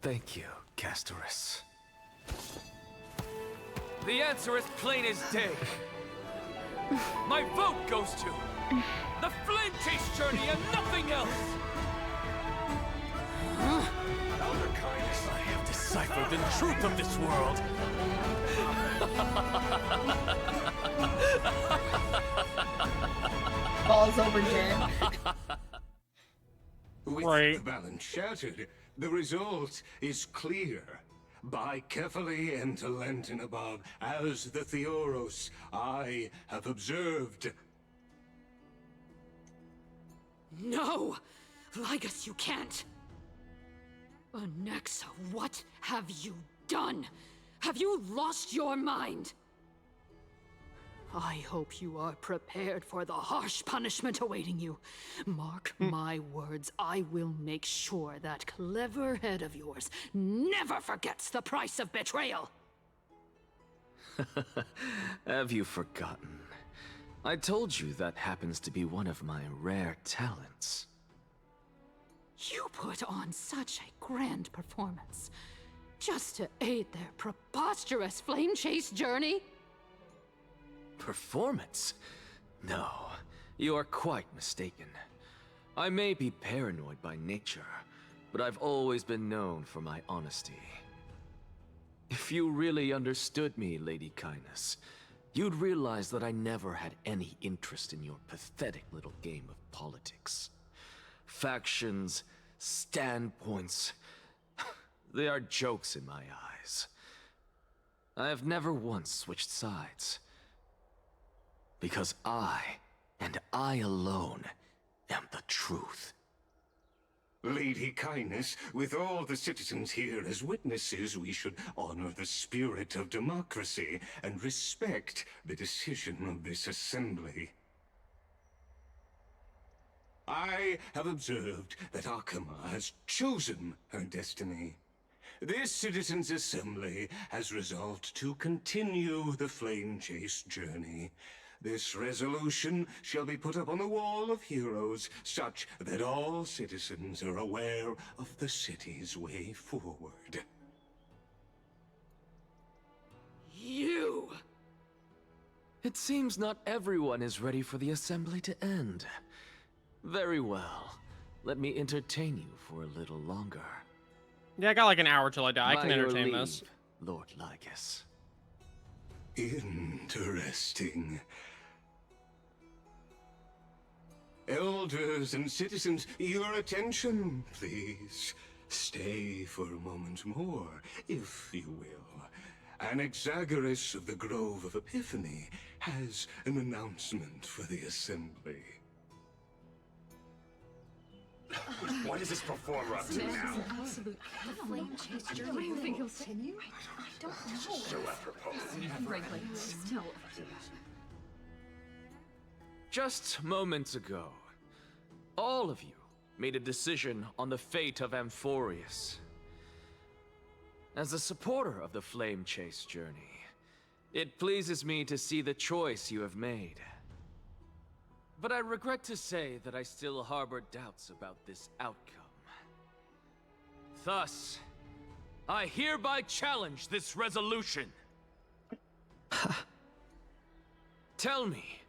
Thank you, Castorus. The answer is plain as day. My vote goes to the Flame Chase Journey and nothing else! Elder Kindness, I have deciphered the truth of this world! Balls over Jen. With the balance shattered, the result is clear. By Kefali and Talenton above, as the Theoros, I have observed. No! Lygus, you can't! Onyxa, what have you done? Have you lost your mind? I hope you are prepared for the harsh punishment awaiting you. Mark my words, I will make sure that clever head of yours never forgets the price of betrayal. Have you forgotten? I told you that happens to be one of my rare talents. You put on such a grand performance, just to aid their preposterous flame chase journey? Performance? No, you are quite mistaken. I may be paranoid by nature, but I've always been known for my honesty. If you really understood me, Lady Kindness, you'd realize that I never had any interest in your pathetic little game of politics. Factions, standpoints, they are jokes in my eyes. I have never once switched sides. Because I, and I alone, am the truth. Lady Kindness, with all the citizens here as witnesses, we should honor the spirit of democracy and respect the decision of this assembly. I have observed that Akama has chosen her destiny. This citizens' assembly has resolved to continue the flame chase journey. This resolution shall be put up on the Wall of Heroes, such that all citizens are aware of the city's way forward. You! It seems not everyone is ready for the assembly to end. Very well. Let me entertain you for a little longer. Yeah, I got like an hour till I die. I By can your entertain leave, this. Lord Lygus. Interesting. Elders and citizens, your attention, please. Stay for a moment more, if you will. Anaxagoras of the Grove of Epiphany has an announcement for the assembly. What is this performer up to now? Absolute flame chase journey. What do you think he'll continue? I don't know. So apropos. Frankly, still. Just moments ago, all of you made a decision on the fate of Amphorius. As a supporter of the Flame Chase journey, it pleases me to see the choice you have made. But I regret to say that I still harbor doubts about this outcome. Thus, I hereby challenge this resolution. Tell me,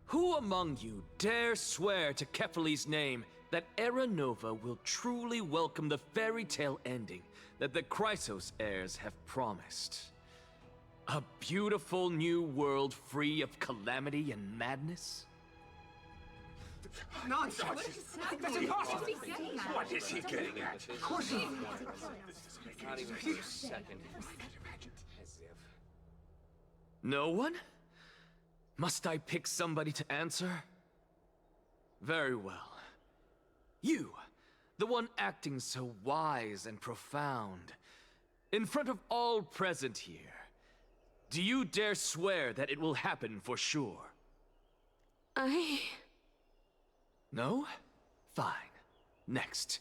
who among you dare swear to Kefali's name that Era Nova will truly welcome the fairy tale ending that the Chrysos heirs have promised? A beautiful new world free of calamity and madness? Nonsense! That's impossible! What is he getting at? Of course he... Not even for a second. No one? Must I pick somebody to answer? Very well. You, the one acting so wise and profound, in front of all present here, do you dare swear that it will happen for sure? No? Fine. Next.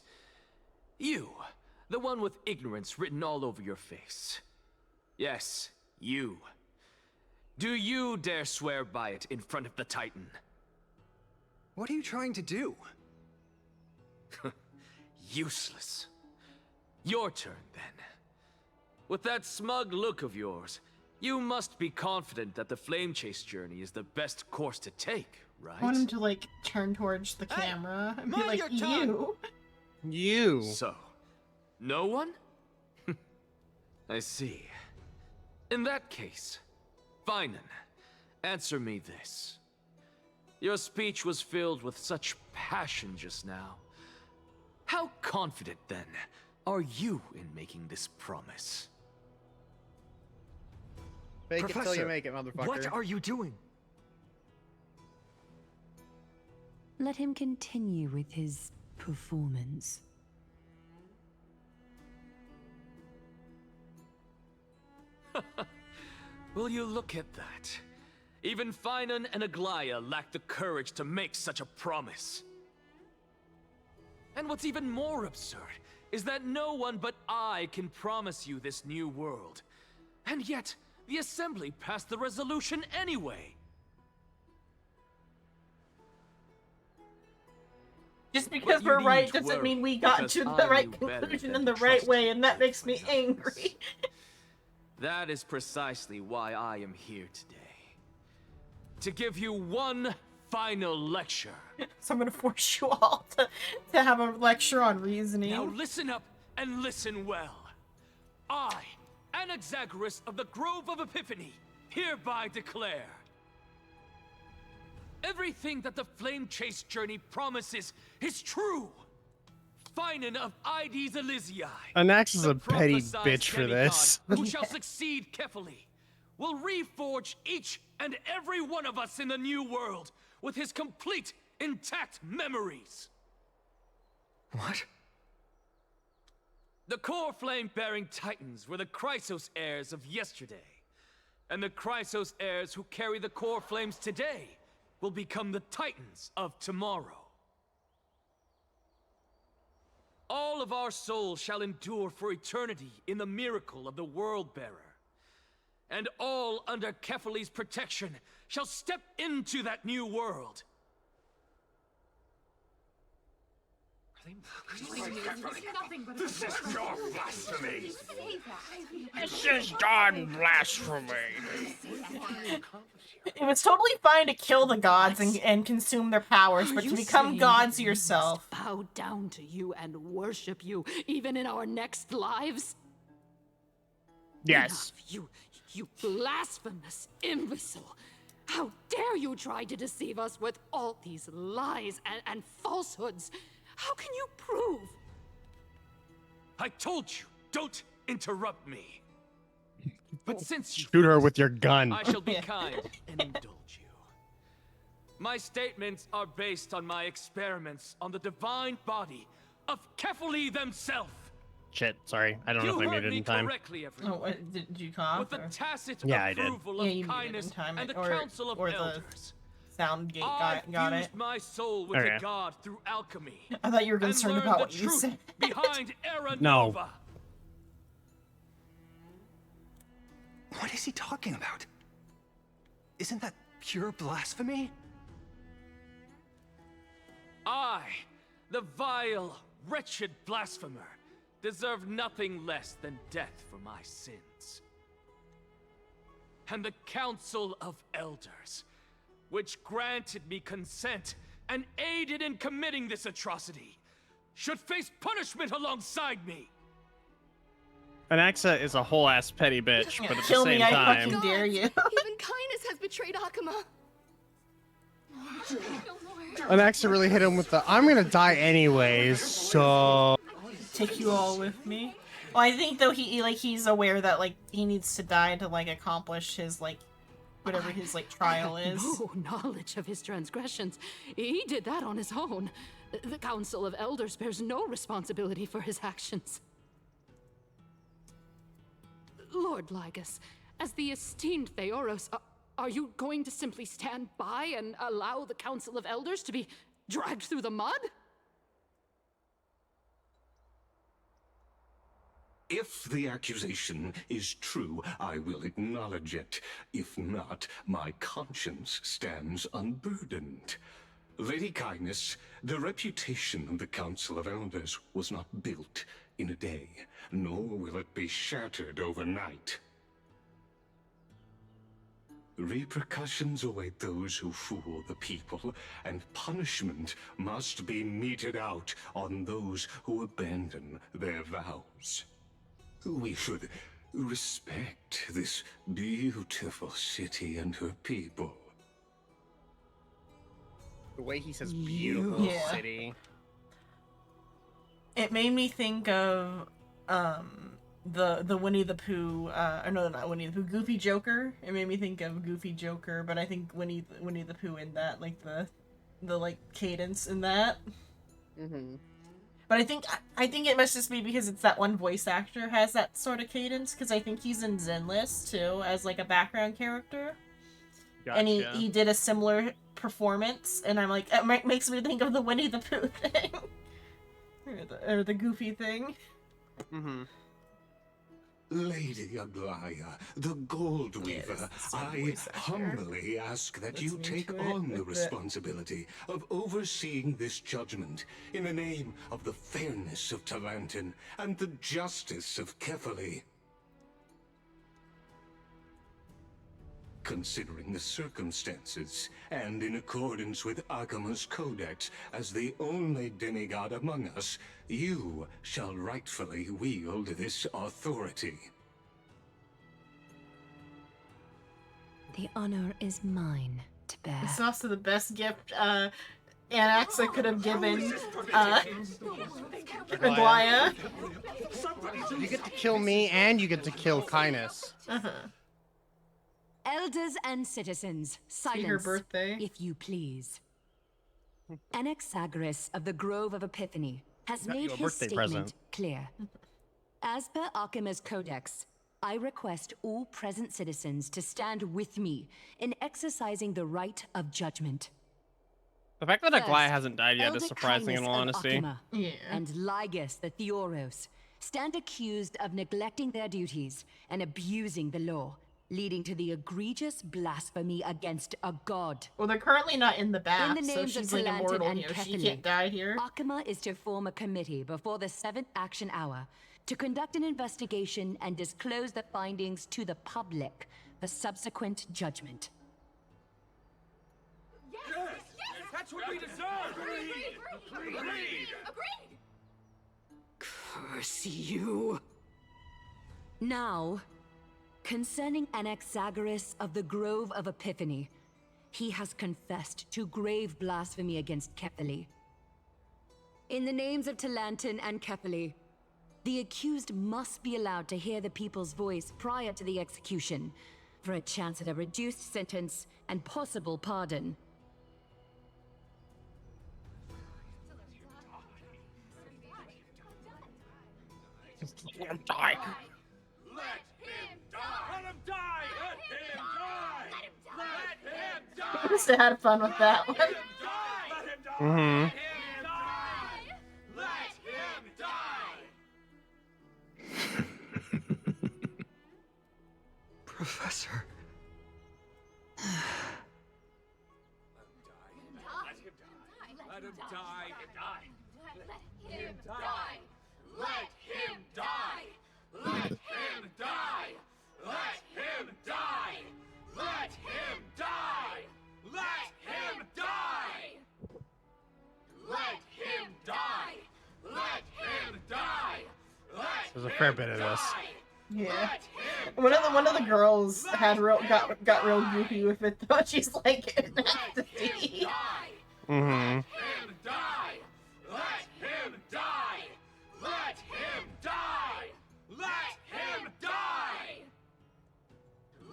You, the one with ignorance written all over your face. Yes, you. Do you dare swear by it in front of the Titan? What are you trying to do? Useless. Your turn, then. With that smug look of yours, you must be confident that the Flame Chase journey is the best course to take, right? I want him to, like, turn towards the camera and be like, you. You. So, no one? I see. In that case, Finan, answer me this. Your speech was filled with such passion just now. How confident, then, are you in making this promise? Fake it till you make it, motherfucker. What are you doing? Let him continue with his performance. Will you look at that? Even Finan and Aglaya lack the courage to make such a promise. And what's even more absurd is that no one but I can promise you this new world. And yet, the Assembly passed the resolution anyway. Just because we're right doesn't mean we got to the right conclusion in the right way, and that makes me angry. That is precisely why I am here today. To give you one final lecture. So I'm gonna force you all to have a lecture on reasoning. Now listen up and listen well. I, Anaxagoras of the Grove of Epiphany, hereby declare everything that the Flame Chase journey promises is true. Finan of Ides Elysiae, Anax is a petty bitch for this. who shall succeed Kefali, will reforge each and every one of us in the new world with his complete, intact memories. What? The core flame-bearing Titans were the Chrysos heirs of yesterday, and the Chrysos heirs who carry the core flames today will become the Titans of tomorrow. All of our souls shall endure for eternity in the miracle of the World-Bearer. And all under Kefali's protection shall step into that new world. This is your blasphemy! This is darn blasphemy. It was totally fine to kill the gods and consume their powers, but to become gods yourself. Bow down to you and worship you, even in our next lives? Yes. Enough, you blasphemous imbecile! How dare you try to deceive us with all these lies and falsehoods? How can you prove? I told you, don't interrupt me. But since you Shoot her with your gun. I shall be kind and indulge you. My statements are based on my experiments on the divine body of Kefali themselves. Shit, sorry. I don't know if I muted in time. Oh, what, did you cough? With the tacit Yeah, I did. approval of kindness and the council of elders. Sound gate I've got fused it. my soul with Okay. the god through alchemy. I thought you were and concerned learned about the what you truth said. behind Era No. Nova. What is he talking about? Isn't that pure blasphemy? I, the vile, wretched blasphemer, deserve nothing less than death for my sins. And the Council of Elders, which granted me consent and aided in committing this atrocity, should face punishment alongside me. Anaxa is a whole ass petty bitch, but at the Kill same me, I time, fucking dare you. Even kindness has betrayed Akuma. An accident really hit him with the I'm gonna die anyways, so take you all with me. Well, I think though he's aware that like he needs to die to like accomplish his like whatever his like trial is. No knowledge of his transgressions. He did that on his own. The Council of Elders bears no responsibility for his actions. Lord Lygus, as the esteemed Theoros, are you going to simply stand by and allow the Council of Elders to be dragged through the mud? If the accusation is true, I will acknowledge it. If not, my conscience stands unburdened. Lady Kindness, the reputation of the Council of Elders was not built in a day, nor will it be shattered overnight. Repercussions await those who fool the people, and punishment must be meted out on those who abandon their vows. We should respect this beautiful city and her people. The way he says beautiful city. It made me think of the Winnie the Pooh or no, not Winnie the Pooh, Goofy Joker. It made me think of Goofy Joker, but I think Winnie the Pooh in that, like the like cadence in that. Mm-hmm. But I think it must just be because it's that one voice actor has that sort of cadence, because I think he's in Zenless too as like a background character. Gotcha. And he did a similar performance, and I'm like, it makes me think of the Winnie the Pooh thing. or the Goofy thing. Mm-hmm. Lady Aglaya, the Gold Weaver, I humbly ask that you take on the responsibility of overseeing this judgment in the name of the fairness of Talantin and the justice of Kefali. Considering the circumstances, and in accordance with Akima's Codex, as the only demigod among us, you shall rightfully wield this authority. The honor is mine to bear. It's also the best gift Anaxa could have given Aglaya. You get to kill me, and you get to kill Kindness. Elders and citizens, silence, her birthday, if you please. Anaxagoras of the Grove of Epiphany has made his statement clear. As per Akima's Codex, I request all present citizens to stand with me in exercising the right of judgment. The fact that Aglaya hasn't died yet is surprising in all honesty. And Lygus the Theoros stand accused of neglecting their duties and abusing the law, leading to the egregious blasphemy against a god. Well, they're currently not in the bath, in the names so she's of like Talantin immortal and here. Kefali, She can't die here. Akima is to form a committee before the 7th action hour to conduct an investigation and disclose the findings to the public for subsequent judgment. Yes! That's what we deserve! Agreed! Curse you! Now, concerning Anaxagoras of the Grove of Epiphany, he has confessed to grave blasphemy against Kefali. In the names of Talantin and Kefali, the accused must be allowed to hear the people's voice prior to the execution, for a chance at a reduced sentence and possible pardon. Let him die! Let him die! Let him die! Let him die! I must have had fun with that one. Mm-hmm. Let him die! Professor. Let him die! Let him die! Let him die! Let him die! Let him die! Let him die! Let him die! Let him die! Let him die! Let him die! There's a fair bit of this. Yeah. Let him One of the girls had got real goofy with it though. She's like in ecstasy. Mm-hmm. Die! Let him die! Let him die! Let him die!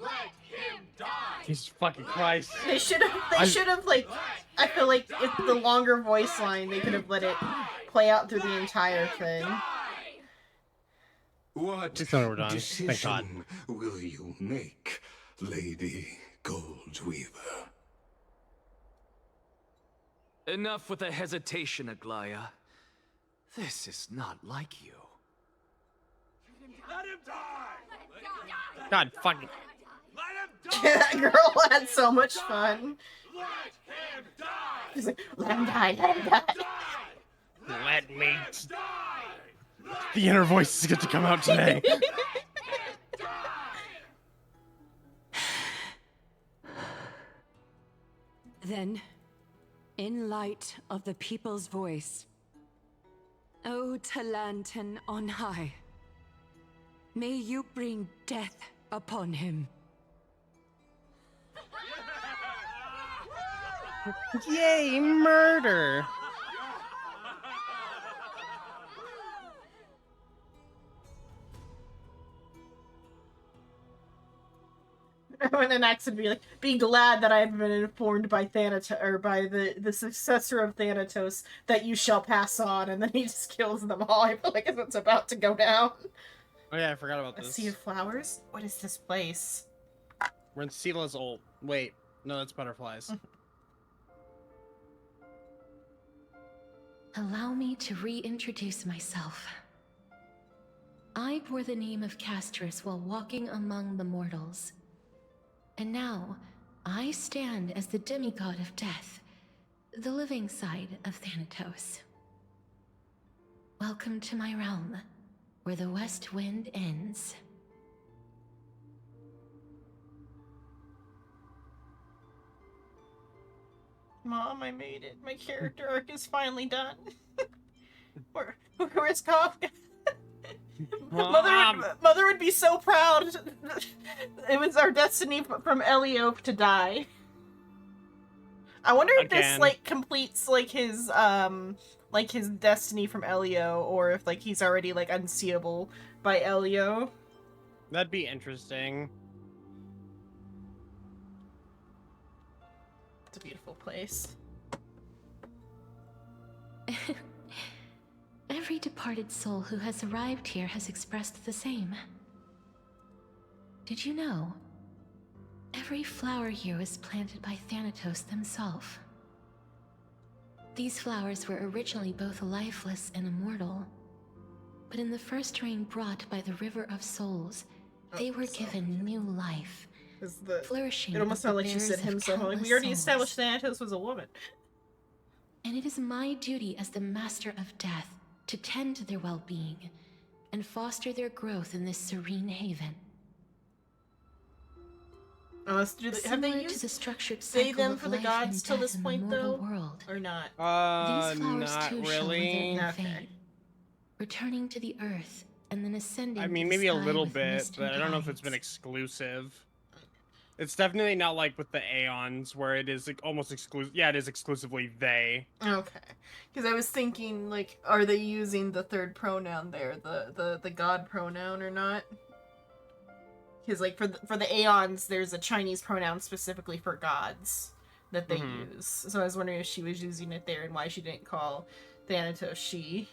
Let him die! Jesus fucking Christ. They should have like, I feel like if the longer voice line, they could have let it play out through the entire thing. What we're done. Thank God. decision will you make, Lady Goldweaver? Enough with the hesitation, Aglaya. This is not like you. Let him die! God fucking. That girl had so much fun. Let him die! She's like, let him die, let him die. Let me. The inner voice is good to come out today. Then, in light of the people's voice, O Talantan on high, may you bring death upon him. Yay, murder! And then Axe would be like, be glad that I have been informed by Thanatos, or by the successor of Thanatos, that you shall pass on, and then he just kills them all. I feel like it's what's about to go down. Oh yeah, I forgot about A this. sea of flowers? What is this place? We're in Sila's ult. Wait, no, that's butterflies. Allow me to reintroduce myself. I bore the name of Castris while walking among the mortals. And now, I stand as the demigod of death, the living side of Thanatos. Welcome to my realm, where the west wind ends. Mom, I made it. My character arc is finally done. Where's Kafka? Mother would be so proud. It was our destiny from Elio to die. I wonder if this like completes like his destiny from Elio, or if like he's already like unseeable by Elio. That'd be interesting. It's a beautiful place. Every departed soul who has arrived here has expressed the same. Did you know? Every flower here was planted by Thanatos themselves. These flowers were originally both lifeless and immortal, but in the first rain brought by the River of Souls, they were given new life, flourishing. It almost sounded like she said him so. Like, we already established Thanatos was a woman. And it is my duty as the Master of Death to tend to their well-being and foster their growth in this serene haven. Have they used the structured they them for the gods till this point though, world. Or not? These flowers not too really. shall wither and fade, returning to the earth and then ascending. I mean, to the maybe a sky little with bit, mist and but I don't know if tides. it's been exclusive. It's definitely not like with the Aeons, where it is like almost exclusive. Yeah, it is exclusively they. Okay, because I was thinking like, are they using the third pronoun there, the god pronoun or not? Because like for the Aeons, there's a Chinese pronoun specifically for gods that they use. So I was wondering if she was using it there and why she didn't call Thanatos she.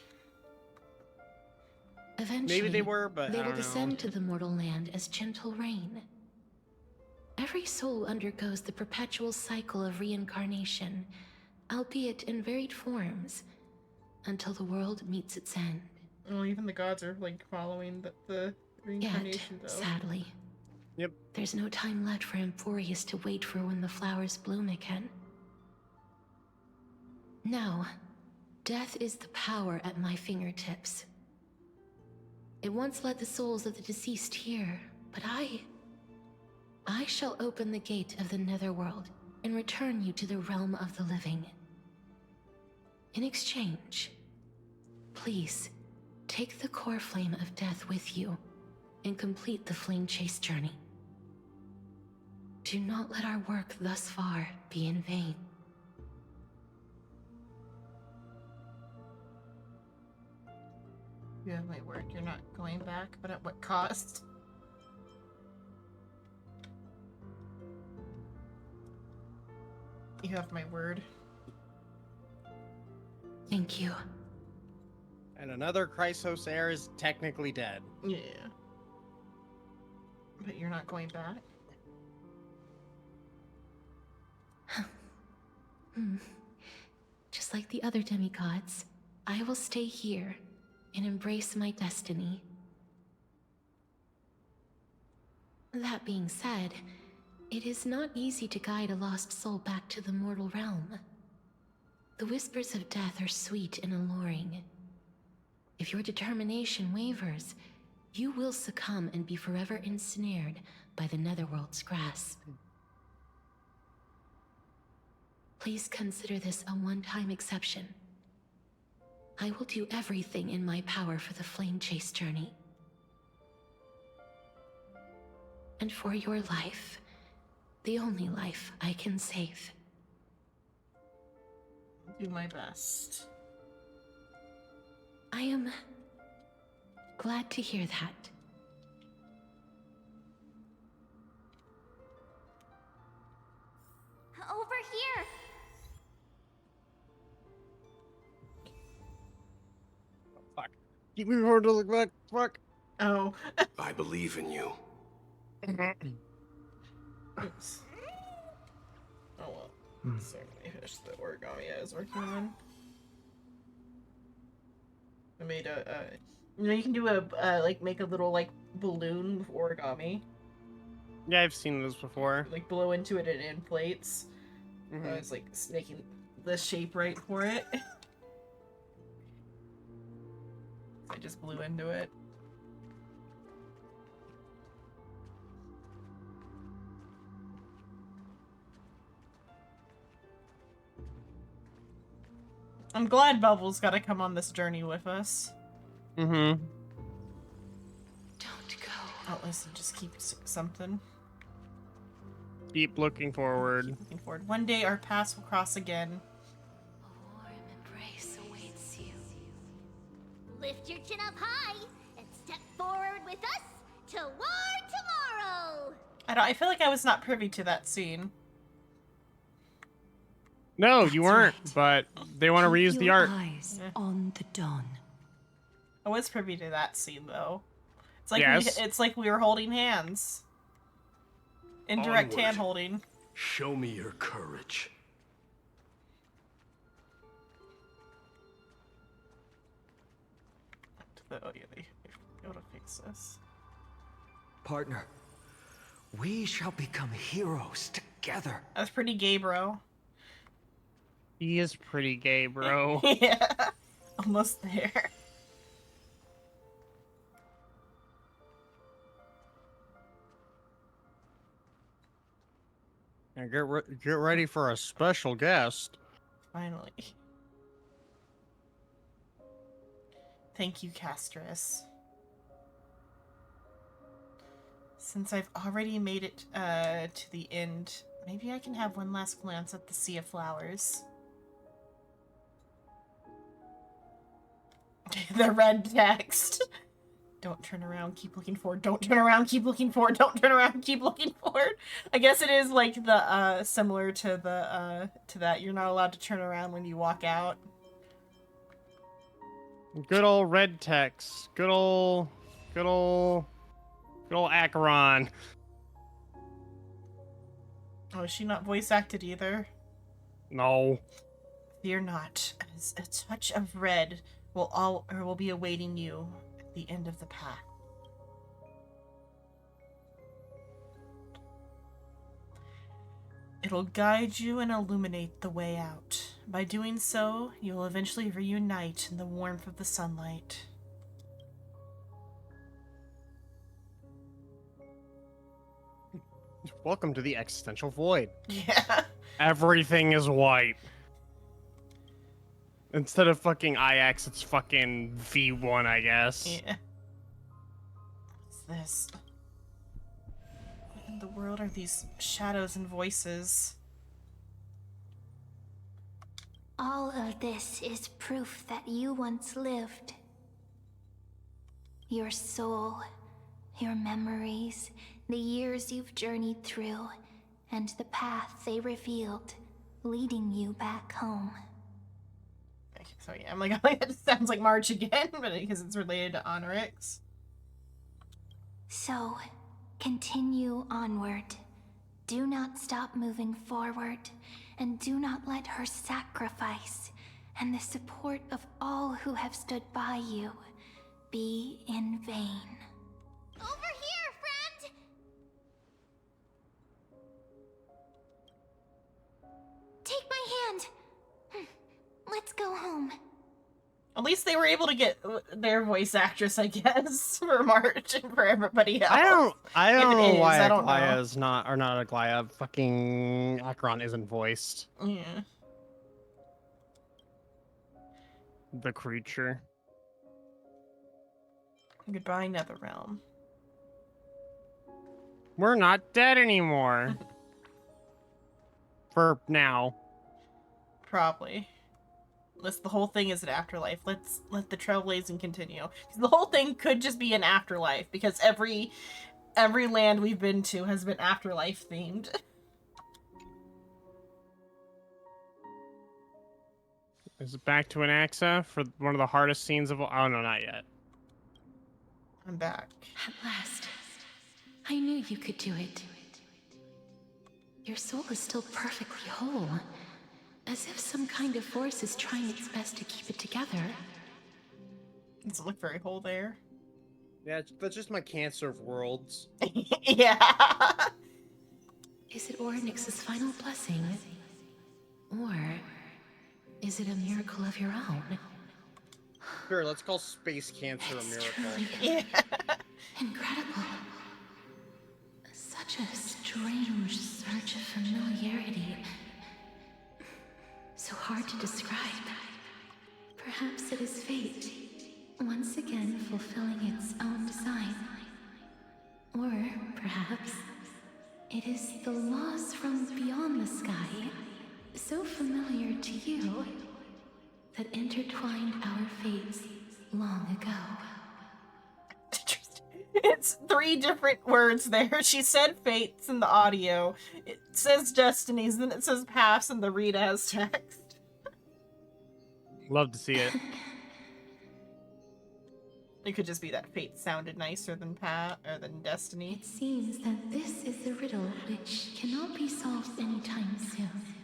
Eventually, Maybe they were, but they I will don't know. descend to the mortal land as gentle rain. Every soul undergoes the perpetual cycle of reincarnation, albeit in varied forms, until the world meets its end. Well, even the gods are like following the reincarnation though. Sadly. Yep. There's no time left for Emphorius to wait for when the flowers bloom again. Now, death is the power at my fingertips. It once led the souls of the deceased here, but I shall open the gate of the Netherworld and return you to the realm of the living. In exchange, please take the core flame of death with you and complete the Flame Chase journey. Do not let our work thus far be in vain. You have my word. You're not going back, but at what cost? You have my word. Thank you. And another Chrysos heir is technically dead. Yeah. But you're not going back? Just like the other demigods, I will stay here and embrace my destiny. That being said, it is not easy to guide a lost soul back to the mortal realm. The whispers of death are sweet and alluring. If your determination wavers, you will succumb and be forever ensnared by the Netherworld's grasp. Please consider this a one-time exception. I will do everything in my power for the Flame Chase journey. And for your life, the only life I can save. Do my best. I am glad to hear that. Over here! Fuck. Keep me forward to look back. Fuck. Oh. I believe in you. Oops. Oh well. So let me finish the origami I was working on. I made you know, you can do a like make a little like balloon with origami. Yeah, I've seen those before. Like blow into it and it inflates. I was like making the shape right for it. I just blew into it. I'm glad Bubbles got to come on this journey with us. Mm-hmm. Don't go. Oh, listen, just keep something. Keep looking forward. Keep looking forward. One day our paths will cross again. A warm embrace awaits you. Lift your chin up high and step forward with us to war tomorrow! I feel like I was not privy to that scene. No, you weren't, but they want to reuse the art. Eyes on the dawn. I was privy to that scene though. It's like Yes. it's like we were holding hands. Indirect Onward. hand holding. Show me your courage. Oh yeah, they gotta fix this. Partner, we shall become heroes together. That's pretty gay, bro. He is pretty gay, bro. Yeah, almost there. And get ready for a special guest. Finally. Thank you, Castris. Since I've already made it to the end, maybe I can have one last glance at the Sea of Flowers. The red text. Don't turn around, keep looking forward. Don't turn around, keep looking forward. Don't turn around, keep looking forward. I guess it is like the similar to the to that. You're not allowed to turn around when you walk out. Good old red text. Good old Acheron. Oh, is she not voice acted either? No. Fear not, as a touch of red will be awaiting you at the end of the path. It'll guide you and illuminate the way out. By doing so, you'll eventually reunite in the warmth of the sunlight. Welcome to the existential void. Yeah. Everything is white. Instead of fucking IX, it's fucking V1, I guess. Yeah. this? What in the world are these shadows and voices? All of this is proof that you once lived. Your soul, your memories, the years you've journeyed through, and the path they revealed, leading you back home. So yeah, I'm like, it sounds like March again, but because it's related to Honorix. So, continue onward. Do not stop moving forward, and do not let her sacrifice and the support of all who have stood by you be in vain. Over here, friend! Take my hand. Let's go home. At least they were able to get their voice actress, I guess, for March and for everybody else. I don't know why Aglaia is not, or not Aglaia, fucking Acheron isn't voiced. Yeah. The creature. Goodbye, Netherrealm. We're not dead anymore. For now. Probably. Unless the whole thing is an afterlife. Let's let the trailblazing continue. 'Cause the whole thing could just be an afterlife, because every land we've been to has been afterlife themed. Is it back to Anaxa for one of the hardest scenes of all? Oh no, not yet. I'm back. At last. I knew you could do it. Your soul is still perfectly whole. As if some kind of force is trying its best to keep it together. Doesn't look very whole there. Yeah, that's just my cancer of worlds. Yeah. Is it Orynyx's final blessing? Or is it a miracle of your own? Sure, let's call space cancer a miracle. Truly incredible. Such a strange surge of familiarity. So hard to describe. Perhaps it is fate, once again fulfilling its own design. Or perhaps it is the laws from beyond the sky, so familiar to you, that intertwined our fates long ago. It's 3 different words there. She said fates in the audio. It says destinies, then it says paths in the read as text. Love to see it. It could just be that fate sounded nicer than destiny. It seems that this is the riddle which cannot be solved anytime soon.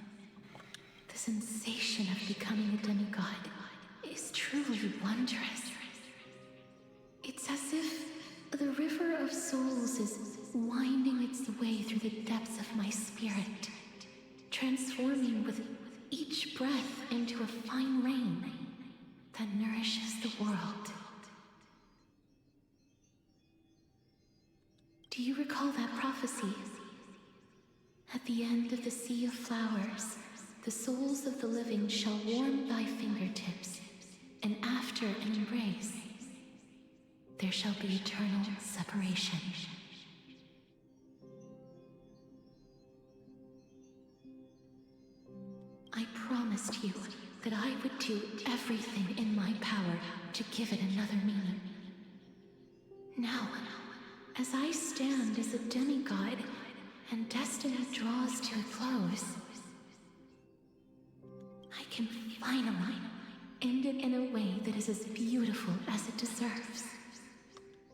The sensation of becoming a demigod is truly wondrous. It's as if the river of souls is winding its way through the depths of my spirit, transforming with each breath into a fine rain that nourishes the world. Do you recall that prophecy? At the end of the Sea of Flowers, the souls of the living shall warm thy fingertips, and after an embrace, there shall be eternal separation. I promised you that I would do everything in my power to give it another meaning. Now, as I stand as a demigod and destiny draws to a close, I can finally end it in a way that is as beautiful as it deserves.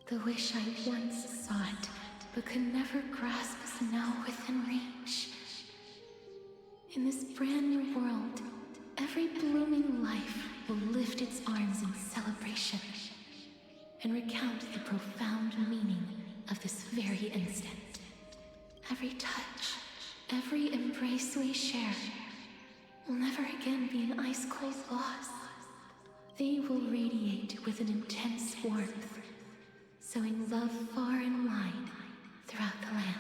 The wish I once sought, but could never grasp, is now within reach. In this brand new world, every blooming life will lift its arms in celebration and recount the profound meaning of this very instant. Every touch, every embrace we share will never again be an ice-cold loss. They will radiate with an intense warmth, sowing love far and wide throughout the land.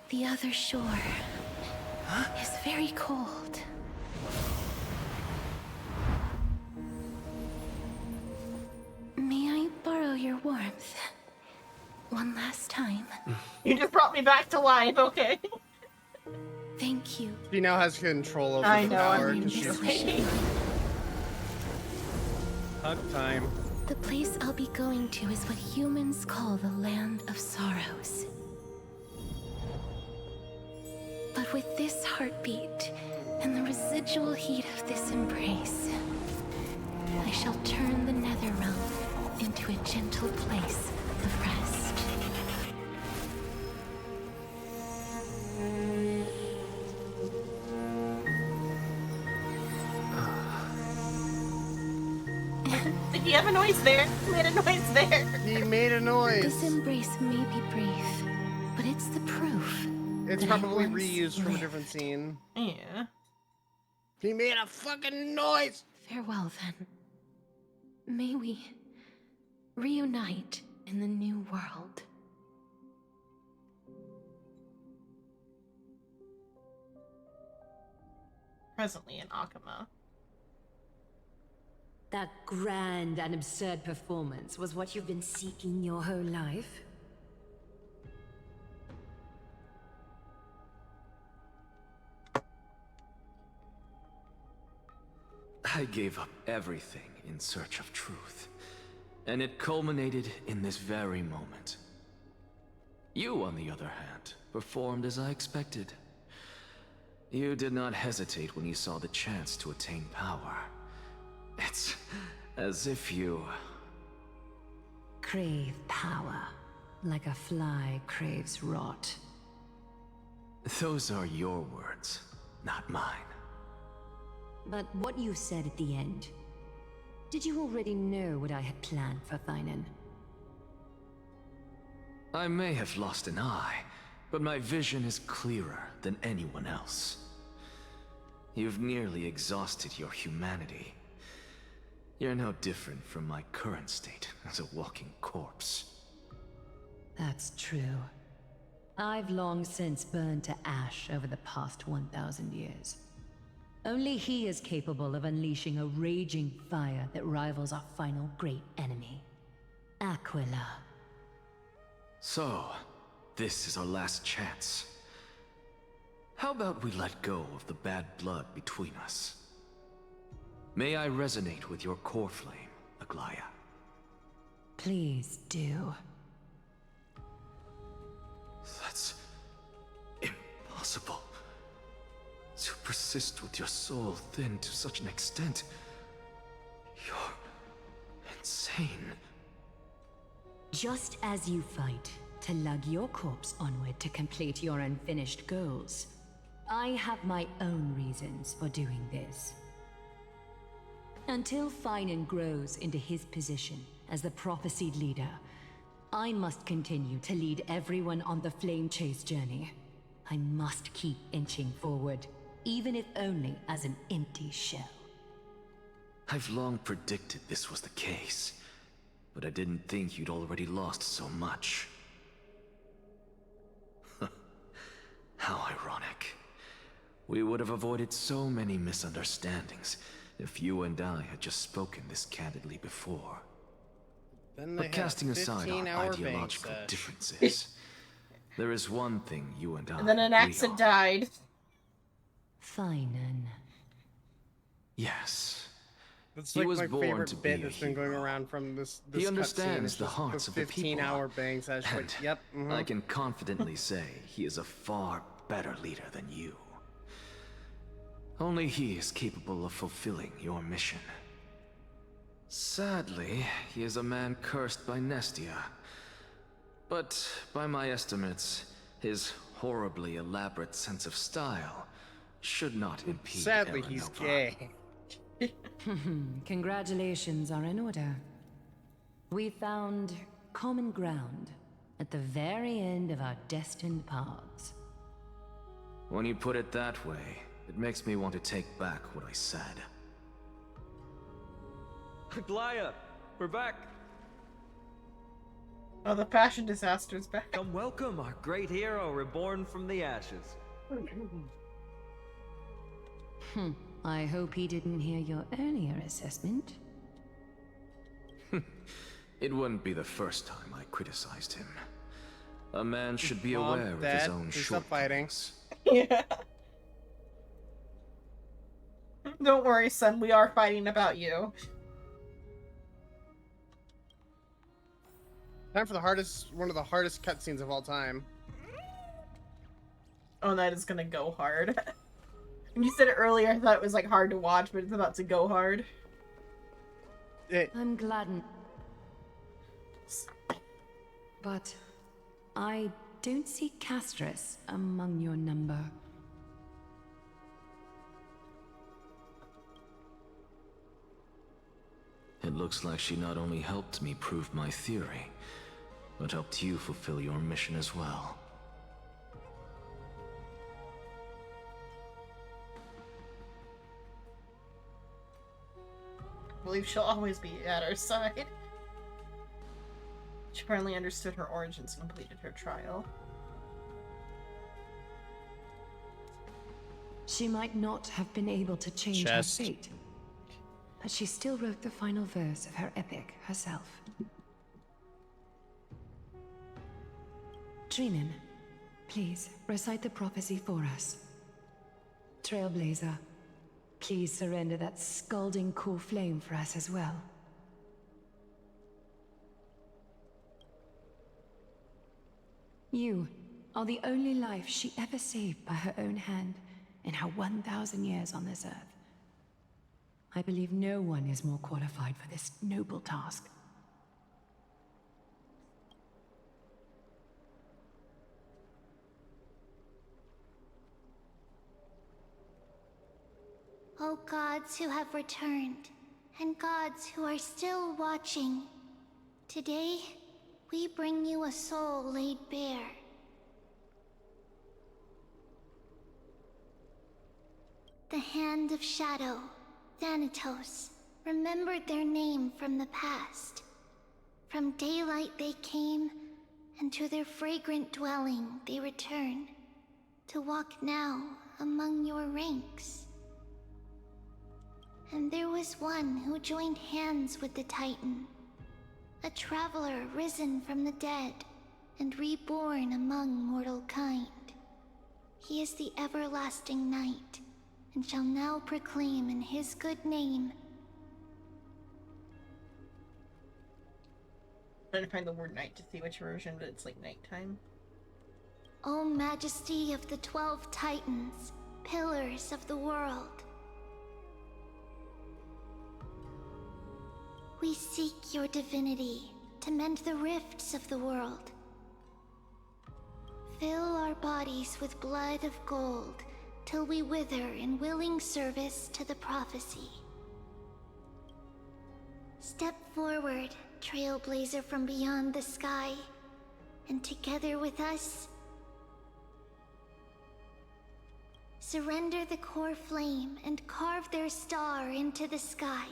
The other shore is very cold. warmth. One last time. You just brought me back to life, okay? Thank you. She now has control over I the know, power. I'm 'cause she's- Hug time. The place I'll be going to is what humans call the Land of Sorrows. But with this heartbeat and the residual heat of this embrace, I shall turn the Nether Realm into a gentle place of rest. Did you have a noise there? You made a noise there. He made a noise. This embrace may be brief, but it's the proof. It's that I probably once reused from a lived. different scene. Yeah. He made a fucking noise. Farewell, then. May we reunite in the new world. Presently in Akama. That grand and absurd performance was what you've been seeking your whole life? I gave up everything in search of truth, and it culminated in this very moment. You, on the other hand, performed as I expected. You did not hesitate when you saw the chance to attain power. It's as if you... Crave power, like a fly craves rot. Those are your words, not mine. But what you said at the end, did you already know what I had planned for Thainan? I may have lost an eye, but my vision is clearer than anyone else. You've nearly exhausted your humanity. You're no different from my current state as a walking corpse. That's true. I've long since burned to ash over the past 1,000 years. Only he is capable of unleashing a raging fire that rivals our final great enemy, Aquila. So, this is our last chance. How about we let go of the bad blood between us? May I resonate with your core flame, Aglaya? Please do. That's impossible. To persist with your soul thinned to such an extent. You're insane. Just as you fight to lug your corpse onward to complete your unfinished goals, I have my own reasons for doing this. Until Thainan grows into his position as the prophesied leader, I must continue to lead everyone on the flame chase journey. I must keep inching forward, even if only as an empty shell. I've long predicted this was the case, but I didn't think you'd already lost so much. How ironic. We would have avoided so many misunderstandings if you and I had just spoken this candidly before. But casting aside our ideological differences, there is one thing you and I And then an accident died. Thainan. Yes. That's He like was my born favorite to bit be a that's been going around from this He cutscene. understands It's the just hearts of the people. 15-hour bang session. And Yep. I can confidently say he is a far better leader than you. Only he is capable of fulfilling your mission. Sadly, he is a man cursed by Nestia. But by my estimates, his horribly elaborate sense of style should not impede Sadly, he's Elenova. gay. Congratulations are in order. We found common ground at the very end of our destined paths. When you put it that way, it makes me want to take back what I said. Aglaya, we're back. Oh, the fashion disaster's back. Come welcome our great hero reborn from the ashes. I hope he didn't hear your earlier assessment. It wouldn't be the first time I criticized him. A man should be Mom, aware of Dad, his own please stop fighting. shortcomings. Yeah. Don't worry, son. We are fighting about you. Time for one of the hardest cutscenes of all time. Oh, that is gonna go hard. When you said it earlier, I thought it was like hard to watch, but it's about to go hard. I'm glad. But I don't see Castris among your number. It looks like she not only helped me prove my theory, but helped you fulfill your mission as well. I believe she'll always be at our side. She apparently understood her origins and completed her trial. She might not have been able to change her fate, but she still wrote the final verse of her epic herself. Trinan, please recite the prophecy for us. Trailblazer, please surrender that scalding cool flame for us as well. You are the only life she ever saved by her own hand in her 1,000 years on this earth. I believe no one is more qualified for this noble task. O gods who have returned, and gods who are still watching, today we bring you a soul laid bare. The Hand of Shadow, Thanatos, remembered their name from the past. From daylight they came, and to their fragrant dwelling they return, to walk now among your ranks. And there was one who joined hands with the Titan, a traveler risen from the dead and reborn among mortal kind. He is the everlasting night, and shall now proclaim in his good name. I'm trying to find the word night to see which version, but it's like nighttime. O Majesty of the 12 Titans, pillars of the world. We seek your divinity to mend the rifts of the world. Fill our bodies with blood of gold till we wither in willing service to the prophecy. Step forward, trailblazer from beyond the sky, and together with us, surrender the core flame and carve their star into the sky.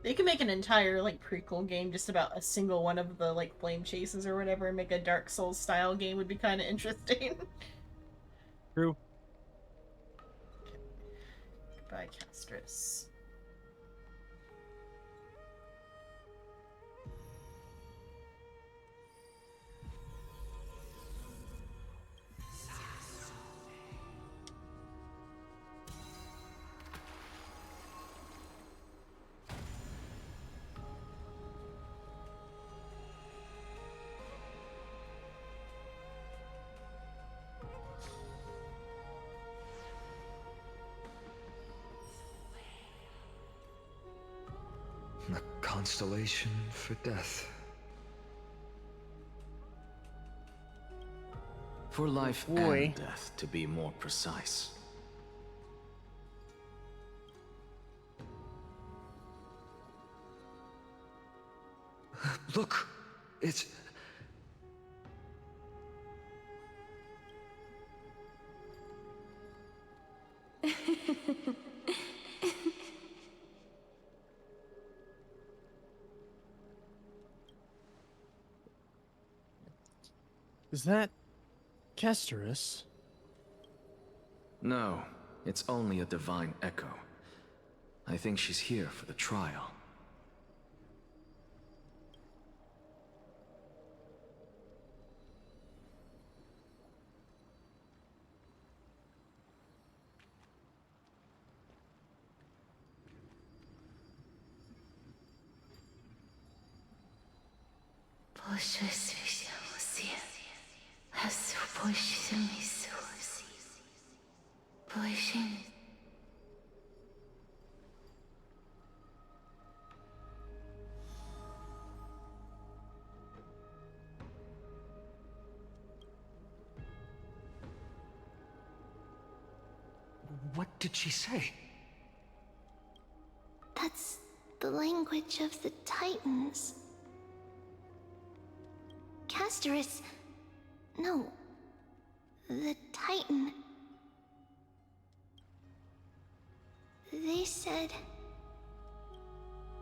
They could make an entire, like, prequel game just about a single one of the, like, flame chases or whatever, and make a Dark Souls style game would be kind of interesting. True. Goodbye, Castris. A constellation for death. For life Boy. and death, to be more precise. Look! It's... Is that Castris? No, it's only a divine echo. I think she's here for the trial. What did she say? That's the language of the Titans. Casterus... No. The Titan. They said...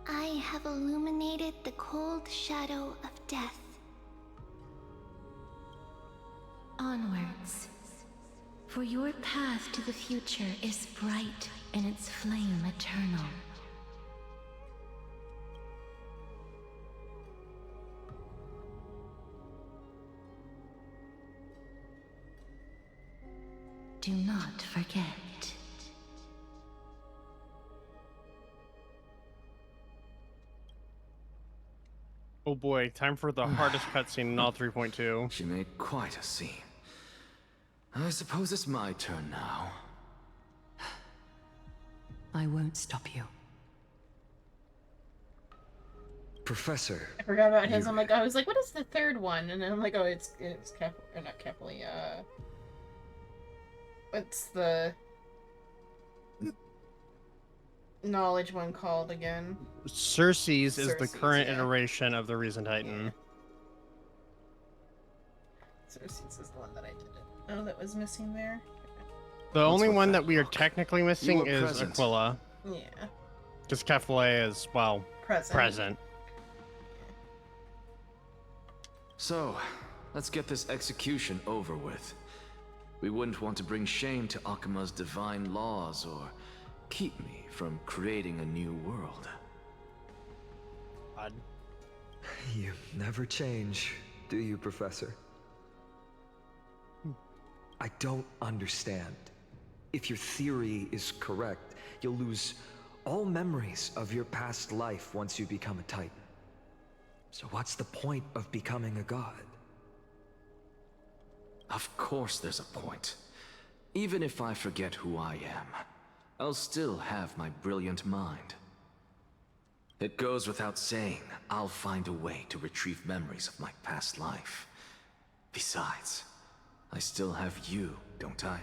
I have illuminated the cold shadow of death. Onwards. For your path to the future is bright and its flame eternal. Do not forget. Oh boy, time for the hardest cutscene in all 3.2. She made quite a scene. I suppose it's my turn now. I won't stop you. Professor. I forgot about his. I'm like, I was like, what is the third one? And then I'm like, oh, it's Cap or not Capley. What's the knowledge one called again? Cersei's is the Cersei's, current yeah. iteration of the Risen Titan. Cersei's is the one that I didn't know that was missing there. The only one that we are technically missing were is present. Aquila. Yeah. Because Kefle is, well, present. So, let's get this execution over with. We wouldn't want to bring shame to Akima's divine laws or keep me from creating a new world. Odd. You never change, do you, Professor? I don't understand. If your theory is correct, you'll lose all memories of your past life once you become a Titan. So what's the point of becoming a god? Of course there's a point. Even if I forget who I am, I'll still have my brilliant mind. It goes without saying, I'll find a way to retrieve memories of my past life. Besides, I still have you, don't I?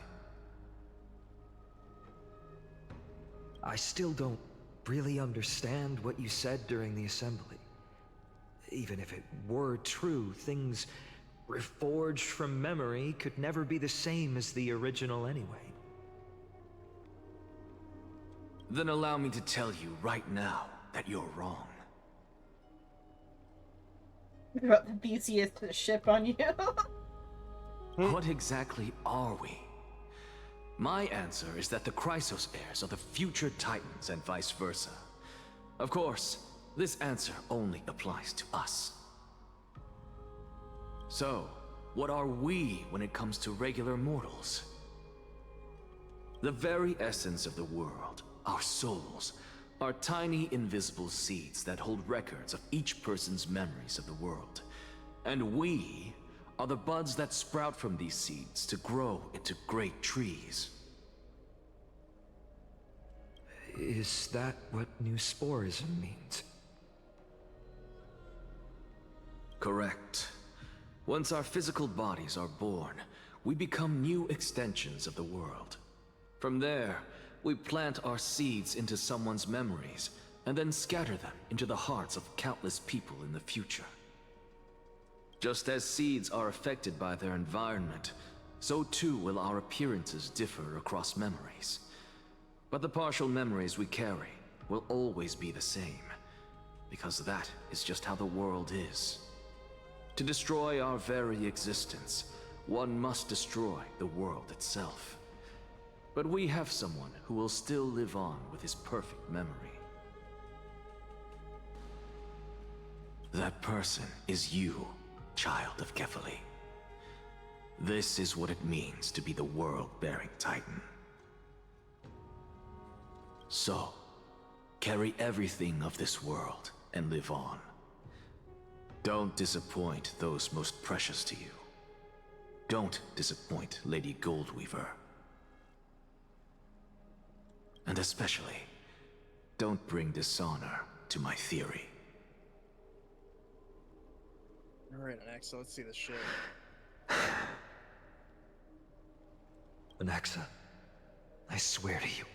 I still don't really understand what you said during the assembly. Even if it were true, things reforged from memory could never be the same as the original anyway. Then allow me to tell you right now that you're wrong. About the Theseus ship on you. What exactly are we? My answer is that the Chrysos heirs are the future Titans and vice versa. Of course, this answer only applies to us. So, what are we when it comes to regular mortals? The very essence of the world, our souls, are tiny invisible seeds that hold records of each person's memories of the world. And we are the buds that sprout from these seeds to grow into great trees. Is that what Neosporism means? Correct. Once our physical bodies are born, we become new extensions of the world. From there, we plant our seeds into someone's memories, and then scatter them into the hearts of countless people in the future. Just as seeds are affected by their environment, so too will our appearances differ across memories. But the partial memories we carry will always be the same, because that is just how the world is. To destroy our very existence, one must destroy the world itself. But we have someone who will still live on with his perfect memory. That person is you, child of Kefali. This is what it means to be the world-bearing Titan. So, carry everything of this world and live on. Don't disappoint those most precious to you. Don't disappoint Lady Goldweaver. And especially, don't bring dishonor to my theory. Alright, Anaxa, let's see this shit. Anaxa, I swear to you,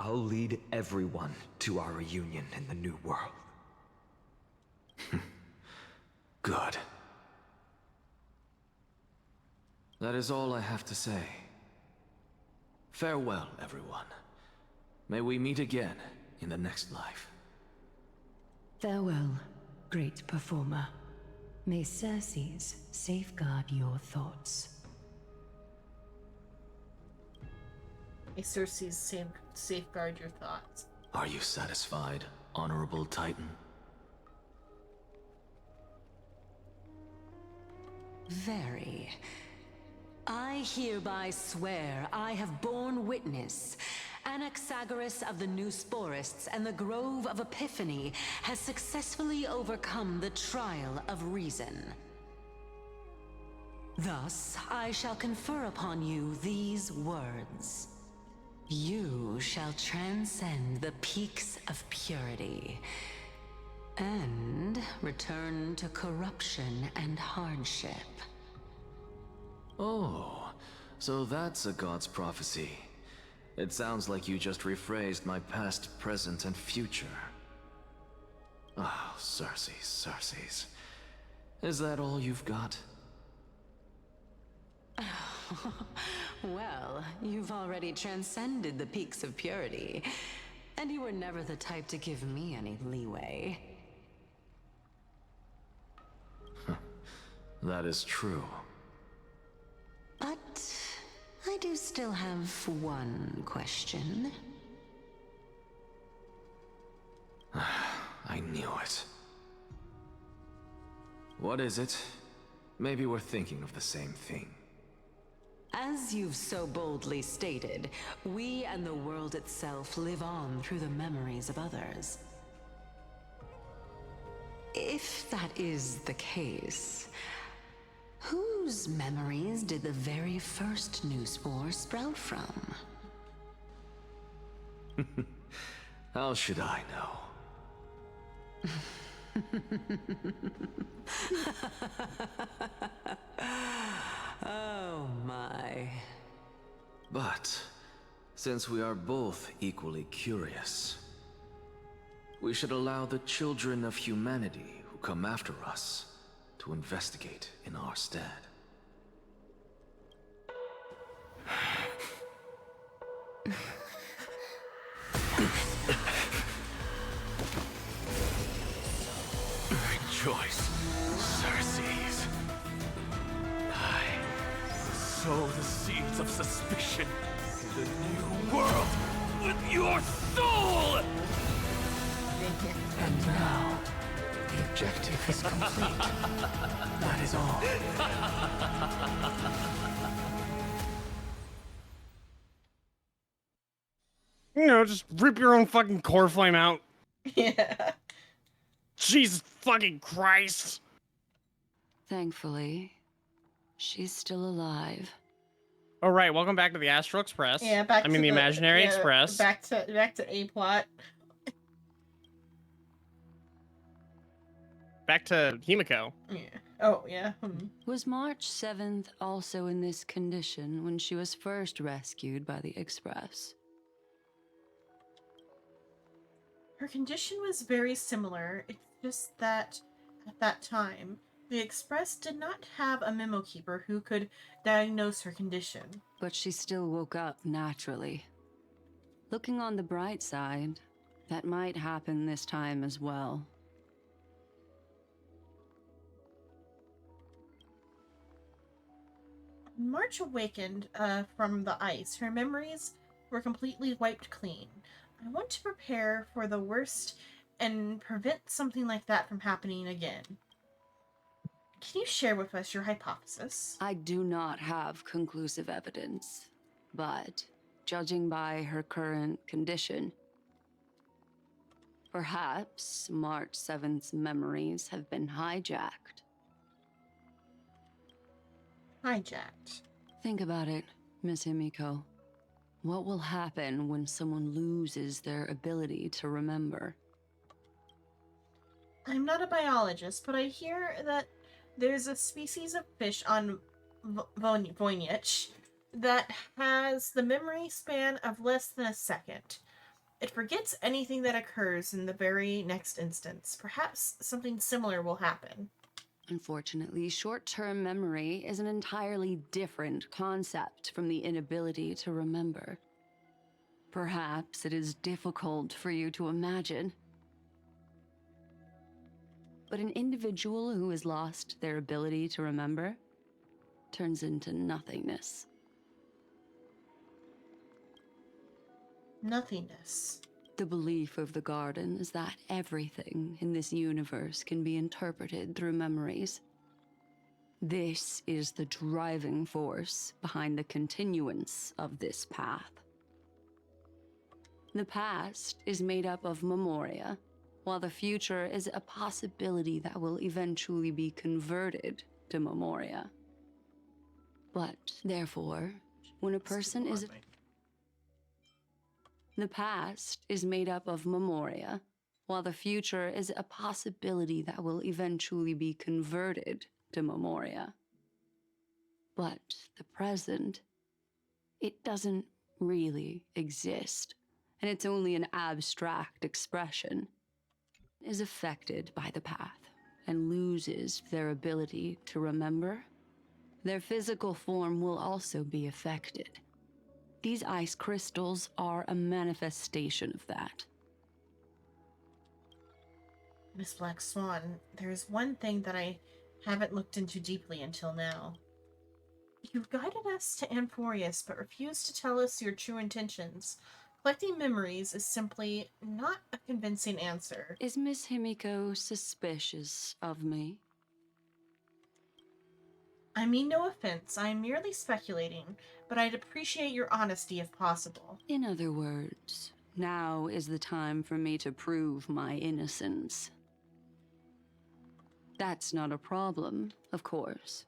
I'll lead everyone to our reunion in the New World. Good. That is all I have to say. Farewell, everyone. May we meet again in the next life. Farewell, great performer. May Circes safeguard your thoughts. May Circes safeguard your thoughts. Are you satisfied, Honorable Titan? Very. I hereby swear I have borne witness. Anaxagoras of the New Sporists and the Grove of Epiphany has successfully overcome the trial of reason. Thus, I shall confer upon you these words. You shall transcend the peaks of purity and return to corruption and hardship. Oh, so that's a god's prophecy. It sounds like you just rephrased my past, present, and future. Oh, Circes. Is that all you've got? Well, you've already transcended the peaks of purity, and you were never the type to give me any leeway. That is true. But I do still have one question. I knew it. What is it? Maybe we're thinking of the same thing. As you've so boldly stated, we and the world itself live on through the memories of others. If that is the case, whose memories did the very first new spore sprout from? How should I know? Oh my. But, since we are both equally curious, we should allow the children of humanity who come after us to investigate in our stead. Rejoice, Circes. I sow the seeds of suspicion in the new world with your soul! And now, the objective is complete. That is all. You know, just rip your own fucking core flame out. Yeah. Jesus fucking Christ. Thankfully, she's still alive. All right, welcome back to the Astral Express. Yeah, back. I mean, the Imaginary Express. Back to A plot. Back to Himiko. Yeah. Oh yeah. Was March 7th also in this condition when she was first rescued by the Express? Her condition was very similar. It's just that at that time, the Express did not have a memo keeper who could diagnose her condition. But she still woke up naturally. Looking on the bright side, that might happen this time as well. March awakened from the ice. Her memories were completely wiped clean. I want to prepare for the worst and prevent something like that from happening again. Can you share with us your hypothesis? I do not have conclusive evidence, but judging by her current condition, Perhaps March 7th's memories have been hijacked. Hijacked. Think about it, Miss Himiko. What will happen when someone loses their ability to remember? I'm not a biologist, but I hear that there's a species of fish on Voynich that has the memory span of less than a second. It forgets anything that occurs in the very next instance. Perhaps something similar will happen. Unfortunately, short-term memory is an entirely different concept from the inability to remember. Perhaps it is difficult for you to imagine. But an individual who has lost their ability to remember turns into nothingness. Nothingness. The belief of the Garden is that everything in this universe can be interpreted through memories. This is the driving force behind the continuance of this path. The past is made up of memoria, while the future is a possibility that will eventually be converted to memoria. But, therefore, when a person is... The past is made up of memoria, while the future is a possibility that will eventually be converted to memoria. But the present, it doesn't really exist, and it's only an abstract expression, is affected by the path and loses their ability to remember. Their physical form will also be affected. These ice crystals are a manifestation of that. Miss Black Swan, there's one thing that I haven't looked into deeply until now. You've guided us to Amphorius, but refused to tell us your true intentions. Collecting memories is simply not a convincing answer. Is Miss Himiko suspicious of me? I mean no offense, I am merely speculating, but I'd appreciate your honesty if possible. In other words, now is the time for me to prove my innocence. That's not a problem, of course.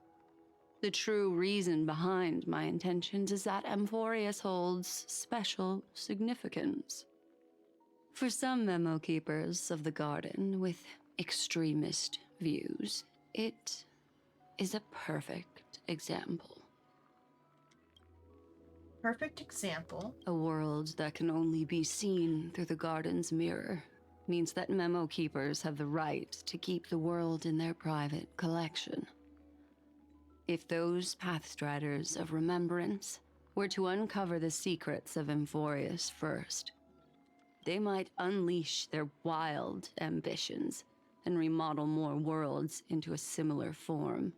The true reason behind my intentions is that Amphorius holds special significance. For some memo keepers of the Garden with extremist views, it is a perfect example. Perfect example? A world that can only be seen through the Garden's mirror means that memo keepers have the right to keep the world in their private collection. If those Pathstriders of Remembrance were to uncover the secrets of Amphorius first, they might unleash their wild ambitions and remodel more worlds into a similar form.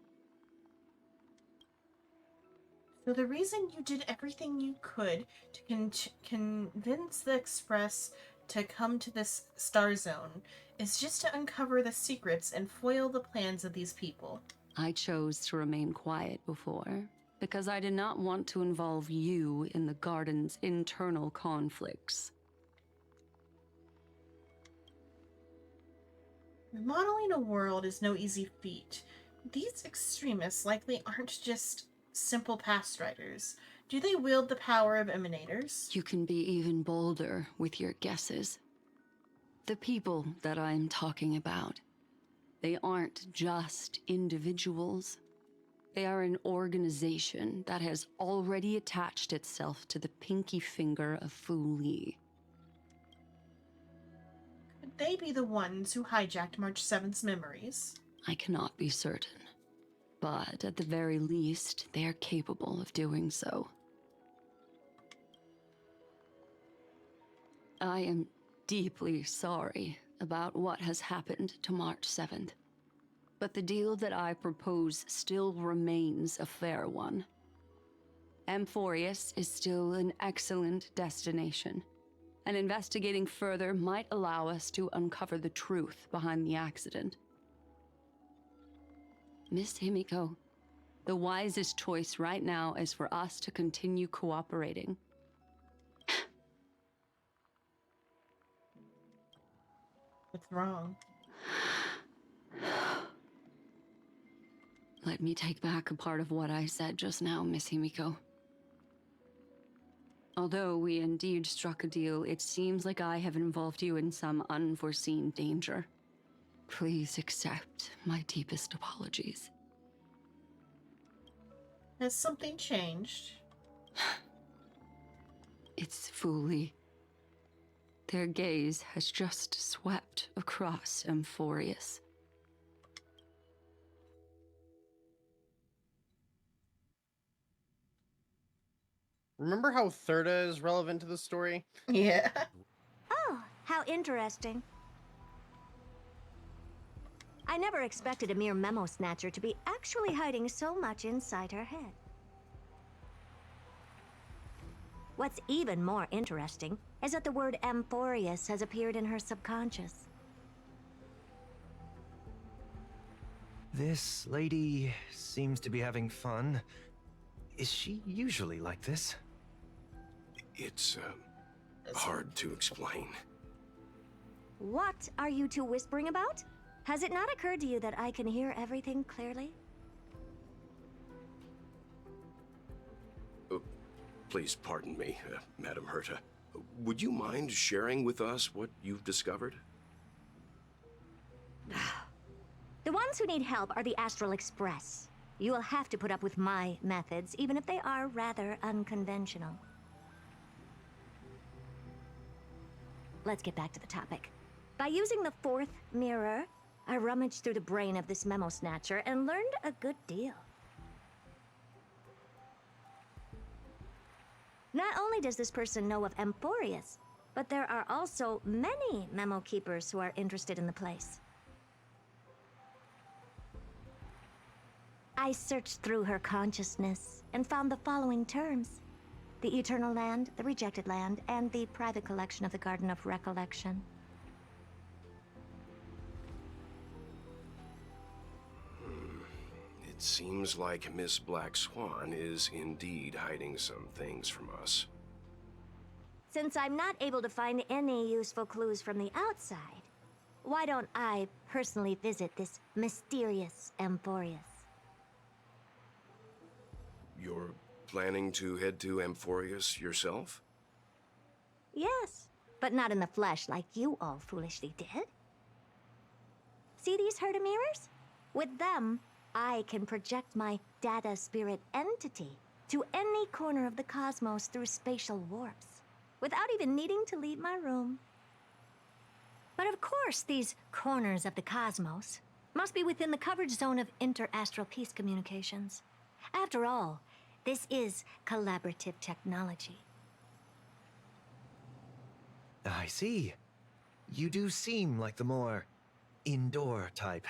So the reason you did everything you could to convince the Express to come to this star zone is just to uncover the secrets and foil the plans of these people. I chose to remain quiet before, because I did not want to involve you in the Garden's internal conflicts. Remodeling a world is no easy feat. These extremists likely aren't just simple Pathstriders. Do they wield the power of Emanators? You can be even bolder with your guesses. The people that I'm talking about, they aren't just individuals. They are an organization that has already attached itself to the pinky finger of Fu Li. Could they be the ones who hijacked March 7th's memories? I cannot be certain, but at the very least, they are capable of doing so. I am deeply sorry about what has happened to March 7th, but the deal that I propose still remains a fair one. Amphorius is still an excellent destination, and investigating further might allow us to uncover the truth behind the accident. Miss Himiko, the wisest choice right now is for us to continue cooperating. What's wrong? Let me take back a part of what I said just now, Miss Himiko. Although we indeed struck a deal, it seems like I have involved you in some unforeseen danger. Please accept my deepest apologies. Has something changed? It's Fuli. Their gaze has just swept across Amphorius. Remember how Thurda is relevant to the story? Yeah. Oh, how interesting. I never expected a mere memo snatcher to be actually hiding so much inside her head. What's even more interesting is that the word Amphorius has appeared in her subconscious. This lady seems to be having fun. Is she usually like this? It's, hard to explain. What are you two whispering about? Has it not occurred to you that I can hear everything clearly? Please pardon me, Madam Herta. Would you mind sharing with us what you've discovered? The ones who need help are the Astral Express. You will have to put up with my methods, even if they are rather unconventional. Let's get back to the topic. By using the fourth mirror, I rummaged through the brain of this memo snatcher and learned a good deal. Not only does this person know of Amphorius, but there are also many memo keepers who are interested in the place. I searched through her consciousness and found the following terms: the Eternal Land, the Rejected Land, and the private collection of the Garden of Recollection. It seems like Miss Black Swan is indeed hiding some things from us. Since I'm not able to find any useful clues from the outside, why don't I personally visit this mysterious Amphorius? You're planning to head to Amphorius yourself? Yes, but not in the flesh like you all foolishly did. See these Herta mirrors? With them, I can project my data spirit entity to any corner of the cosmos through spatial warps, without even needing to leave my room. But of course, these corners of the cosmos must be within the coverage zone of inter-astral peace communications. After all, this is collaborative technology. I see. You do seem like the more indoor type.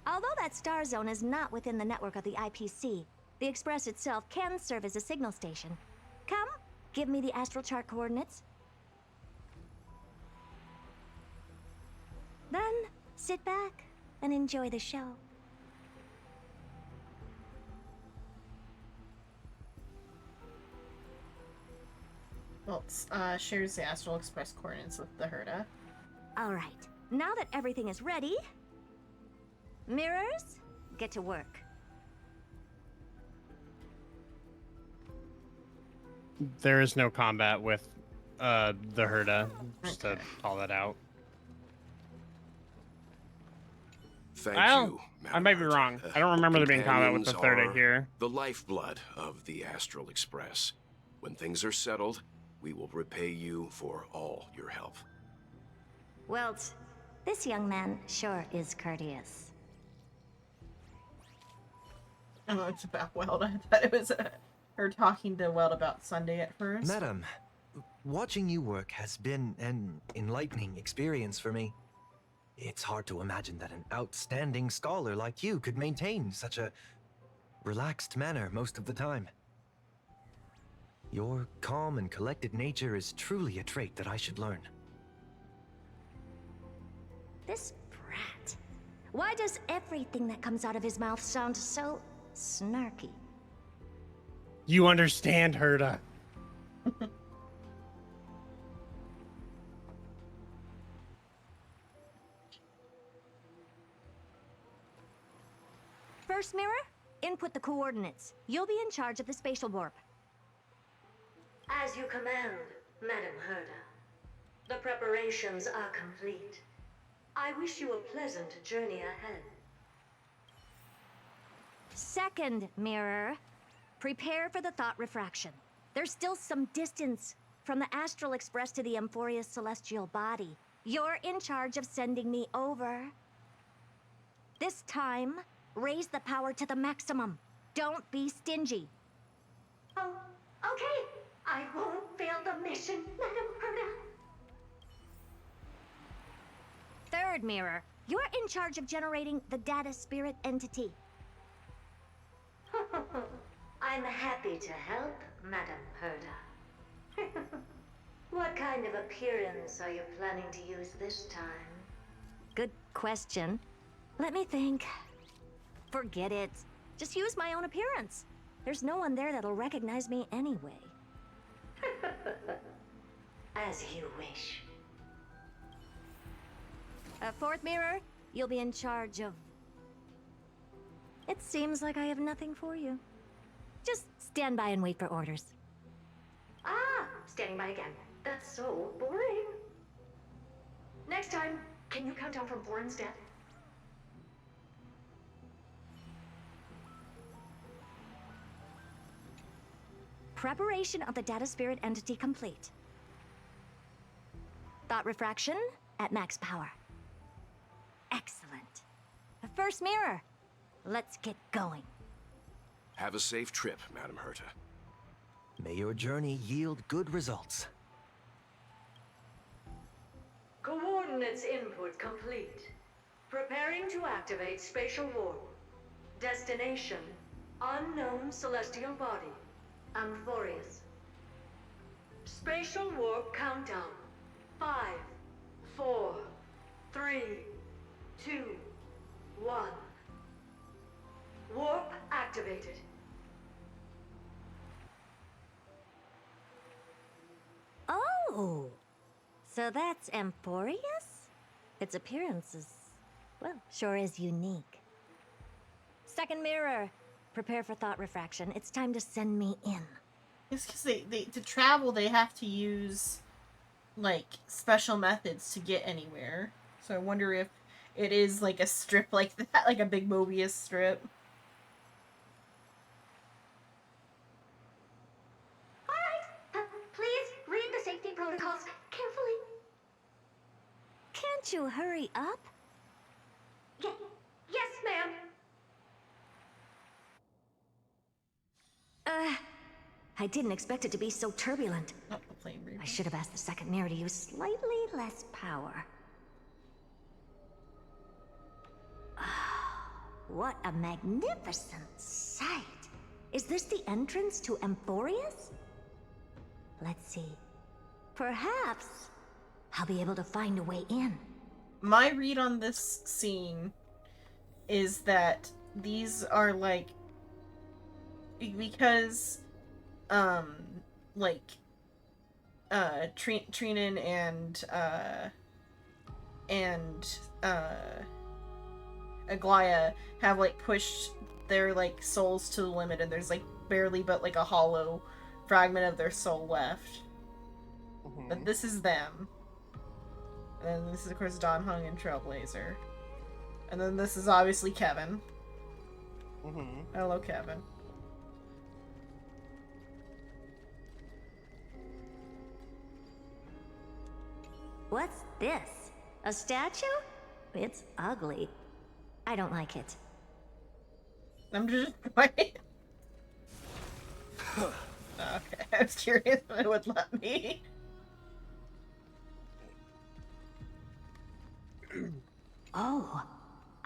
Although that star zone is not within the network of the IPC, the Express itself can serve as a signal station. Come, give me the astral chart coordinates. Then, sit back and enjoy the show. Well, shares the Astral Express coordinates with the Herta. All right, now that everything is ready, mirrors, get to work. There is no combat with the Herta, just to call that out. Thank you, I might be wrong. I don't remember there being combat with the Companions Herta are here. The lifeblood of the Astral Express. When things are settled, we will repay you for all your help. Welt, this young man sure is courteous. Oh, it's about Weld. I thought it was her talking to Weld about Sunday at first. Madam, watching you work has been an enlightening experience for me. It's hard to imagine that an outstanding scholar like you could maintain such a relaxed manner most of the time. Your calm and collected nature is truly a trait that I should learn. This brat. Why does everything that comes out of his mouth sound so snarky? You understand, Herta. First mirror, input the coordinates. You'll be in charge of the spatial warp. As you command, Madam Herda. The preparations are complete. I wish you a pleasant journey ahead. Second mirror, prepare for the thought refraction. There's still some distance from the Astral Express to the Amphoria's celestial body. You're in charge of sending me over. This time, raise the power to the maximum. Don't be stingy. Oh, okay. I won't fail the mission, Madam Herda. Third mirror, you're in charge of generating the data spirit entity. I'm happy to help, Madam Herda. What kind of appearance are you planning to use this time? Good question. Let me think. Forget it. Just use my own appearance. There's no one there that'll recognize me anyway. As you wish. Fourth mirror, you'll be in charge of... It seems like I have nothing for you. Just stand by and wait for orders. Ah, standing by again. That's so boring. Next time, can you count down from 4 instead? Preparation of the data spirit entity complete. Thought refraction at max power. Excellent. The first mirror. Let's get going. Have a safe trip, Madam Herta. May your journey yield good results. Coordinates input complete. Preparing to activate spatial warp. Destination, unknown celestial body. Amphorius. Spatial warp countdown. 5, 4, 3, 2, 1. Warp activated. Oh! So that's Amphorius? Its appearance is, well, sure is unique. Second mirror. Prepare for thought refraction. It's time to send me in. It's because they to travel, they have to use, like, special methods to get anywhere. So I wonder if it is, like, a strip like that, like a big Mobius strip. Alright, please read the safety protocols carefully. Can't you hurry up? Yes, ma'am. I didn't expect it to be so turbulent. I should have asked the second mirror to use slightly less power. What a magnificent sight! Is this the entrance to Amphorius? Let's see. Perhaps I'll be able to find a way in. My read on this scene is that these are like, because Trinan and Aglaya have like pushed their like souls to the limit, and there's like barely but like a hollow fragment of their soul left. But this is them. And then this is of course Dan Heng and Trailblazer. And then this is obviously Kevin. Hello, Kevin. What's this? A statue? It's ugly. I don't like it. I'm just wait. Okay, I was curious if it would let me. Oh,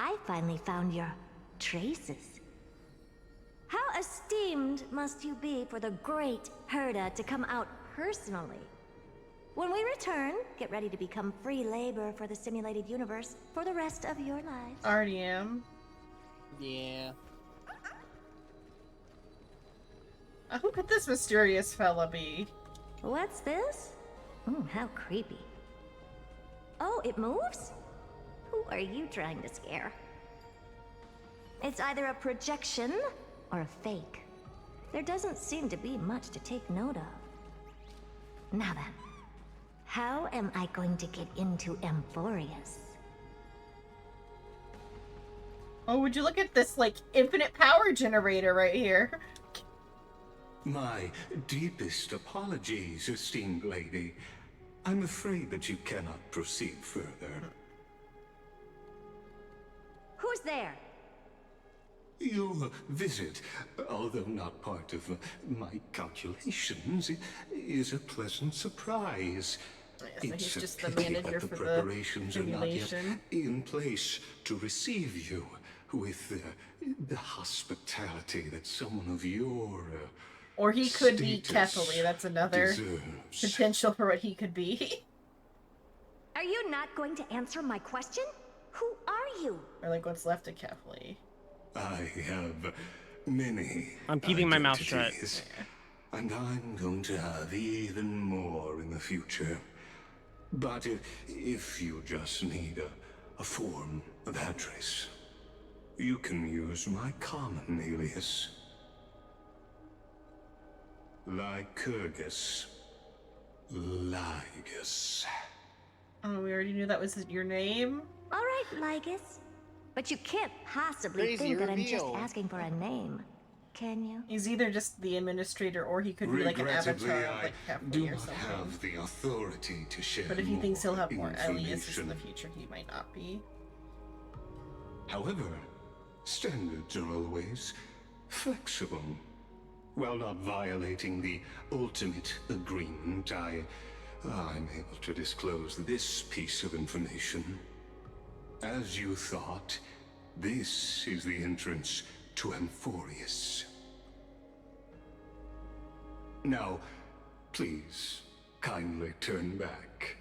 I finally found your traces. How esteemed must you be for the great Herda to come out personally? When we return, get ready to become free labor for the simulated universe for the rest of your lives. Already am. Yeah. Who could this mysterious fella be? What's this? How creepy. Oh, it moves? Who are you trying to scare? It's either a projection or a fake. There doesn't seem to be much to take note of. Now then, how am I going to get into Amphorius? Oh, would you look at this, like, infinite power generator right here? My deepest apologies, esteemed lady. I'm afraid that you cannot proceed further. Who's there? Your visit, although not part of my calculations, is a pleasant surprise. It's he's just a the pity manager that the for the preparations are not yet simulation. in place to receive you with the hospitality that someone of your Or he could be status Kefali. That's another deserves. potential for what he could be. Are you not going to answer my question? Who are you? Or like what's left of Kefali. I have many. I'm keeping my mouth shut. identities, and I'm going to have even more in the future. But if you just need a form of address, you can use my common alias. Lycurgus. Lygus. Oh, we already knew that was your name? All right, Lygus. But you can't possibly Crazy think that I'm just reveal. asking for a name, can you? He's either just the administrator or he could be like an Regrettably, avatar of I like do Kefali or not something. have the authority to share But if he thinks he'll have more aliases in information. the future, he might not be. However, standards are always flexible. While not violating the ultimate agreement, I'm able to disclose this piece of information. As you thought, this is the entrance to Amphorius. Now, please, kindly turn back.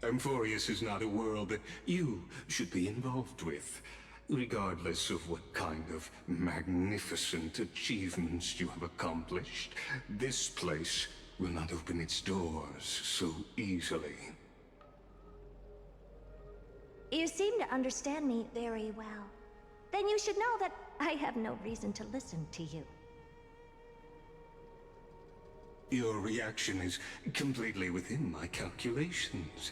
Amphorius is not a world that you should be involved with, regardless of what kind of magnificent achievements you have accomplished. This place will not open its doors so easily. You seem to understand me very well. Then you should know that I have no reason to listen to you. Your reaction is completely within my calculations.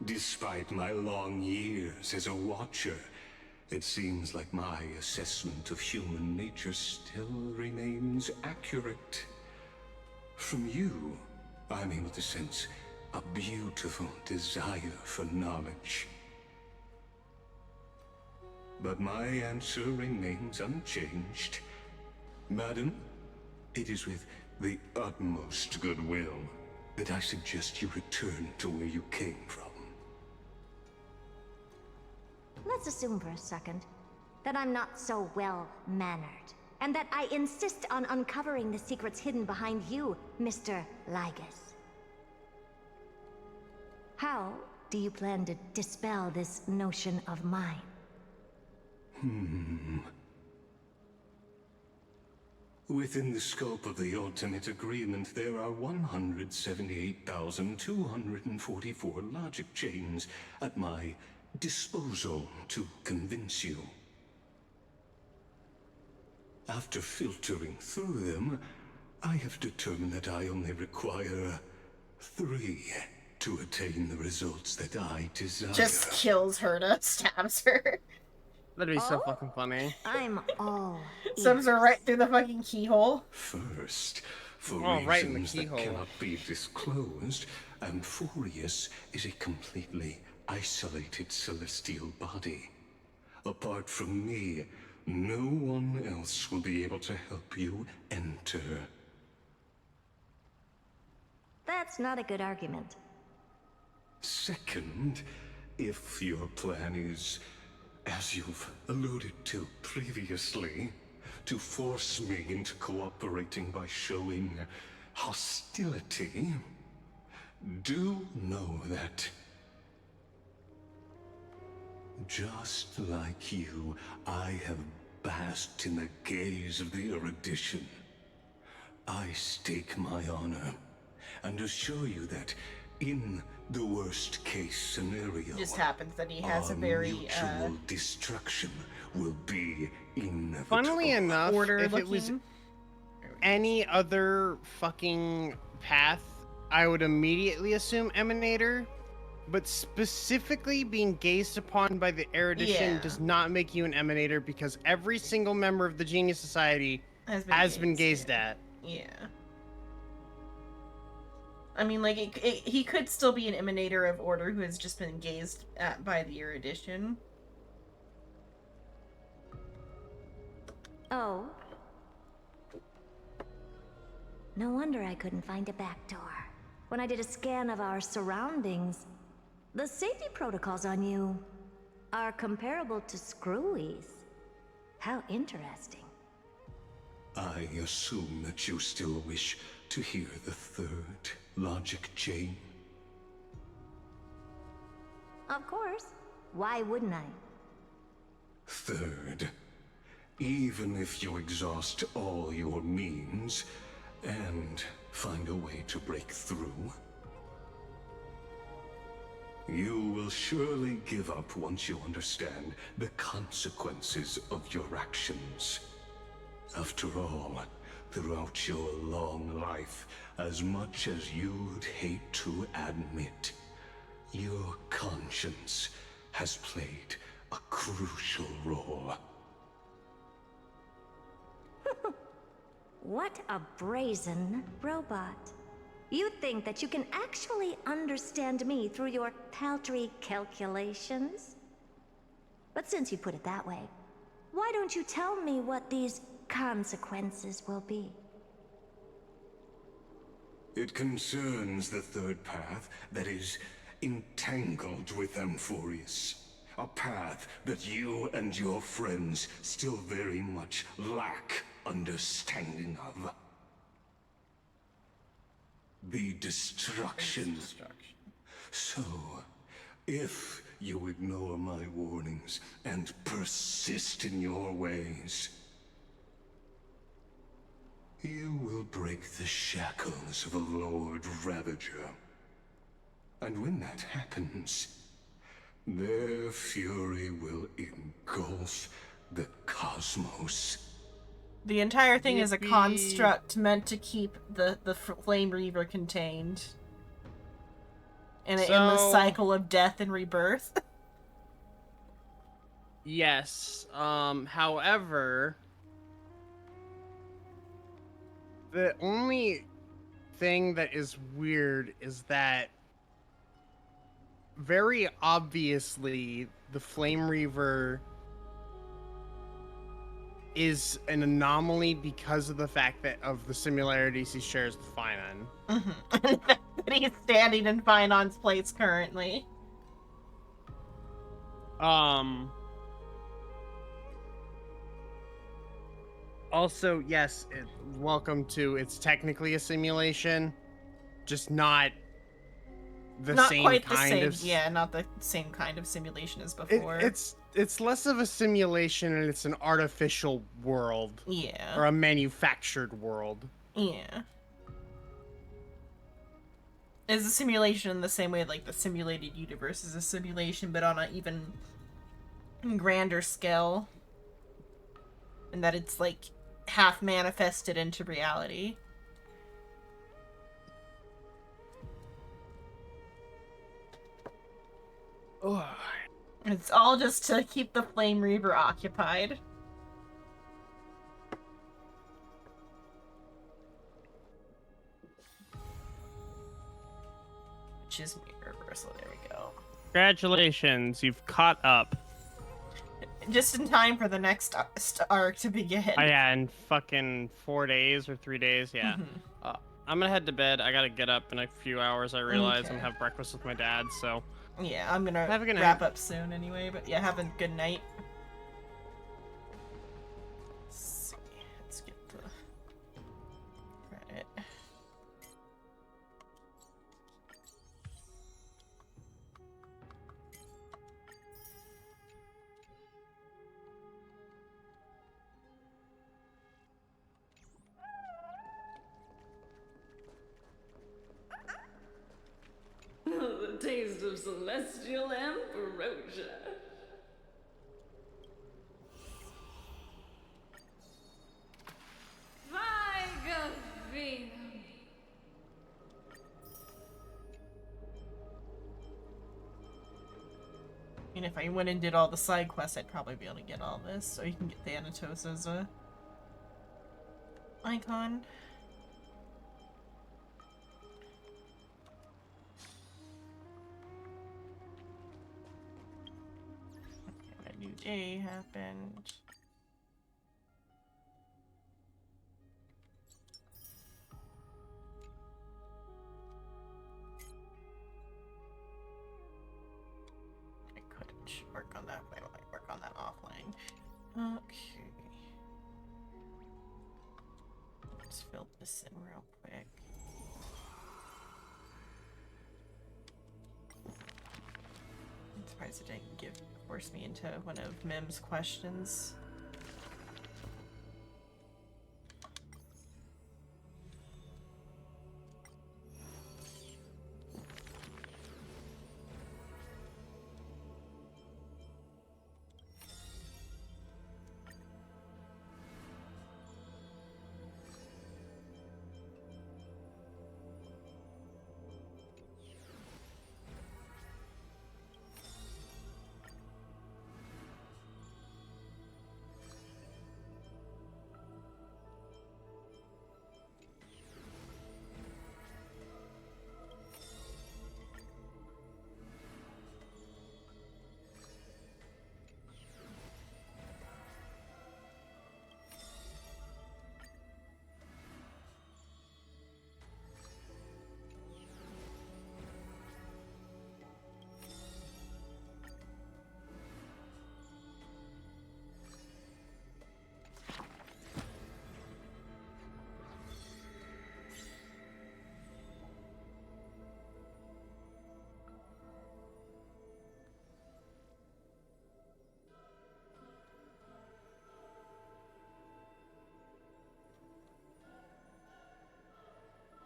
Despite my long years as a watcher, it seems like my assessment of human nature still remains accurate. From you, I'm able to sense a beautiful desire for knowledge. But my answer remains unchanged. Madam, it is with the utmost goodwill that I suggest you return to where you came from. Let's assume for a second that I'm not so well-mannered, and that I insist on uncovering the secrets hidden behind you, Mr. Lygus. How do you plan to dispel this notion of mine? Within the scope of the ultimate agreement, there are 178,244 logic chains at my disposal to convince you. After filtering through them, I have determined that I only require 3 to attain the results that I desire. Just kills Herta, stabs her. That'd be so fucking funny. I'm all Subs her right through the fucking keyhole. First, for Oh, right in the reasons that keyhole. cannot be disclosed, Amphorius is a completely isolated celestial body. Apart from me, no one else will be able to help you enter. That's not a good argument. Second, if your plan is, as you've alluded to previously, to force me into cooperating by showing hostility, do know that, just like you, I have basked in the gaze of the erudition. I stake my honor and assure you that In the worst case scenario, It just happens that he has a our very mutual destruction will be inevitable. Funnily enough, order if it was looking. any other fucking path, I would immediately assume Emanator. But specifically being gazed upon by the Erudition Yeah. does not make you an Emanator, because every single member of the Genius Society has been gazed at. Yeah. I mean, like, he could still be an emanator of order who has just been gazed at by the Erudition. Oh. No wonder I couldn't find a back door. When I did a scan of our surroundings, the safety protocols on you are comparable to Screwy's. How interesting. I assume that you still wish to hear the third logic chain. Of course. Why wouldn't I? Third, even if you exhaust all your means and find a way to break through, you will surely give up once you understand the consequences of your actions. After all, throughout your long life, as much as you'd hate to admit, your conscience has played a crucial role. What a brazen robot. You think that you can actually understand me through your paltry calculations? But since you put it that way, why don't you tell me what these consequences will be? It concerns the third path that is entangled with Amphorius. A path that you and your friends still very much lack understanding of. The destruction. So, if you ignore my warnings and persist in your ways, you will break the shackles of a Lord Ravager. And when that happens, their fury will engulf the cosmos. The entire thing is a Yippee. construct meant to keep the Flame Reaver contained. And in the So- cycle of death and rebirth. Yes. However, the only thing that is weird is that very obviously the Flame Reaver is an anomaly because of the fact that of the similarities he shares with Finon. That he's standing in Finon's place currently. Also, yes, welcome to. It's technically a simulation, just not the Not same quite the kind same, of. yeah, not the same kind of simulation as before. It's less of a simulation and it's an artificial world. Yeah. Or a manufactured world. Yeah. It's a simulation in the same way like the simulated universe is a simulation, but on an even grander scale. And that it's like half manifested into reality. It's all just to keep the Flame Reaver occupied. Which is mirror reversal, there we go. Congratulations, you've caught up. Just in time for the next arc to begin. Oh, yeah, in fucking 4 days or 3 days, yeah. Mhm. I'm gonna head to bed. I gotta get up in a few hours. I realize I'm Okay. gonna have breakfast with my dad, so. Yeah, I'm gonna Have a good night. wrap up soon anyway, but yeah, have a good night. Let's see. Let's get the credit. of celestial ambrosia. Vigavina. I mean, if I went and did all the side quests, I'd probably be able to get all this. So you can get Thanatos as a icon. Okay, a new day happened. Work on that. I might work on that offline. Okay. Let's fill this in real quick. I'm surprised it didn't force me into one of Mim's questions.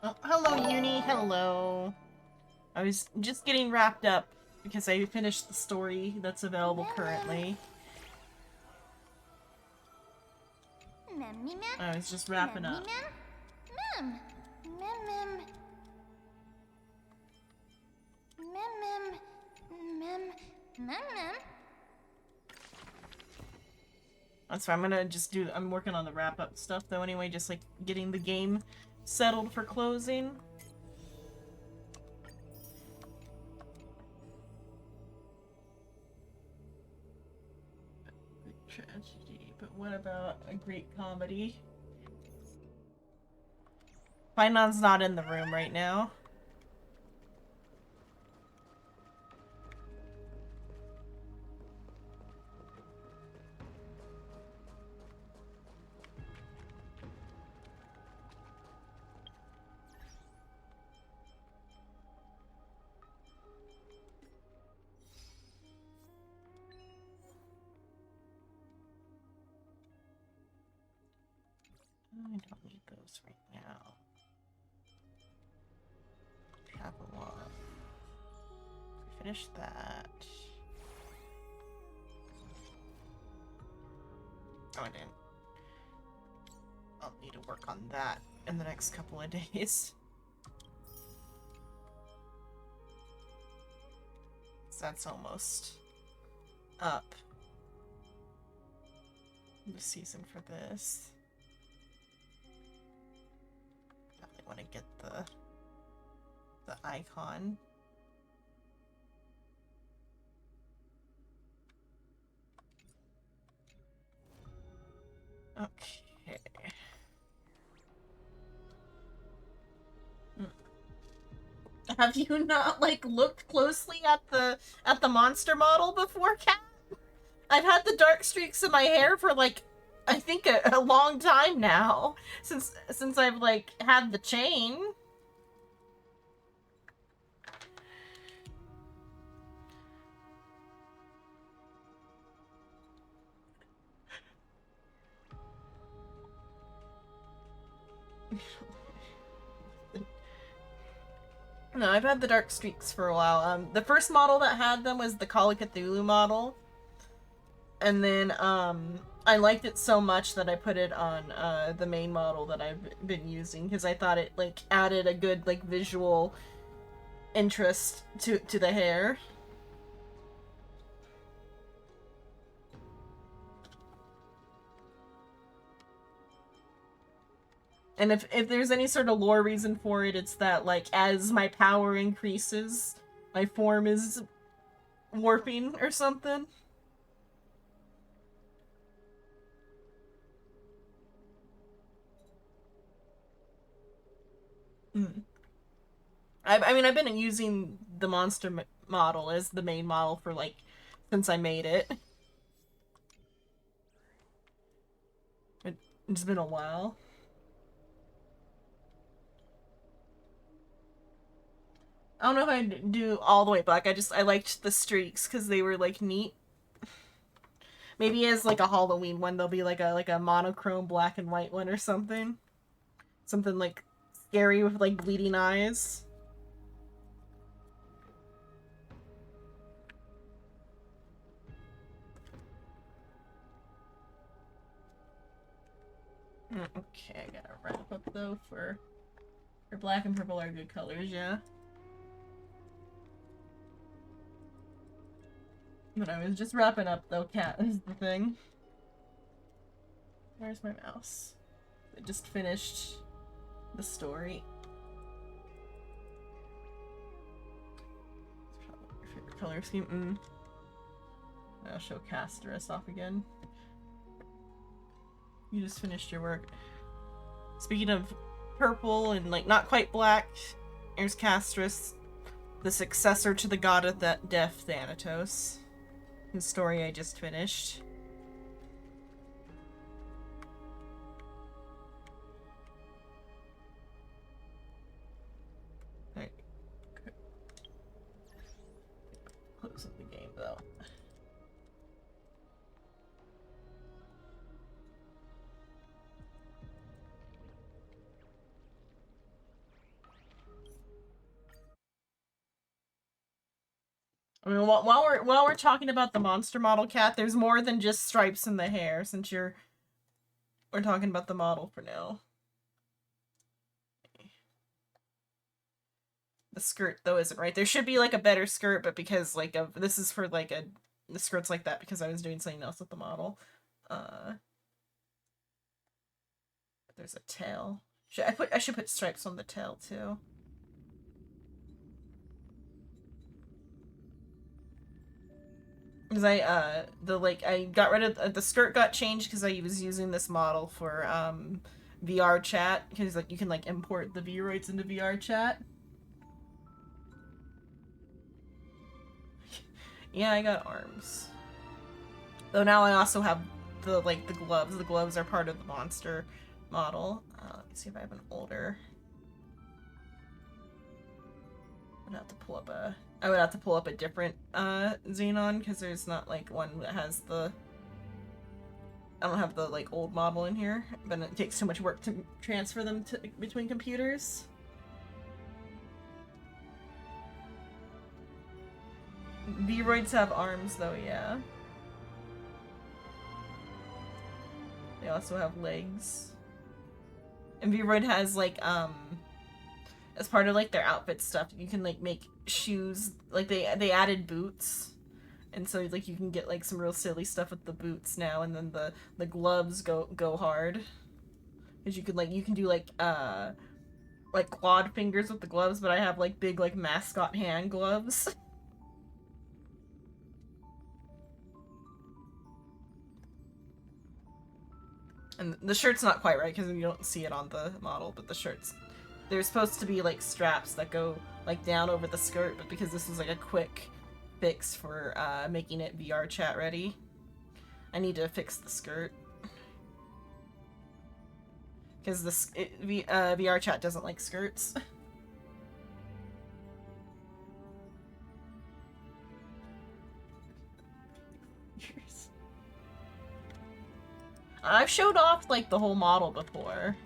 Oh, hello, Uni. Hello. I was just getting wrapped up because I finished the story that's available currently. I was just wrapping up. That's why I'm gonna just do. I'm working on the wrap up stuff though anyway, just like getting the game settled for closing. Tragedy, but what about a Greek comedy? Finon's not in the room right now. I don't need those right now. Have a lot. Finish that. Oh, I didn't. I'll need to work on that in the next couple of days. So that's almost up. The season for this. Definitely want to get the icon. Okay. Have you not like looked closely at the monster model before, Cat? I've had the dark streaks in my hair for like I think a long time now since I've like had the chain. No, I've had the Dark Streaks for a while. The first model that had them was the Call of Cthulhu model. And then, I liked it so much that I put it on, the main model that I've been using, because I thought it, like, added a good, like, visual interest to the hair. And if there's any sort of lore reason for it, it's that, like, as my power increases, my form is warping or something. I mean, I've been using the monster model as the main model for, like, since I made it. It's been a while. I don't know if I do all the way black. I liked the streaks because they were, like, neat. Maybe as, like, a Halloween one, there'll be, like a monochrome black and white one or something. Something, like, scary with, like, bleeding eyes. Okay, I gotta wrap up, though, for black and purple are good colors, yeah. But I was just wrapping up, though, cat is the thing. Where's my mouse? I just finished the story. Your favorite color scheme? I'll show Casterus off again. You just finished your work. Speaking of purple and, like, not quite black, here's Casterus, the successor to the god of death, Thanatos, whose story I just finished. Alright. Close up the game, though. I mean, while we're talking about the monster model, cat, there's more than just stripes in the hair, since we're talking about the model for now. The skirt, though, isn't right. There should be, like, a better skirt, but because, like, this is for, like, the skirt's like that because I was doing something else with the model. There's a tail. I should put stripes on the tail, too. Because I got rid of, the skirt got changed because I was using this model for, VR chat, because, like, you can, like, import the Vroids into VR chat. Yeah, I got arms. Though now I also have the gloves. The gloves are part of the monster model. Let me see if I have an older. I would have to pull up a different Xenon, because there's not, like, one that has the... I don't have the, like, old model in here, but it takes too much work to transfer them between computers. Vroids have arms, though, yeah. They also have legs. And Vroid has, like, as part of, like, their outfit stuff, you can, like, make shoes. Like, they added boots. And so, like, you can get, like, some real silly stuff with the boots now, and then the gloves go hard. Because you can do, like clawed fingers with the gloves, but I have, like, big, like, mascot hand gloves. And the shirt's not quite right, because you don't see it on the model, but the shirts... There's supposed to be, like, straps that go, like, down over the skirt, but because this was, like, a quick fix for making it VR chat ready, I need to fix the skirt. Because VR chat doesn't like skirts. I've showed off, like, the whole model before.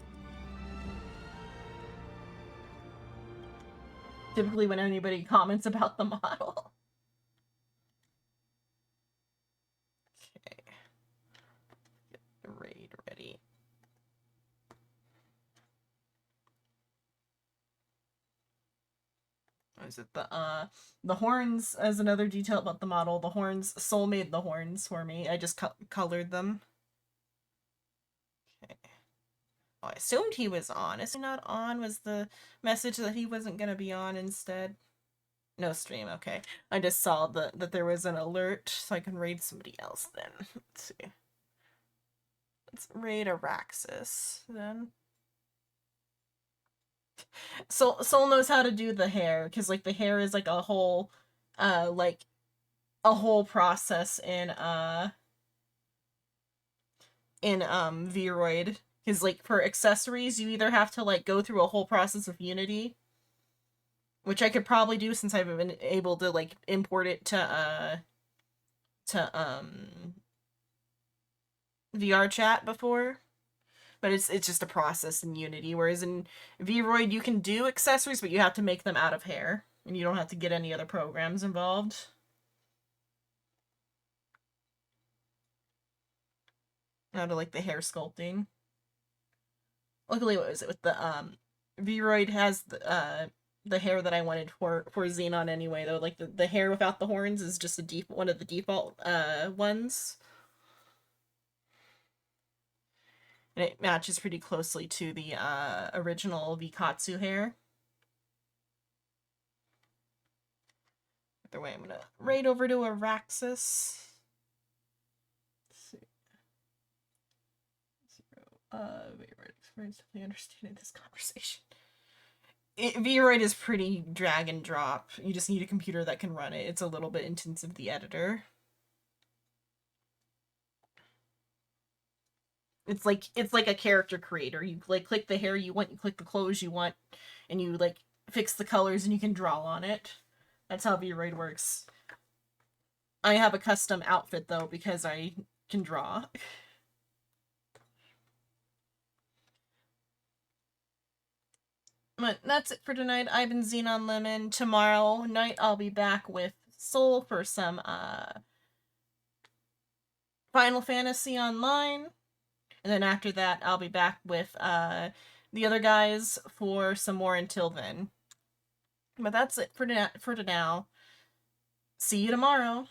Typically when anybody comments about the model. Okay. Get the raid ready. Is it the horns as another detail about the model? The horns, Soul made the horns for me. I just colored them. Okay. Oh, I assumed he was on. Is he not on? Was the message that he wasn't gonna be on instead? No stream, okay. I just saw that there was an alert, so I can raid somebody else then. Let's see. Let's raid Araxis then. Soul knows how to do the hair, because like the hair is like a whole process in Vroid. Because like for accessories you either have to like go through a whole process of Unity, which I could probably do since I've been able to like import it to VR chat before. But it's just a process in Unity, whereas in Vroid you can do accessories, but you have to make them out of hair, and you don't have to get any other programs involved. Out of like the hair sculpting. Luckily, what was it with the Vroid has the hair that I wanted for Xenon anyway, though. Like the hair without the horns is just one of the default ones. And it matches pretty closely to the original Vikatsu hair. Either way, I'm gonna raid over to Araxis. Let's see. Wait, right, understanding this conversation. Vroid is pretty drag and drop. You just need a computer that can run it. It's a little bit intensive, the editor. It's like a character creator. You like click the hair you want, you click the clothes you want, and you like fix the colors and you can draw on it. That's how Vroid works. I have a custom outfit though because I can draw. But that's it for tonight. I've been Xenon Lemon. Tomorrow night I'll be back with Soul for some Final Fantasy Online. And then after that, I'll be back with the other guys for some more Until Then. But that's it for now. See you tomorrow.